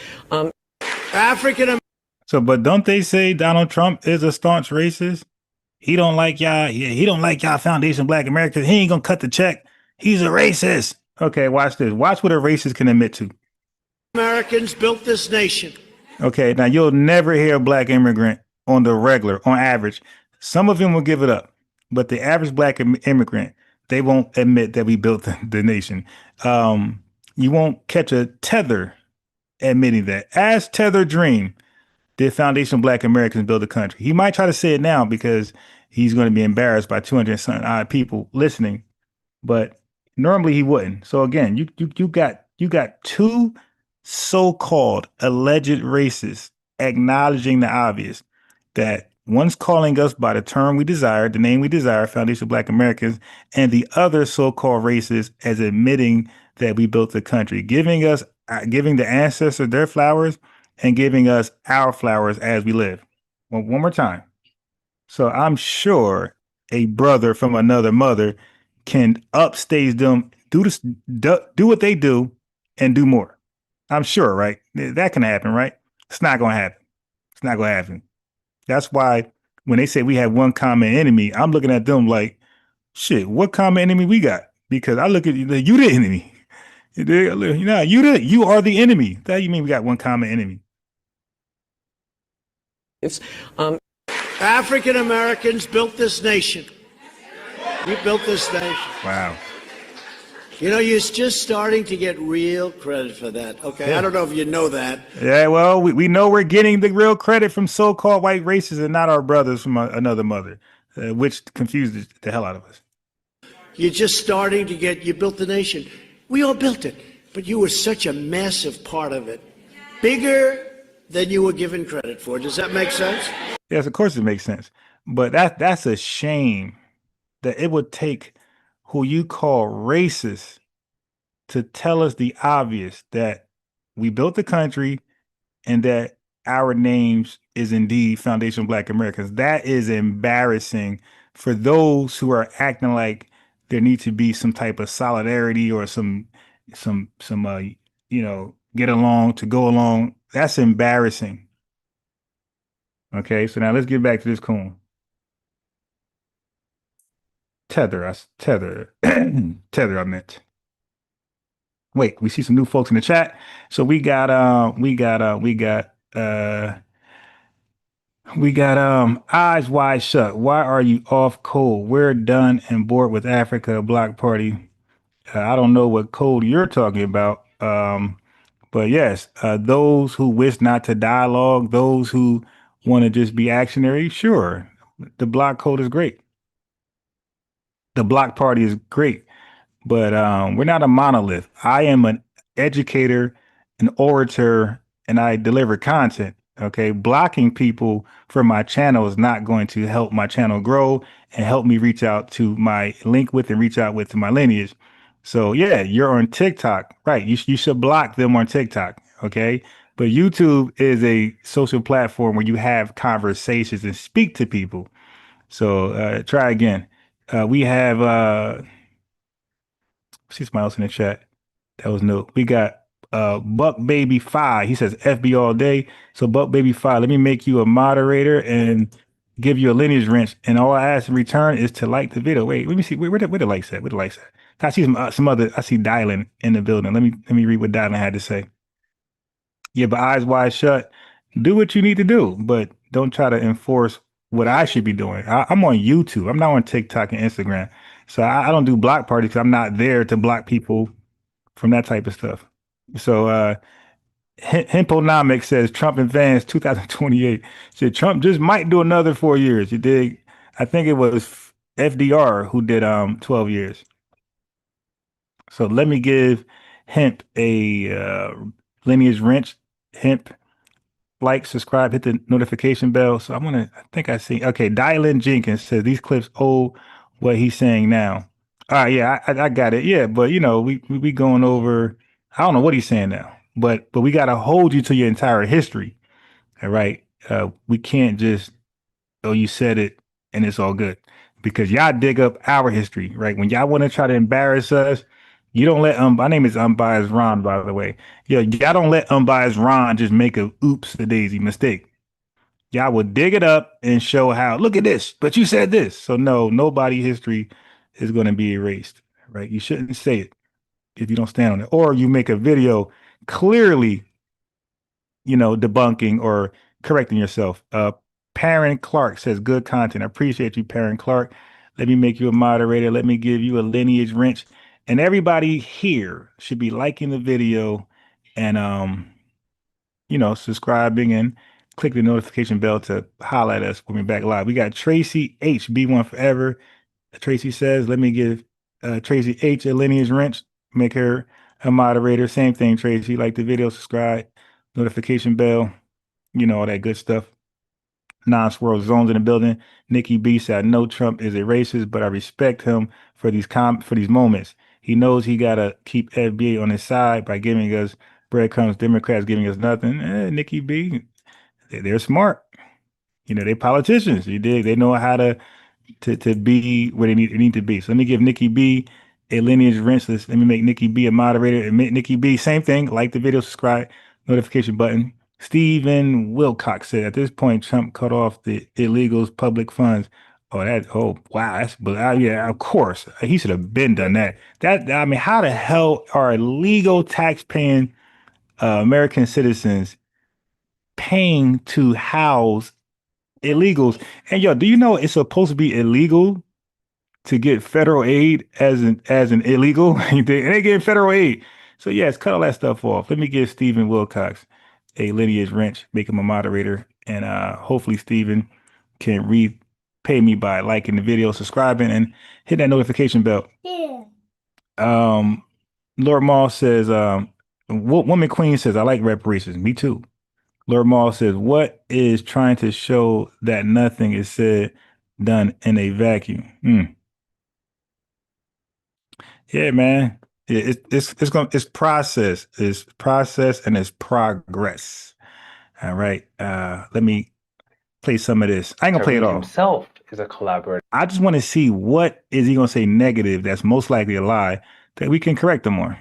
African. So, but don't they say Donald Trump is a staunch racist? He don't like y'all. He don't like y'all foundation Black Americans. He ain't gonna cut the check. He's a racist. Okay, watch this. Watch what a racist can admit to. Americans built this nation. Okay, now you'll never hear a Black immigrant on the regular, on average. Some of them will give it up, but the average Black immigrant, they won't admit that we built the nation. You won't catch a Tether admitting that. As Tether dream, did foundational Black Americans build the country? He might try to say it now because he's going to be embarrassed by 200 something odd people listening, but normally he wouldn't. So again, you got two so-called alleged racists acknowledging the obvious, that one's calling us by the term we desire, the name we desire, foundational Black Americans, and the other so-called racists as admitting that we built the country, giving the ancestors their flowers and giving us our flowers as we live. One more time. So I'm sure a brother from another mother can upstage them, do what they do, and do more. I'm sure, right? That can happen, right? It's not going to happen. It's not going to happen. That's why when they say we have one common enemy, I'm looking at them like, shit, what common enemy we got? Because I look at you the enemy. You are the enemy. That you mean we got one common enemy? African Americans built this nation. We built this nation. Wow. You know, you're just starting to get real credit for that. Okay, yeah. I don't know if you know that. Yeah, well, we know we're getting the real credit from so-called white racists and not our brothers from another mother, which confused the hell out of us. You're just starting to you built the nation. We all built it, but you were such a massive part of it. Bigger than you were given credit for. Does that make sense? Yes, of course it makes sense. But that's a shame that it would take who you call racist to tell us the obvious, that we built the country and that our names is indeed foundational Black Americans. That is embarrassing for those who are acting like there needs to be some type of solidarity or some get along to go along. That's embarrassing. Okay, so now let's get back to this coon. Tether, I meant. Wait, we see some new folks in the chat. So we got eyes wide shut. Why are you off cold? We're done and bored with Africa Block Party. I don't know what code you're talking about. But yes, those who wish not to dialogue, those who want to just be actionary, sure. The block code is great. The block party is great, but we're not a monolith. I am an educator, an orator, and I deliver content. Okay, blocking people from my channel is not going to help my channel grow and help me reach out to my link with and reach out with to my lineage. So yeah, you're on TikTok, right? You should block them on TikTok, okay? But YouTube is a social platform where you have conversations and speak to people. So try again. We have see somebody else in the chat. That was no. We got Buck Baby 5. He says FB all day. So Buck Baby 5, let me make you a moderator and give you a lineage wrench. And all I ask in return is to like the video. Wait, let me see. Where the likes at? Where the likes at? I see some other. I see Dylan in the building. Let me read what Dylan had to say. Yeah, but eyes wide shut. Do what you need to do, but don't try to enforce what I should be doing. I'm on YouTube. I'm not on TikTok and Instagram. So I don't do block parties because I'm not there to block people from that type of stuff. So Hemponomics says Trump advanced 2028. Said Trump just might do another 4 years. You dig? I think it was FDR who did 12 years. So let me give Hemp a lineage wrench. Hemp, like, subscribe, hit the notification bell. So I think I see. Okay, Dylan Jenkins says these clips owe what he's saying now. All right, yeah, I got it. Yeah, but we going over. I don't know what he's saying now, but we got to hold you to your entire history. All right, we can't just you said it and it's all good because y'all dig up our history, right? When y'all want to try to embarrass us, you don't let my name is Unbiased Ron, by the way. Yeah, y'all don't let Unbiased Ron just make a oops a daisy mistake. Y'all will dig it up and show how, look at this, but you said this. So no, nobody history is going to be erased, right? You shouldn't say it if you don't stand on it. Or you make a video clearly, debunking or correcting yourself. Perrin Clark says, good content. I appreciate you, Perrin Clark. Let me make you a moderator. Let me give you a lineage wrench. And everybody here should be liking the video and, subscribing and click the notification bell to holler at us when we're back live. We got Tracy H, B1 Forever. Tracy says, let me give Tracy H a lineage wrench. Make her a moderator. Same thing, Tracy. Like the video, subscribe, notification bell, all that good stuff. Non-swirl zones in the building. Nikki B said, I know Trump is a racist, but I respect him for these moments. He knows he gotta keep FBA on his side by giving us breadcrumbs. Democrats giving us nothing. Nikki B, they're smart. They politicians. You dig? They know how to be where they need to be. So let me give Nikki B a lineage wrench. Let me make Nikki B a moderator. And Nikki B, same thing. Like the video, subscribe, notification button. Stephen Wilcox said, at this point, Trump cut off the illegals' public funds. Oh, wow. Yeah, of course. He should have been done that. How the hell are illegal tax-paying American citizens paying to house illegals? And do you know it's supposed to be illegal to get federal aid as an illegal? And they get federal aid. So yes, cut all that stuff off. Let me give Stephen Wilcox a lineage wrench, make him a moderator, and hopefully Stephen can repay me by liking the video, subscribing, and hit that notification bell. Yeah. Lord Maul says, Woman Queen says, I like reparations. Me too. Lord Maul says, what is trying to show that nothing is said, done in a vacuum? Yeah, man. It's process. It's process and it's progress. All right. Let me play some of this. I ain't gonna play it all. Himself is a collaborator. I just want to see what is he gonna say negative that's most likely a lie that we can correct him on.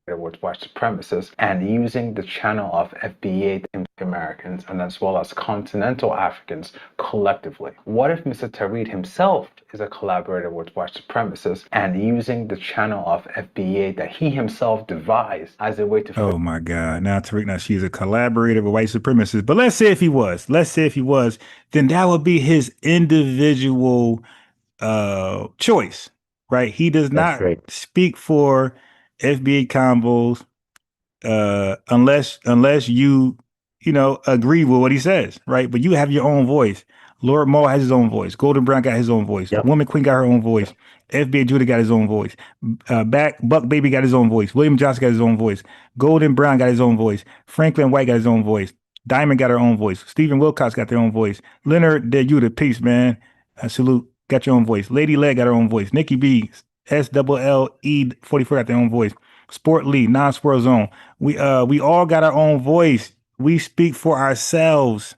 With white supremacists and using the channel of FBA Americans and as well as continental Africans collectively. What if Mr. Tariq himself is a collaborator with white supremacists and using the channel of FBA that he himself devised as a way to... Oh my God. Now Tariq Nasheed is a collaborator with white supremacists. But let's say if he was, then that would be his individual choice, right? He does not speak for FBA combos unless you agree with what he says, right? But you have your own voice. Lord Maul has his own voice. Golden Brown got his own voice. Yep. Woman Queen got her own voice. FBA Judah got his own voice. Buck Baby got his own voice. William Johnson got his own voice. Golden Brown got his own voice. Franklin White got his own voice. Diamond got her own voice. Stephen Wilcox got their own voice. Leonard Judah, peace, man. Salute, got your own voice. Lady Leg got her own voice. Nikki B, SLLE44 got their own voice. Sport Lee, Non-Swirl Zone. We all got our own voice. We speak for ourselves.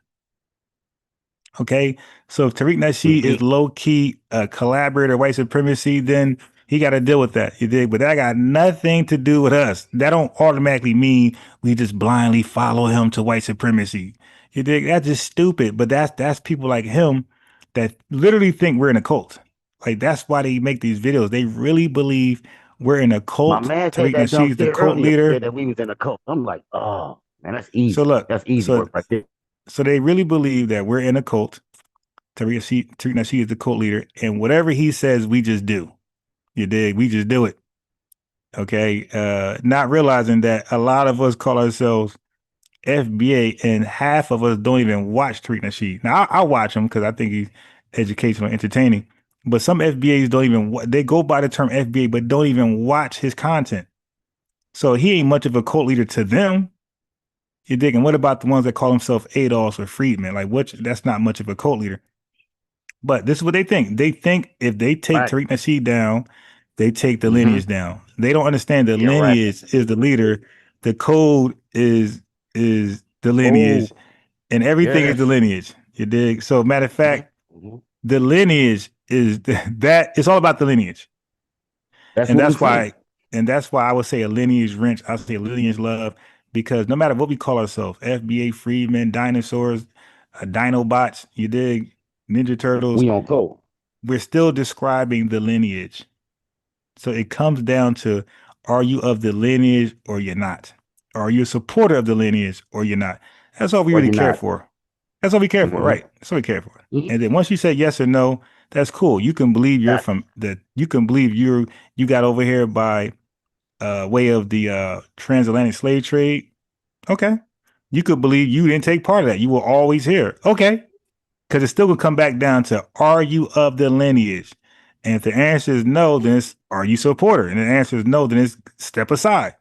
Okay, so if Tariq Nasheed is low-key a collaborator, white supremacy, then he got to deal with that. You dig? But that got nothing to do with us. That don't automatically mean we just blindly follow him to white supremacy. You dig? That's just stupid. But that's people like him that literally think we're in a cult. Like that's why they make these videos. They really believe we're in a cult. My man said Tariq that Nasheed's the cult leader. That we was in a cult. I'm like, oh man, that's easy. So look, that's easy work right there. So they really believe that we're in a cult. Tariq Nasheed is the cult leader, and whatever he says, we just do. You dig? We just do it. Okay. Not realizing that a lot of us call ourselves FBA, and half of us don't even watch Tariq Nasheed. Now I watch him because I think educational, entertaining. But some FBAs don't even, they go by the term FBA, but don't even watch his content. So he ain't much of a cult leader to them. You dig? And what about the ones that call themselves Adolfs or Freedmen? Like, what? That's not much of a cult leader. But this is what they think. They think if they take Tariq Nasheed down, they take the lineage down. They don't understand the lineage is the leader. The code is the lineage, and everything is the lineage. You dig? So, matter of fact, the lineage is that. It's all about the lineage, and that's why. And that's why I would say a lineage wrench. I would say a lineage love, because no matter what we call ourselves, FBA, Freedmen, dinosaurs, Dinobots, you dig, Ninja Turtles, we on code. We're still describing the lineage. So it comes down to, are you of the lineage or you're not? Are you a supporter of the lineage or you're not? That's all we really care for. That's all we care for, right? That's all we care for. And then once you say yes or no, that's cool. You can believe you're from the. You can believe you got over here by way of the transatlantic slave trade. Okay. You could believe you didn't take part of that. You were always here. Okay. Because it's still gonna come back down to, are you of the lineage? And if the answer is no, then it's, are you supporter? And the answer is no, then it's step aside.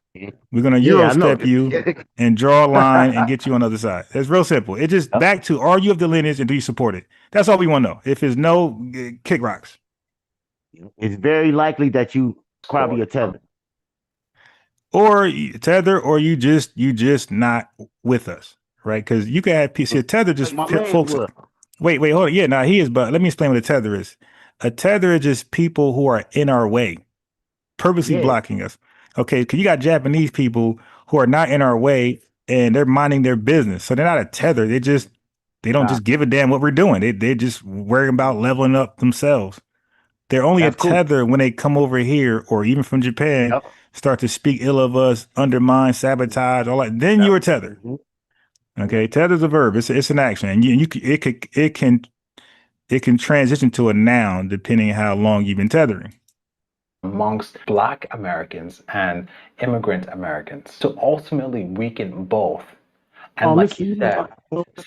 We're gonna Euro step you and draw a line and get you on the other side. It's real simple. It just back to, are you of the lineage and do you support it? That's all we want to know. If it's no, kick rocks. It's very likely that you probably a tether. Or you just not with us, right? Because you can have PC. A tether just folks. Wait, hold on. Yeah, now he is, but let me explain what a tether is. A tether is just people who are in our way, purposely blocking us. Okay, because you got Japanese people who are not in our way and they're minding their business. So they're not a tether. They don't just give a damn what we're doing. They're just worrying about leveling up themselves. They're only a tether when they come over here, or even from Japan, start to speak ill of us, undermine, sabotage, all that. Then you're a tether. Okay, tether's a verb. It's an action, and it can transition to a noun depending on how long you've been tethering. Amongst Black Americans and immigrant Americans to ultimately weaken both. And like he said,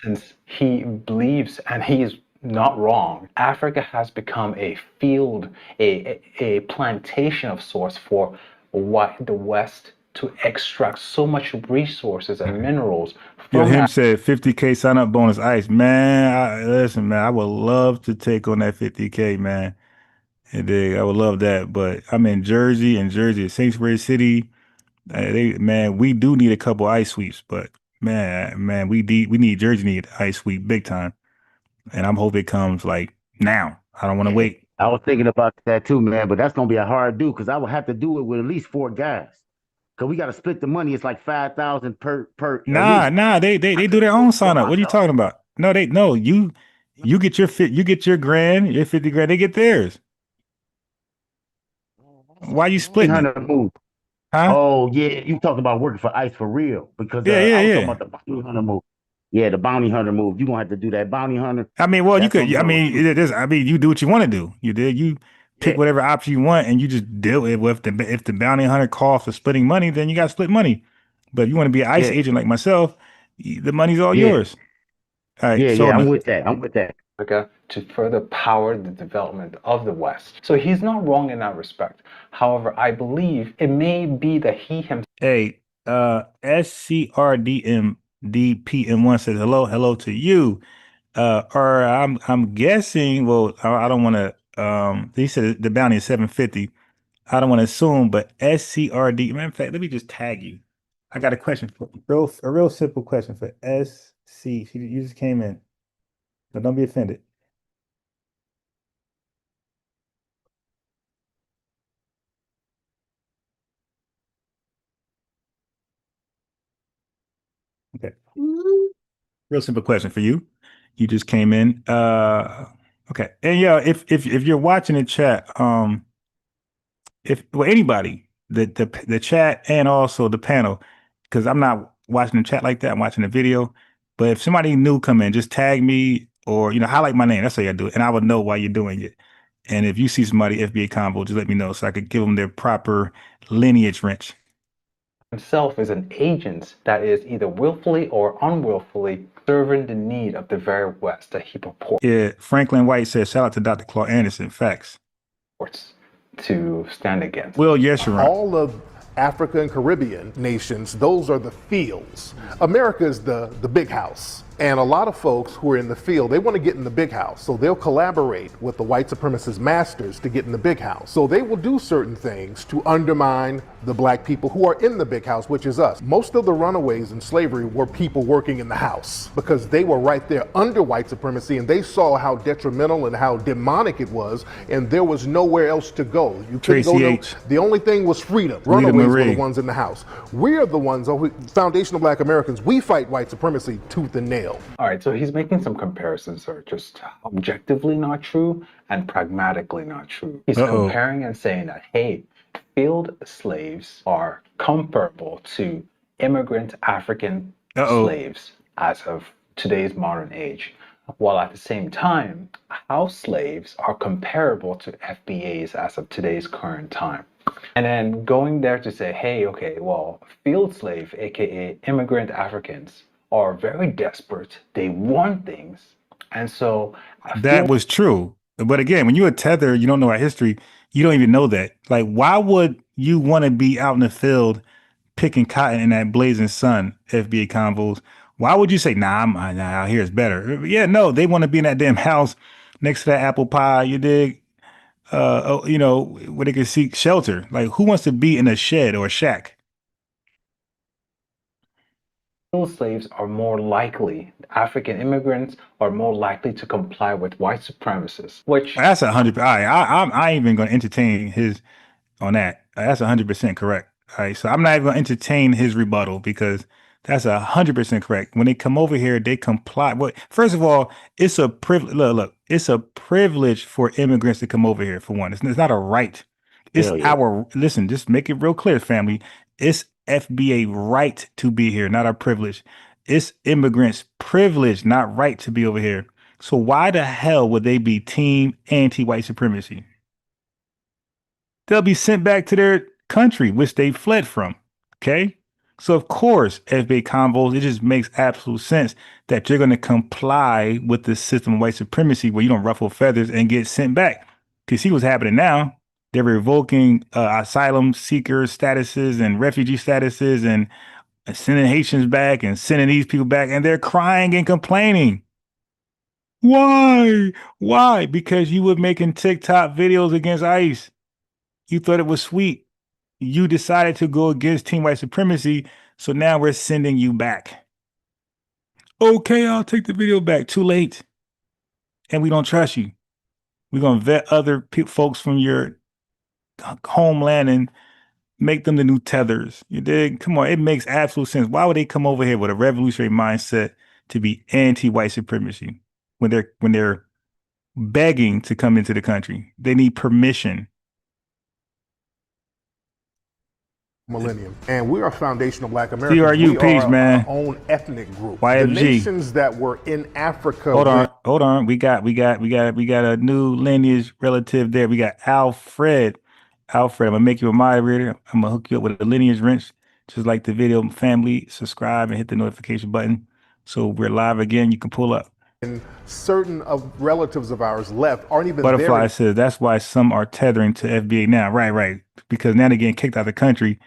since he believes, and he is not wrong, Africa has become a field, a plantation of sorts for the West to extract so much resources and minerals from him said 50K sign up bonus ice. Man, listen, man, I would love to take on that 50K, man. And I would love that. But I'm in Jersey, Sanctuary City. We do need a couple ice sweeps, but man, we need Jersey need ice sweep big time. And I'm hoping it comes like now. I don't want to wait. I was thinking about that too, man, but that's gonna be a hard do because I would have to do it with at least 4 guys. Cause we got to split the money. It's like 5,000 per. Nah. They do their own sign up. What are you talking about? No. You get your grand, your 50 grand. They get theirs. Why you splitting it? Huh? Oh yeah, you talking about working for ICE for real? Because I was talking about the bounty hunter move. Yeah, the bounty hunter move. You gonna have to do that bounty hunter. I mean, well, you could. I mean, you do what you want to do. You pick whatever option you want, and you just deal with if the bounty hunter calls for splitting money, then you got to split money. But if you want to be an ICE agent like myself, the money's all yours. All right. I'm with that. Africa to further power the development of the West. So he's not wrong in that respect. However, I believe it may be that he himself. Hey, SCRDMDPM1 says hello to you. Or I'm guessing. Well, I don't want to. He said the bounty is 750. I don't want to assume, but SCRD. Matter of fact, let me just tag you. I got a question for a real simple question for SC. You just came in, but don't be offended. Okay. Real simple question for you. You just came in. Okay. And yeah, if you're watching the chat, anybody, the chat and also the panel, because I'm not watching the chat like that, I'm watching the video. But if somebody new come in, just tag me or highlight my name. That's how you do it, and I would know why you're doing it. And if you see somebody FBA Convo, just let me know so I could give them their proper lineage wrench. Himself is an agent that is either willfully or unwillfully serving the need of the very West that he purports Yeah, Franklin White says, shout out to Dr. Claude Anderson. Facts. to stand against. Well, yes, you're right. All of Africa and Caribbean nations, those are the fields. America is the big house. And a lot of folks who are in the field, they want to get in the big house. So they'll collaborate with the white supremacist masters to get in the big house. So they will do certain things to undermine the black people who are in the big house, which is us. Most of the runaways in slavery were people working in the house because they were right there under white supremacy and they saw how detrimental and how demonic it was, and there was nowhere else to go. You couldn't go no, the only thing was freedom. Runaways were the ones in the house. We're the ones, foundational black Americans, we fight white supremacy tooth and nail. All right, so he's making some comparisons that are just objectively not true and pragmatically not true. He's comparing and saying that, hey, field slaves are comparable to immigrant African slaves as of today's modern age, while at the same time, house slaves are comparable to FBAs as of today's current time. And then going there to say, hey, okay, well, field slave, aka immigrant Africans, are very desperate. They want things. And so that was true. But again, when you're a tether, you don't know our history, you don't even know that. Like, why would you want to be out in the field picking cotton in that blazing sun, FBA convos? Why would you say, nah, out here is better? Yeah, no, they want to be in that damn house next to that apple pie, you dig? You know, where they can seek shelter. Like, who wants to be in a shed or a shack? Slaves are more likely, African immigrants are more likely to comply with white supremacists, which that's 100. I ain't even going to entertain his on that. That's 100% correct. All right, so I'm not even going to entertain his rebuttal because that's 100% correct. When they come over here, they comply. Well, first of all, it's a privilege. Look, it's a privilege for immigrants to come over here. For one, it's not a right. It's our listen. Just make it real clear, family. It's FBA right to be here, not our privilege. It's immigrants' privilege, not right to be over here. So why the hell would they be team anti-white supremacy? They'll be sent back to their country, which they fled from. Okay? So of course, FBA convos, it just makes absolute sense that you're going to comply with the system of white supremacy where you don't ruffle feathers and get sent back. Because see what's happening now. They're revoking asylum seeker statuses and refugee statuses and sending Haitians back and sending these people back. And they're crying and complaining. Why? Why? Because you were making TikTok videos against ICE. You thought it was sweet. You decided to go against team white supremacy. So now we're sending you back. Okay, I'll take the video back. Too late. And we don't trust you. We're going to vet other folks from your homeland and make them the new tethers. You dig? Come on, it makes absolute sense. Why would they come over here with a revolutionary mindset to be anti-white supremacy when they're begging to come into the country? They need permission. Millennium, and we are foundational black Americans. CRU, peace, man. Our own ethnic group. YFG. The nations that were in Africa. Hold on. We got a new lineage relative there. We got Alfred. I'm gonna make you a moderator. I'm gonna hook you up with a lineage wrench, just like the video. Family, subscribe and hit the notification button so we're live again. You can pull up. And certain of relatives of ours left aren't even Butterfly there. says that's why some are tethering to FBA now. Right. Because now they're getting kicked out of the country.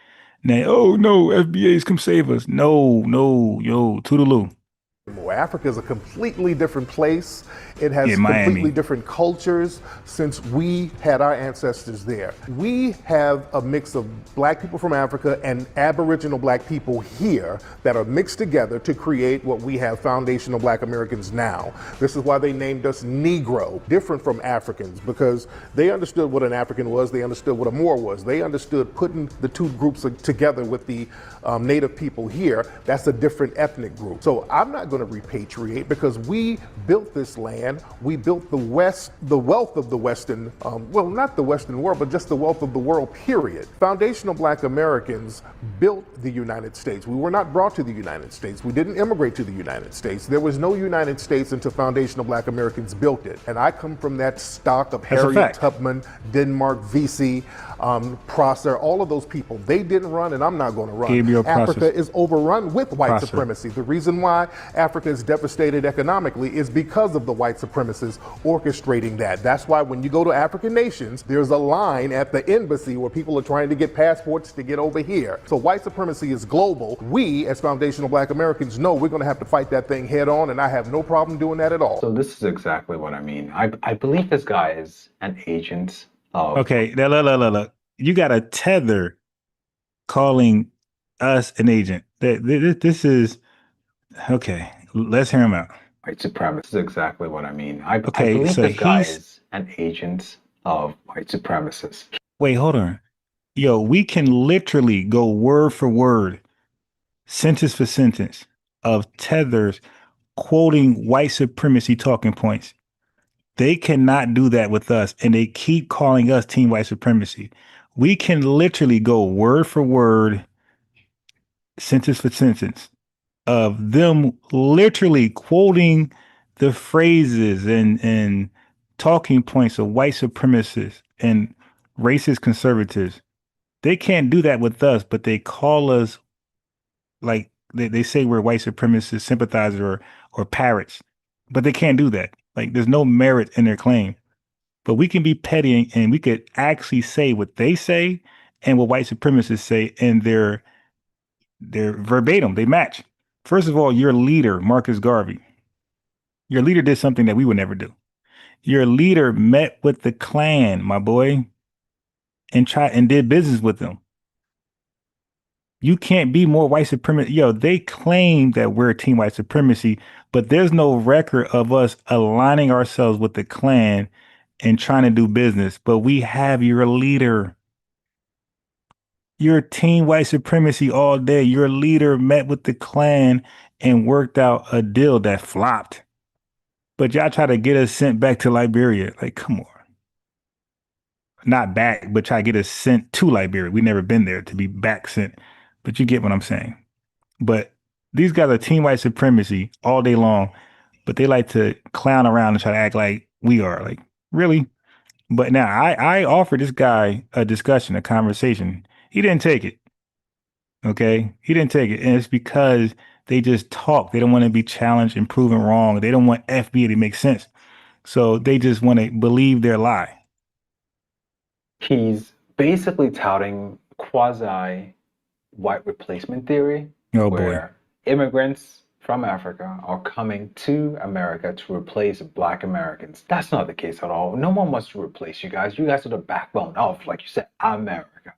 Now, oh no, FBAs come save us. No, yo, toodaloo. Africa is a completely different place. It has completely different cultures since we had our ancestors there. We have a mix of black people from Africa and Aboriginal black people here that are mixed together to create what we have foundational black Americans now. This is why they named us Negro, different from Africans, because they understood what an African was, they understood what a Moor was, they understood putting the two groups together with the native people here. That's a different ethnic group. So I'm not going to repatriate because we built this land. We built the wealth of the Western, well, not the Western world, but just the wealth of the world, period. Foundational black Americans built the United States. We were not brought to the United States. We didn't immigrate to the United States. There was no United States until foundational black Americans built it. And I come from that stock of Harriet Tubman, Denmark, Vesey, Prosser, all of those people. They didn't run and I'm not going to run. Africa is overrun with white supremacy. The reason why Africa is devastated economically is because of the white supremacists orchestrating that. That's why when you go to African nations, there's a line at the embassy where people are trying to get passports to get over here. So white supremacy is global. We, as foundational Black Americans, know we're going to have to fight that thing head on, and I have no problem doing that at all. So this is exactly what I mean. I believe this guy is an agent of... Okay, look. You got a tether calling us an agent. This is... Okay, let's hear him out. White supremacy. This is exactly what I mean. I believe so this guy is an agent of white supremacists. Wait, hold on. Yo, we can literally go word for word, sentence for sentence, of tethers quoting white supremacy talking points. They cannot do that with us, and they keep calling us team white supremacy. We can literally go word for word, sentence for sentence, of them literally quoting the phrases and talking points of white supremacists and racist conservatives. They can't do that with us, but they call us, like they say we're white supremacist sympathizers or parrots, but they can't do that. Like there's no merit in their claim. But we can be petty and we could actually say what they say and what white supremacists say, and they're verbatim, they match. First of all, your leader, Marcus Garvey, your leader did something that we would never do. Your leader met with the Klan, my boy, and did business with them. You can't be more white supremacy. Yo, they claim that we're team white supremacy, but there's no record of us aligning ourselves with the Klan and trying to do business. But we have your leader. You're team white supremacy all day. Your leader met with the Klan and worked out a deal that flopped. But y'all try to get us sent back to Liberia. Like, come on. Not back, but try to get us sent to Liberia. We never been there to be back sent. But you get what I'm saying. But these guys are team white supremacy all day long, but they like to clown around and try to act like we are. Like, really? But now I offered this guy a discussion, a conversation. He didn't take it. Okay? He didn't take it. And it's because they just talk. They don't want to be challenged and proven wrong. They don't want FBA to make sense. So they just want to believe their lie. He's basically touting quasi-white replacement theory, where immigrants from Africa are coming to America to replace Black Americans. That's not the case at all. No one wants to replace you guys. You guys are the backbone of, like you said, America.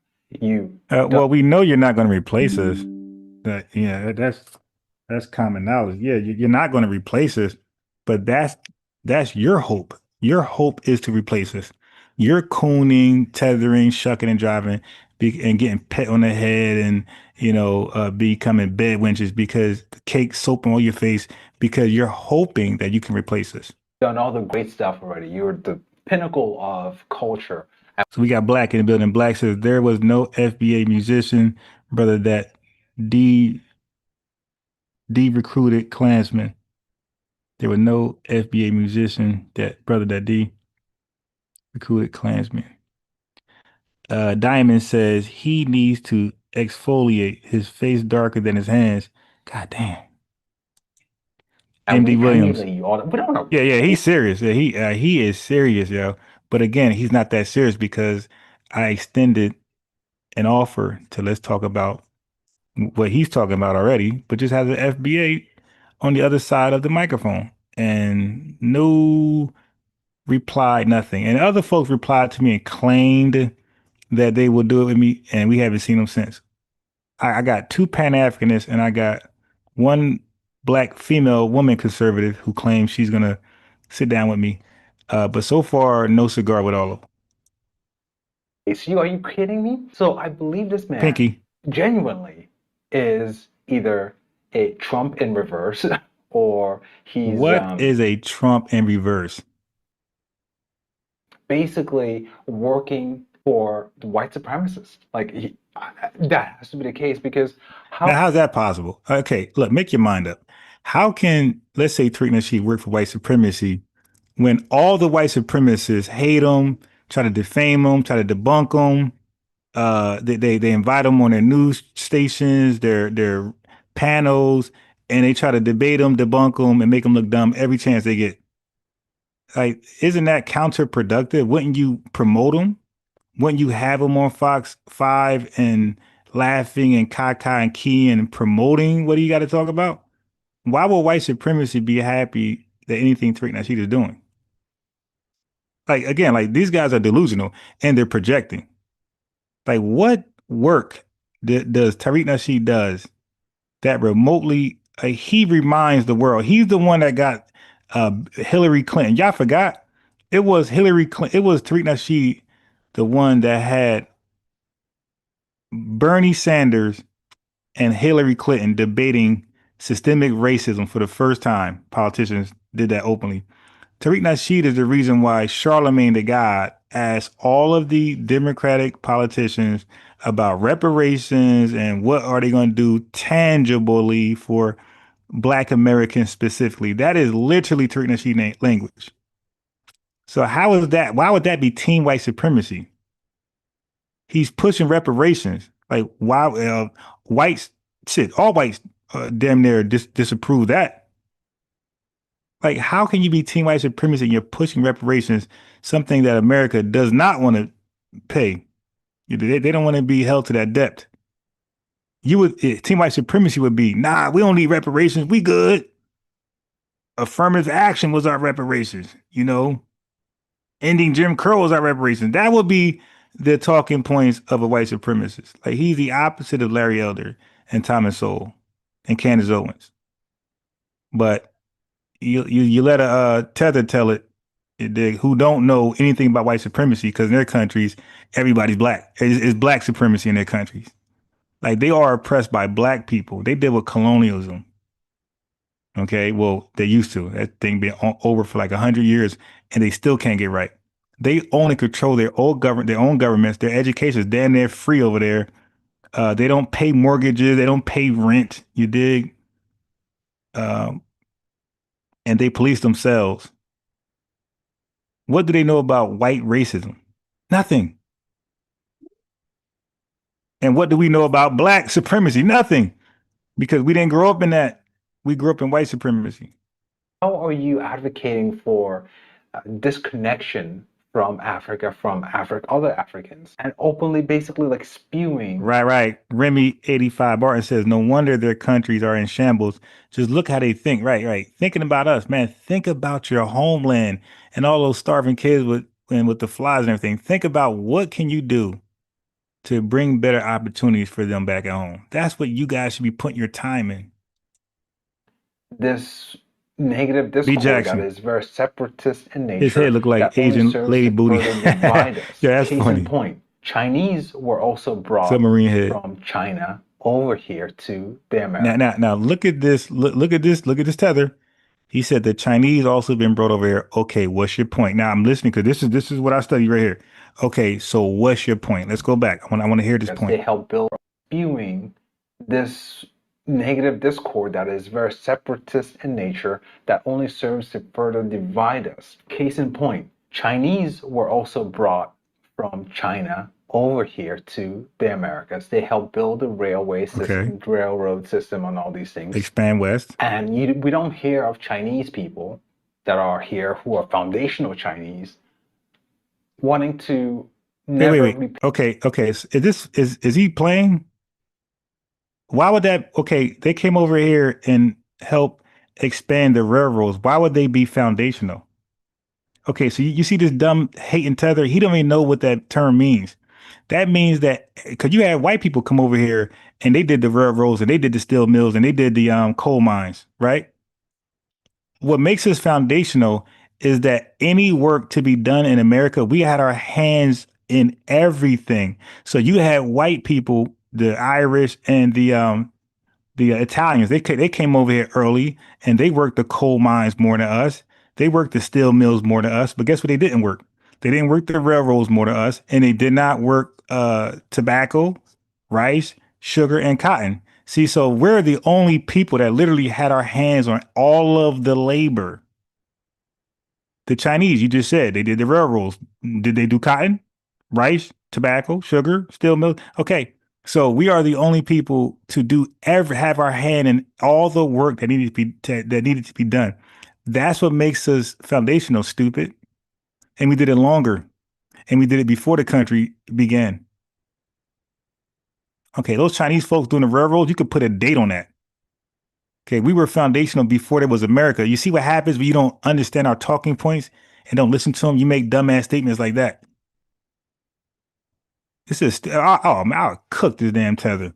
Well, we know you're not going to replace us. That's common knowledge. Yeah, you're not going to replace us, but that's your hope. Your hope is to replace us. You're cooning, tethering, shucking, and driving, and getting pet on the head, and becoming bed wenches because the cake soap on your face because you're hoping that you can replace us. Done all the great stuff already. You're the pinnacle of culture. So we got Black in the building. Black says there was no FBA musician, brother, that recruited Klansmen. There was no FBA musician that recruited Klansmen. Diamond says he needs to exfoliate his face darker than his hands. God damn. MD Williams. Yeah, he's serious. Yeah, he is serious, yo. But again, he's not that serious because I extended an offer to let's talk about what he's talking about already, but just has an FBA on the other side of the microphone. And no reply, nothing. And other folks replied to me and claimed that they will do it with me, and we haven't seen them since. I got 2 Pan-Africanists, and I got 1 Black female woman conservative who claims she's going to sit down with me. But so far, no cigar with all of them. Are you kidding me? So I believe this man Pinky genuinely is either a Trump in reverse or he's... What is a Trump in reverse? Basically working for the white supremacists. Like, that has to be the case because... Now, how's that possible? Okay, look, make your mind up. How can, let's say, Tariq Nasheed work for white supremacy when all the white supremacists hate them, try to defame them, try to debunk them? They invite them on their news stations, their panels, and they try to debate them, debunk them, and make them look dumb every chance they get. Like, isn't that counterproductive? Wouldn't you promote them? Wouldn't you have them on Fox 5 and laughing and Kaka and Key and promoting what you got to talk about? Why would white supremacy be happy that anything Tariq Nasheed is doing? Like, again, like these guys are delusional and they're projecting. Like, what work does Tariq Nasheed does that remotely, he reminds the world. He's the one that got Hillary Clinton. Y'all forgot? It was Hillary Clinton. It was Tariq Nasheed, the one that had Bernie Sanders and Hillary Clinton debating systemic racism for the first time. Politicians did that openly. Tariq Nasheed is the reason why Charlemagne the God asked all of the Democratic politicians about reparations and what are they going to do tangibly for Black Americans specifically. That is literally Tariq Nasheed language. So how is that? Why would that be team white supremacy? He's pushing reparations. Like, why whites, all whites damn near disapprove that. Like, how can you be team white supremacy and you're pushing reparations, something that America does not want to pay? They don't want to be held to that debt. Team white supremacy would be, nah, we don't need reparations. We good. Affirmative action was our reparations. Ending Jim Crow was our reparations. That would be the talking points of a white supremacist. Like, he's the opposite of Larry Elder and Thomas Sowell and Candace Owens. But you let a tether tell it, who don't know anything about white supremacy, because in their countries, everybody's black. It's black supremacy in their countries. Like, they are oppressed by black people. They deal with colonialism. Okay, well, they used to. That thing been over for like 100 years, and they still can't get right. They own and control their own governments. Their education is damn near free over there. They don't pay mortgages. They don't pay rent. You dig? And they police themselves. What do they know about white racism? Nothing. And what do we know about black supremacy? Nothing. Because we didn't grow up in that. We grew up in white supremacy. How are you advocating for disconnection from Africa, other Africans, and openly basically like spewing? Right. Remy 85 Barton says, no wonder their countries are in shambles. Just look how they think. Right. Thinking about us, man. Think about your homeland and all those starving kids with the flies and everything. Think about what can you do to bring better opportunities for them back at home. That's what you guys should be putting your time in. This negative discourse that is very separatist in nature. His head looked like Asian lady booty. Yeah, that's Case funny. In point, Chinese were also brought Submarine head from China over here to the Americas. Now look at this. Look at this tether. He said the Chinese also been brought over here. Okay, what's your point? Now I'm listening because this is what I study right here. Okay, so what's your point? Let's go back. I want to hear this point. They help build spewing this negative discord that is very separatist in nature that only serves to further divide us. Case in point, Chinese were also brought from China over here to the Americas. They helped build the railway system, railroad system, and all these things. Expand west. And we don't hear of Chinese people that are here who are foundational Chinese wanting to never. Wait. Okay. Is he playing? Why would that? Okay, they came over here and helped expand the railroads. Why would they be foundational? Okay, so you see this dumb hating tether. He don't even know what that term means. That means that because you had white people come over here and they did the railroads and they did the steel mills and they did the coal mines, right? What makes us foundational is that any work to be done in America, we had our hands in everything. So you had white people, the Irish and the Italians, they came over here early and they worked the coal mines more than us. They worked the steel mills more than us. But guess what they didn't work? They didn't work the railroads more than us. And they did not work tobacco, rice, sugar, and cotton. See, so we're the only people that literally had our hands on all of the labor. The Chinese, you just said, they did the railroads. Did they do cotton, rice, tobacco, sugar, steel mills? Okay. So we are the only people to have our hand in all the work that needed to be done. That's what makes us foundational, stupid. And we did it longer, and we did it before the country began. Okay, those Chinese folks doing the railroads, you could put a date on that. Okay, we were foundational before there was America. You see what happens when you don't understand our talking points and don't listen to them? You make dumbass statements like that. This is, I'll cook this damn tether.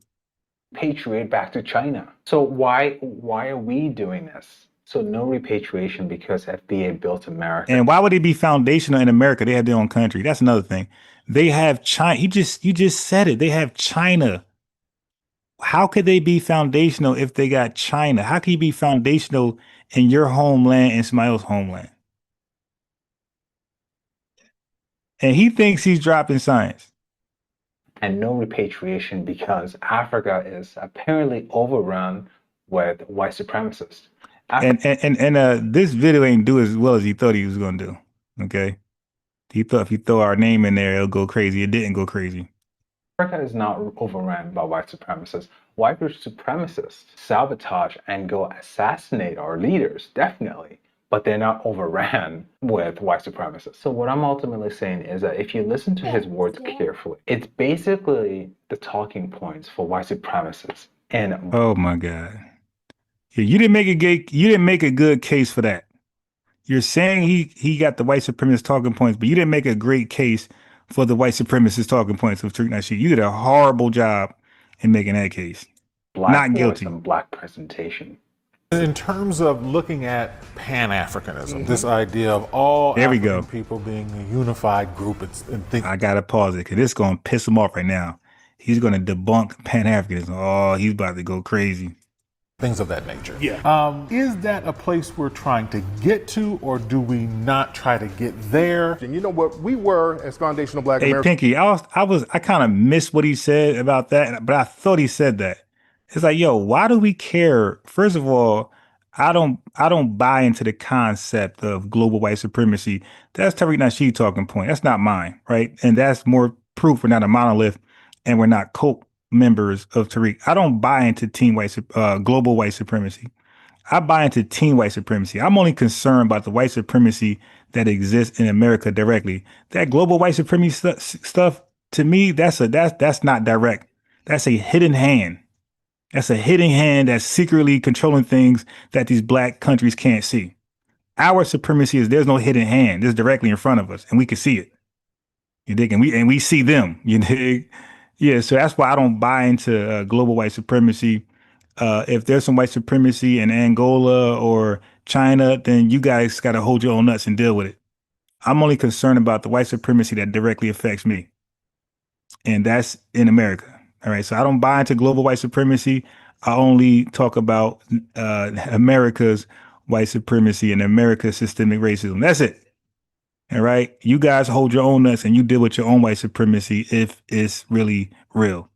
Repatriate back to China. So why are we doing this? So no repatriation because FBA built America. And why would it be foundational in America? They have their own country. That's another thing. They have China. You just said it. They have China. How could they be foundational if they got China? How can you be foundational in your homeland and somebody else's homeland? And he thinks he's dropping science. And no repatriation because Africa is apparently overrun with white supremacists. And this video ain't do as well as he thought he was gonna do. Okay, he thought if you throw our name in there, it'll go crazy. It didn't go crazy. Africa is not overrun by white supremacists. White supremacists sabotage and go assassinate our leaders, definitely. But they're not overran with white supremacists. So what I'm ultimately saying is that if you listen to his words carefully, it's basically the talking points for white supremacists. And oh my God, yeah, you didn't make a good case for that. You're saying he got the white supremacist talking points, but you didn't make a great case for the white supremacist talking points of Tariq Nasheed. You did a horrible job in making that case. Black not guilty. And black presentation. In terms of looking at Pan-Africanism, this idea of all African people being a unified group, I gotta pause it because it's gonna piss him off right now. He's gonna debunk Pan-Africanism. Oh, he's about to go crazy. Things of that nature. Yeah. Is that a place we're trying to get to, or do we not try to get there? And you know what we were as foundational Black Hey, Americans. Pinky, I kind of missed what he said about that, but I thought he said that. It's like, yo, why do we care? First of all, I don't buy into the concept of global white supremacy. That's Tariq Nasheed talking point. That's not mine, right? And that's more proof we're not a monolith and we're not cult members of Tariq. I don't buy into global white supremacy. I buy into team white supremacy. I'm only concerned about the white supremacy that exists in America directly. That global white supremacy stuff, to me, that's not direct. That's a hidden hand. That's a hidden hand that's secretly controlling things that these black countries can't see. Our supremacy is there's no hidden hand. It's directly in front of us, and we can see it. You dig? And we see them. You dig? Yeah. So that's why I don't buy into global white supremacy. If there's some white supremacy in Angola or China, then you guys got to hold your own nuts and deal with it. I'm only concerned about the white supremacy that directly affects me, and that's in America. All right, so I don't buy into global white supremacy. I only talk about America's white supremacy and America's systemic racism. That's it. All right, you guys hold your own nuts and you deal with your own white supremacy if it's really real.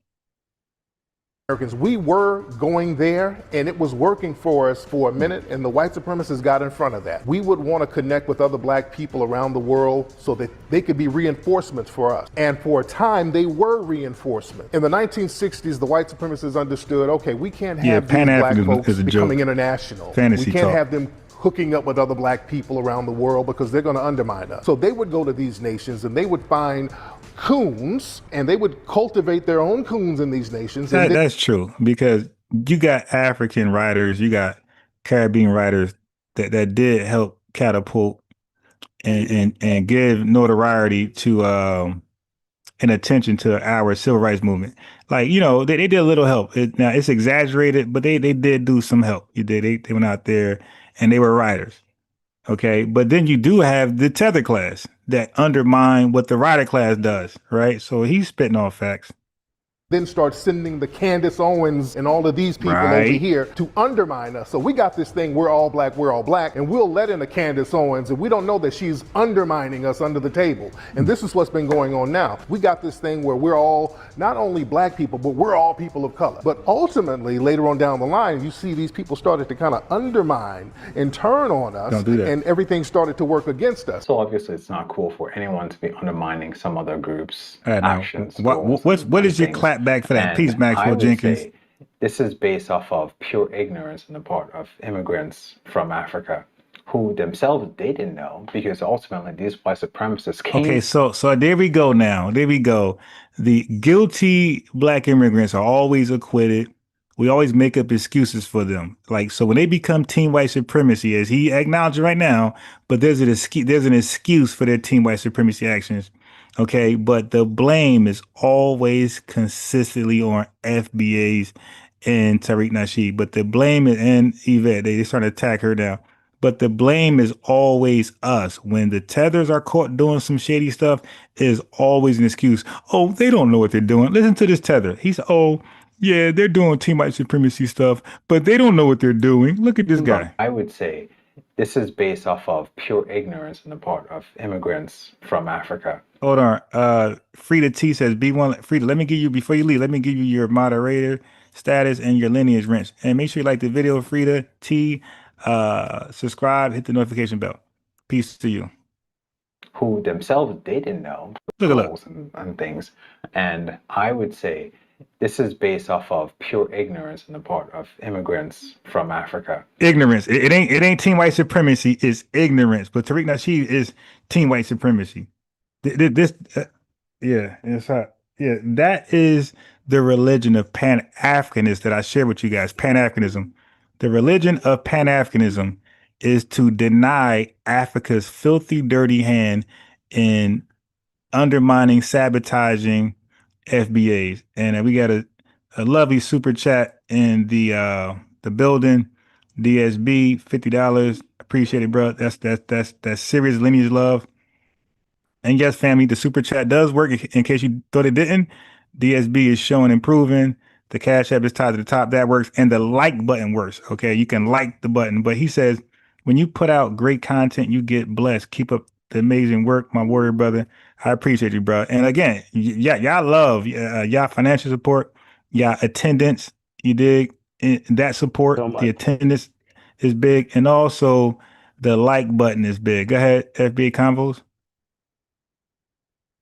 Americans, we were going there and it was working for us for a minute, and the white supremacists got in front of that. We would want to connect with other black people around the world so that they could be reinforcements for us. And for a time, they were reinforcement. In the 1960s, the white supremacists understood, okay, we can't have these black folks becoming international. Fantasy we can't talk. have them hooking up with other black people around the world because they're going to undermine us. So they would go to these nations and they would find coons and they would cultivate their own coons in these nations. That's true, because you got African writers, you got Caribbean writers that did help catapult and give notoriety to and attention to our civil rights movement. Like, you know, they did a little help. Now it's exaggerated, but they did do some help. They went out there and they were writers. Okay, but then you do have the tether class that undermine what the rider class does, right? So he's spitting off facts. Then start sending the Candace Owens and all of these people over here to undermine us. So we got this thing, we're all black, and we'll let in a Candace Owens, and we don't know that she's undermining us under the table. And this is what's been going on now. We got this thing where we're all not only black people, but we're all people of color. But ultimately, later on down the line, you see these people started to kind of undermine and turn on us, and everything started to work against us. So obviously it's not cool for anyone to be undermining some other group's actions. What is your clapback back for that. And Peace, Maxwell I would Jenkins. say this is based off of pure ignorance on the part of immigrants from Africa who themselves they didn't know, because ultimately these white supremacists came. Okay, so there we go now. There we go. The guilty black immigrants are always acquitted. We always make up excuses for them. Like, so when they become team white supremacy, as he acknowledged right now, but there's an excuse for their team white supremacy actions. Okay, but the blame is always consistently on FBA's and Tariq Nasheed. But the blame is, and Yvette, they start to attack her now. But the blame is always us. When the tethers are caught doing some shady stuff, it is always an excuse. Oh, they don't know what they're doing. Listen to this tether. He's, oh, yeah, they're doing team white supremacy stuff, but they don't know what they're doing. Look at this guy. I would say this is based off of pure ignorance on the part of immigrants from Africa. Hold on. Frida T says, B1, Frida, let me give you, before you leave, let me give you your moderator status and your lineage wrench. And make sure you like the video, Frida T. Subscribe, hit the notification bell. Peace to you. Who themselves they didn't know rules and things. And I would say this is based off of pure ignorance on the part of immigrants from Africa. Ignorance. It ain't team white supremacy. It's ignorance. But Tariq Nasheed is team white supremacy. Yeah, it's hot. Yeah, that is the religion of Pan-Africanism that I share with you guys. Pan-Africanism. The religion of Pan-Africanism is to deny Africa's filthy, dirty hand in undermining, sabotaging FBAs. And we got a lovely super chat in the building. DSB, $50. Appreciate it, bro. That's serious lineage love. And yes, family, the super chat does work in case you thought it didn't. DSB is showing improving. The Cash App is tied to the top. That works. And the like button works. Okay. You can like the button. But he says, when you put out great content, you get blessed. Keep up the amazing work, my warrior brother. I appreciate you, bro. And again, y'all love y'all financial support, y'all attendance. You dig? And that support, the attendance is big. And also the like button is big. Go ahead, FBA Convos.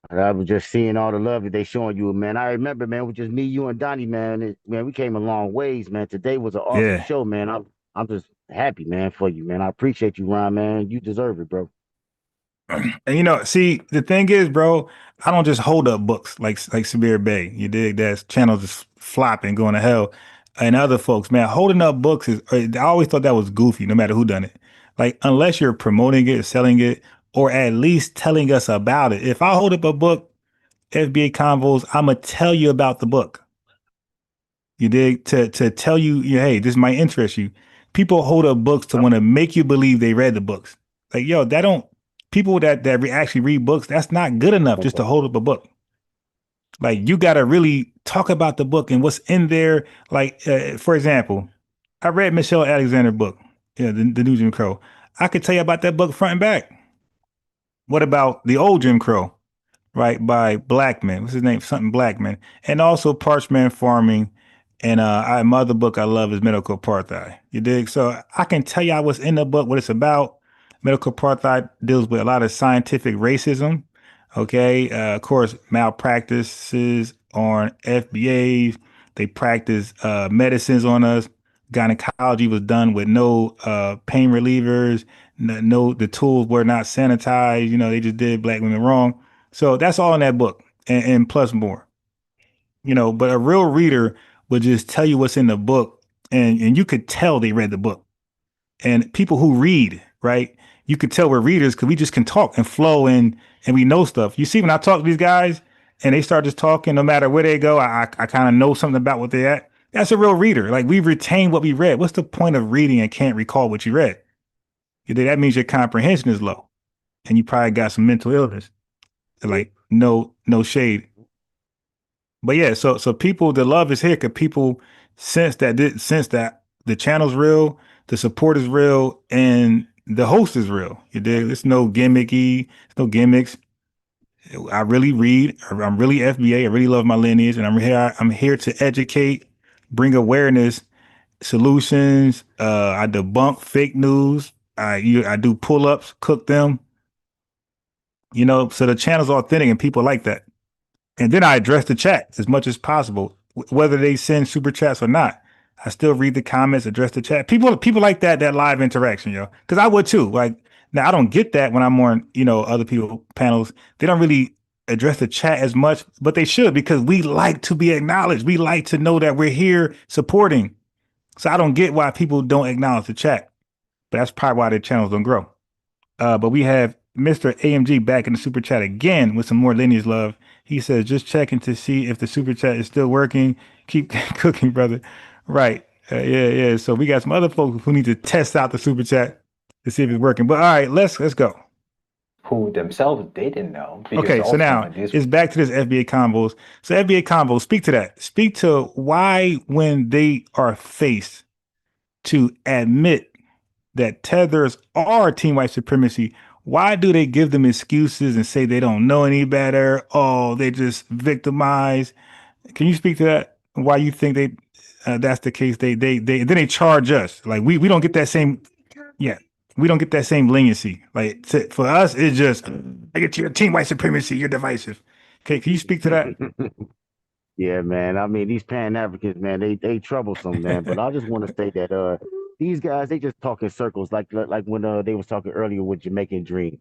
I was just seeing all the love that they showing you, man. I remember, man, with just me, you, and Donnie, man. Man, we came a long ways, man. Today was an awesome show, man. I'm just happy, man, for you, man. I appreciate you, Ron, man. You deserve it, bro. And see, the thing is, bro, I don't just hold up books like Sabir Bay. You dig? That channel just flopping, going to hell. And other folks, man, holding up books I always thought that was goofy, no matter who done it. Like, unless you're promoting it, selling it, or at least telling us about it. If I hold up a book, FBA Convos, I'm gonna tell you about the book. You dig? To tell you, hey, this might interest you. People hold up books to want to make you believe they read the books. Like, yo, people that actually read books, that's not good enough just to hold up a book. Like, you got to really talk about the book and what's in there. Like, for example, I read Michelle Alexander's book, the New Jim Crow. I could tell you about that book front and back. What about the old Jim Crow, right? By Blackman. What's his name? Something Blackman. And also Parchment Farming. And my other book I love is Medical Apartheid. You dig? So I can tell you what's in the book, what it's about. Medical Apartheid deals with a lot of scientific racism. Okay. Of course, malpractices on FBAs. They practice medicines on us. Gynecology was done with no pain relievers. No, the tools were not sanitized. They just did black women wrong. So that's all in that book, and plus more. But a real reader would just tell you what's in the book, and you could tell they read the book. And people who read, right? You could tell we're readers because we just can talk and flow and we know stuff. You see, when I talk to these guys and they start just talking, no matter where they go, I kind of know something about what they're at. That's a real reader. Like, we retain what we read. What's the point of reading and can't recall what you read? That means your comprehension is low and you probably got some mental illness. Like, no shade. But yeah, so people, the love is here because people sense that the channel's real, the support is real, and the host is real. You dig? It's no gimmicky, it's no gimmicks. I really read. I'm really FBA. I really love my lineage, and I'm here to educate, bring awareness, solutions. I debunk fake news. I do pull-ups, cook them. So the channel's authentic, and people like that. And then I address the chat as much as possible, whether they send super chats or not. I still read the comments, address the chat. People like that live interaction, yo. Because I would too. Like now, I don't get that when I'm on, other people panels. They don't really address the chat as much, but they should because we like to be acknowledged. We like to know that we're here supporting. So I don't get why people don't acknowledge the chat, but that's probably why their channels don't grow. But we have Mr. AMG back in the super chat again with some more lineage love. He says, just checking to see if the super chat is still working. Keep cooking, brother. Right. Yeah. So we got some other folks who need to test out the super chat to see if it's working. But all right, let's go. Who themselves didn't know. Okay, so now it's back to this FBA combos. So FBA combos, speak to that. Speak to why when they are faced to admit that tethers are team white supremacy, why do they give them excuses and say they don't know any better? Oh, they just victimize. Can you speak to that? Why you think that's the case? They then they charge us like we don't get that same. Yeah, we don't get that same leniency. Like for us, it's just I get your team white supremacy. You're divisive. Okay, can you speak to that? Yeah, man. I mean, these Pan-Africans, man, they troublesome, man. But I just want to say that these guys, they just talk in circles, like when they was talking earlier with Jamaican Dream,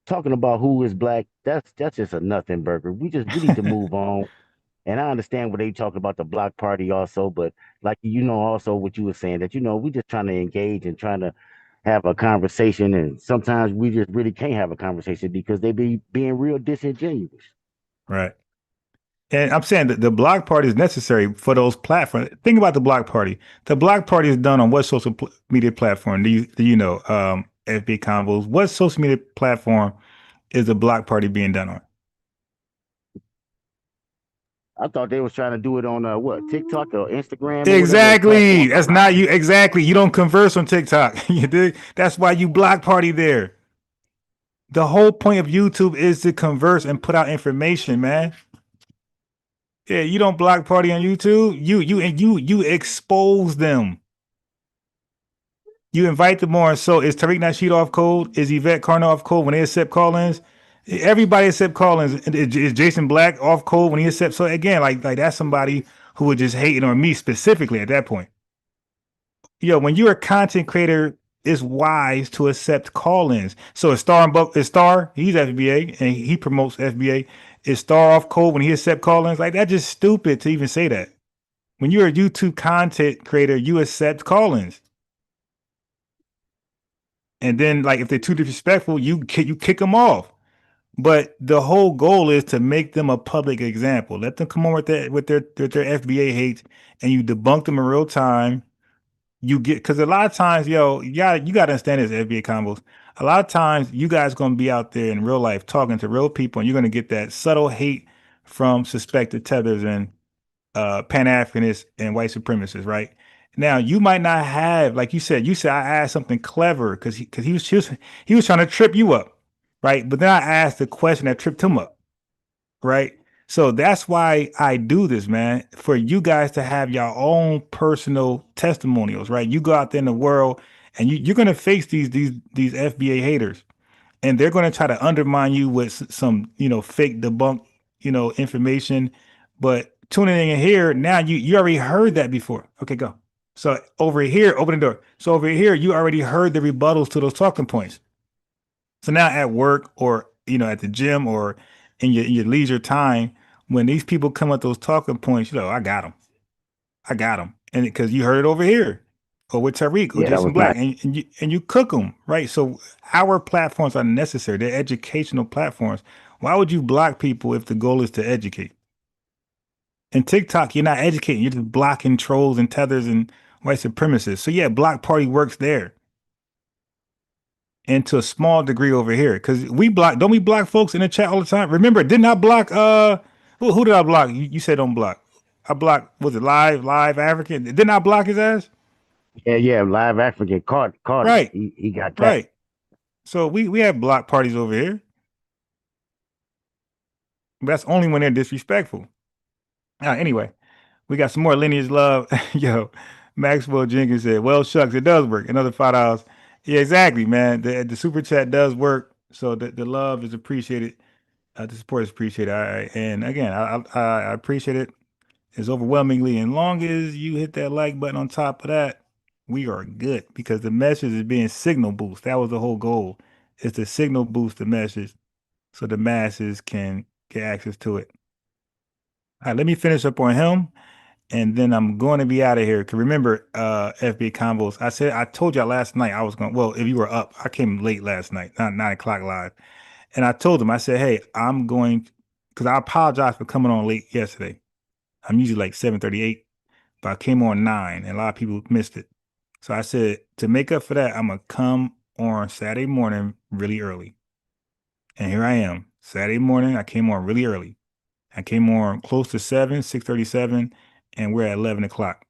talking about who is black. That's just a nothing burger. We need to move on. And I understand what they talk about the block party also, but like also what you were saying that we just trying to engage and trying to have a conversation, and sometimes we just really can't have a conversation because they be being real disingenuous. Right. And I'm saying that the block party is necessary for those platforms. Think about the block party. The block party is done on what social media platform? Do you know? FB Combos. What social media platform is the block party being done on? I thought they was trying to do it on what, TikTok or Instagram? Exactly. That's not you. Exactly. You don't converse on TikTok. You dig? That's why you block party there. The whole point of YouTube is to converse and put out information, man. Yeah, you don't block party on YouTube. You expose them. You invite them more. So is Tariq Nasheed off code? Is Yvette Carno off code when they accept call-ins? Everybody accept call-ins. Is Jason Black off code when he accepts? So again, like that's somebody who would just hating on me specifically at that point. When you're a content creator, it's wise to accept call-ins. So is Star, he's FBA and he promotes FBA. Is Star off code when he accept call-ins? Like that's just stupid to even say that. When you're a YouTube content creator, you accept call-ins. And then like if they're too disrespectful, you kick them off. But the whole goal is to make them a public example. Let them come on with their FBA hate and you debunk them in real time. You get, because a lot of times, you got to understand this, FBA combos. A lot of times you guys going to be out there in real life talking to real people and you're going to get that subtle hate from suspected tethers and Pan-Africanists and white supremacists, right? Now you might not have, like you said I asked something clever because he was trying to trip you up, right? But then I asked the question that tripped him up, right? So that's why I do this, man, for you guys to have your own personal testimonials, right? You go out there in the world and you're going to face these FBA haters and they're going to try to undermine you with some, fake debunk, information. But tuning in here, now you already heard that before. Okay, go. So over here, open the door. So over here, you already heard the rebuttals to those talking points. So now at work or, at the gym or in your leisure time, when these people come with those talking points, I got them. And because you heard it over here or with Tariq or Jason Black and you cook them, right? So our platforms are necessary. They're educational platforms. Why would you block people if the goal is to educate? In TikTok, you're not educating. You're just blocking trolls and tethers and white supremacists. So yeah, block party works there. And to a small degree over here, because don't we block folks in the chat all the time? Remember, didn't I block who did I block? You said don't block. I blocked, was it live African? Didn't I block his ass? Yeah, live African caught right. He got that. Right. So we have block parties over here. But that's only when they're disrespectful. Anyway, we got some more lineage love. Yo, Maxwell Jenkins said, well, shucks, it does work. Another $5. Yeah, exactly, man. The super chat does work. So the love is appreciated. The support is appreciated. And again, I appreciate it. It's overwhelmingly. And long as you hit that like button on top of that, we are good because the message is being signal boost. That was the whole goal, is to signal boost the message so the masses can get access to it. All right, let me finish up on him, and then I'm going to be out of here. Cause remember, FBA Convos, I told y'all last night I was going, well, if you were up, I came late last night, not 9 o'clock live. And I told them, I said, hey, I'm going, because I apologize for coming on late yesterday. I'm usually like 7:38, but I came on 9, and a lot of people missed it. So I said, to make up for that, I'm going to come on Saturday morning really early. And here I am. Saturday morning, I came on really early. I came on close to 6:37, and we're at 11 o'clock.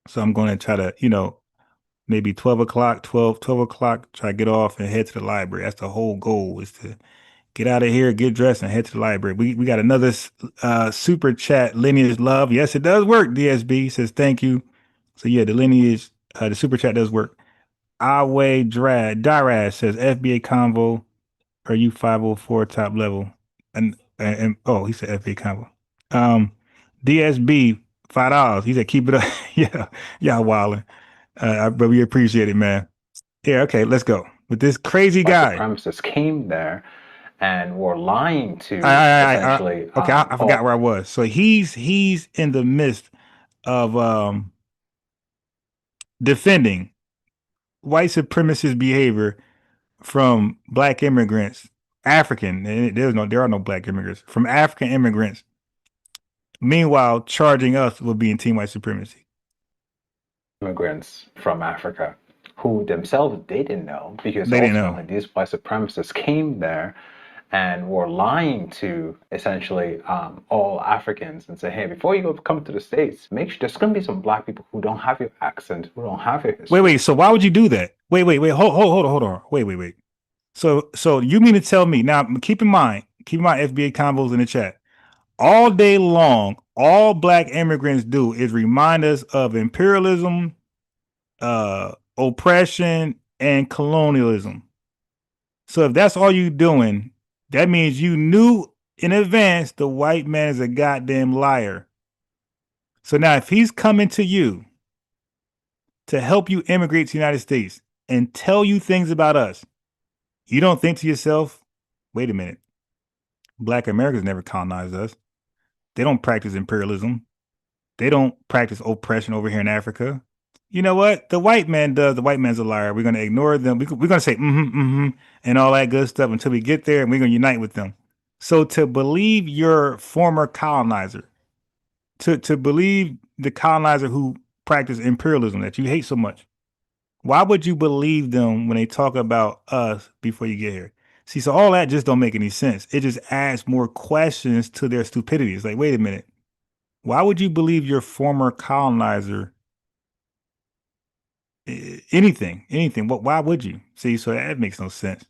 So I'm going to try to, maybe 12 o'clock, 12 o'clock, try to get off and head to the library. That's the whole goal, is to get out of here, get dressed, and head to the library. We got another super chat, Lineage Love. Yes, it does work, DSB says thank you. So yeah, the Lineage, the super chat does work. Awe Diraj says FBA Convo, are you 504 top level? And oh, he said FBA Convo. DSB, $5. He said keep it up. Yeah, y'all wildin'. But we appreciate it, man. Yeah, okay, let's go. With this crazy guy. Supremacists came there and were lying to essentially. Okay, I forgot where I was. So he's in the midst of defending white supremacist behavior from black immigrants, African. There are no black immigrants, from African immigrants. Meanwhile, charging us with being team white supremacy. Immigrants from Africa who themselves they didn't know, because they didn't ultimately these white supremacists came there and were lying to essentially all Africans and say, hey, before you come to the States, make sure there's going to be some black people who don't have your accent, who don't have your history. Wait. So why would you do that? Wait. Hold on. Wait. So you mean to tell me now? Keep in mind FBA Convos in the chat. All day long, all black immigrants do is remind us of imperialism, oppression, and colonialism. So if that's all you doing, that means you knew in advance the white man is a goddamn liar. So now if he's coming to you to help you immigrate to the United States and tell you things about us, you don't think to yourself, wait a minute, black Americans never colonized us. They don't practice imperialism. They don't practice oppression over here in Africa. You know what? The white man does. The white man's a liar. We're going to ignore them. We're going to say, and all that good stuff until we get there, and we're going to unite with them. So to believe your former colonizer, to believe the colonizer who practiced imperialism that you hate so much, why would you believe them when they talk about us before you get here? See, so all that just don't make any sense. It just adds more questions to their stupidity. It's like, wait a minute. Why would you believe your former colonizer anything? Why would you? See, so that makes no sense.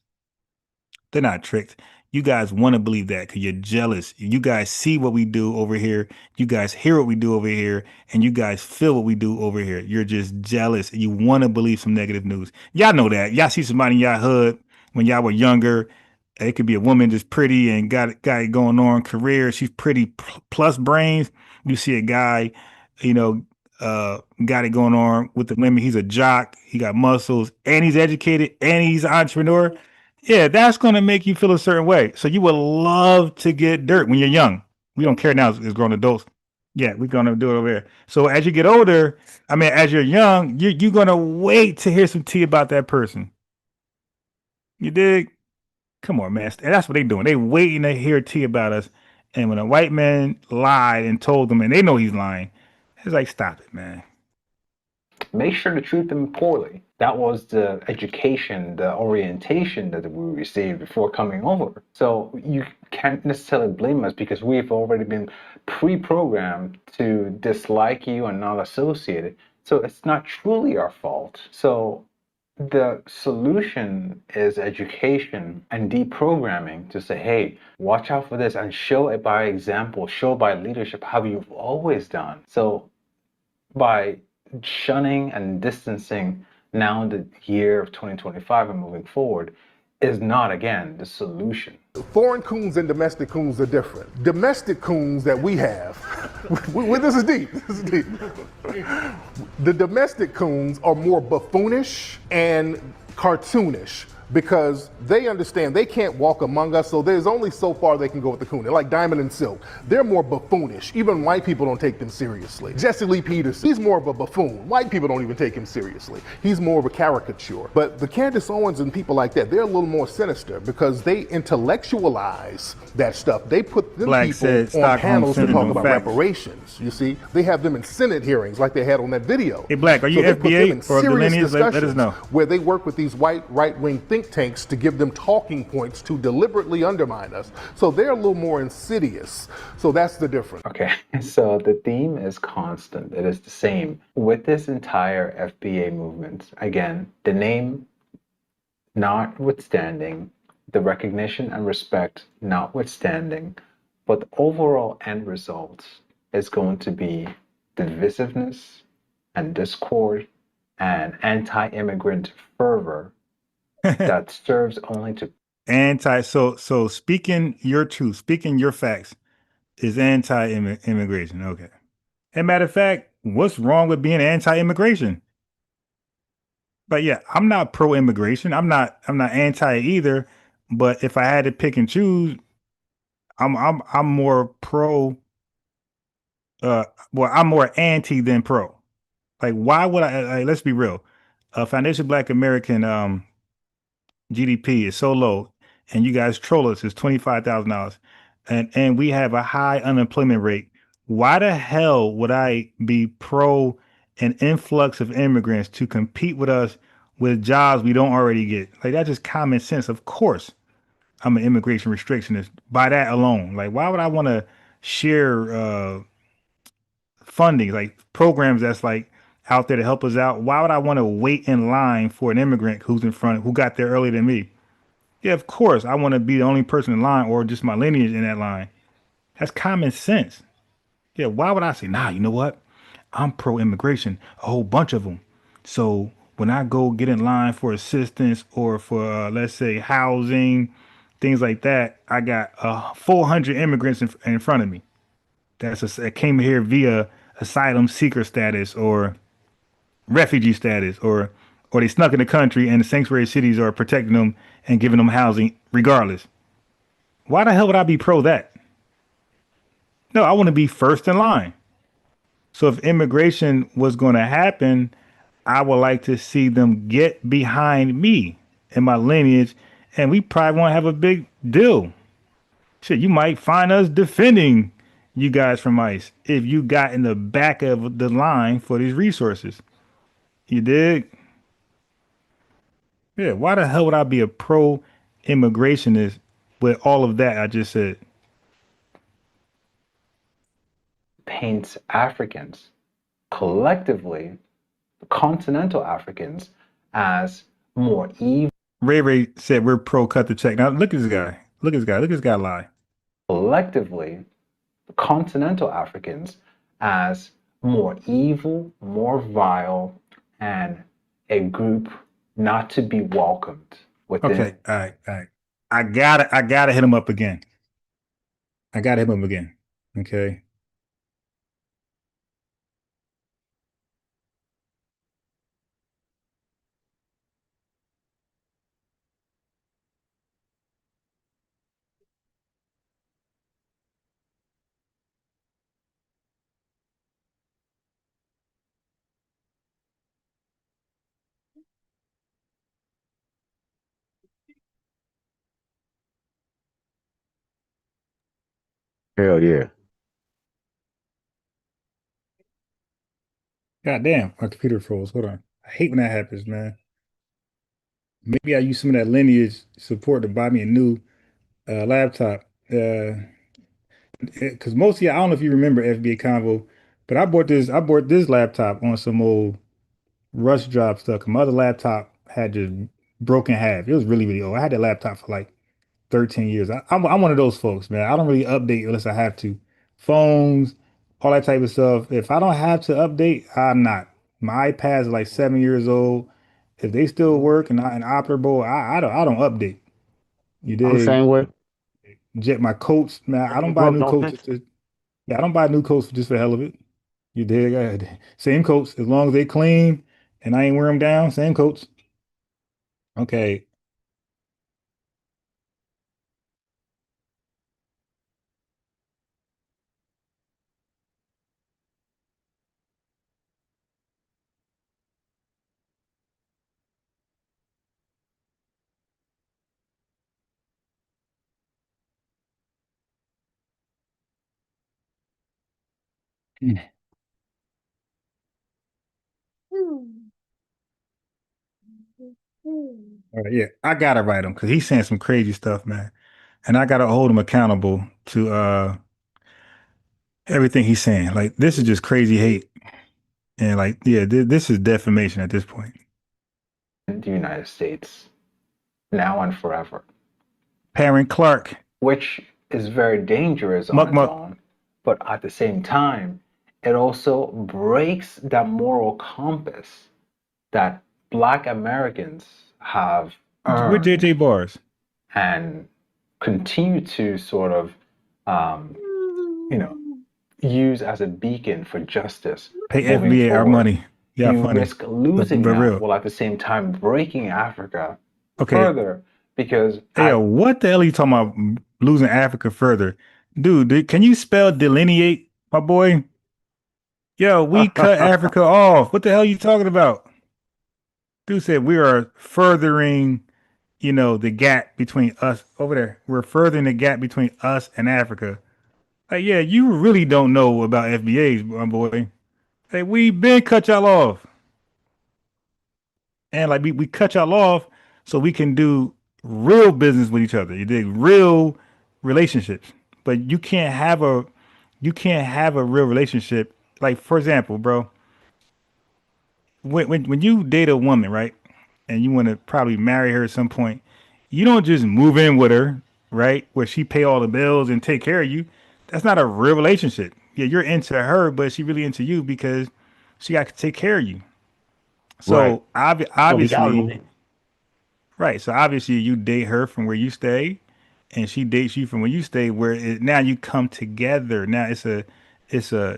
They're not tricked. You guys want to believe that because you're jealous. You guys see what we do over here. You guys hear what we do over here. And you guys feel what we do over here. You're just jealous. You want to believe some negative news. Y'all know that. Y'all see somebody in y'all hood when y'all were younger. It could be a woman just pretty and got it going on, career. She's pretty plus brains. You see a guy, got it going on with the women. He's a jock. He got muscles and he's educated and he's an entrepreneur. Yeah, that's going to make you feel a certain way. So you would love to get dirt when you're young. We don't care now as grown adults. Yeah, we're going to do it over here. So as you get older, as you're young, you're going to wait to hear some tea about that person. You dig? Come on, man. And that's what they're doing. They waiting to hear tea about us. And when a white man lied and told them, and they know he's lying, it's like, stop it, man. Make sure to treat them poorly. That was the education, the orientation that we received before coming over. So you can't necessarily blame us because we've already been pre-programmed to dislike you and not associate it. So it's not truly our fault. So the solution is education and deprogramming to say, hey, watch out for this and show it by example, show by leadership how you've always done. So by shunning and distancing now the year of 2025 and moving forward is not, again, the solution. foreign coons and domestic coons are different. Domestic coons that we have, this is deep, this is deep. The domestic coons are more buffoonish and cartoonish because they understand they can't walk among us, so there's only so far they can go with the coon. They're like Diamond and Silk. They're more buffoonish. Even white people don't take them seriously. Jesse Lee Peterson, he's more of a buffoon. White people don't even take him seriously. He's more of a caricature. But the Candace Owens and people like that, they're a little more sinister because they intellectualize that stuff. They put them people on panels to talk about reparations, you see? They have them in Senate hearings like they had on that video. Hey, Black, are you FBA or the lineage? Let us know. Where they work with these white right-wing think tanks to give them talking points to deliberately undermine us. So they're a little more insidious. So that's the difference. Okay, so the theme is constant. It is the same. With this entire FBA movement, again, the name notwithstanding, the recognition and respect notwithstanding, but the overall end result is going to be divisiveness and discord and anti-immigrant fervor that serves only to so speaking your truth, speaking your facts is anti-immigration. Okay. And matter of fact, what's wrong with being anti-immigration? But yeah, I'm not pro-immigration. I'm not anti either. But if I had to pick and choose, I'm more pro. I'm more anti than pro. Like, why would I? Let's be real. Foundation Black American GDP is so low, and you guys troll us. It's $25,000, and we have a high unemployment rate. Why the hell would I be pro an influx of immigrants to compete with us with jobs we don't already get? Like, that's just common sense. Of course, I'm an immigration restrictionist by that alone. Like, why would I want to share funding, like programs that's like out there to help us out? Why would I want to wait in line for an immigrant who's in front, who got there earlier than me? Yeah, of course, I want to be the only person in line or just my lineage in that line. That's common sense. Yeah, why would I say, nah, you know what? I'm pro-immigration, a whole bunch of them. So when I go get in line for assistance or for, let's say, housing, things like that, I got 400 immigrants in front of me. That came here via asylum seeker status or refugee status, or they snuck in the country and the sanctuary cities are protecting them and giving them housing regardless. Why the hell would I be pro that? No, I want to be first in line. So if immigration was going to happen, I would like to see them get behind me and my lineage, and we probably won't have a big deal. Shit, you might find us defending you guys from ICE if you got in the back of the line for these resources. You dig? Yeah, why the hell would I be a pro-immigrationist with all of that I just said? paints Africans, collectively, continental Africans, as more evil. Ray said we're pro cut the check. Now look at this guy. Look at this guy. Look at this guy lie. Collectively, continental Africans as more evil, more vile, and a group not to be welcomed within. Okay, all right. I gotta hit him up again. Okay. Hell yeah. God damn, my computer froze. Hold on. I hate when that happens, man. Maybe I use some of that lineage support to buy me a new laptop. Because most of you, I don't know if you remember FBA Convo, but I bought this laptop on some old rush job stuff. My other laptop had just broken half. It was really, really old. I had that laptop for like 13 years. I'm one of those folks, man. I don't really update unless I have to. Phones, all that type of stuff. If I don't have to update, I'm not. My iPad's like 7 years old. If they still work and operable, I don't update. You I'm the dig? same way. jet my coats. Man, I don't buy Growth new don't coats. fix. Yeah, I don't buy new coats just for the hell of it. You dig? Same coats as long as they clean and I ain't wear them down. Same coats. Okay. All right, yeah, I gotta write him because he's saying some crazy stuff, man, and I gotta hold him accountable to everything he's saying. Like this is just crazy hate, and like yeah, this is defamation at this point. In the United States, now and forever. Parent Clark, which is very dangerous on muck its muck. own, but at the same time, it also breaks that moral compass that Black Americans have With earned JJ Bars and continue to sort of, you know, use as a beacon for justice pay moving FBA our forward. money. Yeah, You funny, risk losing but that real. while at the same time breaking Africa Okay, further because hey, yo, what the hell are you talking about? Losing Africa further, dude? Can you spell delineate, my boy? Yo, we cut Africa off. What the hell are you talking about? Dude said we are furthering, the gap between us over there. We're furthering the gap between us and Africa. Like, yeah, you really don't know about FBAs, my boy. Hey, we been cut y'all off. And like we cut y'all off so we can do real business with each other. You dig? Real relationships. But you can't have a real relationship. Like, for example, bro, when you date a woman, right? And you want to probably marry her at some point, you don't just move in with her, right? Where she pay all the bills and take care of you. That's not a real relationship. Yeah, you're into her, but she really into you because she got to take care of you. Right. So So we got obviously, it. right. So obviously, you date her from where you stay, and she dates you from where you stay. Now you come together. Now it's a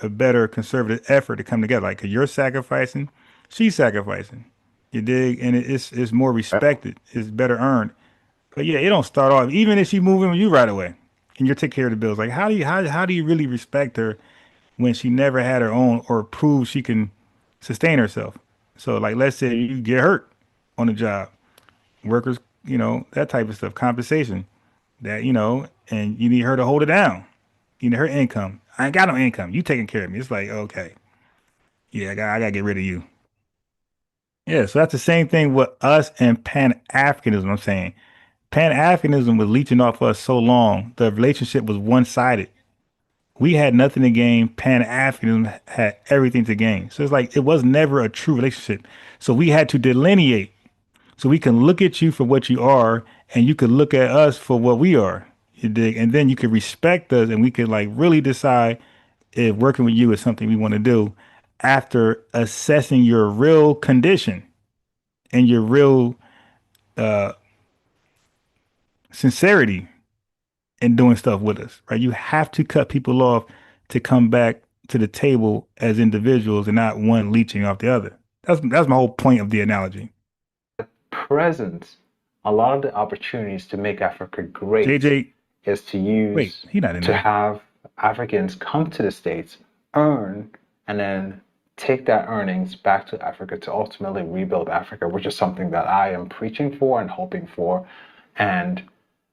better conservative effort to come together. Like, 'cause you're sacrificing, she's sacrificing. You dig, and it's more respected. It's better earned. But yeah, it don't start off. Even if she move in with you right away, and you take care of the bills. Like, how do you really respect her when she never had her own or prove she can sustain herself? So like, let's say you get hurt on the job, workers, that type of stuff, compensation, that and you need her to hold it down. You need her income. I ain't got no income. You taking care of me. It's like, okay, yeah, I gotta get rid of you. Yeah, so that's the same thing with us and Pan-Africanism. I'm saying Pan-Africanism was leeching off us so long. The relationship was one-sided. We had nothing to gain. Pan-Africanism had everything to gain. So it's like it was never a true relationship. So we had to delineate. So we can look at you for what you are, and you could look at us for what we are. You dig? And then you could respect us, and we could like really decide if working with you is something we want to do after assessing your real condition and your real uh, sincerity in doing stuff with us, right? You have to cut people off to come back to the table as individuals and not one leeching off the other. That's my whole point of the analogy. Present, a lot of the opportunities to make Africa great JJ, is to wait, use he not in to there. have Africans come to the States, earn, and then take that earnings back to Africa to ultimately rebuild Africa, which is something that I am preaching for and hoping for. And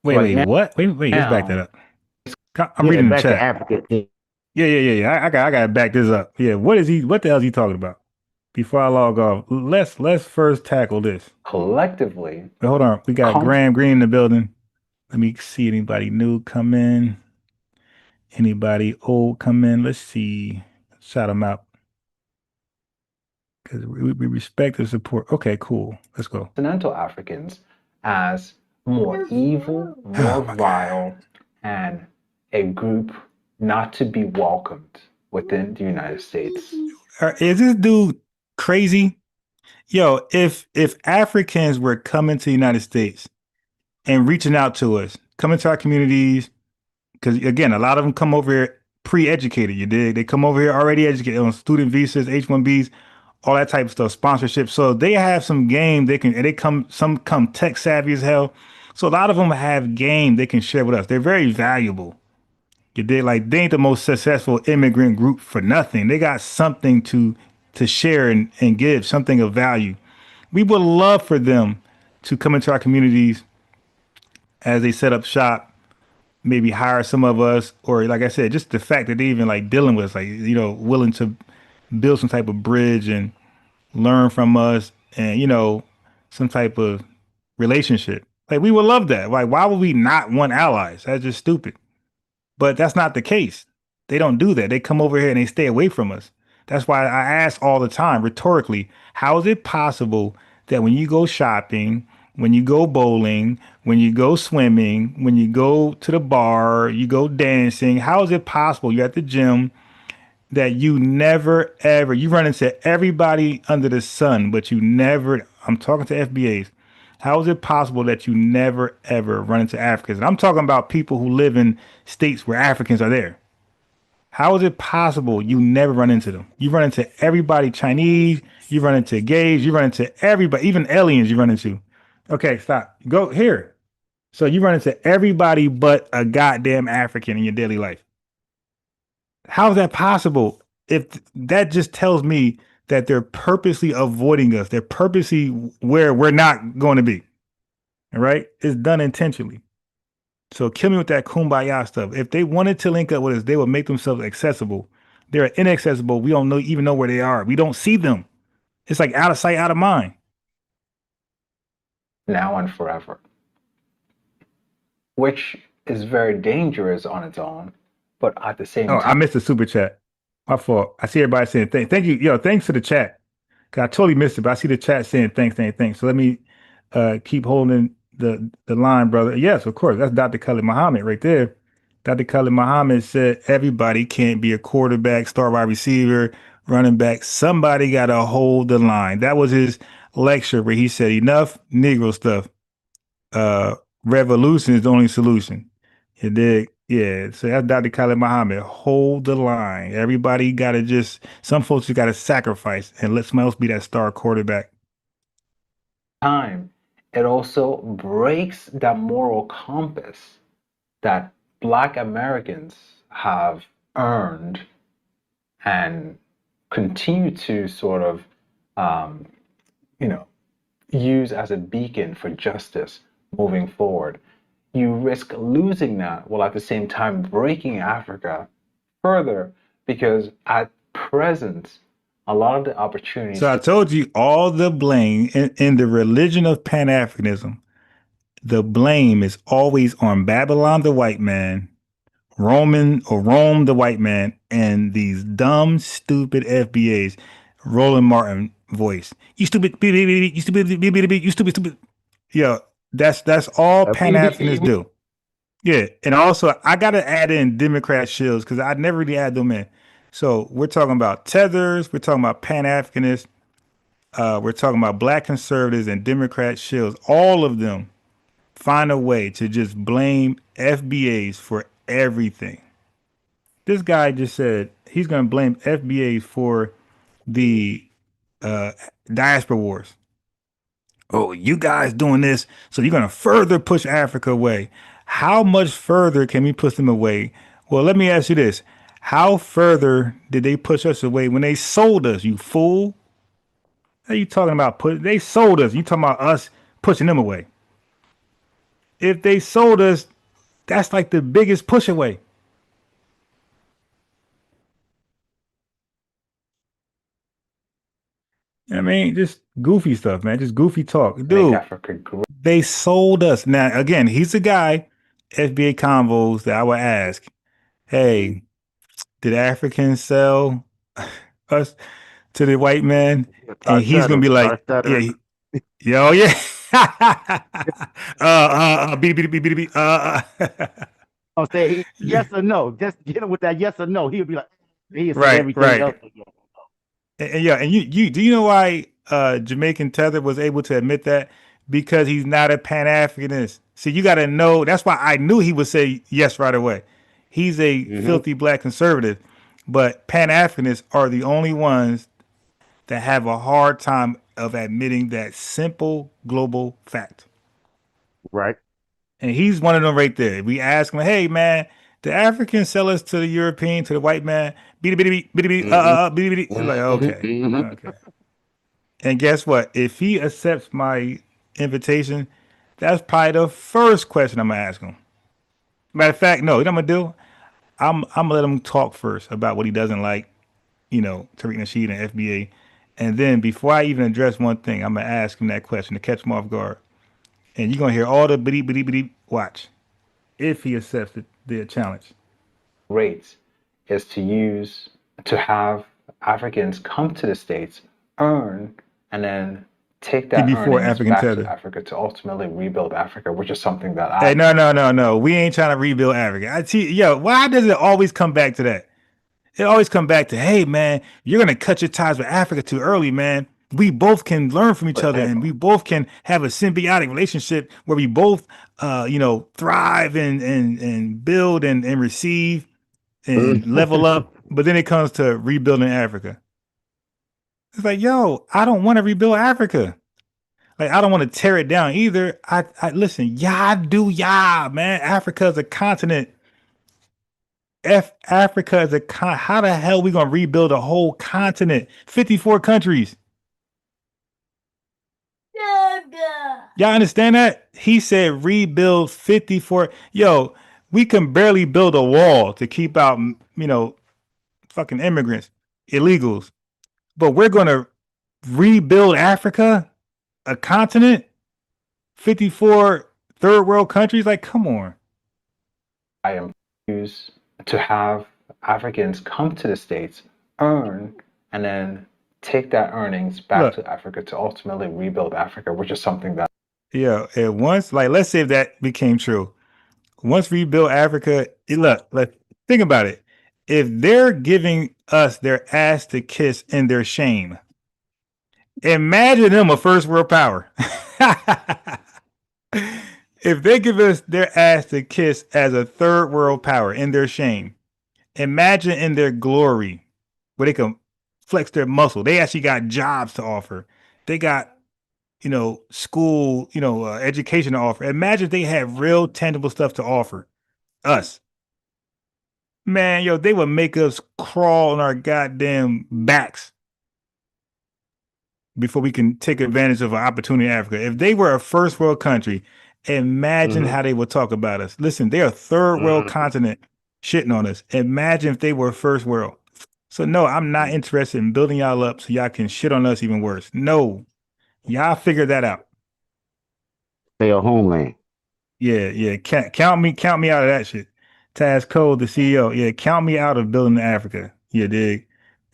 Wait, what? Wait, let's back that up. I'm Yeah, reading the back to chat. Africa. Yeah. I gotta back this up. Yeah, what the hell is he talking about? Before I log off, let's first tackle this. Collectively. Wait, hold on. We got Graham Green in the building. Let me see anybody new come in. Anybody old come in? Let's see. Shout them out. Because we respect and support. Okay, cool. Let's go. Continental Africans as more evil, more vile, and a group not to be welcomed within the United States. Is this dude crazy? Yo, if Africans were coming to the United States and reaching out to us, come into our communities, because again, a lot of them come over here pre-educated. You dig? They come over here already educated on student visas, H-1Bs, all that type of stuff, sponsorship. So they have some game. Some come tech savvy as hell. So a lot of them have game they can share with us. They're very valuable. You dig? Like, they ain't the most successful immigrant group for nothing. They got something to share and give, something of value. We would love for them to come into our communities as they set up shop, maybe hire some of us, or like I said, just the fact that they even like dealing with us, like, you know, willing to build some type of bridge and learn from us and, you know, some type of relationship. Like, we would love that. Like, why would we not want allies? That's just stupid. But that's not the case. They don't do that. They come over here and they stay away from us. That's why I ask all the time, rhetorically, how is it possible that when you go shopping, when you go bowling, when you go swimming, when you go to the bar, you go dancing, how is it possible you're at the gym that you never, ever, you run into everybody under the sun, but you never, I'm talking to FBAs, how is it possible that you never, ever run into Africans? And I'm talking about people who live in states where Africans are there. How is it possible you never run into them? You run into everybody, Chinese, you run into gays, you run into everybody, even aliens you run into. Okay, stop. Go here. So you run into everybody but a goddamn African in your daily life. How is that possible? If that just tells me that they're purposely avoiding us. They're purposely where we're not going to be. All right? It's done intentionally. So kill me with that kumbaya stuff. If they wanted to link up with us, they would make themselves accessible. They're inaccessible. We don't even know where they are. We don't see them. It's like out of sight, out of mind. Now and forever. Which is very dangerous on its own, but at the same time. I missed the super chat. My fault. I see everybody saying thank you. Yo, thanks for the chat. I totally missed it, but I see the chat saying thanks. So let me keep holding the line, brother. Yes, of course. That's Dr. Khalid Muhammad right there. Dr. Khalid Muhammad said everybody can't be a quarterback, star wide receiver, running back. Somebody got to hold the line. That was his lecture where he said enough Negro stuff. Revolution is the only solution. You dig? Yeah. So that's Dr. Khalid Muhammad. Hold the line. Everybody got to some folks just got to sacrifice and let somebody else be that star quarterback. It also breaks that moral compass that Black Americans have earned and continue to sort of, use as a beacon for justice moving forward. You risk losing that while at the same time breaking Africa further, because at present, a lot of the opportunities. So I told you all the blame in the religion of Pan-Africanism, the blame is always on Babylon, the white man, Rome, the white man, and these dumb, stupid FBAs. Roland Martin voice. You stupid, you stupid, you stupid. Yeah, that's all Pan-Africanists do. Yeah, and also I gotta add in Democrat shills because I never really add them in. So we're talking about tethers, we're talking about Pan-Africanists, we're talking about Black conservatives and Democrat shills. All of them find a way to just blame FBAs for everything. This guy just said he's going to blame FBAs for the diaspora wars. Oh, you guys doing this, so you're going to further push Africa away. How much further can we push them away? Well, let me ask you this. How further did they push us away when they sold us, you fool? What are you talking about? They sold us. You talking about us pushing them away. If they sold us, that's like the biggest push away. I mean, just goofy stuff, man. Just goofy talk. Dude, they sold us. Now, again, he's the guy, FBA convos, that I would ask, hey, did Africans sell us to the white man? And he's going to be like, yeah, yeah. I'll say yes or no. Just get him with that yes or no. He'll be like, he'll say everything else again. And yeah, and you do you know why Jamaican Tether was able to admit that? because he's not a Pan-Africanist. See, you got to know. That's why I knew he would say yes right away. He's a filthy black conservative, but Pan-Africanists are the only ones that have a hard time of admitting that simple global fact. Right. And he's one of them right there. We ask him, hey, man, the Africans sell us to the European, to the white man. Like, okay. Okay. And guess what? If he accepts my invitation, that's probably the first question I'm going to ask him. Matter of fact, no, you know what I'm going to do? I'm going to let him talk first about what he doesn't like, Tariq Nasheed and FBA. And then before I even address one thing, I'm going to ask him that question to catch him off guard. And you're going to hear all the bitty. Watch. If he accepts the challenge. Great is to have Africans come to the States, earn, and then take that earnings back to Africa to ultimately rebuild Africa, which is something that Hey, no. We ain't trying to rebuild Africa. I see, why does it always come back to that? It always come back to, hey, man, you're going to cut your ties with Africa too early, man. We both can learn from each other, and we both can have a symbiotic relationship where we both, thrive and build and receive and level up. But then it comes to rebuilding Africa. It's like, yo, I don't want to rebuild Africa. Like, I don't want to tear it down either. I listen, man. Africa is a continent. Africa is how the hell we gonna rebuild a whole continent? 54 countries. Y'all understand that? He said rebuild 54. Yo, we can barely build a wall to keep out, fucking immigrants, illegals. But we're gonna rebuild Africa, a continent, 54 third world countries. Like, come on. I am used to have Africans come to the States, earn, and then take that earnings back to Africa to ultimately rebuild Africa, which is something that. Yeah, at once, like, let's say if that became true. Once rebuild Africa, let's think about it. If they're giving us their ass to kiss in their shame, imagine them a first world power. If they give us their ass to kiss as a third world power in their shame, imagine in their glory where they can flex their muscle. They actually got jobs to offer. They got, school, education to offer. Imagine if they have real tangible stuff to offer us. Man, they would make us crawl on our goddamn backs before we can take advantage of an opportunity in Africa. If they were a first world country, imagine how they would talk about us. Listen, they're a third world continent shitting on us. Imagine if they were first world. So no, I'm not interested in building y'all up so y'all can shit on us even worse. No, y'all figure that out. Stay a homeland. Yeah. Count me out of that shit. Taz Cole, the CEO. Yeah, count me out of building Africa. Yeah, dig.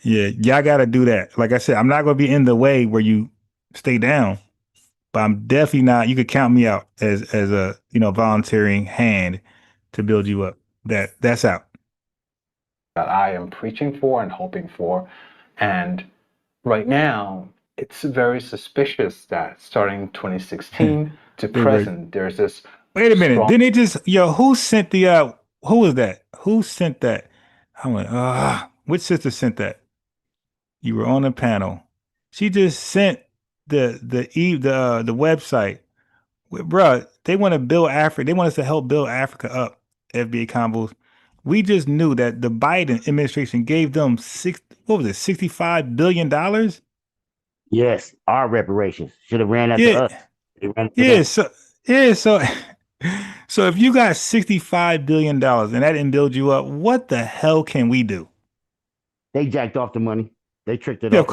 Yeah, y'all got to do that. Like I said, I'm not going to be in the way where you stay down, but I'm definitely not. You could count me out as a volunteering hand to build you up. That's out. That I am preaching for and hoping for, and right now it's very suspicious that starting 2016 to present, there's this. Wait a minute, didn't they just who sent the who was that? Who sent that? I went, which sister sent that? You were on the panel. She just sent the website. Bruh, they want to build Africa. They want us to help build Africa up. FBA combos. We just knew that the Biden administration gave them $65 billion? Yes, our reparations should have ran after us. They ran after them. So if you got $65 billion and that didn't build you up, what the hell can we do? They jacked off the money. They tricked it up. Of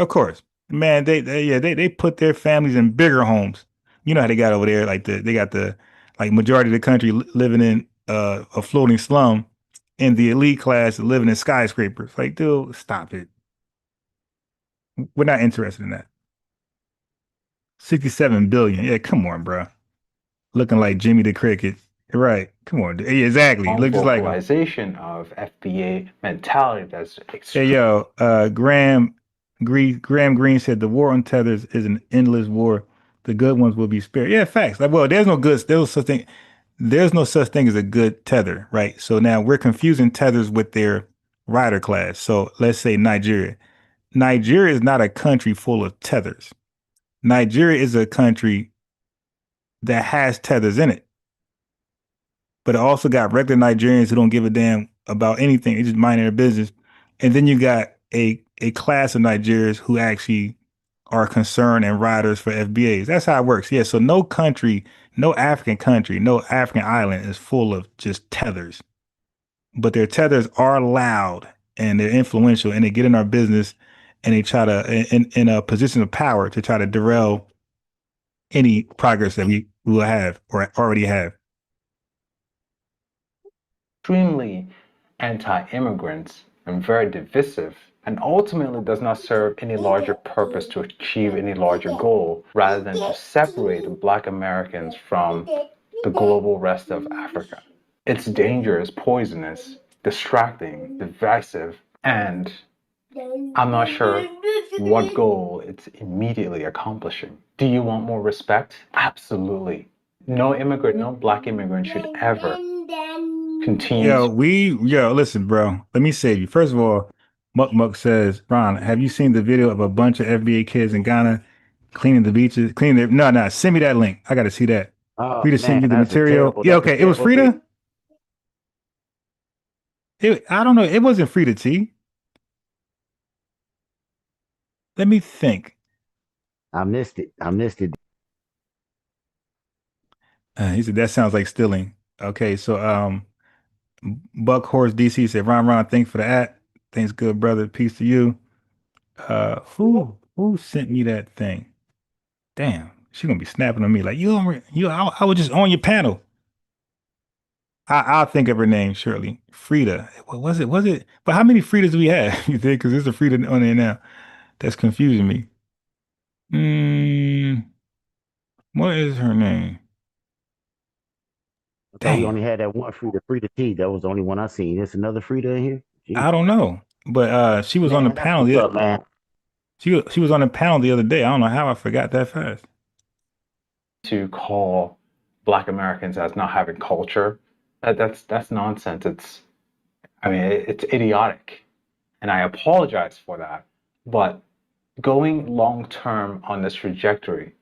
course. Man, they put their families in bigger homes. You know how they got over there, like they got the majority of the country living in a floating slum, and the elite class living in skyscrapers. Like, dude, stop it. We're not interested in that. 67 billion. Yeah, come on, bro. Looking like Jimmy the Cricket. Right. Come on. Yeah, exactly. Look just like vocalization of FBA mentality that's extreme. Hey, yo, Graham Greene said the war on tethers is an endless war The good ones will be spared. Yeah, facts. Like, well, there's no such thing as a good tether, right? So now we're confusing tethers with their rider class. So let's say Nigeria. Nigeria is not a country full of tethers. Nigeria is a country that has tethers in it, but it also got regular Nigerians who don't give a damn about anything. They just mind their business. And then you got a class of Nigerians who actually are concerned and riders for FBAs. That's how it works. Yeah. So no country, no African island is full of just tethers, but their tethers are loud and they're influential and they get in our business and they try to, in a position of power, to try to derail any progress that we will have or already have. Extremely anti-immigrants and very divisive, and ultimately does not serve any larger purpose to achieve any larger goal, rather than to separate Black Americans from the global rest of Africa. It's dangerous, poisonous, distracting, divisive, and I'm not sure what goal it's immediately accomplishing. Do you want more respect? Absolutely. No immigrant, no Black immigrant should ever continue. Listen, bro. Let me save you. First of all, Muck says, Ron, have you seen the video of a bunch of FBA kids in Ghana cleaning the beaches? No, send me that link. I got to see that. Oh Frida man, send you the that's a material. terrible. Yeah, That's a okay. It was terrible thing. Frida. I don't know. It wasn't Frida T. Let me think. I missed it. He said that sounds like stealing. Okay, so Buck Horse DC said, Ron, thanks for the ad. Thanks, good brother. Peace to you. Who sent me that thing? Damn, she gonna be snapping on me like I was just on your panel. I'll think of her name shortly. Frida. What was it? But how many Fridas do we have? You think? Because there's a Frida on there now. That's confusing me. What is her name? I thought we only had that one Frida T. That was the only one I seen. There's another Frida in here. Jeez. I don't know, but she was on the panel. What's up, man? She was on the panel the other day. I don't know how I forgot that fast. To call Black Americans as not having culture, that's nonsense. It's idiotic, and I apologize for that. But going long term on this trajectory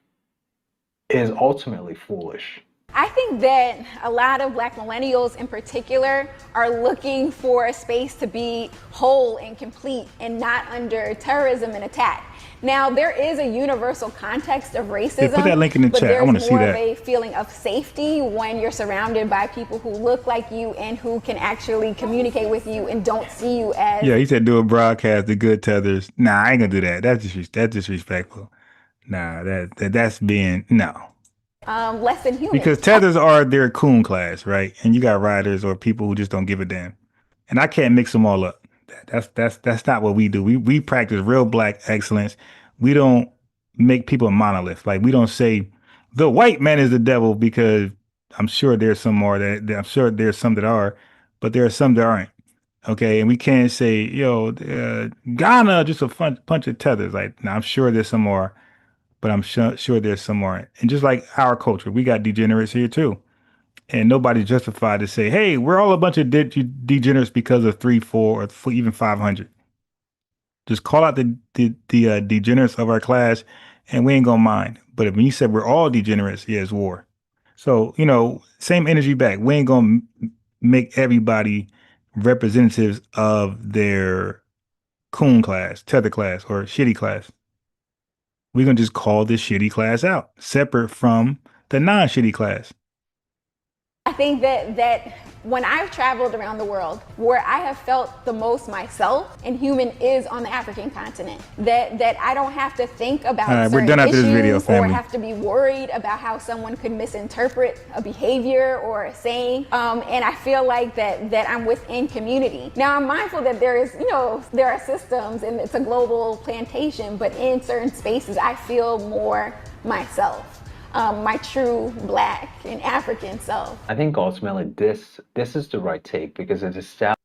is ultimately foolish. I think that a lot of Black millennials in particular are looking for a space to be whole and complete and not under terrorism and attack. Now, there is a universal context of racism, put that link in the chat. I want to see that. But there's more of a feeling of safety when you're surrounded by people who look like you and who can actually communicate with you and don't see you as... Yeah, he said do a broadcast, the good tethers. Nah, I ain't gonna do that. That's disrespectful. Nah, that's being, no. Less than human. Because tethers are their coon class, right? And you got riders or people who just don't give a damn. And I can't mix them all up. That's not what we do. We practice real Black excellence. We don't make people a monolith. Like, we don't say the white man is the devil, because I'm sure there's some more I'm sure there's some that are, but there are some that aren't. Okay, and we can't say, Ghana just a bunch of tethers. Like, now I'm sure there's some more, but I'm sure there's some more. And just like our culture, we got degenerates here too. And nobody's justified to say, hey, we're all a bunch of degenerates because of 3, 4, or even 500. Just call out the degenerates of our class, and we ain't gonna mind. But when you said we're all degenerates, yeah, it's war. So, same energy back. We ain't gonna make everybody representatives of their coon class, tether class, or shitty class. We're gonna just call this shitty class out, separate from the non-shitty class. I think that when I've traveled around the world, where I have felt the most myself and human is on the African continent. That I don't have to think about certain we're done after issues this video, family. or have to be worried about how someone could misinterpret a behavior or a saying. And I feel like that I'm within community. Now, I'm mindful that there are systems and it's a global plantation, but in certain spaces, I feel more myself. My true Black and African self. I think ultimately this is the right take, because it establishes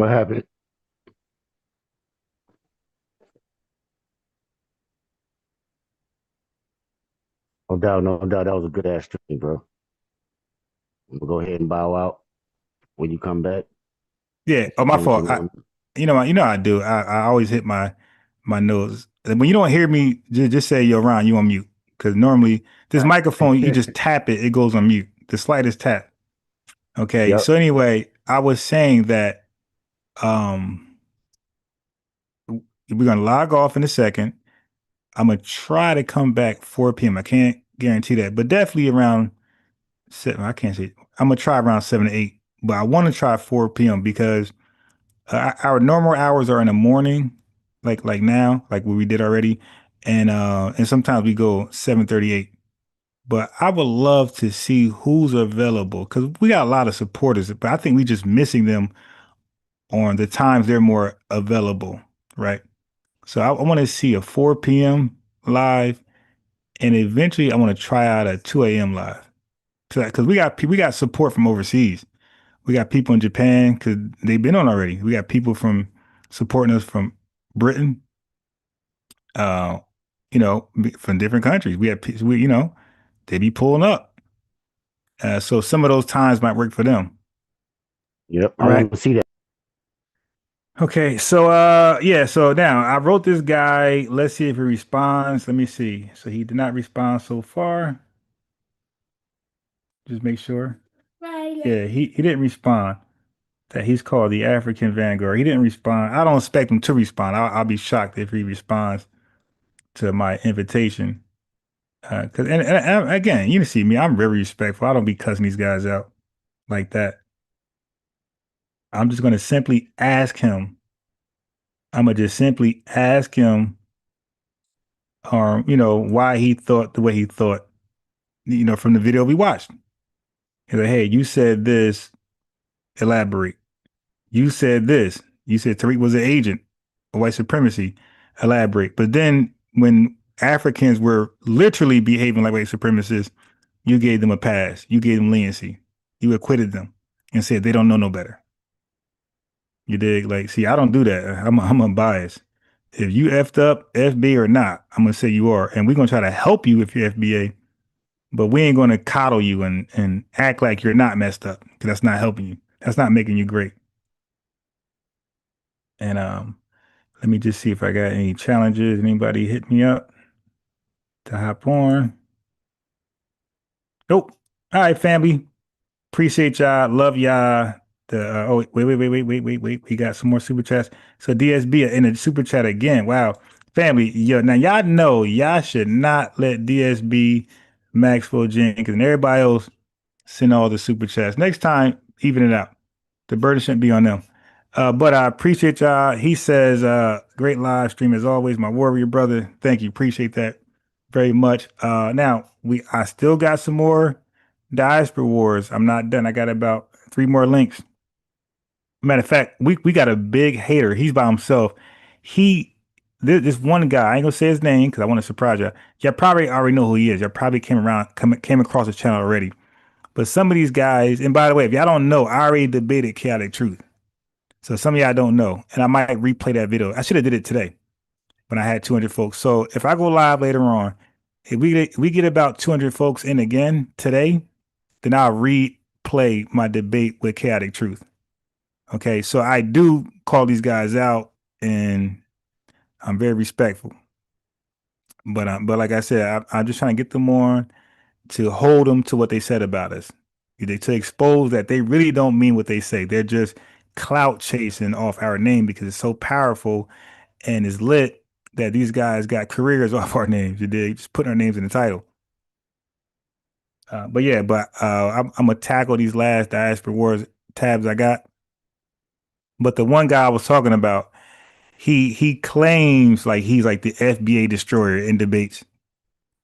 What happened? No doubt, no doubt. That was a good ass stream, bro. We'll go ahead and bow out when you come back. Yeah. Oh, my fault. You know I do. I always hit my nose. When you don't hear me, just say you're Ron, you on mute. Because normally this microphone, you just tap it, it goes on mute. The slightest tap. Okay. Yep. So anyway, I was saying that we're gonna log off in a second. I'm gonna try to come back 4 p.m. I can't guarantee that, but definitely around 7. I can't say. I'm gonna try around 7 to 8, but I want to try 4 p.m. because our normal hours are in the morning, like now, like what we did already, and sometimes we go 7:38. But I would love to see who's available because we got a lot of supporters, but I think we just missing them on the times they're more available, right? So I want to see a 4 p.m. live, and eventually I want to try out a 2 a.m. live because we got support from overseas. We got people in Japan because they've been on already. We got people from supporting us from Britain, uh, from different countries. We have they be pulling up. So some of those times might work for them. Yep, All I right. want to see that. Okay, so yeah, so now I wrote this guy. Let's see if he responds. Let me see. So he did not respond so far. Just make sure. Yeah, he didn't respond. That he's called the African Vanguard. He didn't respond. I don't expect him to respond. I'll be shocked if he responds to my invitation. Cause and again, you see me. I'm very respectful. I don't be cussing these guys out like that. I'm just gonna simply ask him. I'm gonna just simply ask him, why he thought the way he thought, from the video we watched. He's like, hey, you said this. Elaborate. You said this. You said Tariq was an agent of white supremacy. Elaborate. But then when Africans were literally behaving like white supremacists, you gave them a pass. You gave them leniency. You acquitted them and said they don't know no better. You dig? Like, see, I don't do that. I'm unbiased. If you effed up, FBA or not, I'm gonna say you are, and we're gonna try to help you if you're FBA, but we ain't gonna coddle you and act like you're not messed up because that's not helping you. That's not making you great. And let me just see if I got any challenges. Anybody hit me up to hop on? Nope. All right, family. Appreciate y'all. Love y'all. Wait. We got some more super chats. So DSB in the super chat again. Wow. Family, now y'all know y'all should not let DSB, Maxwell Jenkins, and everybody else send all the super chats. Next time, even it out. The burden shouldn't be on them. But I appreciate y'all. He says, great live stream as always, my warrior brother. Thank you. Appreciate that very much. Now I still got some more diaspora wars. I'm not done. I got about 3 more links. Matter of fact, we got a big hater. He's by himself. This one guy, I ain't gonna say his name because I want to surprise you. Y'all probably already know who he is. Y'all probably came across the channel already. But some of these guys, and by the way, if y'all don't know, I already debated Chaotic Truth. So some of y'all don't know, and I might replay that video. I should have did it today when I had 200 folks. So if I go live later on, if we get about 200 folks in again today, then I'll replay my debate with Chaotic Truth. Okay, so I do call these guys out, and I'm very respectful. But like I said, I'm just trying to get them on to hold them to what they said about us. To expose that they really don't mean what they say. They're just clout chasing off our name because it's so powerful and it's lit that these guys got careers off our names. They just put our names in the title. I'm gonna tackle these last diaspora wars tabs I got. But the one guy I was talking about, he claims like he's like the FBA destroyer in debates.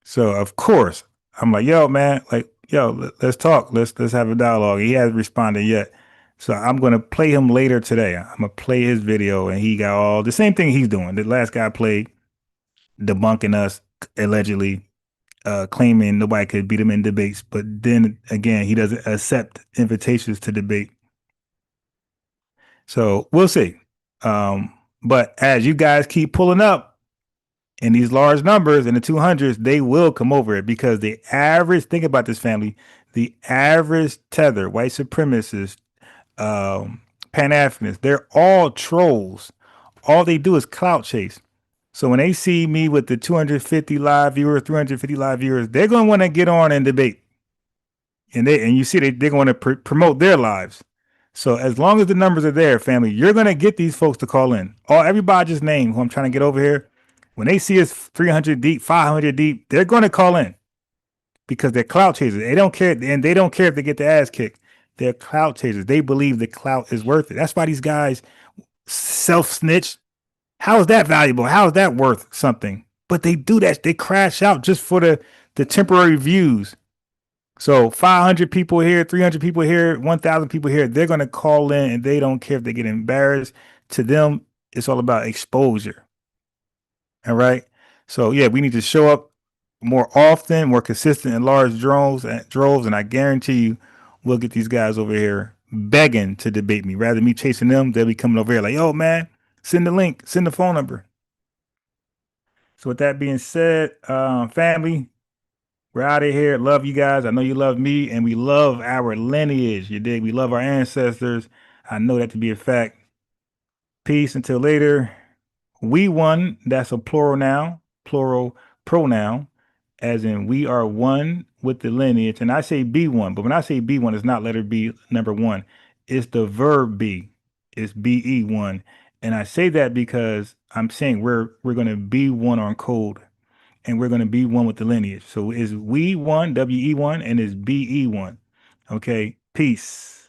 So of course I'm like, yo, man, like, yo, let's talk. Let's have a dialogue. He hasn't responded yet. So I'm gonna play him later today. I'm gonna play his video, and he got all the same thing he's doing. The last guy played, debunking us allegedly, claiming nobody could beat him in debates. But then again, he doesn't accept invitations to debate. So we'll see. But as you guys keep pulling up in these large numbers in the 200s, they will come over it because the average, think about this, family, the average tether, white supremacists, Pan-Africanists, they're all trolls. All they do is clout chase. So when they see me with the 250 live viewers, 350 live viewers, they're going to want to get on and debate. And you see they're going to promote their lives. So as long as the numbers are there, family, you're going to get these folks to call in. Everybody just named who I'm trying to get over here. When they see us 300 deep, 500 deep, they're going to call in because they're clout chasers. They don't care. And they don't care if they get their ass kicked. They're clout chasers. They believe the clout is worth it. That's why these guys self-snitch. How is that valuable? How is that worth something? But they do that. They crash out just for the temporary views. So 500 people here, 300 people here, 1,000 people here, they're going to call in and they don't care if they get embarrassed. To them, it's all about exposure. All right. So yeah, we need to show up more often, more consistent in large droves, and I guarantee you we'll get these guys over here begging to debate me. Rather than me chasing them, they'll be coming over here like, yo, man, send the link, send the phone number. So with that being said, family, we're out of here. Love you guys. I know you love me, and we love our lineage. You dig? We love our ancestors. I know that to be a fact. Peace until later. We won. That's a plural noun, plural pronoun, as in we are one with the lineage. And I say be one, but when I say be one, it's not letter B, number one. It's the verb be. It's be one. And I say that because I'm saying we're going to be one on code. And we're going to be one with the lineage. So is we one, WE1, and is BE1. Okay, peace.